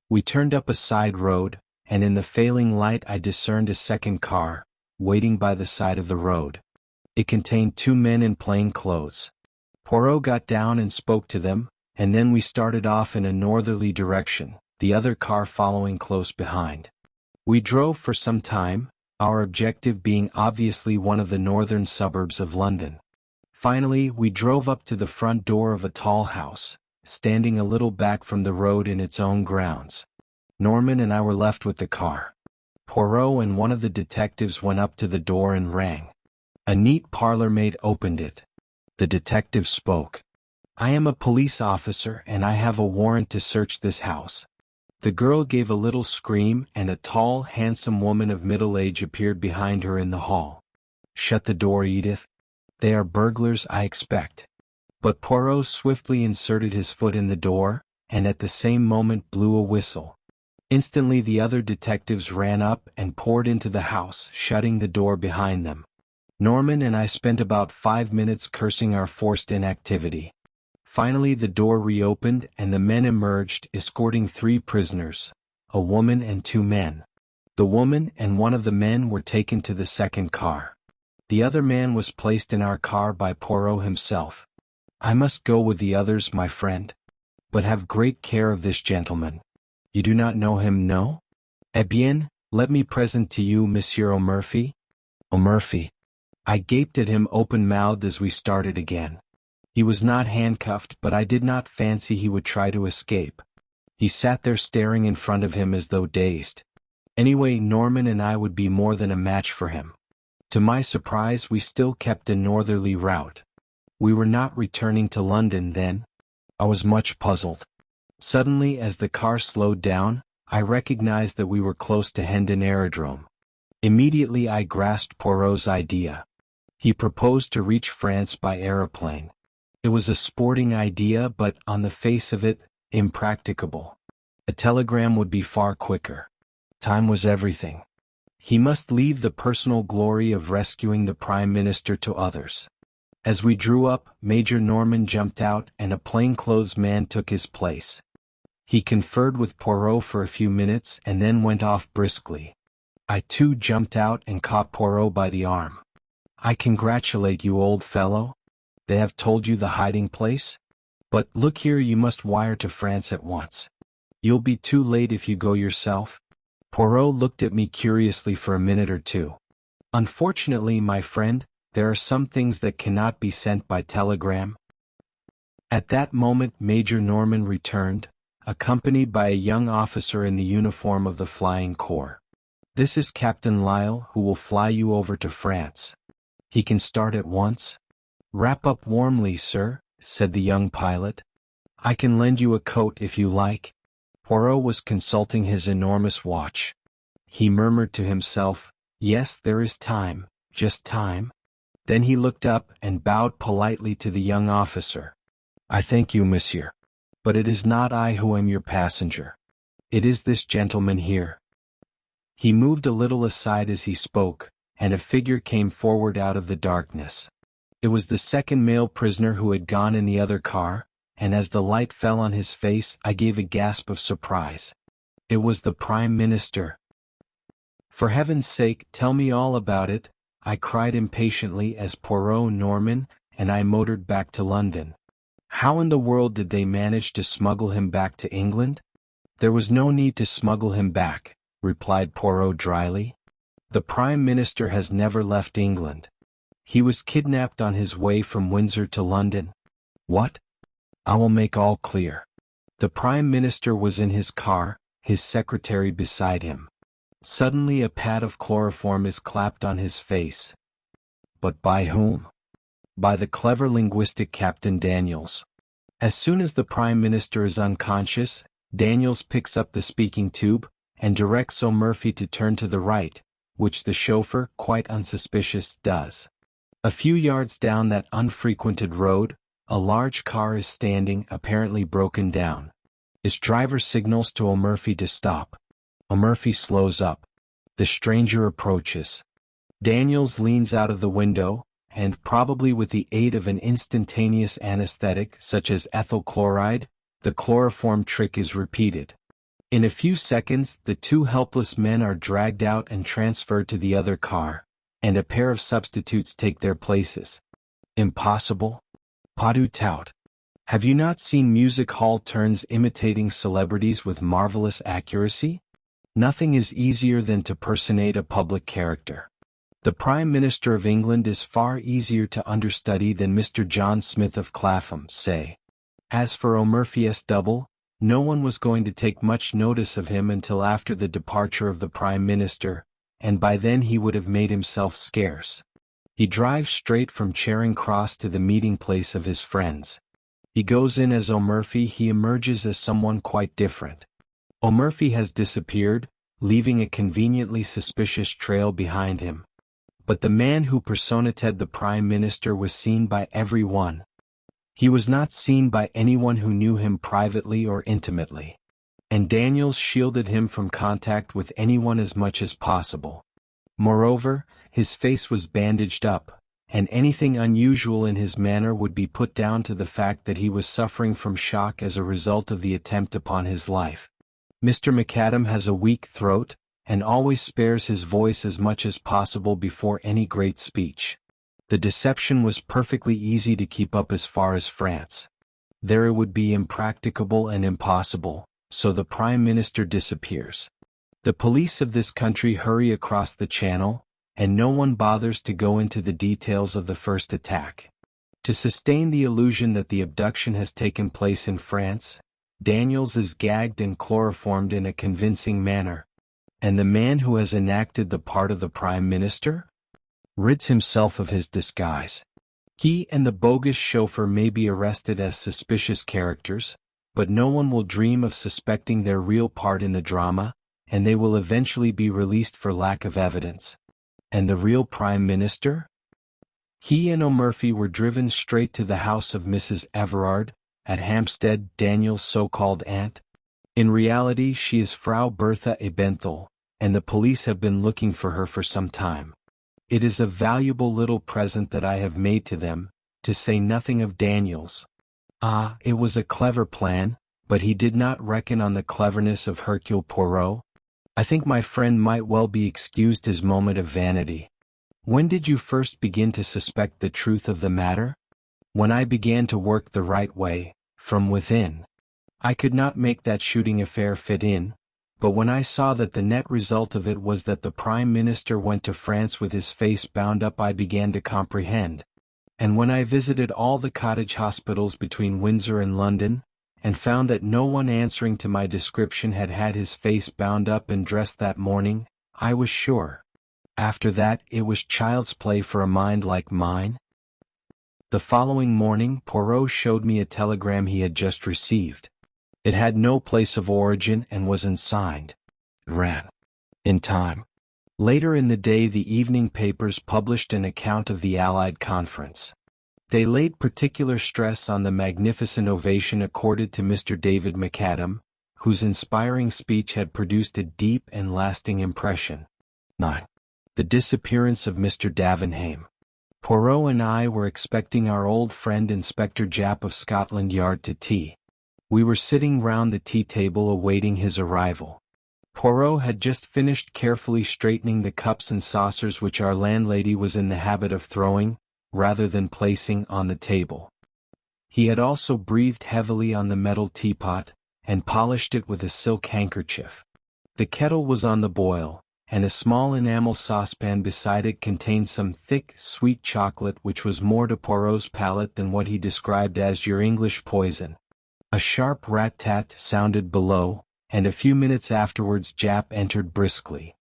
We turned up a side road, and in the failing light I discerned a second car, waiting by the side of the road. It contained 2 men in plain clothes. Poirot got down and spoke to them, and then we started off in a northerly direction, the other car following close behind. We drove for some time, our objective being obviously one of the northern suburbs of London. Finally, we drove up to the front door of a tall house, standing a little back from the road in its own grounds. Norman and I were left with the car. Poirot and one of the detectives went up to the door and rang. A neat parlor maid opened it. The detective spoke. "I am a police officer and I have a warrant to search this house." The girl gave a little scream and a tall, handsome woman of middle age appeared behind her in the hall. "Shut the door, Edith. They are burglars, I expect." But Poirot swiftly inserted his foot in the door, and at the same moment blew a whistle. Instantly the other detectives ran up and poured into the house, shutting the door behind them. Norman and I spent about 5 minutes cursing our forced inactivity. Finally the door reopened and the men emerged, escorting 3 prisoners, a woman and 2 men. The woman and one of the men were taken to the second car. The other man was placed in our car by Poirot himself. "I must go with the others, my friend. But have great care of this gentleman. You do not know him, no? Eh bien, let me present to you Monsieur O'Murphy." "O'Murphy." I gaped at him open-mouthed as we started again. He was not handcuffed, but I did not fancy he would try to escape. He sat there staring in front of him as though dazed. Anyway, Norman and I would be more than a match for him. To my surprise, we still kept a northerly route. We were not returning to London then. I was much puzzled. Suddenly, as the car slowed down, I recognized that we were close to Hendon Aerodrome. Immediately I grasped Poirot's idea. He proposed to reach France by aeroplane. It was a sporting idea, but, on the face of it, impracticable. A telegram would be far quicker. Time was everything. He must leave the personal glory of rescuing the Prime Minister to others. As we drew up, Major Norman jumped out and a plainclothes man took his place. He conferred with Poirot for a few minutes and then went off briskly. I too jumped out and caught Poirot by the arm. "I congratulate you, old fellow. They have told you the hiding place? But look here, you must wire to France at once. You'll be too late if you go yourself." Poirot looked at me curiously for a minute or two. "Unfortunately, my friend, there are some things that cannot be sent by telegram." At that moment Major Norman returned, accompanied by a young officer in the uniform of the Flying Corps. "This is Captain Lyle, who will fly you over to France. He can start at once?" "Wrap up warmly, sir," said the young pilot. "I can lend you a coat if you like." Poirot was consulting his enormous watch. He murmured to himself, "Yes, there is time, just time." Then he looked up and bowed politely to the young officer. "I thank you, monsieur. But it is not I who am your passenger. It is this gentleman here." He moved a little aside as he spoke, and a figure came forward out of the darkness. It was the second male prisoner who had gone in the other car, and as the light fell on his face I gave a gasp of surprise. It was the Prime Minister. "For heaven's sake, tell me all about it," I cried impatiently as Poirot, Norman, and I motored back to London. "How in the world did they manage to smuggle him back to England?" "There was no need to smuggle him back," replied Poirot dryly. "The Prime Minister has never left England. He was kidnapped on his way from Windsor to London." "What?" "I will make all clear. The Prime Minister was in his car, his secretary beside him. Suddenly a pad of chloroform is clapped on his face. But by whom? By the clever linguistic Captain Daniels. As soon as the Prime Minister is unconscious, Daniels picks up the speaking tube, and directs O'Murphy to turn to the right, which the chauffeur, quite unsuspicious, does. A few yards down that unfrequented road, a large car is standing, apparently broken down. Its driver signals to O'Murphy to stop. O'Murphy slows up. The stranger approaches. Daniels leans out of the window, and probably with the aid of an instantaneous anesthetic such as ethyl chloride, the chloroform trick is repeated. In a few seconds, the 2 helpless men are dragged out and transferred to the other car, and a pair of substitutes take their places. Impossible? Pas du tout. Have you not seen music hall turns imitating celebrities with marvelous accuracy? Nothing is easier than to personate a public character. The Prime Minister of England is far easier to understudy than Mr. John Smith of Clapham, say. As for O'Murphy's double, no one was going to take much notice of him until after the departure of the Prime Minister, and by then he would have made himself scarce. He drives straight from Charing Cross to the meeting place of his friends. He goes in as O'Murphy, he emerges as someone quite different. O'Murphy has disappeared, leaving a conveniently suspicious trail behind him. But the man who personated the Prime Minister was seen by everyone. He was not seen by anyone who knew him privately or intimately. And Daniels shielded him from contact with anyone as much as possible. Moreover, his face was bandaged up, and anything unusual in his manner would be put down to the fact that he was suffering from shock as a result of the attempt upon his life. Mr. McAdam has a weak throat, and always spares his voice as much as possible before any great speech. The deception was perfectly easy to keep up as far as France. There it would be impracticable and impossible, so the Prime Minister disappears. The police of this country hurry across the Channel, and no one bothers to go into the details of the first attack. To sustain the illusion that the abduction has taken place in France, Daniels is gagged and chloroformed in a convincing manner. And the man who has enacted the part of the Prime Minister rids himself of his disguise. He and the bogus chauffeur may be arrested as suspicious characters, but no one will dream of suspecting their real part in the drama, and they will eventually be released for lack of evidence. And the real Prime Minister? He and O'Murphy were driven straight to the house of Mrs. Everard, at Hampstead, Daniel's so-called aunt. In reality she is Frau Bertha Ebenthal, and the police have been looking for her for some time. It is a valuable little present that I have made to them, to say nothing of Daniels. Ah, it was a clever plan, but he did not reckon on the cleverness of Hercule Poirot. I think my friend might well be excused his moment of vanity. When did you first begin to suspect the truth of the matter? When I began to work the right way, from within. I could not make that shooting affair fit in, but when I saw that the net result of it was that the Prime Minister went to France with his face bound up, I began to comprehend. And when I visited all the cottage hospitals between Windsor and London, and found that no one answering to my description had had his face bound up and dressed that morning, I was sure. After that it was child's play for a mind like mine. The following morning Poirot showed me a telegram he had just received. It had no place of origin and was unsigned. It ran, "In time." Later in the day the evening papers published an account of the Allied conference. They laid particular stress on the magnificent ovation accorded to Mr. David McAdam, whose inspiring speech had produced a deep and lasting impression. 9. The disappearance of Mr. Davenham. Poirot and I were expecting our old friend Inspector Japp of Scotland Yard to tea. We were sitting round the tea table awaiting his arrival. Poirot had just finished carefully straightening the cups and saucers which our landlady was in the habit of throwing, rather than placing, on the table. He had also breathed heavily on the metal teapot, and polished it with a silk handkerchief. The kettle was on the boil, and a small enamel saucepan beside it contained some thick, sweet chocolate which was more to Poirot's palate than what he described as your English poison. A sharp rat-tat sounded below, and a few minutes afterwards Japp entered briskly.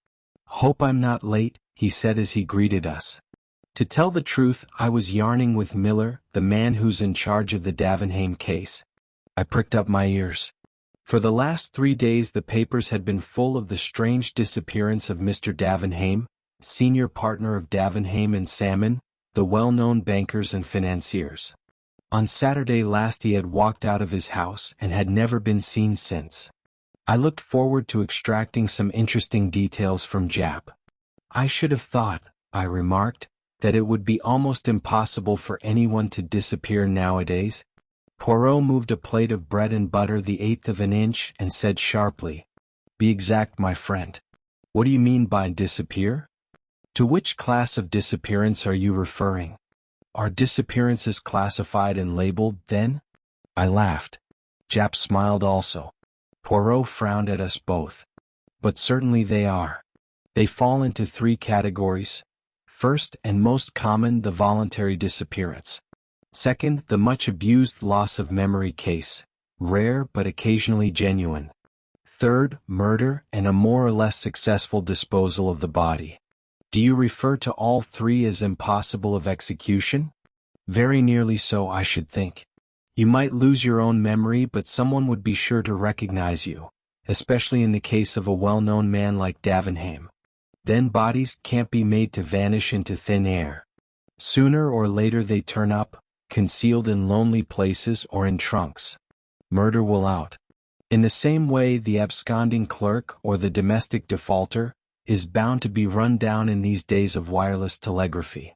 "Hope I'm not late," he said as he greeted us. To tell the truth, I was yarning with Miller, the man who's in charge of the Davenham case. I pricked up my ears. For the last 3 days the papers had been full of the strange disappearance of Mr. Davenham, senior partner of Davenham and Salmon, the well-known bankers and financiers. On Saturday last he had walked out of his house and had never been seen since. I looked forward to extracting some interesting details from Japp. "I should have thought," I remarked, "that it would be almost impossible for anyone to disappear nowadays." Poirot moved a plate of bread and butter the eighth of an inch and said sharply, "Be exact, my friend. What do you mean by disappear? To which class of disappearance are you referring? Are disappearances classified and labeled, then?" I laughed. Japp smiled also. Poirot frowned at us both. "But certainly they are. They fall into 3 categories. First and most common, the voluntary disappearance. Second, the much abused loss of memory case, rare but occasionally genuine. Third, murder and a more or less successful disposal of the body. Do you refer to all three as impossible of execution? Very nearly so, I should think. You might lose your own memory, but someone would be sure to recognize you, especially in the case of a well-known man like Davenham. Then bodies can't be made to vanish into thin air. Sooner or later they turn up, concealed in lonely places or in trunks. Murder will out. In the same way, the absconding clerk or the domestic defaulter is bound to be run down in these days of wireless telegraphy.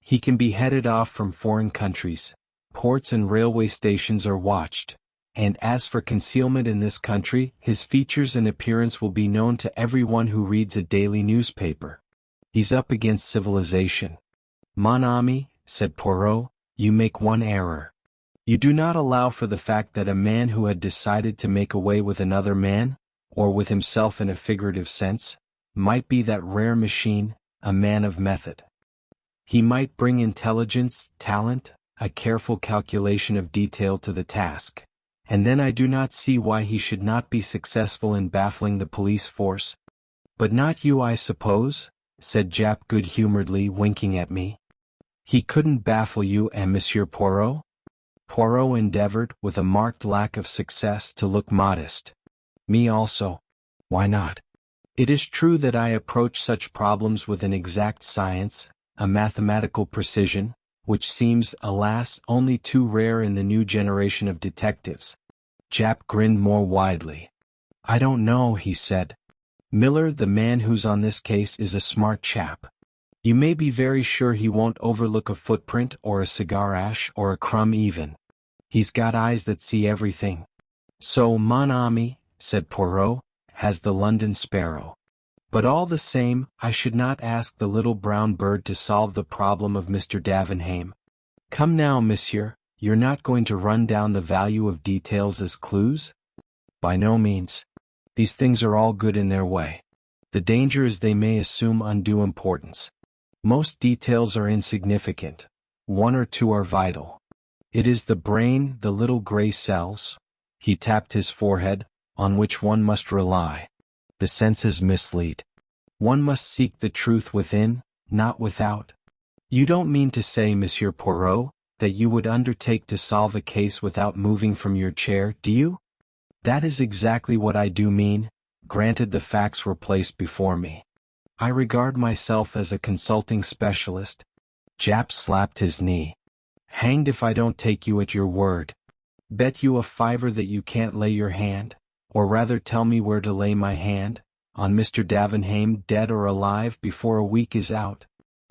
He can be headed off from foreign countries. Ports and railway stations are watched. And as for concealment in this country, his features and appearance will be known to everyone who reads a daily newspaper. He's up against civilization. Mon ami, said Poirot, you make one error. You do not allow for the fact that a man who had decided to make away with another man, or with himself in a figurative sense, might be that rare machine, a man of method. He might bring intelligence, talent, a careful calculation of detail to the task, and then I do not see why he should not be successful in baffling the police force. But not you, I suppose, said Jap good-humoredly, winking at me. He couldn't baffle you and Monsieur Poirot? Poirot endeavored, with a marked lack of success, to look modest. Me also. Why not? It is true that I approach such problems with an exact science, a mathematical precision, which seems, alas, only too rare in the new generation of detectives. Jap grinned more widely. I don't know, he said. Miller, the man who's on this case, is a smart chap. You may be very sure he won't overlook a footprint or a cigar ash or a crumb even. He's got eyes that see everything. So, mon ami, said Poirot, has the London sparrow. But all the same, I should not ask the little brown bird to solve the problem of Mr. Davenham. Come now, monsieur, you're not going to run down the value of details as clues? By no means. These things are all good in their way. The danger is they may assume undue importance. Most details are insignificant. One or two are vital. It is the brain, the little gray cells, he tapped his forehead, on which one must rely. The senses mislead. One must seek the truth within, not without. You don't mean to say, Monsieur Poirot, that you would undertake to solve a case without moving from your chair, do you? That is exactly what I do mean, granted the facts were placed before me. I regard myself as a consulting specialist. Jap slapped his knee. Hanged if I don't take you at your word. Bet you a fiver that you can't lay your hand, or rather tell me where to lay my hand, on Mr. Davenham, dead or alive, before a week is out.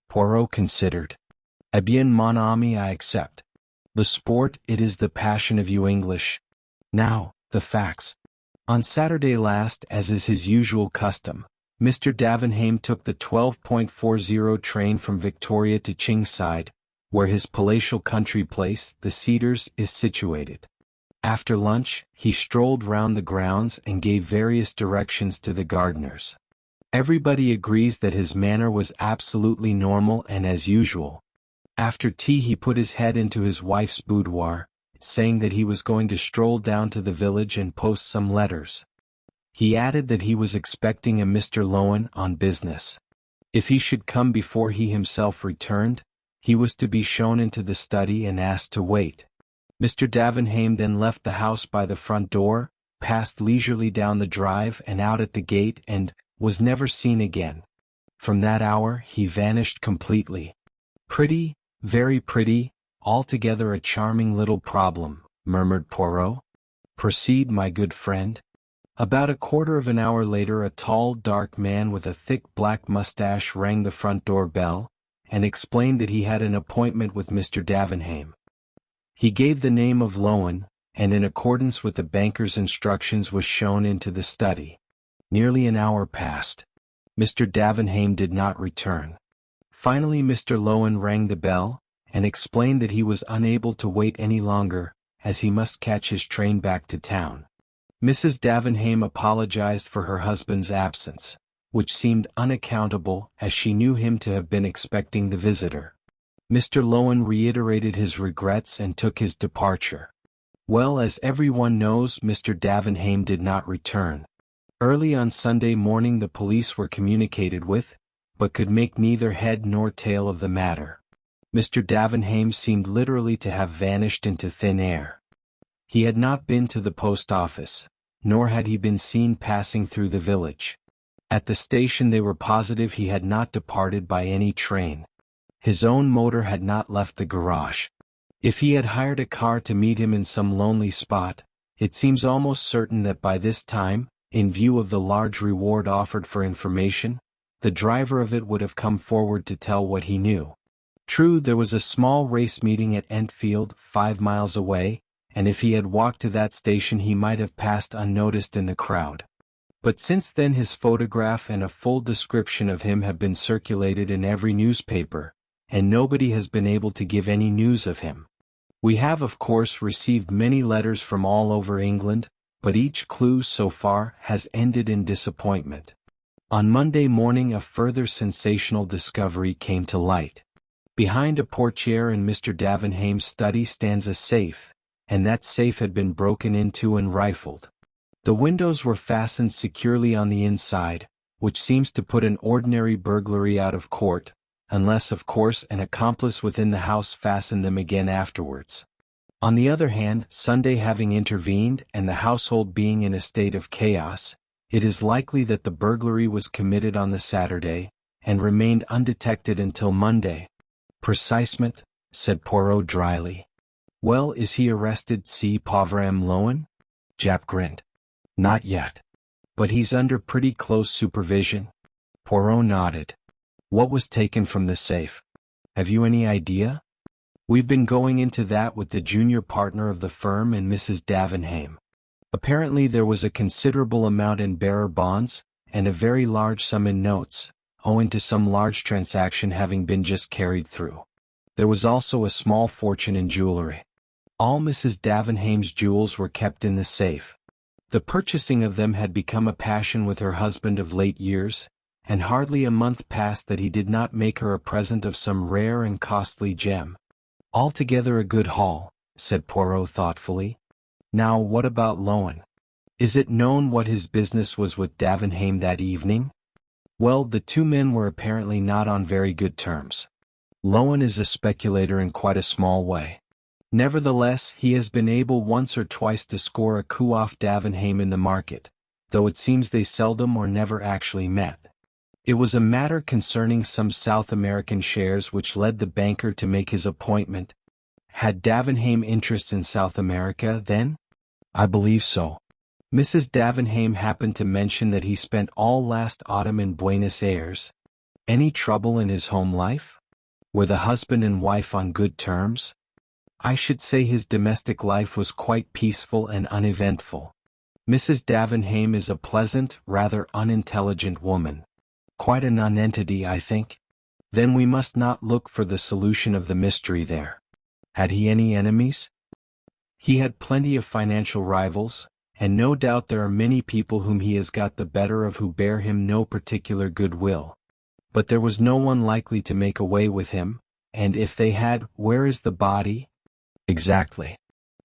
Poirot considered. Eh bien, mon ami, I accept. The sport, it is the passion of you English. Now, the facts. On Saturday last, as is his usual custom, Mr. Davenham took the 12.40 train from Victoria to Chingside, where his palatial country place, the Cedars, is situated. After lunch, he strolled round the grounds and gave various directions to the gardeners. Everybody agrees that his manner was absolutely normal and as usual. After tea he put his head into his wife's boudoir, saying that he was going to stroll down to the village and post some letters. He added that he was expecting a Mr. Lowen on business. If he should come before he himself returned, he was to be shown into the study and asked to wait. Mr. Davenham then left the house by the front door, passed leisurely down the drive and out at the gate, and was never seen again. From that hour he vanished completely. Pretty, very pretty, altogether a charming little problem, murmured Poirot. Proceed, my good friend. About a quarter of an hour later a tall, dark man with a thick black mustache rang the front door bell, and explained that he had an appointment with Mr. Davenham. He gave the name of Lowen, and in accordance with the banker's instructions was shown into the study. Nearly an hour passed. Mr. Davenham did not return. Finally Mr. Lowen rang the bell, and explained that he was unable to wait any longer, as he must catch his train back to town. Mrs. Davenham apologized for her husband's absence, which seemed unaccountable as she knew him to have been expecting the visitor. Mr. Lowen reiterated his regrets and took his departure. Well, as everyone knows, Mr. Davenham did not return. Early on Sunday morning the police were communicated with, but could make neither head nor tail of the matter. Mr. Davenham seemed literally to have vanished into thin air. He had not been to the post office, nor had he been seen passing through the village. At the station they were positive he had not departed by any train. His own motor had not left the garage. If he had hired a car to meet him in some lonely spot, it seems almost certain that by this time, in view of the large reward offered for information, the driver of it would have come forward to tell what he knew. True, there was a small race meeting at Entfield, 5 miles away, and if he had walked to that station he might have passed unnoticed in the crowd. But since then his photograph and a full description of him have been circulated in every newspaper, and nobody has been able to give any news of him. We have of course received many letters from all over England, but each clue so far has ended in disappointment. On Monday morning a further sensational discovery came to light. Behind a portiere in Mr. Davenham's study stands a safe, and that safe had been broken into and rifled. The windows were fastened securely on the inside, which seems to put an ordinary burglary out of court, unless of course an accomplice within the house fastened them again afterwards. On the other hand, Sunday having intervened and the household being in a state of chaos, it is likely that the burglary was committed on the Saturday, and remained undetected until Monday. Precisement, said Poirot dryly. Well, is he arrested, si pauvre M. Lowen? Japp grinned. Not yet. But he's under pretty close supervision. Poirot nodded. What was taken from the safe? Have you any idea? We've been going into that with the junior partner of the firm and Mrs. Davenham. Apparently there was a considerable amount in bearer bonds, and a very large sum in notes, owing to some large transaction having been just carried through. There was also a small fortune in jewelry. All Mrs. Davenham's jewels were kept in the safe. The purchasing of them had become a passion with her husband of late years, and hardly a month passed that he did not make her a present of some rare and costly gem. Altogether a good haul, said Poirot thoughtfully. Now what about Lowen? Is it known what his business was with Davenham that evening? Well, the two men were apparently not on very good terms. Lowen is a speculator in quite a small way. Nevertheless, he has been able once or twice to score a coup off Davenham in the market, though it seems they seldom or never actually met. It was a matter concerning some South American shares which led the banker to make his appointment. Had Davenham interest in South America, then? I believe so. Mrs. Davenham happened to mention that he spent all last autumn in Buenos Aires. Any trouble in his home life? Were the husband and wife on good terms? I should say his domestic life was quite peaceful and uneventful. Mrs. Davenham is a pleasant, rather unintelligent woman. Quite a nonentity, I think. Then we must not look for the solution of the mystery there. Had he any enemies? He had plenty of financial rivals, and no doubt there are many people whom he has got the better of who bear him no particular goodwill. But there was no one likely to make away with him, and if they had, where is the body? Exactly.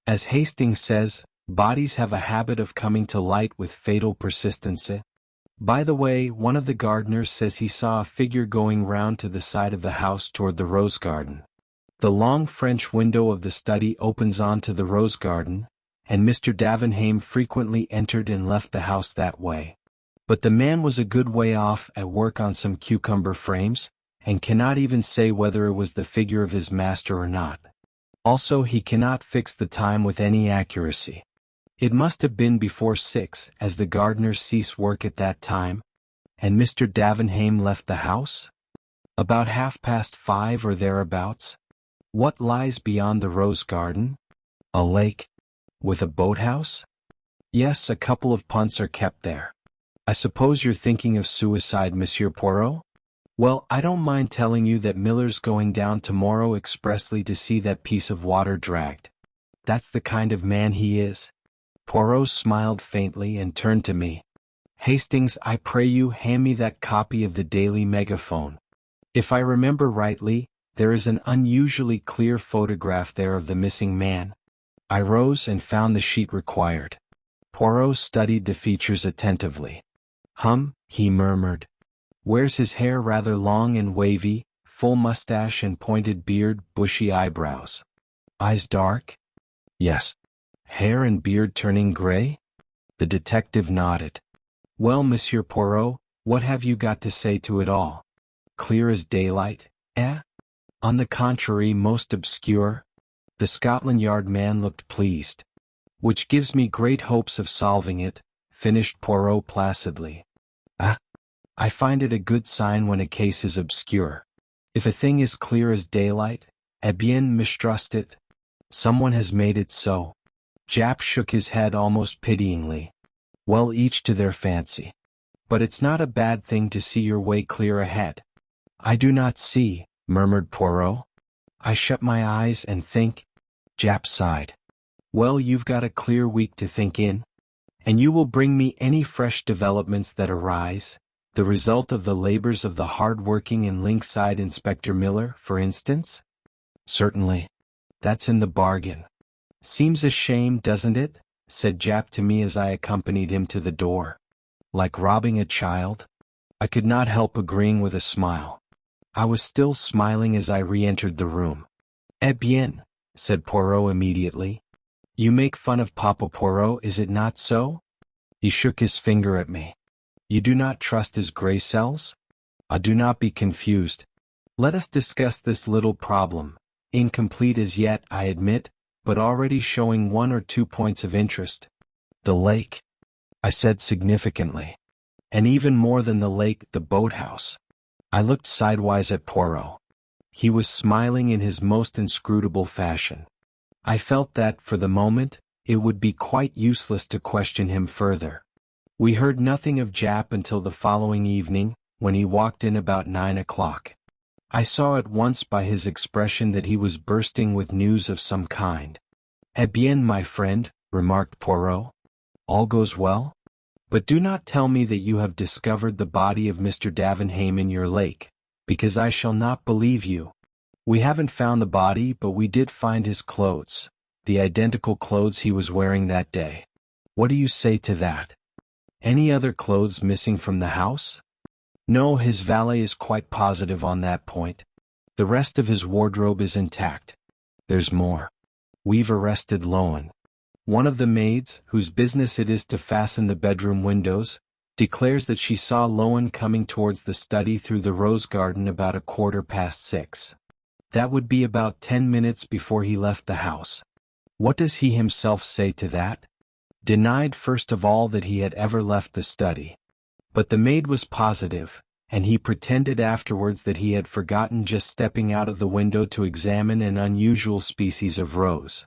As Hastings says, bodies have a habit of coming to light with fatal persistency. By the way, one of the gardeners says he saw a figure going round to the side of the house toward the rose garden. The long French window of the study opens onto the rose garden, and Mr. Davenham frequently entered and left the house that way. But the man was a good way off at work on some cucumber frames, and cannot even say whether it was the figure of his master or not. Also, he cannot fix the time with any accuracy. It must have been before 6, as the gardeners ceased work at that time, and Mr. Davenham left the house? About 5:30 or thereabouts. What lies beyond the rose garden? A lake? With a boathouse? Yes, a couple of punts are kept there. I suppose you're thinking of suicide, Monsieur Poirot? Well, I don't mind telling you that Miller's going down tomorrow expressly to see that piece of water dragged. That's the kind of man he is. Poirot smiled faintly and turned to me. Hastings, I pray you hand me that copy of the Daily Megaphone. If I remember rightly, There is an unusually clear photograph there of the missing man. I rose and found the sheet required. Poirot studied the features attentively. He murmured. Wears his hair rather long and wavy, full mustache and pointed beard, bushy eyebrows. Eyes dark? Yes. Hair and beard turning gray? The detective nodded. Well, Monsieur Poirot, what have you got to say to it all? Clear as daylight, eh? On the contrary, most obscure. The Scotland Yard man looked pleased. Which gives me great hopes of solving it, finished Poirot placidly. I find it a good sign when a case is obscure. If a thing is clear as daylight, eh bien, mistrust it. Someone has made it so. Japp shook his head almost pityingly. Well, each to their fancy. But it's not a bad thing to see your way clear ahead. I do not see, murmured Poirot. I shut my eyes and think. Japp sighed. Well, you've got a clear week to think in. And you will bring me any fresh developments that arise, the result of the labors of the hard-working and lynx-eyed Inspector Miller, for instance? Certainly. That's in the bargain. Seems a shame, doesn't it? Said Japp to me as I accompanied him to the door. Like robbing a child? I could not help agreeing with a smile. I was still smiling as I re-entered the room. Eh bien, said Poirot immediately. You make fun of Papa Poirot, is it not so? He shook his finger at me. You do not trust his gray cells? Do not be confused. Let us discuss this little problem, incomplete as yet, I admit, but already showing 1 or 2 points of interest. The lake, I said significantly. And even more than the lake, the boathouse. I looked sidewise at Poirot. He was smiling in his most inscrutable fashion. I felt that, for the moment, it would be quite useless to question him further. We heard nothing of Japp until the following evening, when he walked in about 9 o'clock. I saw at once by his expression that he was bursting with news of some kind. Eh bien, my friend, remarked Poirot. All goes well? But do not tell me that you have discovered the body of Mr. Davenham in your lake, because I shall not believe you. We haven't found the body, but we did find his clothes, the identical clothes he was wearing that day. What do you say to that? Any other clothes missing from the house? No, his valet is quite positive on that point. The rest of his wardrobe is intact. There's more. We've arrested Lowen. One of the maids, whose business it is to fasten the bedroom windows, declares that she saw Lowen coming towards the study through the rose garden about 6:15. That would be about 10 minutes before he left the house. What does he himself say to that? Denied first of all that he had ever left the study. But the maid was positive, and he pretended afterwards that he had forgotten just stepping out of the window to examine an unusual species of rose.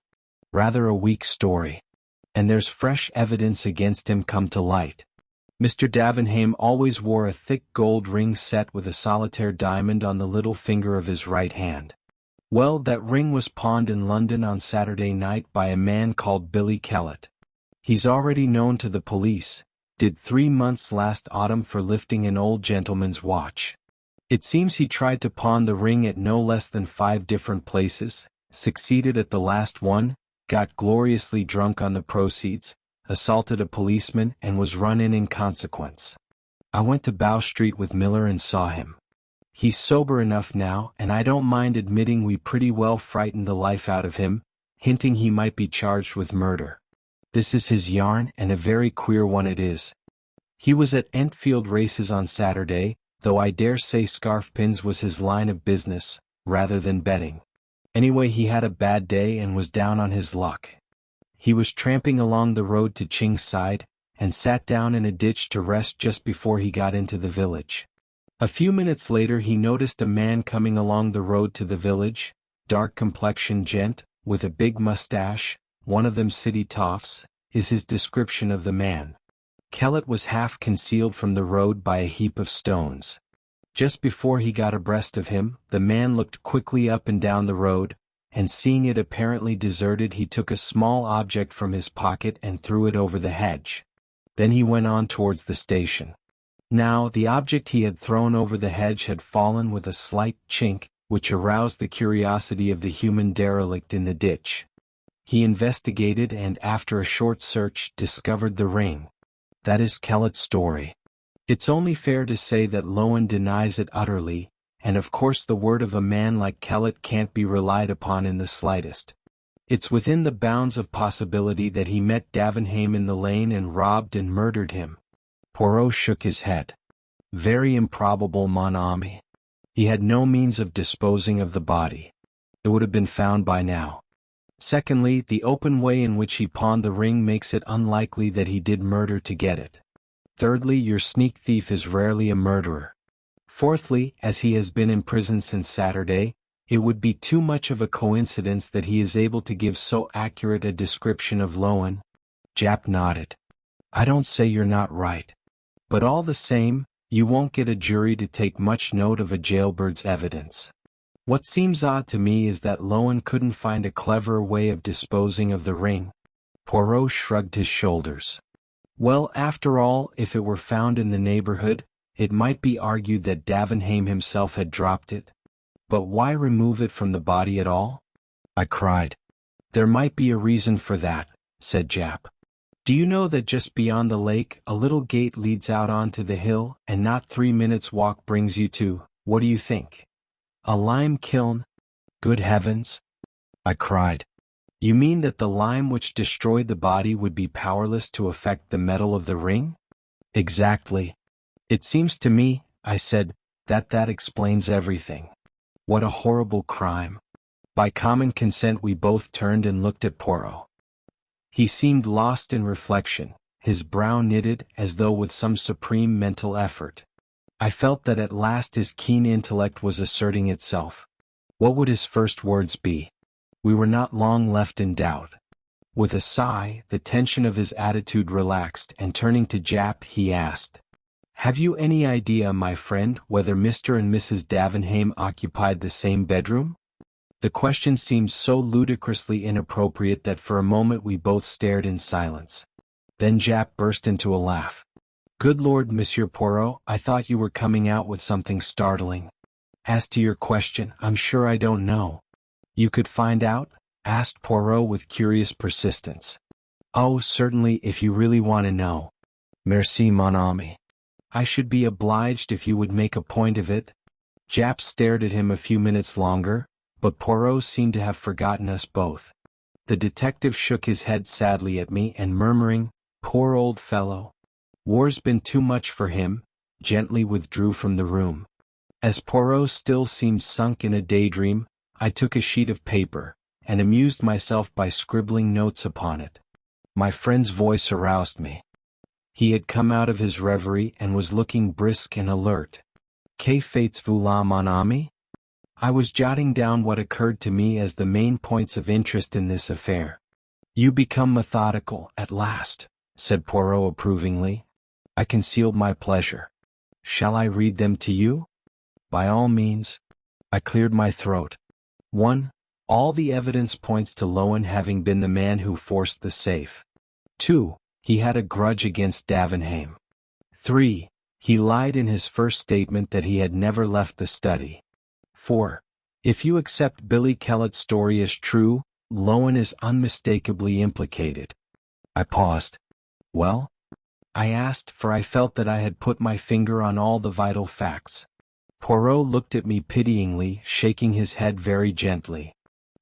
Rather a weak story. And there's fresh evidence against him come to light. Mr. Davenham always wore a thick gold ring set with a solitaire diamond on the little finger of his right hand. Well, that ring was pawned in London on Saturday night by a man called Billy Kellett. He's already known to the police, did 3 months last autumn for lifting an old gentleman's watch. It seems he tried to pawn the ring at no less than 5 different places, succeeded at the last one, got gloriously drunk on the proceeds, assaulted a policeman and was run in consequence. I went to Bow Street with Miller and saw him. He's sober enough now, and I don't mind admitting we pretty well frightened the life out of him, hinting he might be charged with murder. This is his yarn, and a very queer one it is. He was at Enfield races on Saturday, though I dare say scarf-pins was his line of business, rather than betting. Anyway, he had a bad day and was down on his luck. He was tramping along the road to Chingside, and sat down in a ditch to rest just before he got into the village. A few minutes later he noticed a man coming along the road to the village, dark-complexioned gent, with a big mustache, one of them city toffs, is his description of the man. Kellett was half concealed from the road by a heap of stones. Just before he got abreast of him, the man looked quickly up and down the road, and seeing it apparently deserted he took a small object from his pocket and threw it over the hedge. Then he went on towards the station. Now, the object he had thrown over the hedge had fallen with a slight chink, which aroused the curiosity of the human derelict in the ditch. He investigated and after a short search discovered the ring. That is Kellett's story. It's only fair to say that Lowen denies it utterly, and of course the word of a man like Kellett can't be relied upon in the slightest. It's within the bounds of possibility that he met Davenham in the lane and robbed and murdered him. Poirot shook his head. Very improbable, mon ami. He had no means of disposing of the body. It would have been found by now. Secondly, the open way in which he pawned the ring makes it unlikely that he did murder to get it. Thirdly, your sneak thief is rarely a murderer. Fourthly, as he has been in prison since Saturday, it would be too much of a coincidence that he is able to give so accurate a description of Lowen. Japp nodded. I don't say you're not right. But all the same, you won't get a jury to take much note of a jailbird's evidence. What seems odd to me is that Lowen couldn't find a cleverer way of disposing of the ring. Poirot shrugged his shoulders. Well, after all, if it were found in the neighborhood, it might be argued that Davenham himself had dropped it. But why remove it from the body at all? I cried. There might be a reason for that, said Japp. Do you know that just beyond the lake a little gate leads out onto the hill, and not 3 minutes' walk brings you to, what do you think? A lime kiln? Good heavens! I cried. You mean that the lime which destroyed the body would be powerless to affect the metal of the ring? Exactly. It seems to me, I said, that explains everything. What a horrible crime. By common consent we both turned and looked at Poirot. He seemed lost in reflection, his brow knitted as though with some supreme mental effort. I felt that at last his keen intellect was asserting itself. What would his first words be? We were not long left in doubt. With a sigh, the tension of his attitude relaxed, and turning to Japp, he asked, Have you any idea, my friend, whether Mr. and Mrs. Davenham occupied the same bedroom? The question seemed so ludicrously inappropriate that for a moment we both stared in silence. Then Japp burst into a laugh. Good Lord, Monsieur Poirot, I thought you were coming out with something startling. As to your question, I'm sure I don't know. You could find out? Asked Poirot with curious persistence. Oh, certainly, if you really want to know. Merci, mon ami. I should be obliged if you would make a point of it. Japp stared at him a few minutes longer, but Poirot seemed to have forgotten us both. The detective shook his head sadly at me and murmuring, Poor old fellow. War's been too much for him, gently withdrew from the room. As Poirot still seemed sunk in a daydream, I took a sheet of paper, and amused myself by scribbling notes upon it. My friend's voice aroused me. He had come out of his reverie and was looking brisk and alert. Que faites-vous là, mon ami? I was jotting down what occurred to me as the main points of interest in this affair. You become methodical, at last, said Poirot approvingly. I concealed my pleasure. Shall I read them to you? By all means. I cleared my throat. 1. All the evidence points to Lowen having been the man who forced the safe. 2. He had a grudge against Davenham. 3. He lied in his first statement that he had never left the study. 4. If you accept Billy Kellett's story as true, Lowen is unmistakably implicated. I paused. Well? I asked, for I felt that I had put my finger on all the vital facts. Poirot looked at me pityingly, shaking his head very gently.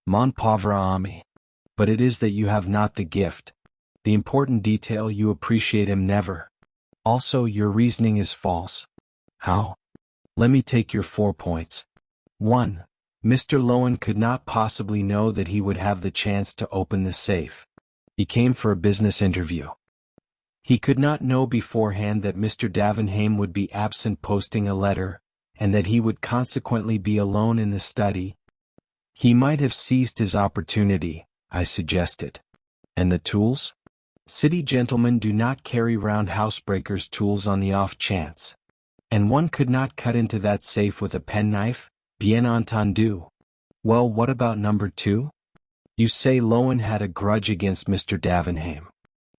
Mon pauvre ami. But it is that you have not the gift. The important detail you appreciate him never. Also, your reasoning is false. How? Let me take your 4 points. 1. Mr. Lowen could not possibly know that he would have the chance to open the safe. He came for a business interview. He could not know beforehand that Mr. Davenham would be absent posting a letter, and that he would consequently be alone in the study. He might have seized his opportunity, I suggested. And the tools? City gentlemen do not carry round housebreakers' tools on the off chance. And one could not cut into that safe with a penknife, bien entendu. Well, what about number 2? You say Lowen had a grudge against Mr. Davenham.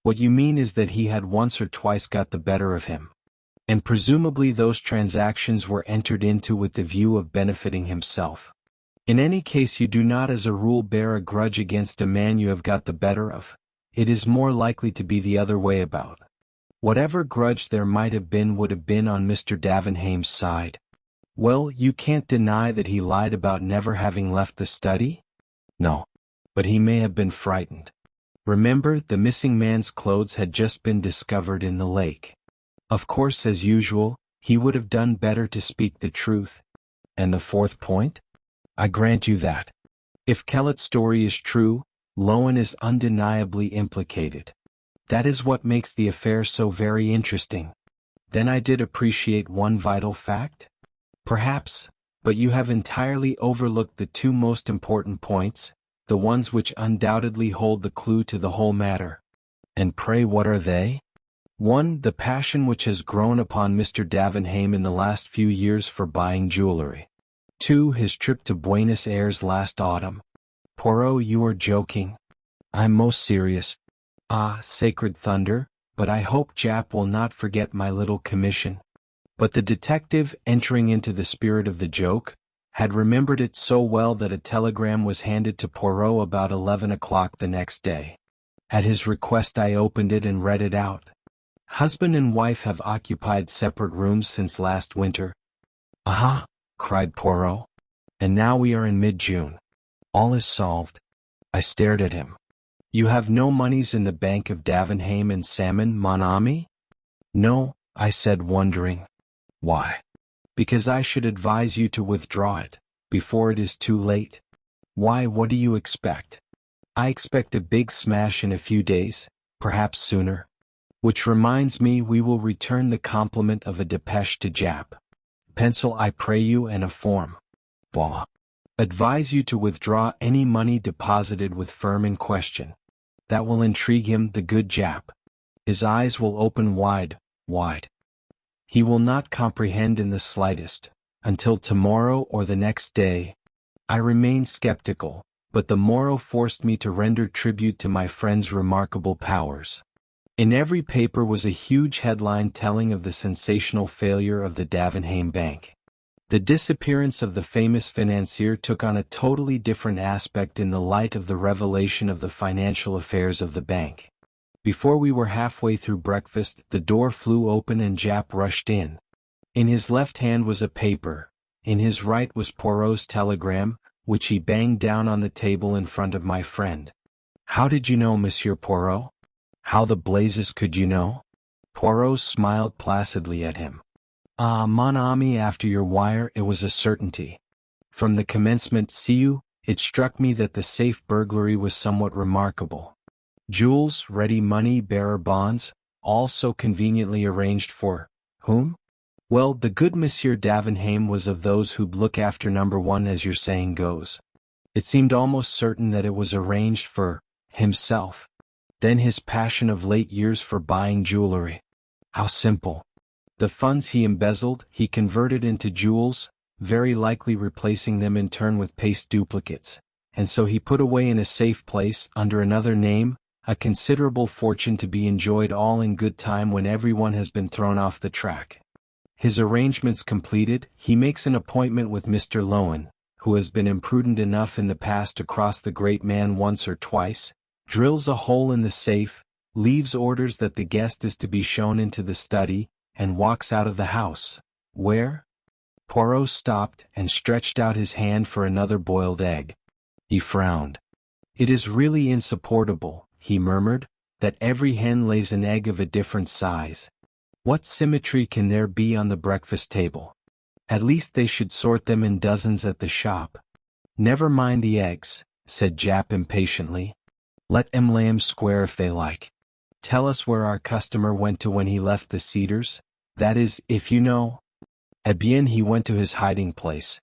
What you mean is that he had once or twice got the better of him. And presumably those transactions were entered into with the view of benefiting himself. In any case, you do not as a rule bear a grudge against a man you have got the better of. It is more likely to be the other way about. Whatever grudge there might have been would have been on Mr. Davenham's side. Well, you can't deny that he lied about never having left the study? No. But he may have been frightened. Remember, the missing man's clothes had just been discovered in the lake. Of course, as usual, he would have done better to speak the truth. And the fourth point? I grant you that. If Kellett's story is true, Lowen is undeniably implicated. That is what makes the affair so very interesting. Then I did appreciate one vital fact? Perhaps, but you have entirely overlooked the two most important points, the ones which undoubtedly hold the clue to the whole matter. And pray what are they? 1. The passion which has grown upon Mr. Davenham in the last few years for buying jewelry. 2. His trip to Buenos Aires last autumn. Poirot, you are joking. I'm most serious. Ah, sacred thunder, but I hope Jap will not forget my little commission. But the detective, entering into the spirit of the joke, had remembered it so well that a telegram was handed to Poirot about 11 o'clock the next day. At his request I opened it and read it out. Husband and wife have occupied separate rooms since last winter. Aha! Cried Poirot. And now we are in mid-June. All is solved. I stared at him. You have no moneys in the bank of Davenham and Salmon, mon ami? No, I said, wondering. Why? Because I should advise you to withdraw it, before it is too late. Why, what do you expect? I expect a big smash in a few days, perhaps sooner. Which reminds me, we will return the compliment of a depêche to Jap. Pencil, I pray you, and a form. Blah. Advise you to withdraw any money deposited with firm in question. That will intrigue him, the good Jap. His eyes will open wide, wide. He will not comprehend in the slightest, until tomorrow or the next day. I remained skeptical, but the morrow forced me to render tribute to my friend's remarkable powers. In every paper was a huge headline telling of the sensational failure of the Davenham Bank. The disappearance of the famous financier took on a totally different aspect in the light of the revelation of the financial affairs of the bank. Before we were halfway through breakfast, the door flew open and Jap rushed in. In his left hand was a paper, in his right was Poirot's telegram, which he banged down on the table in front of my friend. How did you know, Monsieur Poirot? How the blazes could you know? Poirot smiled placidly at him. Ah, mon ami, after your wire it was a certainty. From the commencement, see you, it struck me that the safe burglary was somewhat remarkable. Jewels, ready money, bearer bonds, all so conveniently arranged for whom? Well, the good Monsieur Davenham was of those who'd look after number one, as your saying goes. It seemed almost certain that it was arranged for himself. Then his passion of late years for buying jewelry. How simple. The funds he embezzled, he converted into jewels, very likely replacing them in turn with paste duplicates, and so he put away in a safe place, under another name, a considerable fortune to be enjoyed all in good time when everyone has been thrown off the track. His arrangements completed, he makes an appointment with Mr. Lowen, who has been imprudent enough in the past to cross the great man once or twice, drills a hole in the safe, leaves orders that the guest is to be shown into the study, and walks out of the house. Where? Poirot stopped and stretched out his hand for another boiled egg. He frowned. It is really insupportable, he murmured, that every hen lays an egg of a different size. What symmetry can there be on the breakfast table? At least they should sort them in dozens at the shop. Never mind the eggs, said Jap impatiently. Let 'em lay 'em square if they like. Tell us where our customer went to when he left the Cedars, that is, if you know. Eh bien, he went to his hiding place.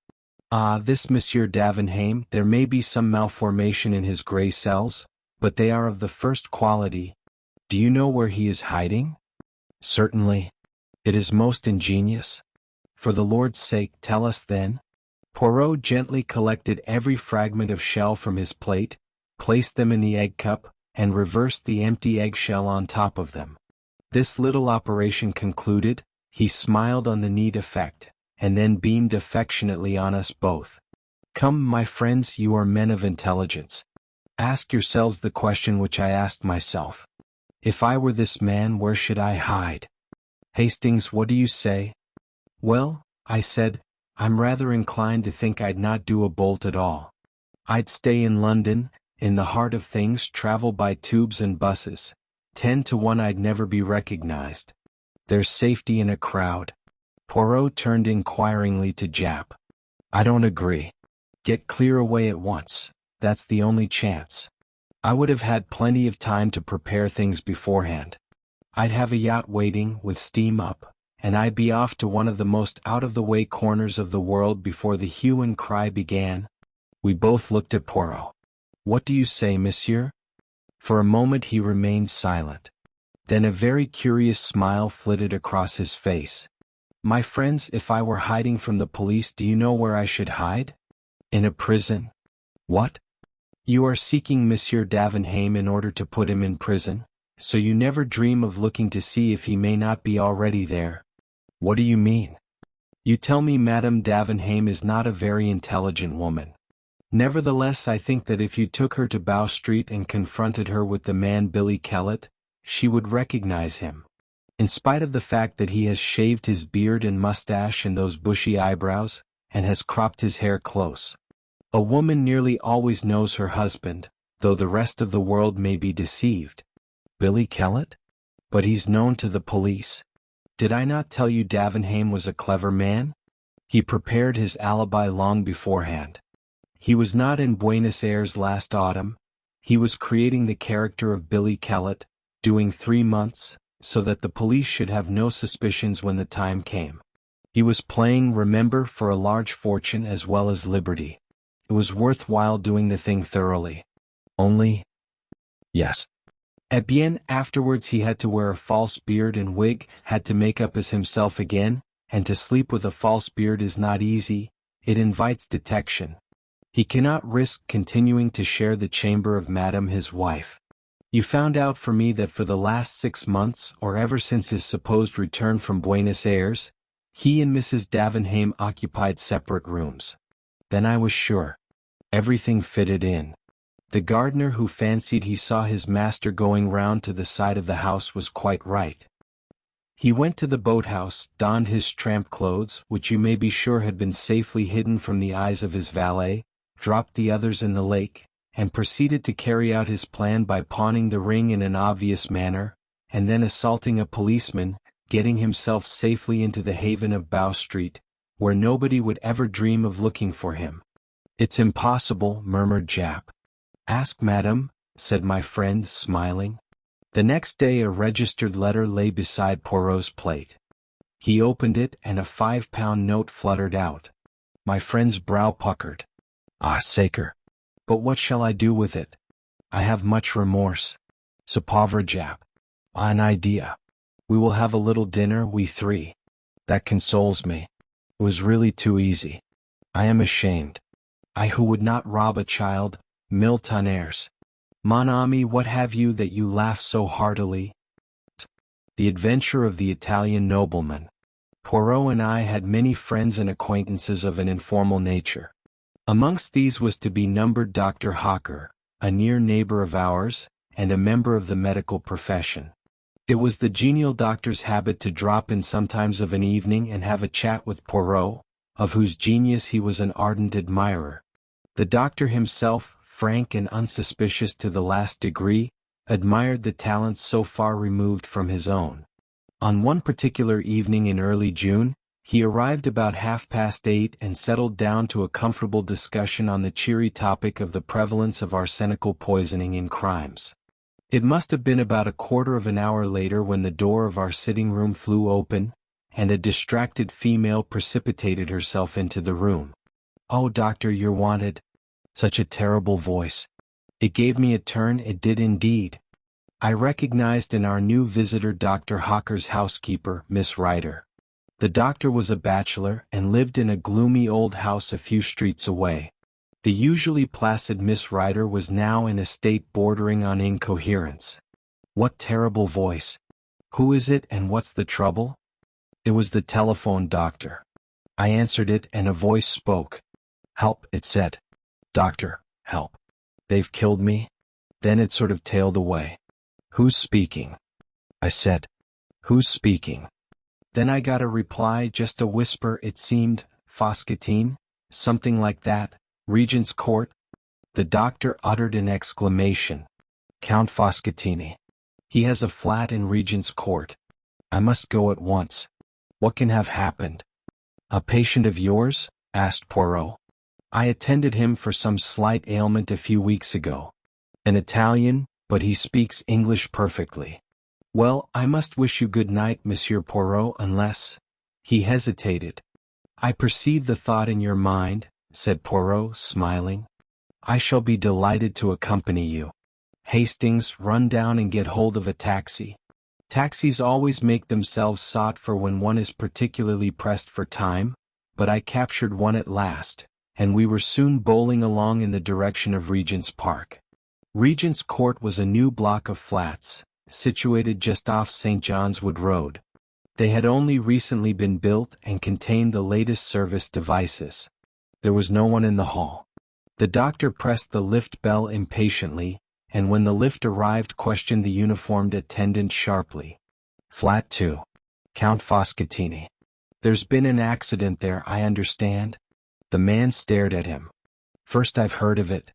Ah, this Monsieur Davenham, there may be some malformation in his grey cells, but they are of the first quality. Do you know where he is hiding? Certainly. It is most ingenious. For the Lord's sake, tell us then. Poirot gently collected every fragment of shell from his plate, placed them in the egg cup, and reversed the empty eggshell on top of them. This little operation concluded, He smiled on the neat effect, and then beamed affectionately on us both. Come, my friends, you are men of intelligence. Ask yourselves the question which I asked myself. If I were this man, where should I hide? Hastings, what do you say? Well, I said, I'm rather inclined to think I'd not do a bolt at all. I'd stay in London, in the heart of things, travel by tubes and buses. 10 to 1 I'd never be recognized. There's safety in a crowd. Poirot turned inquiringly to Jap. I don't agree. Get clear away at once. That's the only chance. I would have had plenty of time to prepare things beforehand. I'd have a yacht waiting, with steam up, and I'd be off to one of the most out-of-the-way corners of the world before the hue and cry began. We both looked at Poirot. What do you say, monsieur? For a moment he remained silent. Then a very curious smile flitted across his face. My friends, if I were hiding from the police, do you know where I should hide? In a prison. What? You are seeking Monsieur Davenham in order to put him in prison, so you never dream of looking to see if he may not be already there. What do you mean? You tell me Madame Davenham is not a very intelligent woman. Nevertheless, I think that if you took her to Bow Street and confronted her with the man Billy Kellett, she would recognize him. In spite of the fact that he has shaved his beard and mustache and those bushy eyebrows, and has cropped his hair close. A woman nearly always knows her husband, though the rest of the world may be deceived. Billy Kellett? But he's known to the police. Did I not tell you Davenham was a clever man? He prepared his alibi long beforehand. He was not in Buenos Aires last autumn. He was creating the character of Billy Kellett, doing 3 months, so that the police should have no suspicions when the time came. He was playing, remember, for a large fortune as well as liberty. It was worthwhile doing the thing thoroughly. Only... Yes. Eh bien, afterwards he had to wear a false beard and wig, had to make up as himself again, and to sleep with a false beard is not easy, it invites detection. He cannot risk continuing to share the chamber of Madame his wife. You found out for me that for the last 6 months, or ever since his supposed return from Buenos Aires, he and Mrs. Davenham occupied separate rooms. Then I was sure. Everything fitted in. The gardener who fancied he saw his master going round to the side of the house was quite right. He went to the boathouse, donned his tramp clothes, which you may be sure had been safely hidden from the eyes of his valet, dropped the others in the lake, and proceeded to carry out his plan by pawning the ring in an obvious manner, and then assaulting a policeman, getting himself safely into the haven of Bow Street, where nobody would ever dream of looking for him. It's impossible, murmured Jap. Ask Madame, said my friend, smiling. The next day a registered letter lay beside Poirot's plate. He opened it and a £5 note fluttered out. My friend's brow puckered. Ah, sacre. But what shall I do with it? I have much remorse. Ce pauvre Jap. An idea. We will have a little dinner, we three. That consoles me. It was really too easy. I am ashamed. I who would not rob a child, mille tonnerres. Mon ami, what have you that you laugh so heartily? The adventure of the Italian nobleman. Poirot and I had many friends and acquaintances of an informal nature. Amongst these was to be numbered Dr. Hawker, a near neighbor of ours, and a member of the medical profession. It was the genial doctor's habit to drop in sometimes of an evening and have a chat with Poirot, of whose genius he was an ardent admirer. The doctor himself, frank and unsuspicious to the last degree, admired the talents so far removed from his own. On one particular evening in early June, he arrived about 8:30 and settled down to a comfortable discussion on the cheery topic of the prevalence of arsenical poisoning in crimes. It must have been about a quarter of an hour later when the door of our sitting room flew open, and a distracted female precipitated herself into the room. "Oh, doctor, you're wanted." Such a terrible voice. It gave me a turn, it did indeed. I recognized in our new visitor Dr. Hawker's housekeeper, Miss Ryder. The doctor was a bachelor and lived in a gloomy old house a few streets away. The usually placid Miss Ryder was now in a state bordering on incoherence. What terrible voice! Who is it and what's the trouble? It was the telephone doctor. I answered it and a voice spoke. "Help," it said. "Doctor, help. They've killed me." Then it sort of tailed away. "Who's speaking?" I said. "Who's speaking?" Then I got a reply, just a whisper it seemed. "Foscatine? Something like that. Regent's Court?" The doctor uttered an exclamation. "Count Foscatini. He has a flat in Regent's Court. I must go at once. What can have happened?" "A patient of yours?" asked Poirot. "I attended him for some slight ailment a few weeks ago. An Italian, but he speaks English perfectly." "Well, I must wish you good night, Monsieur Poirot, unless—" He hesitated. "I perceive the thought in your mind," said Poirot, smiling. "I shall be delighted to accompany you. Hastings, run down and get hold of a taxi. Taxis always make themselves sought for when one is particularly pressed for time, but I captured one at last, and we were soon bowling along in the direction of Regent's Park. Regent's Court was a new block of flats, situated just off St. John's Wood Road. They had only recently been built and contained the latest service devices. There was no one in the hall. The doctor pressed the lift bell impatiently, and when the lift arrived questioned the uniformed attendant sharply. "Flat 2. Count Foscatini. There's been an accident there, I understand?" The man stared at him. "First I've heard of it.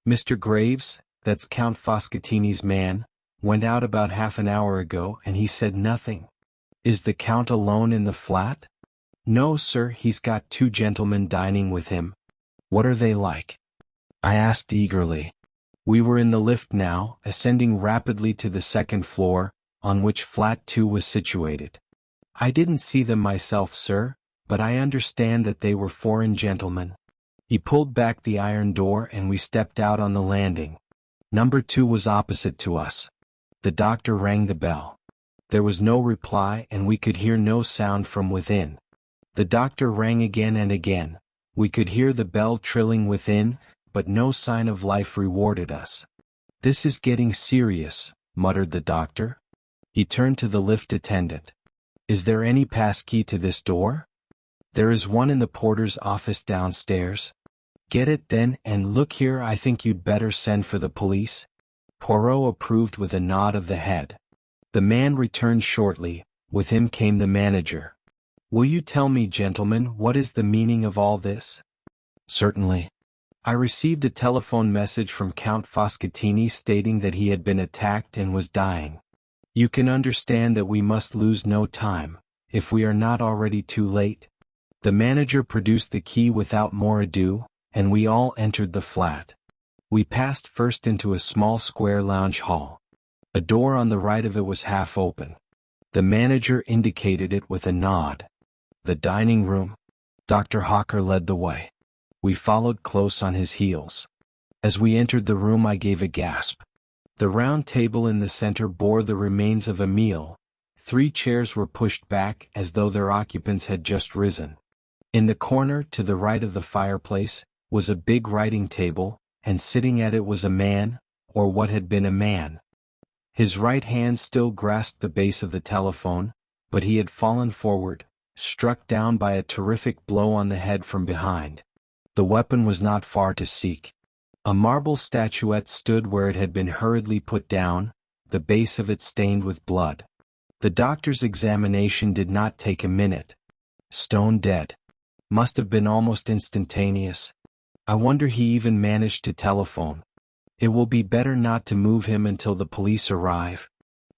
Mr. Graves, that's Count Foscatini's man, went out about half an hour ago and he said nothing." "Is the Count alone in the flat?" "No, sir, he's got 2 gentlemen dining with him." "What are they like?" I asked eagerly. We were in the lift now, ascending rapidly to the 2nd floor, on which flat 2 was situated. "I didn't see them myself, sir, but I understand that they were foreign gentlemen." He pulled back the iron door and we stepped out on the landing. Number 2 was opposite to us. The doctor rang the bell. There was no reply and we could hear no sound from within. The doctor rang again and again. We could hear the bell trilling within, but no sign of life rewarded us. "This is getting serious," muttered the doctor. He turned to the lift attendant. "Is there any passkey to this door?" "There is one in the porter's office downstairs." "Get it then, and look here, I think you'd better send for the police." Poirot approved with a nod of the head. The man returned shortly. With him came the manager. "Will you tell me, gentlemen, what is the meaning of all this?" "Certainly. I received a telephone message from Count Foscatini stating that he had been attacked and was dying. You can understand that we must lose no time, if we are not already too late." The manager produced the key without more ado, and we all entered the flat. We passed first into a small square lounge hall. A door on the right of it was half open. The manager indicated it with a nod. "The dining room." Dr. Hawker led the way. We followed close on his heels. As we entered the room I gave a gasp. The round table in the center bore the remains of a meal. 3 chairs were pushed back as though their occupants had just risen. In the corner, to the right of the fireplace, was a big writing table, and sitting at it was a man, or what had been a man. His right hand still grasped the base of the telephone, but he had fallen forward, struck down by a terrific blow on the head from behind. The weapon was not far to seek. A marble statuette stood where it had been hurriedly put down, the base of it stained with blood. The doctor's examination did not take a minute. Stone dead. Must have been almost instantaneous. I wonder he even managed to telephone. It will be better not to move him until the police arrive.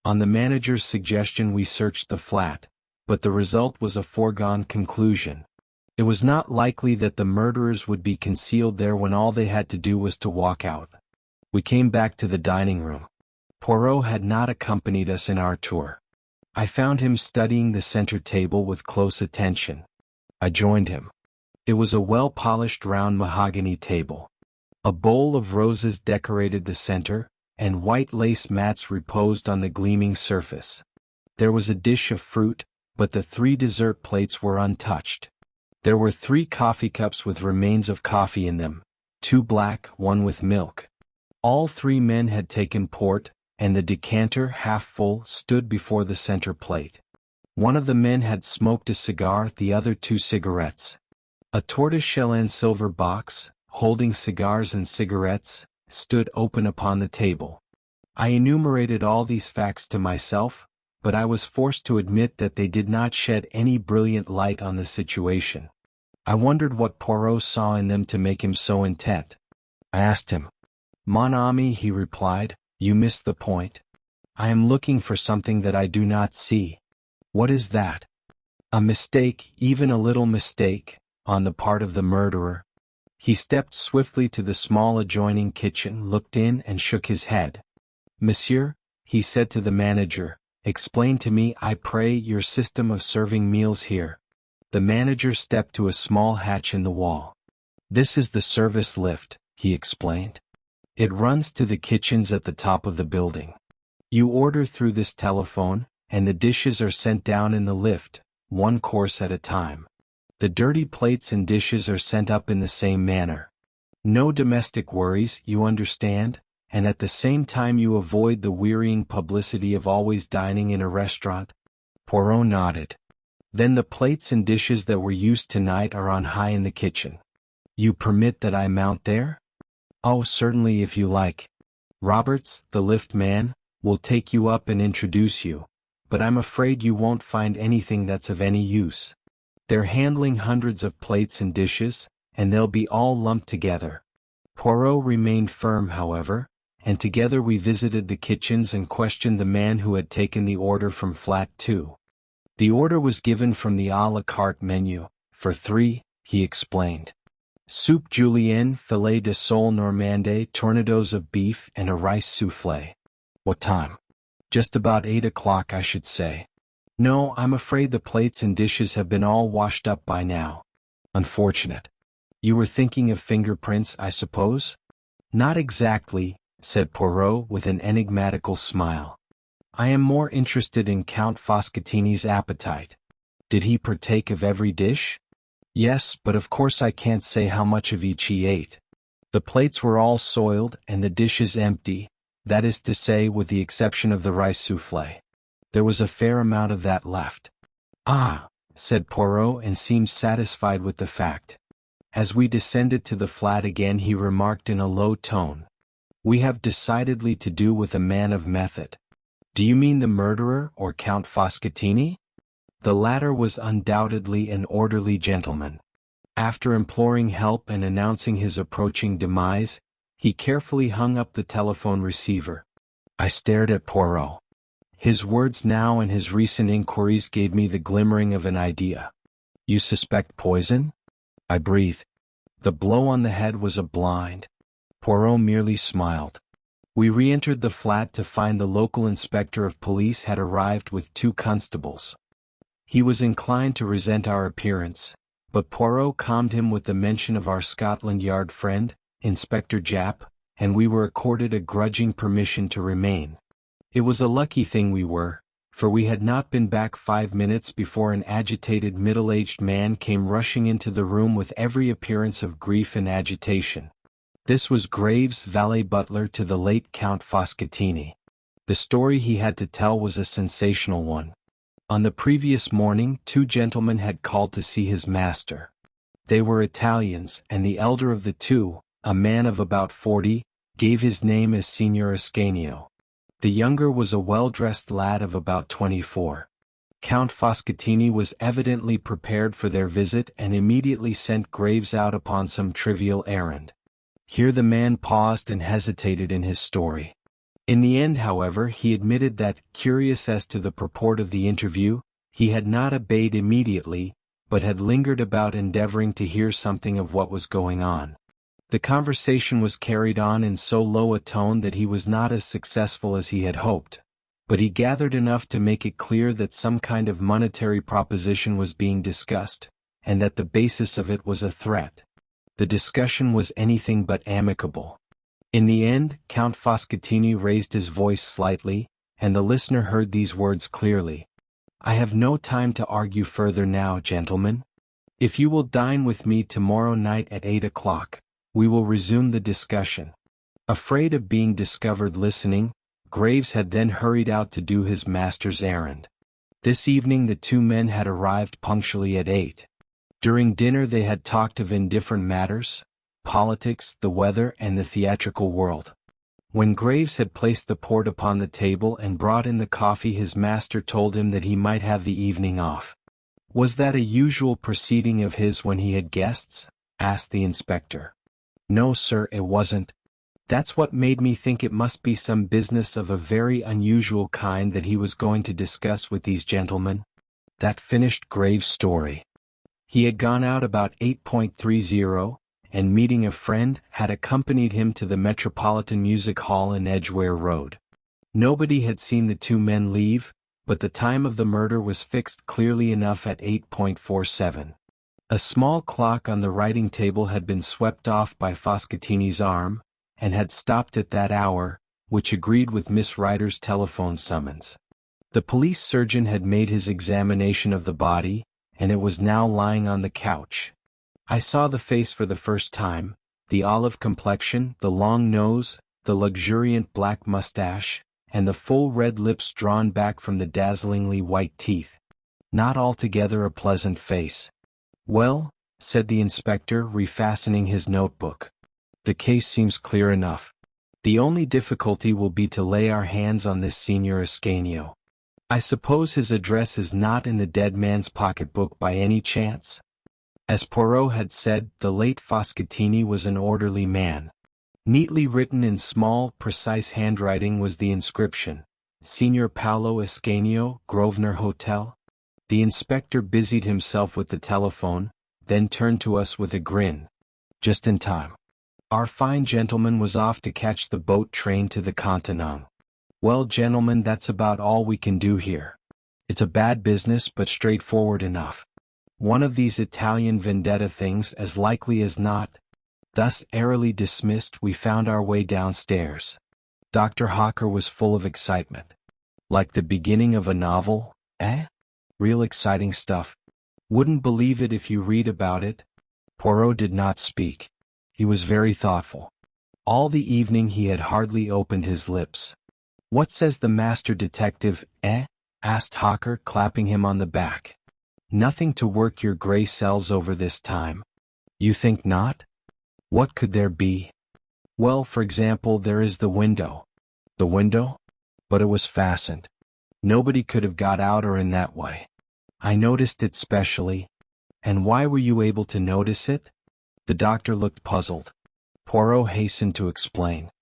On the manager's suggestion we searched the flat, but the result was a foregone conclusion. It was not likely that the murderers would be concealed there when all they had to do was to walk out. We came back to the dining room. Poirot had not accompanied us in our tour. I found him studying the center table with close attention. I joined him. It was a well-polished round mahogany table. A bowl of roses decorated the center, and white lace mats reposed on the gleaming surface. There was a dish of fruit, but the 3 dessert plates were untouched. There were 3 coffee cups with remains of coffee in them, 2 black, 1 with milk. All 3 men had taken port, and the decanter, half full, stood before the center plate. One of the men had smoked a cigar, the other 2 cigarettes. A tortoiseshell and silver box, holding cigars and cigarettes, stood open upon the table. I enumerated all these facts to myself, but I was forced to admit that they did not shed any brilliant light on the situation. I wondered what Poirot saw in them to make him so intent. I asked him. "Mon ami," he replied, "you miss the point. I am looking for something that I do not see." "What is that?" "A mistake, even a little mistake, on the part of the murderer." He stepped swiftly to the small adjoining kitchen, looked in and shook his head. "Monsieur," he said to the manager, "explain to me, I pray, your system of serving meals here." The manager stepped to a small hatch in the wall. "This is the service lift," he explained. "It runs to the kitchens at the top of the building. You order through this telephone, and the dishes are sent down in the lift, 1 course at a time. The dirty plates and dishes are sent up in the same manner. No domestic worries, you understand, and at the same time you avoid the wearying publicity of always dining in a restaurant?" Poirot nodded. "Then the plates and dishes that were used tonight are on high in the kitchen. You permit that I mount there?" "Oh, certainly, if you like. Roberts, the lift man, will take you up and introduce you, but I'm afraid you won't find anything that's of any use. They're handling hundreds of plates and dishes, and they'll be all lumped together." Poirot remained firm, however, and together we visited the kitchens and questioned the man who had taken the order from flat 2. The order was given from the à la carte menu, for 3, he explained. Soup julienne, filet de sole normande, tornadoes of beef, and a rice soufflé. "What time?" "Just about 8 o'clock, I should say." "No, I'm afraid the plates and dishes have been all washed up by now." "Unfortunate. You were thinking of fingerprints, I suppose?" "Not exactly," said Poirot with an enigmatical smile. "I am more interested in Count Foscatini's appetite. Did he partake of every dish?" "Yes, but of course I can't say how much of each he ate. The plates were all soiled and the dishes empty, that is to say, with the exception of the rice soufflé. There was a fair amount of that left." "Ah," said Poirot, and seemed satisfied with the fact. As we descended to the flat again, he remarked in a low tone, "We have decidedly to do with a man of method." "Do you mean the murderer, or Count Foscatini?" The latter was undoubtedly an orderly gentleman. After imploring help and announcing his approaching demise, he carefully hung up the telephone receiver. I stared at Poirot. His words now and his recent inquiries gave me the glimmering of an idea. "You suspect poison?" I breathed. The blow on the head was a blind. Poirot merely smiled. We re-entered the flat to find the local inspector of police had arrived with 2 constables. He was inclined to resent our appearance, but Poirot calmed him with the mention of our Scotland Yard friend, Inspector Japp, and we were accorded a grudging permission to remain. It was a lucky thing we were, for we had not been back 5 minutes before an agitated middle-aged man came rushing into the room with every appearance of grief and agitation. This was Graves, valet butler to the late Count Foscatini. The story he had to tell was a sensational one. On the previous morning, 2 gentlemen had called to see his master. They were Italians, and the elder of the 2, a man of about 40, gave his name as Signor Ascanio. The younger was a well-dressed lad of about 24. Count Foscatini was evidently prepared for their visit and immediately sent Graves out upon some trivial errand. Here the man paused and hesitated in his story. In the end, however, he admitted that, curious as to the purport of the interview, he had not obeyed immediately, but had lingered about endeavoring to hear something of what was going on. The conversation was carried on in so low a tone that he was not as successful as he had hoped, but he gathered enough to make it clear that some kind of monetary proposition was being discussed, and that the basis of it was a threat. The discussion was anything but amicable. In the end, Count Foscatini raised his voice slightly, and the listener heard these words clearly. "I have no time to argue further now, gentlemen. If you will dine with me tomorrow night at 8 o'clock, we will resume the discussion." Afraid of being discovered listening, Graves had then hurried out to do his master's errand. This evening the two men had arrived punctually at 8. During dinner they had talked of indifferent matters, politics, the weather, and the theatrical world. When Graves had placed the port upon the table and brought in the coffee, his master told him that he might have the evening off. "Was that a usual proceeding of his when he had guests?" asked the inspector. "No, sir, it wasn't. That's what made me think it must be some business of a very unusual kind that he was going to discuss with these gentlemen." That finished Graves' story. He had gone out about 8:30, and meeting a friend, had accompanied him to the Metropolitan Music Hall in Edgware Road. Nobody had seen the two men leave, but the time of the murder was fixed clearly enough at 8:47. A small clock on the writing table had been swept off by Foscatini's arm, and had stopped at that hour, which agreed with Miss Rider's telephone summons. The police surgeon had made his examination of the body, and it was now lying on the couch. I saw the face for the first time, the olive complexion, the long nose, the luxuriant black mustache, and the full red lips drawn back from the dazzlingly white teeth. Not altogether a pleasant face. "Well," said the inspector, refastening his notebook, "the case seems clear enough. The only difficulty will be to lay our hands on this Signor Ascanio. I suppose his address is not in the dead man's pocketbook by any chance?" As Poirot had said, the late Foscatini was an orderly man. Neatly written in small, precise handwriting was the inscription, "Signor Paolo Ascanio, Grosvenor Hotel." The inspector busied himself with the telephone, then turned to us with a grin. "Just in time. Our fine gentleman was off to catch the boat train to the Continent. Well, gentlemen, that's about all we can do here. It's a bad business but straightforward enough. One of these Italian vendetta things as likely as not." Thus airily dismissed, we found our way downstairs. Dr. Hawker was full of excitement. "Like the beginning of a novel, eh? Real exciting stuff. Wouldn't believe it if you read about it." Poirot did not speak. He was very thoughtful. All the evening he had hardly opened his lips. "What says the master detective, eh?" asked Hawker, clapping him on the back. "Nothing to work your gray cells over this time." "You think not? What could there be?" "Well, for example, there is the window." "The window? But it was fastened. Nobody could have got out or in that way." "I noticed it specially." "And why were you able to notice it?" The doctor looked puzzled. Poirot hastened to explain.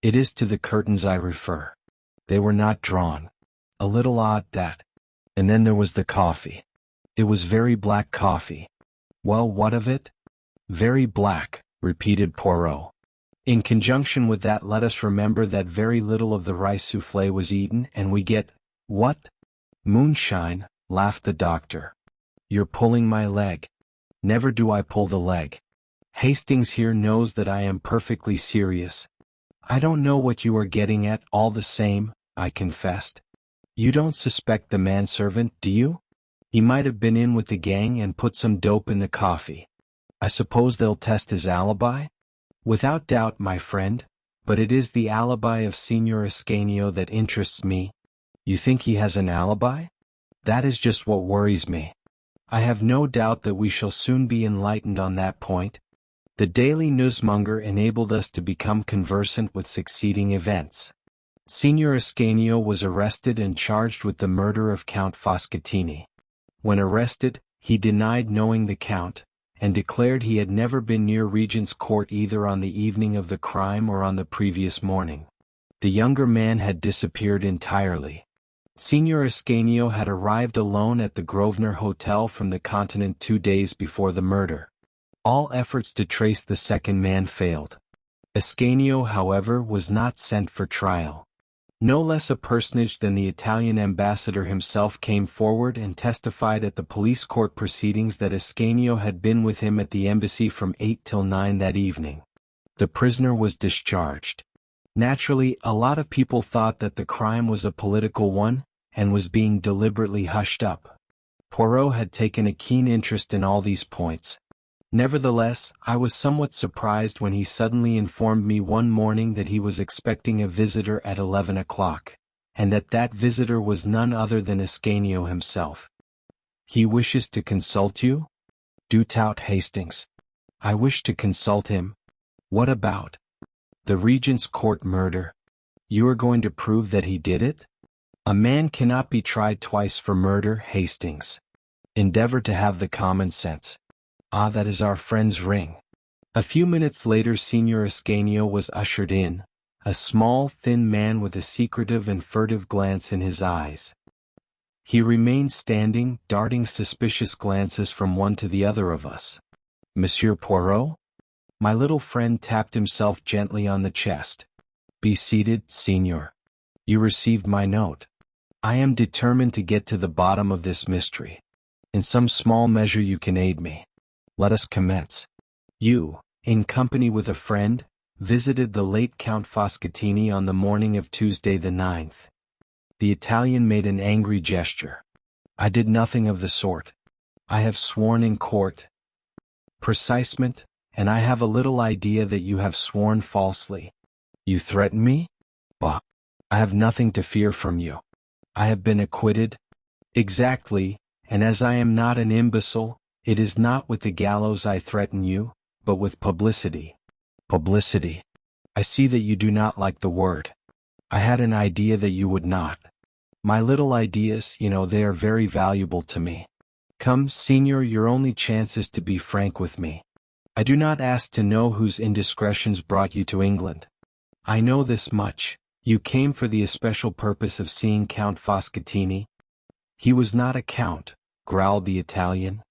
"It is to the curtains I refer. They were not drawn. A little odd, that. And then there was the coffee. It was very black coffee." "Well, what of it?" "Very black," repeated Poirot. "In conjunction with that, let us remember that very little of the rice soufflé was eaten, and we get—" "What?" "Moonshine," laughed the doctor. "You're pulling my leg." "Never do I pull the leg. Hastings here knows that I am perfectly serious." "I don't know what you are getting at, all the same," I confessed. "You don't suspect the manservant, do you? He might have been in with the gang and put some dope in the coffee. I suppose they'll test his alibi?" "Without doubt, my friend, but it is the alibi of Signor Ascanio that interests me." "You think he has an alibi?" "That is just what worries me. I have no doubt that we shall soon be enlightened on that point. The Daily Newsmonger enabled us to become conversant with succeeding events. Signor Ascanio was arrested and charged with the murder of Count Foscatini. When arrested, he denied knowing the Count, and declared he had never been near Regent's Court either on the evening of the crime or on the previous morning. The younger man had disappeared entirely. Signor Ascanio had arrived alone at the Grosvenor Hotel from the Continent 2 days before the murder. All efforts to trace the second man failed. Ascanio, however, was not sent for trial. No less a personage than the Italian ambassador himself came forward and testified at the police court proceedings that Ascanio had been with him at the embassy from 8 till 9 that evening. The prisoner was discharged. Naturally, a lot of people thought that the crime was a political one, and was being deliberately hushed up. Poirot had taken a keen interest in all these points. Nevertheless, I was somewhat surprised when he suddenly informed me one morning that he was expecting a visitor at 11 o'clock, and that visitor was none other than Ascanio himself. "He wishes to consult you?" "Do tout Hastings. I wish to consult him." "What about?" "The Regent's Court murder." "You are going to prove that he did it?" "A man cannot be tried twice for murder, Hastings. Endeavor to have the common sense." "Ah, that is our friend's ring." A few minutes later Signor Ascanio was ushered in, a small, thin man with a secretive and furtive glance in his eyes. He remained standing, darting suspicious glances from one to the other of us. "Monsieur Poirot?" My little friend tapped himself gently on the chest. "Be seated, Signor. You received my note. I am determined to get to the bottom of this mystery. In some small measure you can aid me. Let us commence. You, in company with a friend, visited the late Count Foscatini on the morning of Tuesday the 9th. The Italian made an angry gesture. "I did nothing of the sort. I have sworn in court." "Precisement, and I have a little idea that you have sworn falsely." "You threaten me?" "Bah! I have nothing to fear from you. I have been acquitted." "Exactly, and as I am not an imbecile, it is not with the gallows I threaten you, but with publicity." "Publicity. I see that you do not like the word. I had an idea that you would not. My little ideas, they are very valuable to me. Come, Signor, your only chance is to be frank with me. I do not ask to know whose indiscretions brought you to England. I know this much: you came for the especial purpose of seeing Count Foscatini." "He was not a count," growled the Italian.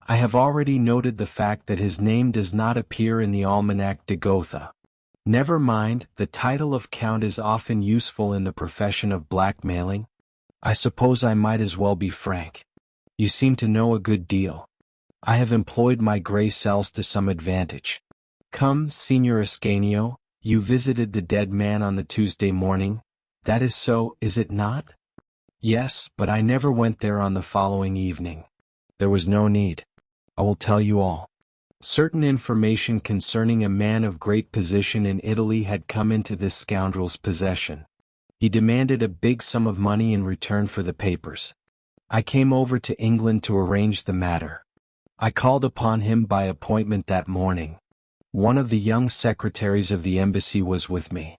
"I have already noted the fact that his name does not appear in the Almanach de Gotha. Never mind, the title of count is often useful in the profession of blackmailing. I suppose I might as well be frank. You seem to know a good deal. I have employed my grey cells to some advantage. Come, Signor Ascanio, you visited the dead man on the Tuesday morning. That is so, is it not?" "Yes, but I never went there on the following evening." "There was no need. I will tell you all." Certain information concerning a man of great position in Italy had come into this scoundrel's possession. He demanded a big sum of money in return for the papers. I came over to England to arrange the matter. I called upon him by appointment that morning. One of the young secretaries of the embassy was with me.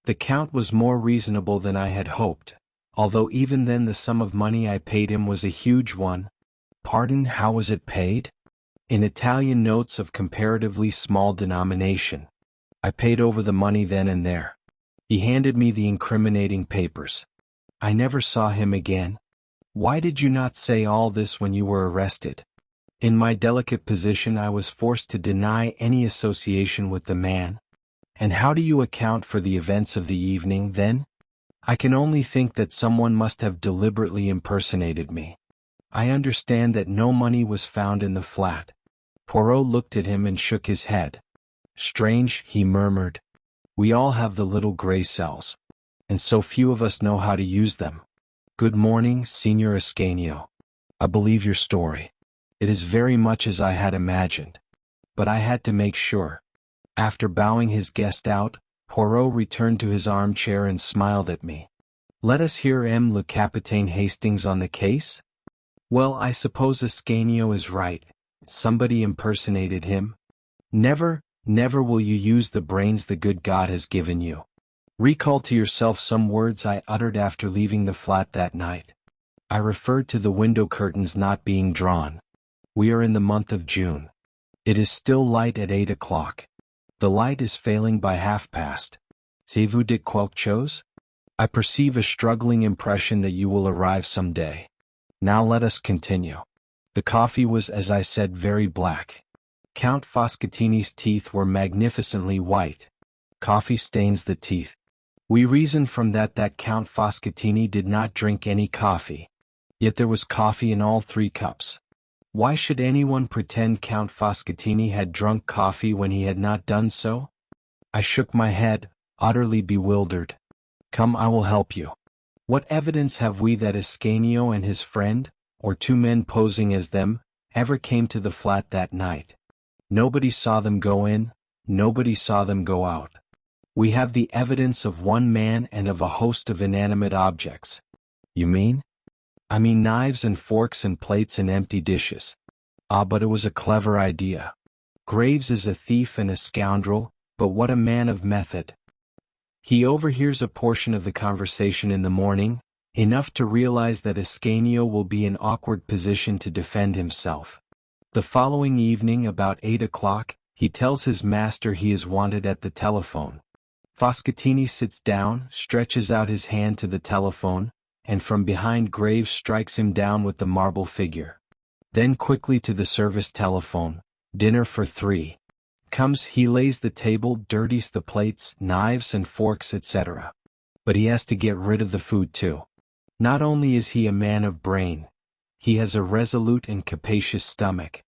The count was more reasonable than I had hoped, although even then the sum of money I paid him was a huge one. "Pardon, how was it paid?" "In Italian notes of comparatively small denomination. I paid over the money then and there. He handed me the incriminating papers. I never saw him again." "Why did you not say all this when you were arrested?" "In my delicate position I was forced to deny any association with the man." "And how do you account for the events of the evening, then?" "I can only think that someone must have deliberately impersonated me. I understand that no money was found in the flat." Poirot looked at him and shook his head. "Strange," he murmured. "We all have the little grey cells, and so few of us know how to use them. Good morning, Signor Ascanio. I believe your story. It is very much as I had imagined. But I had to make sure." After bowing his guest out, Poirot returned to his armchair and smiled at me. "Let us hear le Capitaine Hastings on the case?" "Well, I suppose Ascanio is right. Somebody impersonated him. Never, never will you use the brains the good God has given you. Recall to yourself some words I uttered after leaving the flat that night. I referred to the window curtains not being drawn. We are in the month of June. It is still light at 8 o'clock. The light is failing by past. C'est vous de quelque chose? I perceive a struggling impression that you will arrive some day. Now let us continue. The coffee was, as I said, very black. Count Foscatini's teeth were magnificently white. Coffee stains the teeth. We reasoned from that Count Foscatini did not drink any coffee. Yet there was coffee in all 3 cups. Why should anyone pretend Count Foscatini had drunk coffee when he had not done so? I shook my head, utterly bewildered. "Come, I will help you. What evidence have we that Ascanio and his friend, or 2 men posing as them, ever came to the flat that night? Nobody saw them go in, nobody saw them go out. We have the evidence of one man and of a host of inanimate objects. You mean? I mean knives and forks and plates and empty dishes. Ah, but it was a clever idea. Graves is a thief and a scoundrel, but what a man of method. He overhears a portion of the conversation in the morning, enough to realize that Ascanio will be in awkward position to defend himself. The following evening about 8 o'clock, he tells his master he is wanted at the telephone. Foscatini sits down, stretches out his hand to the telephone, and from behind Graves strikes him down with the marble figure. Then quickly to the service telephone, dinner for 3. Comes, he lays the table, dirties the plates, knives and forks, etc. But he has to get rid of the food too. Not only is he a man of brain, he has a resolute and capacious stomach.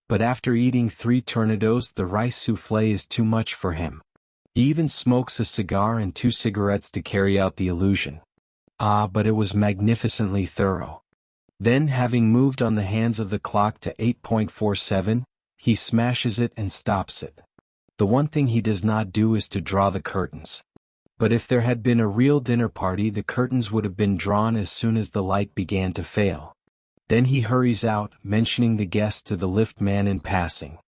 But after eating 3 tornadoes, the rice soufflé is too much for him. He even smokes a cigar and 2 cigarettes to carry out the illusion. Ah, but it was magnificently thorough. Then, having moved on the hands of the clock to 8.47, he smashes it and stops it. The one thing he does not do is to draw the curtains. But if there had been a real dinner party, the curtains would have been drawn as soon as the light began to fail. Then he hurries out, mentioning the guests to the lift man in passing.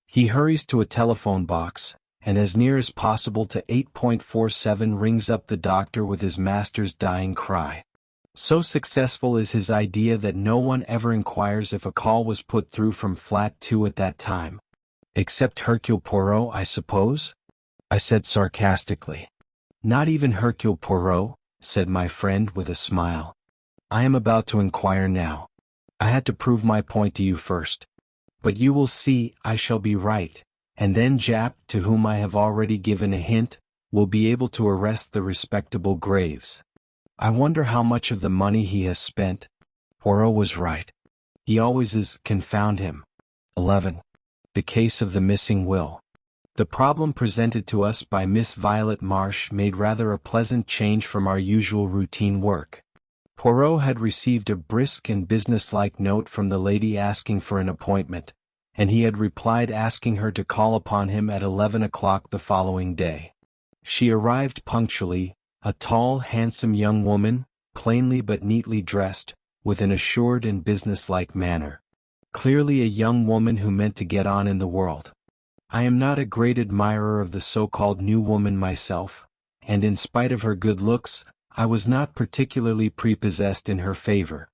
He hurries to a telephone box, and as near as possible to 8.47 rings up the doctor with his master's dying cry. So successful is his idea that no one ever inquires if a call was put through from flat 2 at that time. Except Hercule Poirot, I suppose? I said sarcastically. Not even Hercule Poirot, said my friend with a smile. I am about to inquire now. I had to prove my point to you first. But you will see, I shall be right, and then Japp, to whom I have already given a hint, will be able to arrest the respectable Graves. I wonder how much of the money he has spent. Poirot was right. He always is, confound him. 11. The case of the missing will. The problem presented to us by Miss Violet Marsh made rather a pleasant change from our usual routine work. Poirot had received a brisk and businesslike note from the lady asking for an appointment, and he had replied asking her to call upon him at 11 o'clock the following day. She arrived punctually, a tall, handsome young woman, plainly but neatly dressed, with an assured and businesslike manner. Clearly a young woman who meant to get on in the world. I am not a great admirer of the so-called new woman myself, and in spite of her good looks, I was not particularly prepossessed in her favor.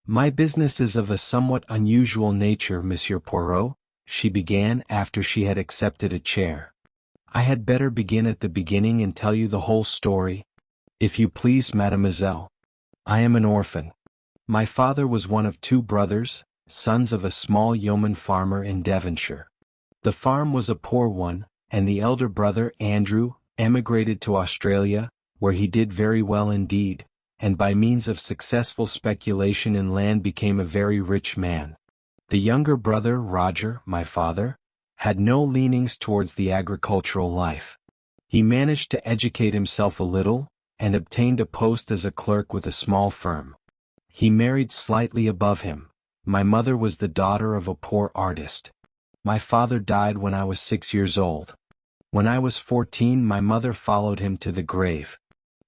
My business is of a somewhat unusual nature, Monsieur Poirot, she began after she had accepted a chair. I had better begin at the beginning and tell you the whole story. If you please, mademoiselle. I am an orphan. My father was one of 2 brothers, sons of a small yeoman farmer in Devonshire. The farm was a poor one, and the elder brother, Andrew, emigrated to Australia, where he did very well indeed, and by means of successful speculation in land became a very rich man. The younger brother, Roger, my father, had no leanings towards the agricultural life. He managed to educate himself a little, and obtained a post as a clerk with a small firm. He married slightly above him. My mother was the daughter of a poor artist. My father died when I was 6 years old. When I was 14, my mother followed him to the grave.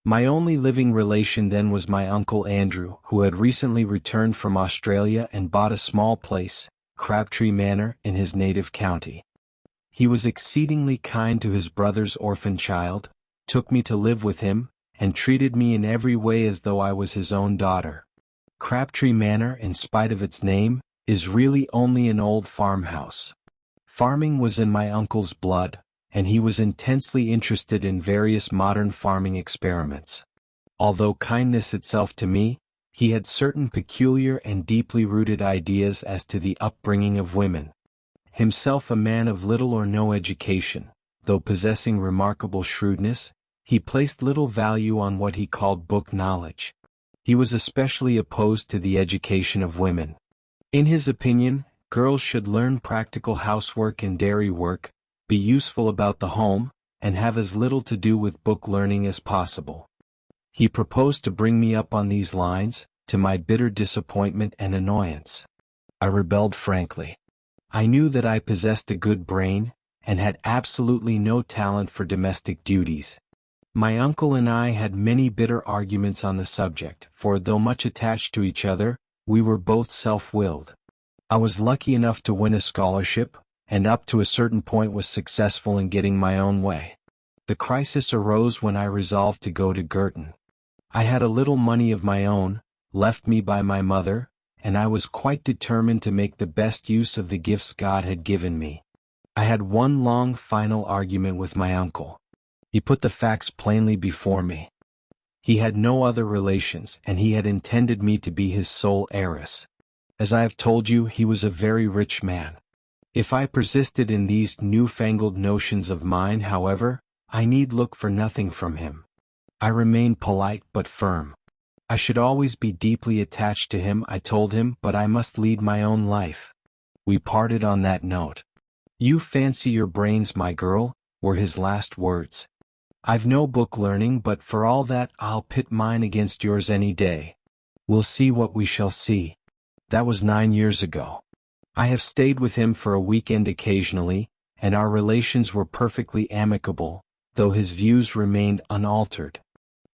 My only living relation then was my uncle Andrew, who had recently returned from Australia and bought a small place, Crabtree Manor, in his native county. He was exceedingly kind to his brother's orphan child, took me to live with him, and treated me in every way as though I was his own daughter. Crabtree Manor, in spite of its name, is really only an old farmhouse. Farming was in my uncle's blood, and he was intensely interested in various modern farming experiments. Although kindness itself to me, he had certain peculiar and deeply rooted ideas as to the upbringing of women. Himself a man of little or no education, though possessing remarkable shrewdness, he placed little value on what he called book knowledge. He was especially opposed to the education of women. In his opinion, girls should learn practical housework and dairy work, be useful about the home, and have as little to do with book learning as possible. He proposed to bring me up on these lines, to my bitter disappointment and annoyance. I rebelled frankly. I knew that I possessed a good brain, and had absolutely no talent for domestic duties. My uncle and I had many bitter arguments on the subject, for though much attached to each other, we were both self-willed. I was lucky enough to win a scholarship, and up to a certain point was successful in getting my own way. The crisis arose when I resolved to go to Girton. I had a little money of my own, left me by my mother, and I was quite determined to make the best use of the gifts God had given me. I had one long final argument with my uncle. He put the facts plainly before me. He had no other relations, and he had intended me to be his sole heiress. As I have told you, he was a very rich man. If I persisted in these newfangled notions of mine, however, I need look for nothing from him. I remained polite but firm. I should always be deeply attached to him, I told him, but I must lead my own life. We parted on that note. "You fancy your brains, my girl," were his last words. "I've no book learning, but for all that I'll pit mine against yours any day. We'll see what we shall see." That was 9 years ago. I have stayed with him for a weekend occasionally, and our relations were perfectly amicable, though his views remained unaltered.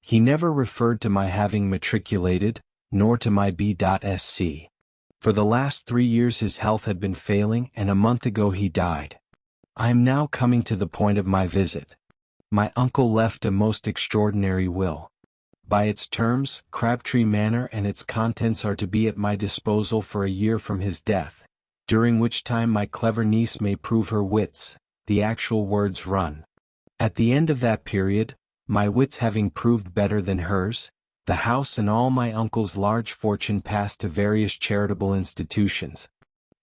He never referred to my having matriculated, nor to my B.Sc. For the last 3 years his health had been failing, and a month ago he died. I am now coming to the point of my visit. My uncle left a most extraordinary will. By its terms, Crabtree Manor and its contents are to be at my disposal for a year from his death, during which time my clever niece may prove her wits, the actual words run. At the end of that period, my wits having proved better than hers, the house and all my uncle's large fortune passed to various charitable institutions.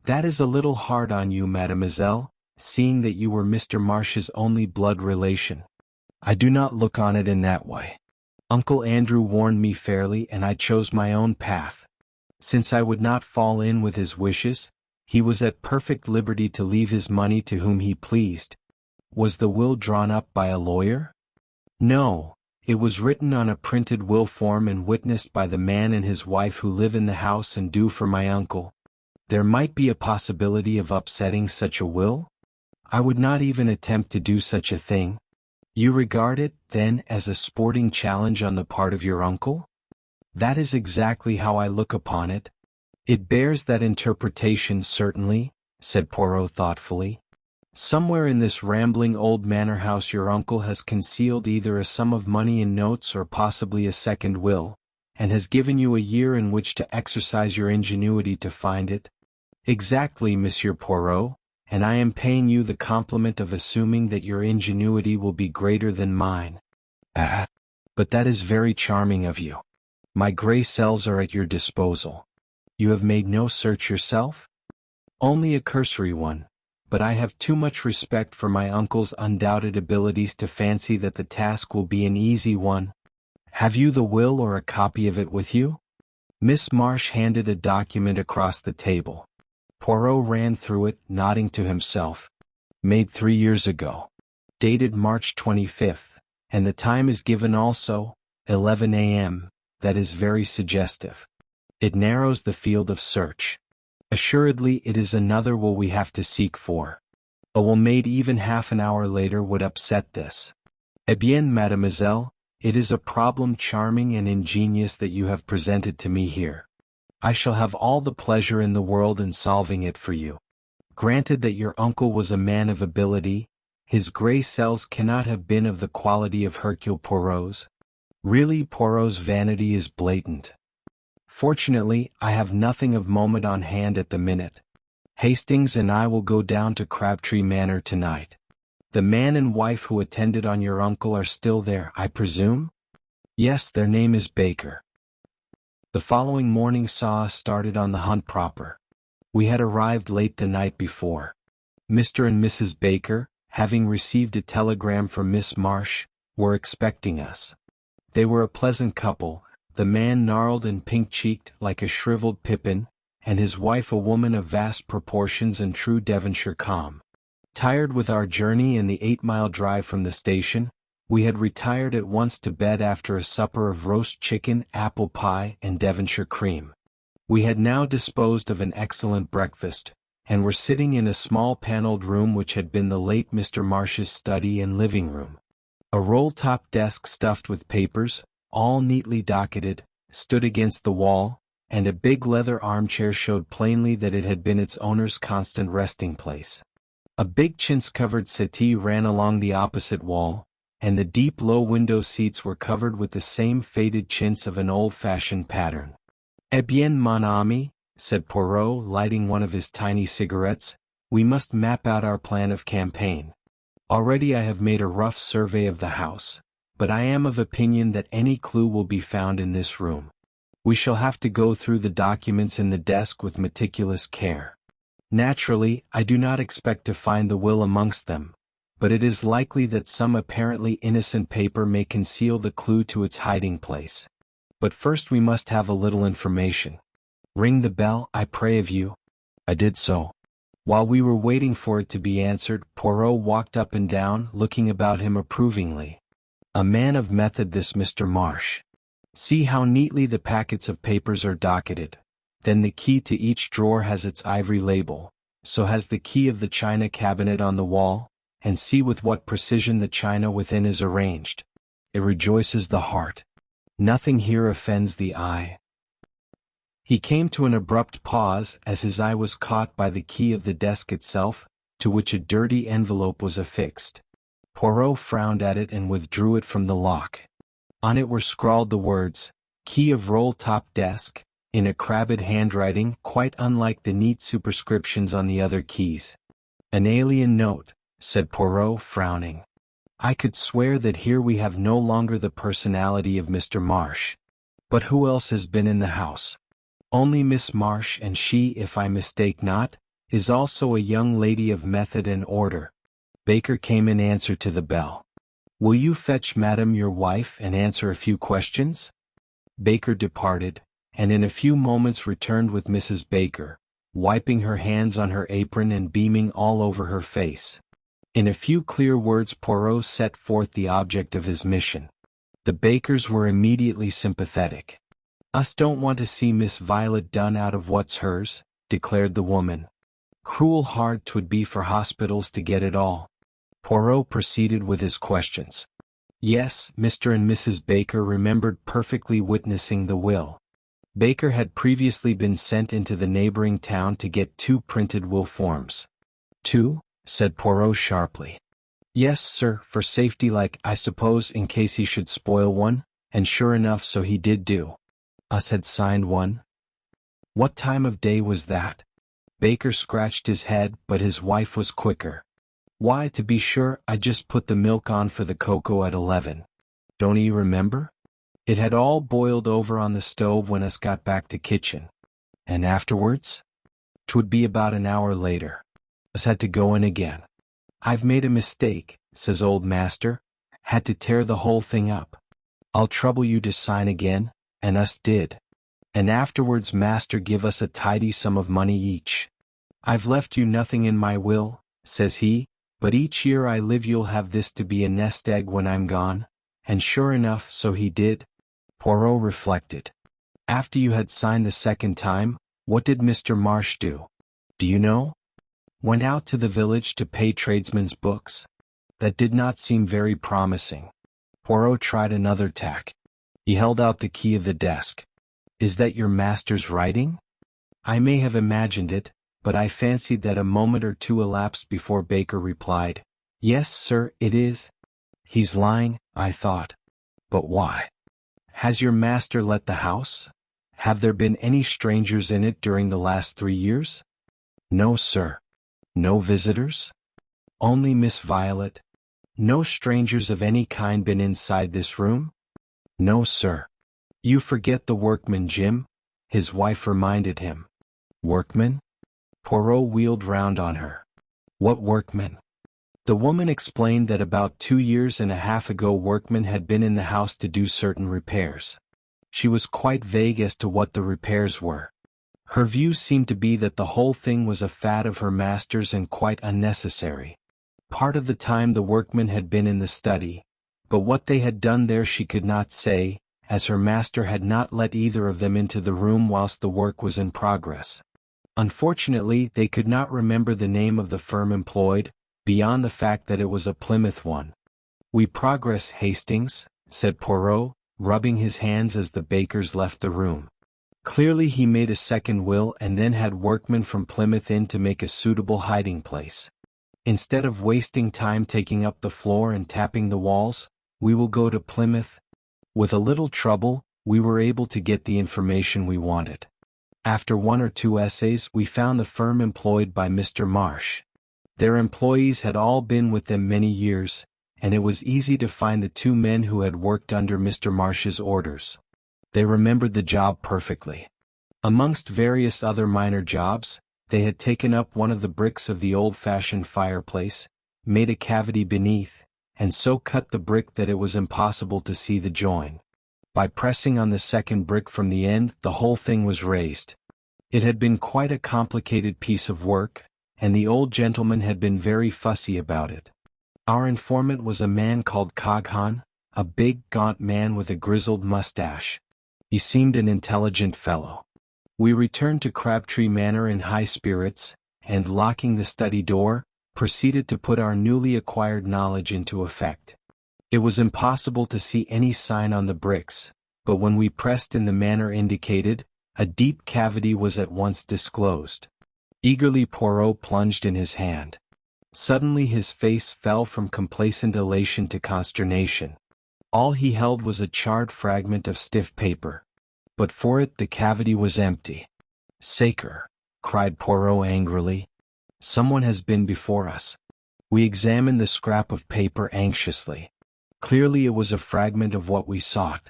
That is a little hard on you, mademoiselle, seeing that you were Mr. Marsh's only blood relation. I do not look on it in that way. Uncle Andrew warned me fairly, and I chose my own path. Since I would not fall in with his wishes, he was at perfect liberty to leave his money to whom he pleased. Was the will drawn up by a lawyer? No, it was written on a printed will form and witnessed by the man and his wife who live in the house and do for my uncle. There might be a possibility of upsetting such a will? I would not even attempt to do such a thing. You regard it, then, as a sporting challenge on the part of your uncle? That is exactly how I look upon it. It bears that interpretation, certainly, said Poirot thoughtfully. Somewhere in this rambling old manor house your uncle has concealed either a sum of money in notes or possibly a second will, and has given you a year in which to exercise your ingenuity to find it. Exactly, Monsieur Poirot, and I am paying you the compliment of assuming that your ingenuity will be greater than mine. Ah, but that is very charming of you. My grey cells are at your disposal. You have made no search yourself? Only a cursory one, but I have too much respect for my uncle's undoubted abilities to fancy that the task will be an easy one. Have you the will or a copy of it with you? Miss Marsh handed a document across the table. Poirot ran through it, nodding to himself. Made 3 years ago. Dated March 25th, and the time is given also, 11 a.m., that is very suggestive. It narrows the field of search. Assuredly it is another will we have to seek for. A will made even half an hour later would upset this. Eh bien, mademoiselle, it is a problem charming and ingenious that you have presented to me here. I shall have all the pleasure in the world in solving it for you. Granted that your uncle was a man of ability, his grey cells cannot have been of the quality of Hercule Poirot's. Really, Poirot's vanity is blatant. Fortunately, I have nothing of moment on hand at the minute. Hastings and I will go down to Crabtree Manor tonight. The man and wife who attended on your uncle are still there, I presume? Yes, their name is Baker. The following morning saw us started on the hunt proper. We had arrived late the night before. Mr. and Mrs. Baker, having received a telegram from Miss Marsh, were expecting us. They were a pleasant couple, the man gnarled and pink-cheeked like a shriveled pippin, and his wife a woman of vast proportions and true Devonshire calm. Tired with our journey and the 8-mile drive from the station, we had retired at once to bed after a supper of roast chicken, apple pie, and Devonshire cream. We had now disposed of an excellent breakfast, and were sitting in a small paneled room which had been the late Mr. Marsh's study and living room. A roll-top desk stuffed with papers, all neatly docketed, stood against the wall, and a big leather armchair showed plainly that it had been its owner's constant resting place. A big chintz-covered settee ran along the opposite wall, and the deep low window seats were covered with the same faded chintz of an old-fashioned pattern. "Eh bien, mon ami," said Poirot, lighting one of his tiny cigarettes, "we must map out our plan of campaign. Already I have made a rough survey of the house, but I am of opinion that any clue will be found in this room. We shall have to go through the documents in the desk with meticulous care. Naturally, I do not expect to find the will amongst them, but it is likely that some apparently innocent paper may conceal the clue to its hiding place. But first we must have a little information. Ring the bell, I pray of you." I did so. While we were waiting for it to be answered, Poirot walked up and down, looking about him approvingly. A man of method, this Mr. Marsh. See how neatly the packets of papers are docketed. Then the key to each drawer has its ivory label, so has the key of the china cabinet on the wall, and see with what precision the china within is arranged. It rejoices the heart. Nothing here offends the eye. He came to an abrupt pause as his eye was caught by the key of the desk itself, to which a dirty envelope was affixed. Poirot frowned at it and withdrew it from the lock. On it were scrawled the words, "Key of roll-top desk," in a crabbed handwriting quite unlike the neat superscriptions on the other keys. "An alien note," said Poirot, frowning. "I could swear that here we have no longer the personality of Mr. Marsh. But who else has been in the house?" "Only Miss Marsh, and she, if I mistake not, is also a young lady of method and order." Baker came in answer to the bell. "Will you fetch Madam your wife and answer a few questions?" Baker departed, and in a few moments returned with Mrs. Baker, wiping her hands on her apron and beaming all over her face. In a few clear words Poirot set forth the object of his mission. The Bakers were immediately sympathetic. "Us don't want to see Miss Violet done out of what's hers," declared the woman. "Cruel hard 'twould be for hospitals to get it all." Poirot proceeded with his questions. Yes, Mr. and Mrs. Baker remembered perfectly witnessing the will. Baker had previously been sent into the neighboring town to get 2 printed will forms. "2?" said Poirot sharply. "Yes, sir, for safety, like, I suppose, in case he should spoil one, and sure enough so he did do. Us had signed one." "What time of day was that?" Baker scratched his head, but his wife was quicker. "Why, to be sure, I just put the milk on for the cocoa at 11. Don't 'ee remember? It had all boiled over on the stove when us got back to kitchen. And afterwards? 'Twould be about an hour later. Us had to go in again. 'I've made a mistake,' says old master. 'Had to tear the whole thing up. I'll trouble you to sign again,' and us did. And afterwards master give us a tidy sum of money each. 'I've left you nothing in my will,' says he, 'but each year I live you'll have this to be a nest egg when I'm gone,' and sure enough so he did." Poirot reflected. "After you had signed the second time, what did Mr. Marsh do? Do you know?" "Went out to the village to pay tradesmen's books." That did not seem very promising. Poirot tried another tack. He held out the key of the desk. "Is that your master's writing?" I may have imagined it, but I fancied that a moment or two elapsed before Baker replied, "Yes, sir, it is." He's lying, I thought. But why? "Has your master let the house? Have there been any strangers in it during the last 3 years?" "No, sir." "No visitors?" "Only Miss Violet." "No strangers of any kind been inside this room?" "No, sir." "You forget the workman, Jim," his wife reminded him. "Workman?" Poirot wheeled round on her. "What workman?" The woman explained that about 2 years and a half ago workmen had been in the house to do certain repairs. She was quite vague as to what the repairs were. Her view seemed to be that the whole thing was a fad of her master's and quite unnecessary. Part of the time the workmen had been in the study, but what they had done there she could not say, as her master had not let either of them into the room whilst the work was in progress. Unfortunately, they could not remember the name of the firm employed, beyond the fact that it was a Plymouth one. "We progress, Hastings," said Poirot, rubbing his hands as the bakers left the room. Clearly he made a second will and then had workmen from Plymouth in to make a suitable hiding place. "Instead of wasting time taking up the floor and tapping the walls, we will go to Plymouth." With a little trouble, we were able to get the information we wanted. After one or two essays, we found the firm employed by Mr. Marsh. Their employees had all been with them many years, and it was easy to find the two men who had worked under Mr. Marsh's orders. They remembered the job perfectly. Amongst various other minor jobs, they had taken up one of the bricks of the old-fashioned fireplace, made a cavity beneath, and so cut the brick that it was impossible to see the join. By pressing on the second brick from the end, the whole thing was raised. It had been quite a complicated piece of work, and the old gentleman had been very fussy about it. Our informant was a man called Coghan, a big, gaunt man with a grizzled mustache. He seemed an intelligent fellow. We returned to Crabtree Manor in high spirits, and locking the study door, proceeded to put our newly acquired knowledge into effect. It was impossible to see any sign on the bricks, but when we pressed in the manner indicated, a deep cavity was at once disclosed. Eagerly Poirot plunged in his hand. Suddenly his face fell from complacent elation to consternation. All he held was a charred fragment of stiff paper. But for it the cavity was empty. "Sacre!" cried Poirot angrily. "Someone has been before us." We examined the scrap of paper anxiously. Clearly it was a fragment of what we sought.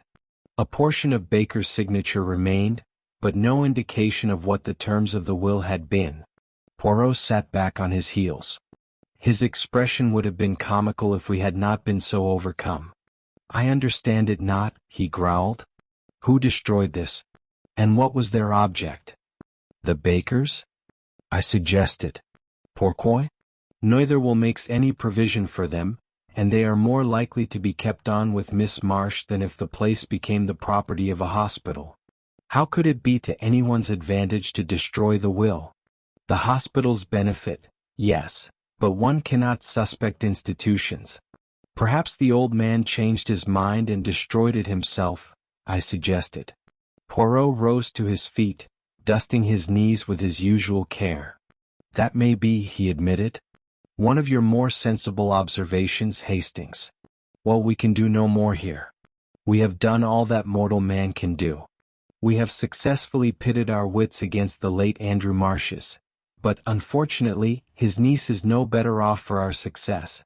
A portion of Baker's signature remained, but no indication of what the terms of the will had been. Poirot sat back on his heels. His expression would have been comical if we had not been so overcome. "I understand it not," he growled. "Who destroyed this? And what was their object?" "The bakers?" I suggested. "Pourquoi? Neither will makes any provision for them, and they are more likely to be kept on with Miss Marsh than if the place became the property of a hospital. How could it be to anyone's advantage to destroy the will? The hospital's benefit, yes, but one cannot suspect institutions. Perhaps the old man changed his mind and destroyed it himself," I suggested. Poirot rose to his feet, dusting his knees with his usual care. "That may be," he admitted. "One of your more sensible observations, Hastings. Well, we can do no more here. We have done all that mortal man can do. We have successfully pitted our wits against the late Andrew Marsh's, but unfortunately, his niece is no better off for our success.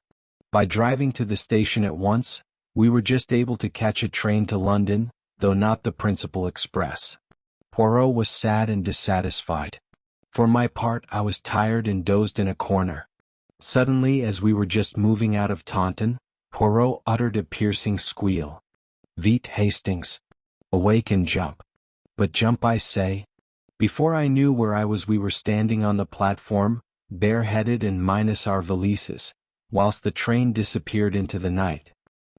By driving to the station at once, we were just able to catch a train to London, though not the principal express." Poirot was sad and dissatisfied. For my part, I was tired and dozed in a corner. Suddenly, as we were just moving out of Taunton, Poirot uttered a piercing squeal. "Vite, Hastings. Awake and jump. But jump, I say." Before I knew where I was, we were standing on the platform, bareheaded and minus our valises, whilst the train disappeared into the night.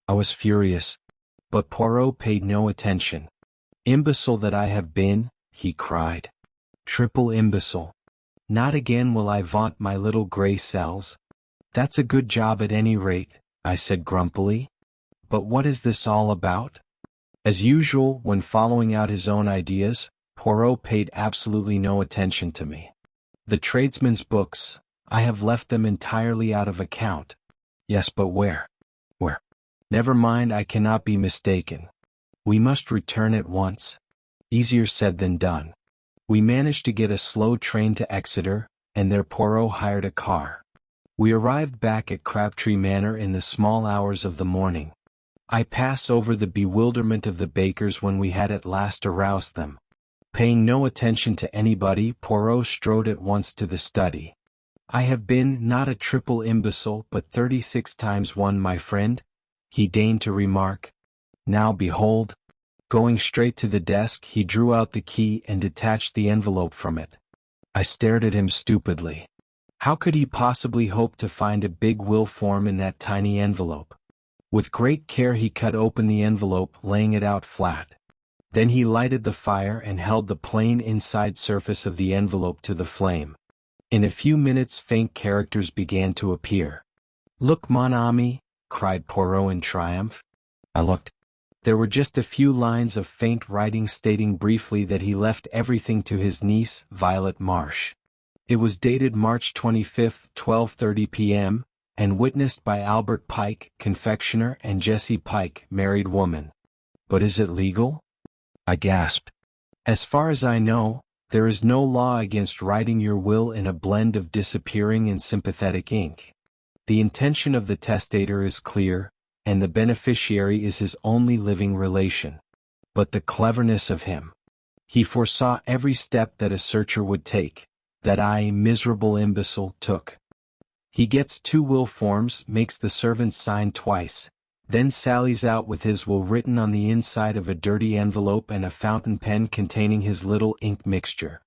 I was furious. But Poirot paid no attention. "Imbecile that I have been," he cried. "Triple imbecile. Not again will I vaunt my little grey cells." "That's a good job at any rate," I said grumpily. "But what is this all about?" As usual, when following out his own ideas, Poirot paid absolutely no attention to me. "The tradesmen's books, I have left them entirely out of account." "Yes, but where?" "Where? Never mind, I cannot be mistaken. We must return at once." Easier said than done. We managed to get a slow train to Exeter, and there Poirot hired a car. We arrived back at Crabtree Manor in the small hours of the morning. I pass over the bewilderment of the bakers when we had at last aroused them. Paying no attention to anybody, Poirot strode at once to the study. "I have been not a triple imbecile but 36 times one, my friend," he deigned to remark. "Now behold." Going straight to the desk, he drew out the key and detached the envelope from it. I stared at him stupidly. How could he possibly hope to find a big will form in that tiny envelope? With great care he cut open the envelope, laying it out flat. Then he lighted the fire and held the plain inside surface of the envelope to the flame. In a few minutes faint characters began to appear. "Look, mon ami," cried Poirot in triumph. I looked. There were just a few lines of faint writing stating briefly that he left everything to his niece, Violet Marsh. It was dated March 25, 12:30 p.m., and witnessed by Albert Pike, confectioner, and Jessie Pike, married woman. "But is it legal?" I gasped. "As far as I know, there is no law against writing your will in a blend of disappearing and sympathetic ink. The intention of the testator is clear, and the beneficiary is his only living relation. But the cleverness of him! He foresaw every step that a searcher would take, that I, miserable imbecile, took. He gets 2 will forms, makes the servants sign twice, then sallies out with his will written on the inside of a dirty envelope and a fountain pen containing his little ink mixture.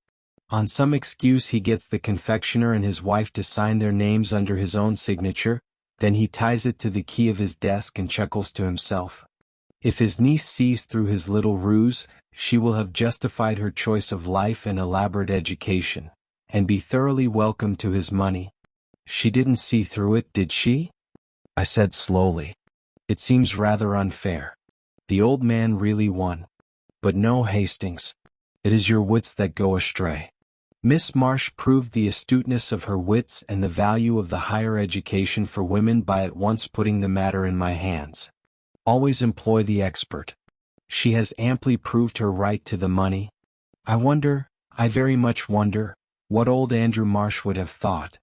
On some excuse he gets the confectioner and his wife to sign their names under his own signature, then he ties it to the key of his desk and chuckles to himself. If his niece sees through his little ruse, she will have justified her choice of life and elaborate education, and be thoroughly welcome to his money. She didn't see through it, did she?" I said slowly. "It seems rather unfair. The old man really won. But no, Hastings. It is your wits that go astray." Miss Marsh proved the astuteness of her wits and the value of the higher education for women by at once putting the matter in my hands. "Always employ the expert. She has amply proved her right to the money. I very much wonder, what old Andrew Marsh would have thought,